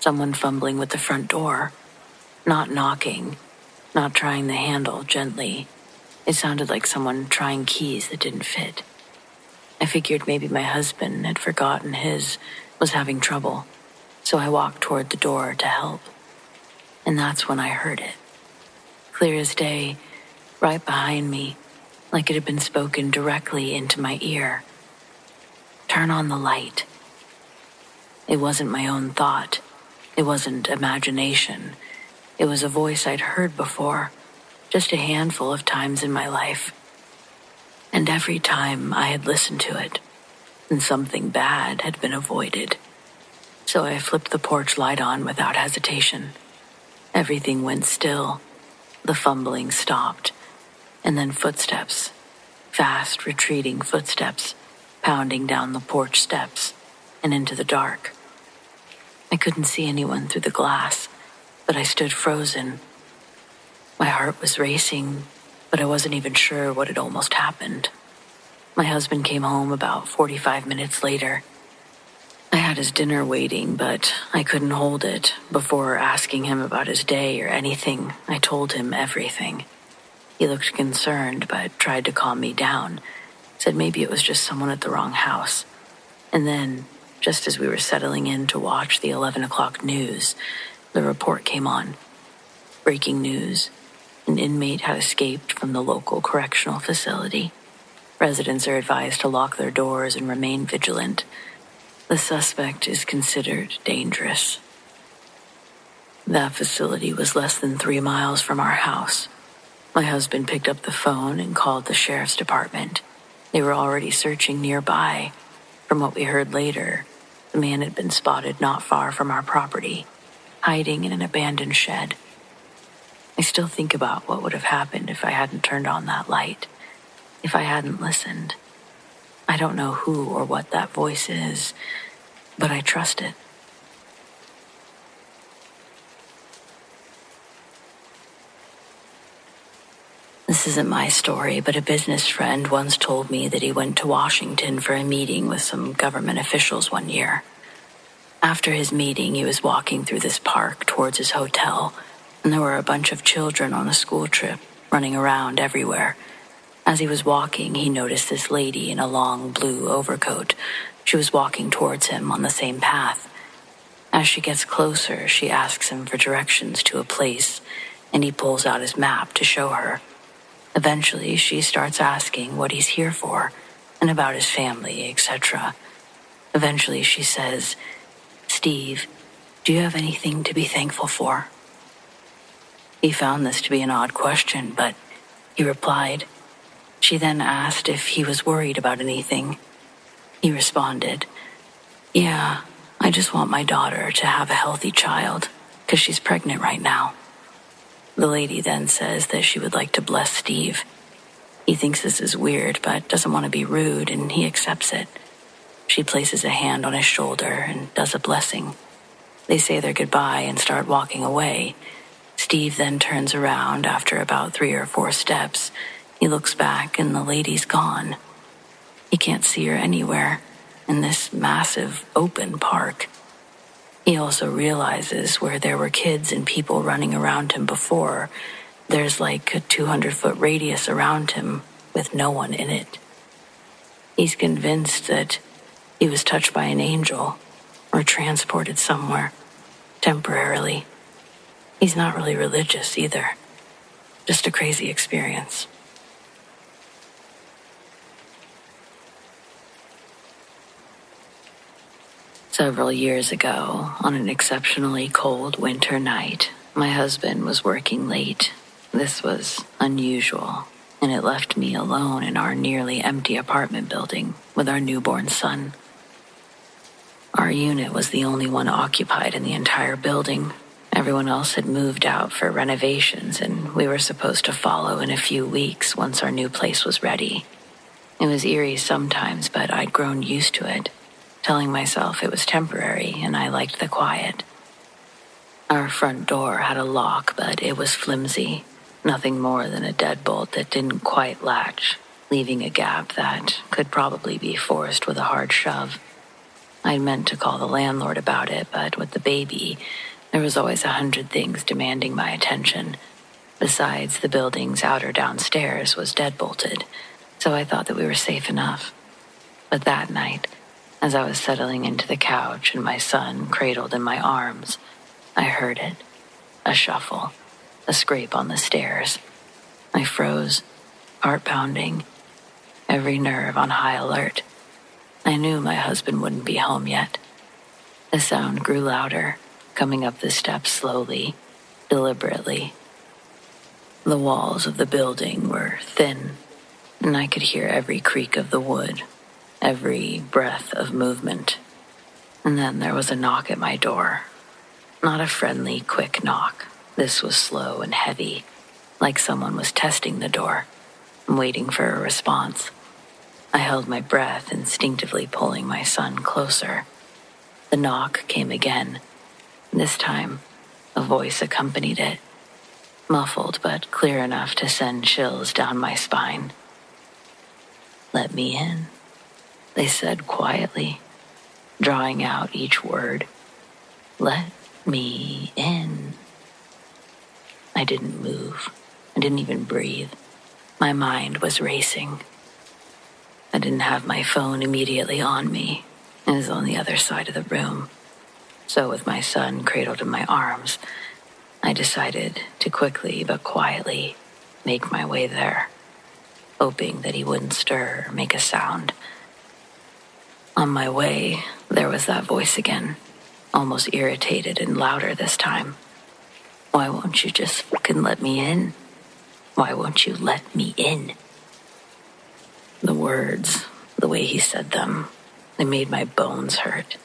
Someone fumbling with the front door. Not knocking, not trying the handle gently. It sounded like someone trying keys that didn't fit. I figured maybe my husband had forgotten his, was having trouble, so I walked toward the door to help. And that's when I heard it. Clear as day, right behind me, like it had been spoken directly into my ear. Turn on the light. It wasn't my own thought. It wasn't imagination. It was a voice I'd heard before, just a handful of times in my life. And every time I had listened to it, and something bad had been avoided. So I flipped the porch light on without hesitation. Everything went still. The fumbling stopped. And then footsteps, fast retreating footsteps, pounding down the porch steps and into the dark. I couldn't see anyone through the glass, but I stood frozen. My heart was racing, but I wasn't even sure what had almost happened. My husband came home about 45 minutes later. I had his dinner waiting, but I couldn't hold it. Before asking him about his day or anything, I told him everything. He looked concerned, but tried to calm me down. Said maybe it was just someone at the wrong house. And then, just as we were settling in to watch the 11 o'clock news, the report came on. Breaking news. An inmate had escaped from the local correctional facility. Residents are advised to lock their doors and remain vigilant. The suspect is considered dangerous. That facility was less than 3 miles from our house. My husband picked up the phone and called the sheriff's department. They were already searching nearby. From what we heard later, the man had been spotted not far from our property, hiding in an abandoned shed. I still think about what would have happened if I hadn't turned on that light, if I hadn't listened. I don't know who or what that voice is, but I trust it. This isn't my story, but a business friend once told me that he went to Washington for a meeting with some government officials one year. After his meeting, he was walking through this park towards his hotel, and there were a bunch of children on a school trip running around everywhere. As he was walking, he noticed this lady in a long blue overcoat. She was walking towards him on the same path. As she gets closer, she asks him for directions to a place, and he pulls out his map to show her. Eventually, she starts asking what he's here for, and about his family, etc. Eventually, she says, "Steve, do you have anything to be thankful for?" He found this to be an odd question, but he replied. She then asked if he was worried about anything. He responded, "Yeah, I just want my daughter to have a healthy child, because she's pregnant right now." The lady then says that she would like to bless Steve. He thinks this is weird, but doesn't want to be rude, and he accepts it. She places a hand on his shoulder and does a blessing. They say their goodbye and start walking away. Steve then turns around after about 3 or 4 steps. He looks back and the lady's gone. He can't see her anywhere in this massive open park. He also realizes where there were kids and people running around him before, there's like a 200-foot radius around him with no one in it. He's convinced that he was touched by an angel or transported somewhere temporarily. He's not really religious either. Just a crazy experience. Several years ago, on an exceptionally cold winter night, my husband was working late. This was unusual, and it left me alone in our nearly empty apartment building with our newborn son. Our unit was the only one occupied in the entire building. Everyone else had moved out for renovations, and we were supposed to follow in a few weeks once our new place was ready. It was eerie sometimes, but I'd grown used to it, telling myself it was temporary and I liked the quiet. Our front door had a lock, but it was flimsy, nothing more than a deadbolt that didn't quite latch, leaving a gap that could probably be forced with a hard shove. I'd meant to call the landlord about it, but with the baby, there was always 100 things demanding my attention. Besides, the building's outer downstairs was deadbolted, so I thought that we were safe enough. But that night, as I was settling into the couch and my son cradled in my arms, I heard it. A shuffle, a scrape on the stairs. I froze, heart pounding, every nerve on high alert. I knew my husband wouldn't be home yet. The sound grew louder, coming up the steps slowly, deliberately. The walls of the building were thin, and I could hear every creak of the wood, every breath of movement. And then there was a knock at my door. Not a friendly, quick knock. This was slow and heavy, like someone was testing the door and waiting for a response. I held my breath, instinctively pulling my son closer. The knock came again. This time, a voice accompanied it, muffled but clear enough to send chills down my spine. "Let me in," they said quietly, drawing out each word. "Let me in." I didn't move. I didn't even breathe. My mind was racing. I didn't have my phone immediately on me. It was on the other side of the room. So with my son cradled in my arms, I decided to quickly but quietly make my way there, hoping that he wouldn't stir or make a sound. On my way, there was that voice again, almost irritated and louder this time. "Why won't you just fucking let me in? Why won't you let me in?" The words, the way he said them, they made my bones hurt.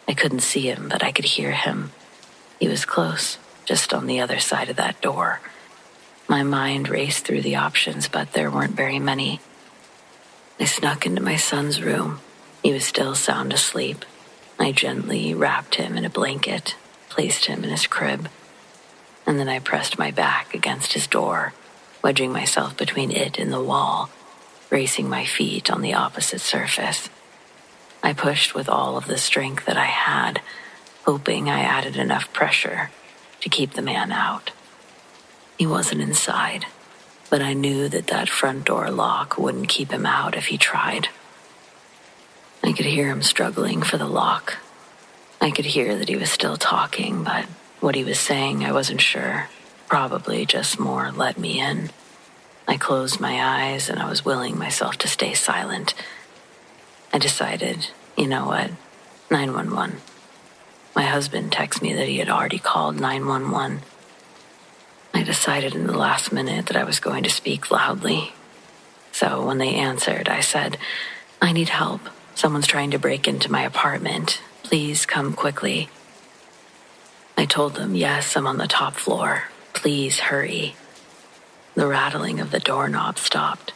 I couldn't see him, but I could hear him. He was close, just on the other side of that door, My mind raced through the options, but there weren't very many. I snuck into my son's room. He was still sound asleep. I gently wrapped him in a blanket, placed him in his crib, and then I pressed my back against his door, wedging myself between it and the wall, bracing my feet on the opposite surface. I pushed with all of the strength that I had, hoping I added enough pressure to keep the man out. He wasn't inside, but I knew that front door lock wouldn't keep him out if he tried. I could hear him struggling for the lock. I could hear that he was still talking, but what he was saying I wasn't sure. Probably just more "let me in." I closed my eyes and I was willing myself to stay silent. I decided, you know what, 911. My husband texted me that he had already called 911. I decided in the last minute that I was going to speak loudly. So when they answered, I said, "I need help. Someone's trying to break into my apartment. Please come quickly." I told them, "Yes, I'm on the top floor. Please hurry." The rattling of the doorknob stopped.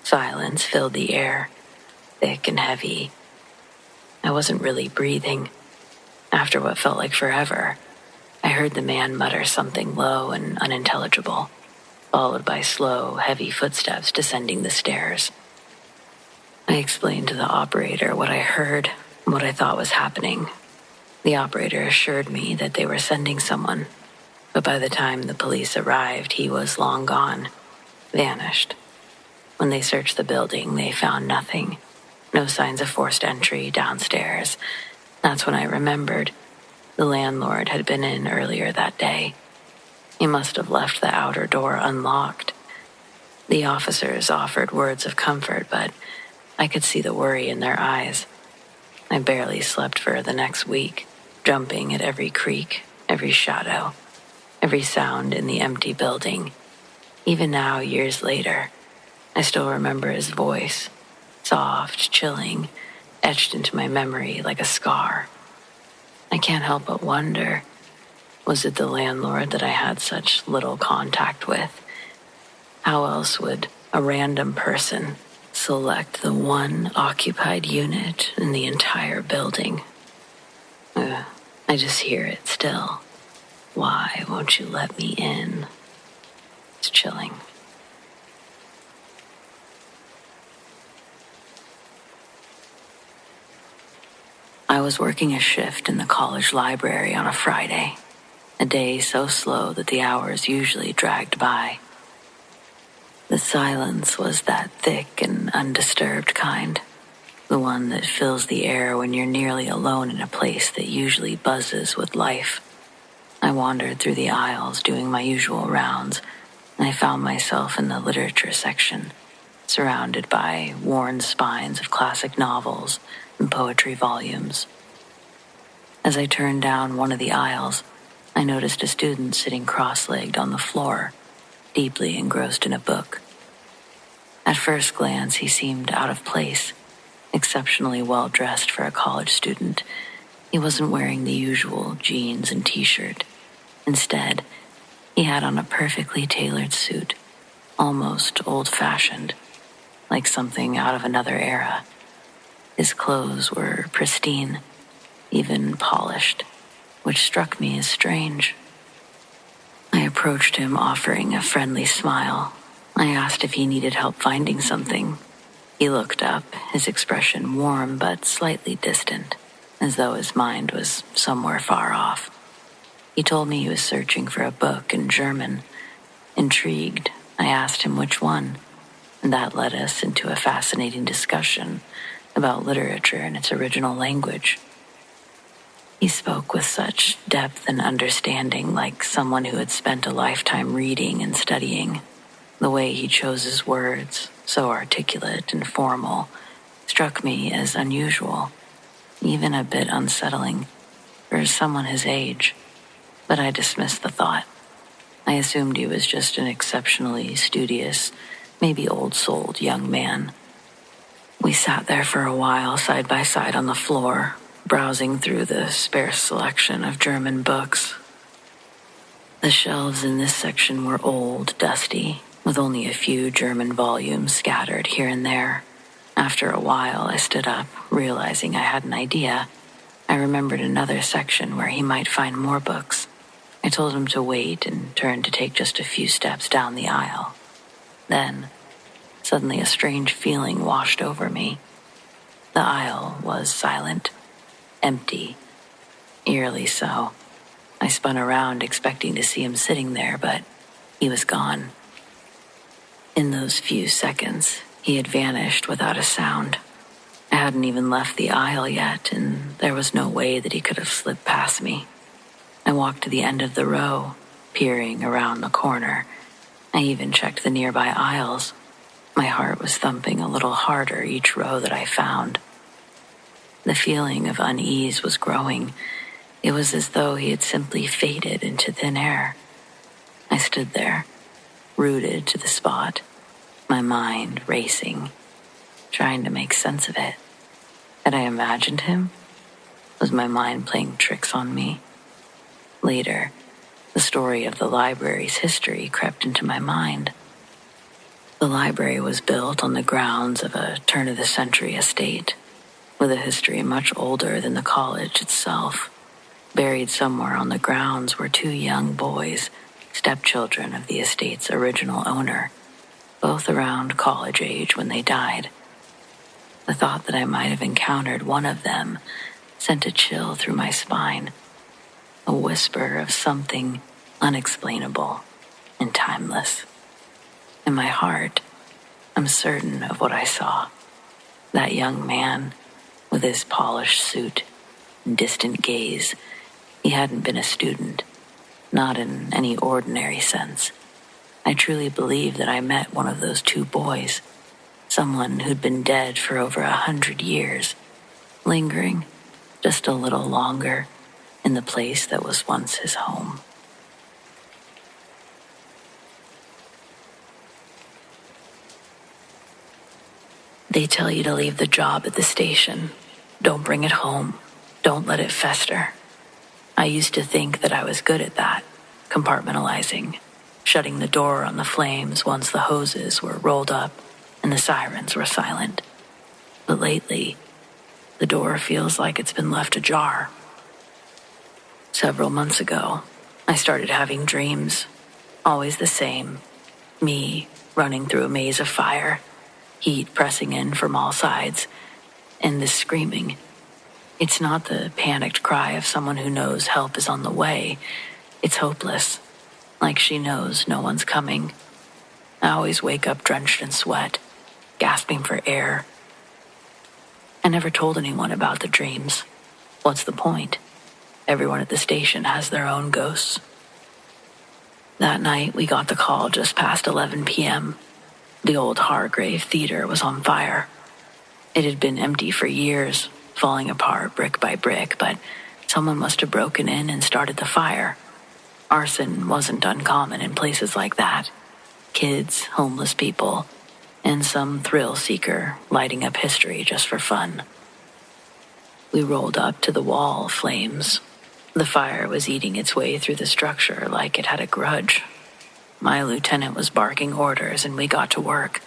Silence filled the air, thick and heavy. I wasn't really breathing. After what felt like forever, I heard the man mutter something low and unintelligible, followed by slow, heavy footsteps descending the stairs. I explained to the operator what I heard and what I thought was happening. The operator assured me that they were sending someone, but by the time the police arrived, he was long gone, vanished. When they searched the building, they found nothing. No signs of forced entry downstairs. That's when I remembered the landlord had been in earlier that day. He must have left the outer door unlocked. The officers offered words of comfort, but I could see the worry in their eyes. I barely slept for the next week, jumping at every creak, every shadow, every sound in the empty building. Even now, years later, I still remember his voice, soft, chilling, etched into my memory like a scar. I can't help but wonder, was it the landlord that I had such little contact with? How else would a random person select the one occupied unit in the entire building? I just hear it still. "Why won't you let me in?" It's chilling. I was working a shift in the college library on a Friday, a day so slow that the hours usually dragged by. The silence was that thick and undisturbed kind, the one that fills the air when you're nearly alone in a place that usually buzzes with life. I wandered through the aisles doing my usual rounds, and I found myself in the literature section, surrounded by worn spines of classic novels and poetry volumes. As I turned down one of the aisles, I noticed a student sitting cross-legged on the floor, deeply engrossed in a book. At first glance, he seemed out of place, exceptionally well-dressed for a college student. He wasn't wearing the usual jeans and t-shirt. Instead, he had on a perfectly tailored suit, almost old-fashioned, like something out of another era. His clothes were pristine, even polished, which struck me as strange. I approached him, offering a friendly smile. I asked if he needed help finding something. He looked up, his expression warm but slightly distant, as though his mind was somewhere far off. He told me he was searching for a book in German. Intrigued, I asked him which one, and that led us into a fascinating discussion about literature in its original language. He spoke with such depth and understanding, like someone who had spent a lifetime reading and studying. The way he chose his words, so articulate and formal, struck me as unusual, even a bit unsettling for someone his age. But I dismissed the thought. I assumed he was just an exceptionally studious, maybe old-souled young man. We sat there for a while, side by side on the floor, browsing through the sparse selection of German books. The shelves in this section were old, dusty, with only a few German volumes scattered here and there. After a while, I stood up, realizing I had an idea. I remembered another section where he might find more books. I told him to wait and turned to take just a few steps down the aisle. Then, suddenly a strange feeling washed over me. The aisle was silent, empty, eerily so. I spun around expecting to see him sitting there, but he was gone. In those few seconds, he had vanished without a sound. I hadn't even left the aisle yet, and there was no way that he could have slipped past me. I walked to the end of the row, peering around the corner. I even checked the nearby aisles. My heart was thumping a little harder each row that I found. The feeling of unease was growing. It was as though he had simply faded into thin air. I stood there, rooted to the spot, my mind racing, trying to make sense of it. Had I imagined him? Was my mind playing tricks on me? Later, the story of the library's history crept into my mind. The library was built on the grounds of a turn-of-the-century estate, with a history much older than the college itself. Buried somewhere on the grounds were two young boys, stepchildren of the estate's original owner, both around college age when they died. The thought that I might have encountered one of them sent a chill through my spine, a whisper of something unexplainable and timeless. In my heart, I'm certain of what I saw. That young man, with his polished suit and distant gaze, he hadn't been a student, not in any ordinary sense. I truly believe that I met one of those two boys, someone who'd been dead for over 100 years, lingering just a little longer in the place that was once his home. They tell you to leave the job at the station. Don't bring it home. Don't let it fester. I used to think that I was good at that, compartmentalizing, shutting the door on the flames once the hoses were rolled up and the sirens were silent. But lately, the door feels like it's been left ajar. Several months ago, I started having dreams, always the same. Me running through a maze of fire, heat pressing in from all sides, and this screaming. It's not the panicked cry of someone who knows help is on the way. It's hopeless, like she knows no one's coming. I always wake up drenched in sweat, gasping for air. I never told anyone about the dreams. What's the point? Everyone at the station has their own ghosts. That night, we got the call just past 11 p.m. The old Hargrave Theater was on fire. It had been empty for years, falling apart brick by brick, but someone must have broken in and started the fire. Arson wasn't uncommon in places like that. Kids, homeless people, and some thrill seeker lighting up history just for fun. We rolled up to the wall flames. The fire was eating its way through the structure like it had a grudge. My lieutenant was barking orders and we got to work.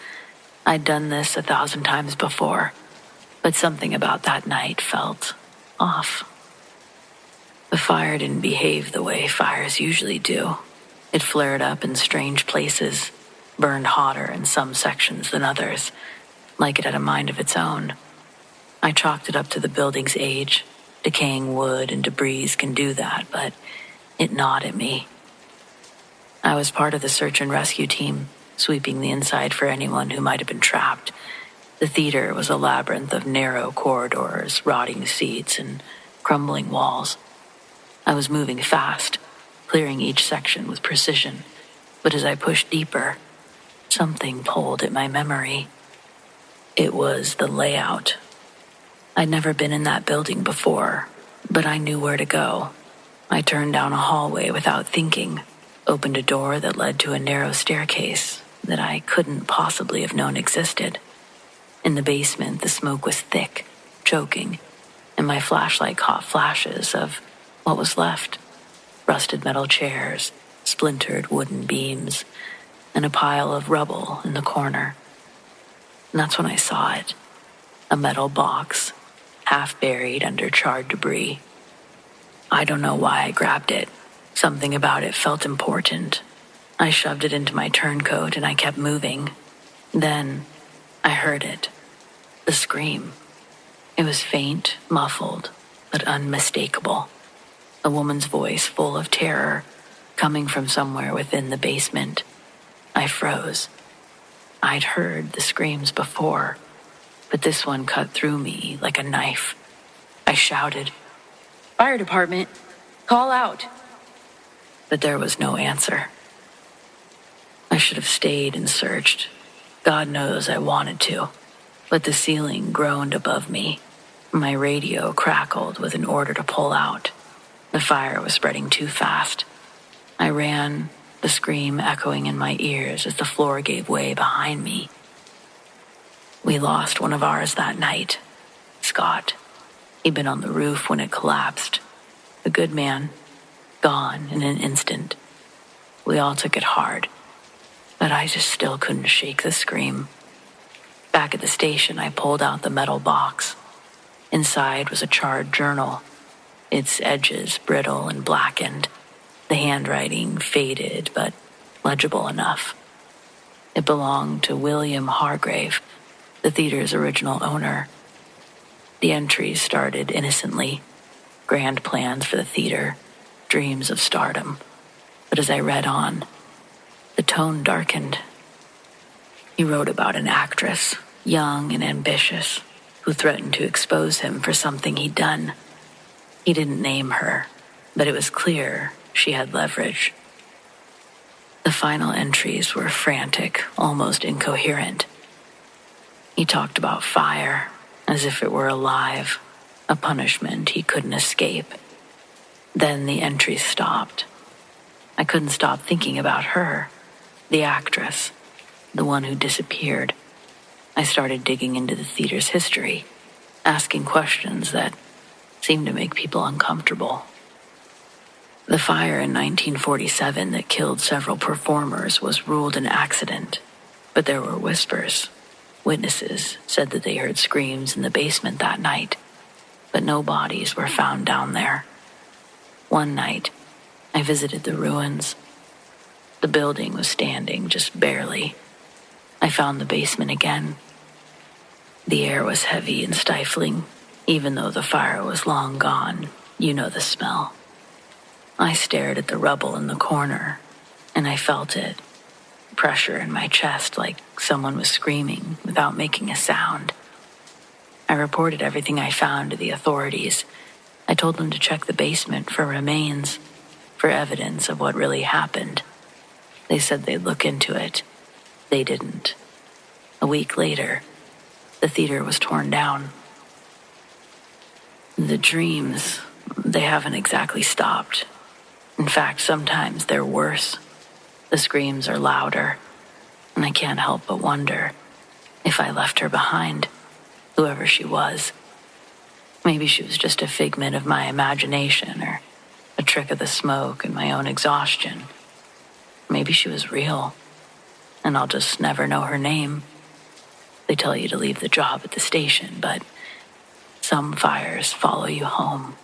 I'd done this 1,000 times before, but something about that night felt off. The fire didn't behave the way fires usually do. It flared up in strange places, burned hotter in some sections than others, like it had a mind of its own. I chalked it up to the building's age. Decaying wood and debris can do that, but it gnawed at me. I was part of the search and rescue team, sweeping the inside for anyone who might have been trapped. The theater was a labyrinth of narrow corridors, rotting seats, and crumbling walls. I was moving fast, clearing each section with precision, but as I pushed deeper, something pulled at my memory. It was the layout. I'd never been in that building before, but I knew where to go. I turned down a hallway without thinking, opened a door that led to a narrow staircase that I couldn't possibly have known existed. In the basement, the smoke was thick, choking, and my flashlight caught flashes of what was left. Rusted metal chairs, splintered wooden beams, and a pile of rubble in the corner. And that's when I saw it. A metal box, half buried under charred debris. I don't know why I grabbed it. Something about it felt important. I shoved it into my turncoat and I kept moving. Then I heard it. The scream. It was faint, muffled, but unmistakable. A woman's voice full of terror, coming from somewhere within the basement. I froze. I'd heard the screams before, but this one cut through me like a knife. I shouted, "Fire department, call out!" But there was no answer. I should have stayed and searched. God knows I wanted to, but the ceiling groaned above me. My radio crackled with an order to pull out. The fire was spreading too fast. I ran, the scream echoing in my ears as the floor gave way behind me. We lost one of ours that night, Scott. He'd been on the roof when it collapsed. A good man, gone in an instant. We all took it hard, but I just still couldn't shake the scream. Back at the station, I pulled out the metal box. Inside was a charred journal, its edges brittle and blackened, the handwriting faded but legible enough. It belonged to William Hargrave, the theater's original owner. The entries started innocently, grand plans for the theater, dreams of stardom. But as I read on, the tone darkened. He wrote about an actress, young and ambitious, who threatened to expose him for something he'd done. He didn't name her, but it was clear she had leverage. The final entries were frantic, almost incoherent. He talked about fire as if it were alive, a punishment he couldn't escape. Then the entries stopped. I couldn't stop thinking about her, the actress, the one who disappeared. I started digging into the theater's history, asking questions that seemed to make people uncomfortable. The fire in 1947 that killed several performers was ruled an accident, but there were whispers. Witnesses said that they heard screams in the basement that night, but no bodies were found down there. One night, I visited the ruins. The building was standing just barely. I found the basement again. The air was heavy and stifling, even though the fire was long gone. You know the smell. I stared at the rubble in the corner, and I felt it. Pressure in my chest like someone was screaming without making a sound. I reported everything I found to the authorities. I told them to check the basement for remains, for evidence of what really happened. They said they'd look into it. They didn't. A week later, the theater was torn down. The dreams, they haven't exactly stopped. In fact, sometimes they're worse. The screams are louder, and I can't help but wonder if I left her behind, whoever she was. Maybe she was just a figment of my imagination or a trick of the smoke and my own exhaustion. Maybe she was real, and I'll just never know her name. They tell you to leave the job at the station, but some fires follow you home.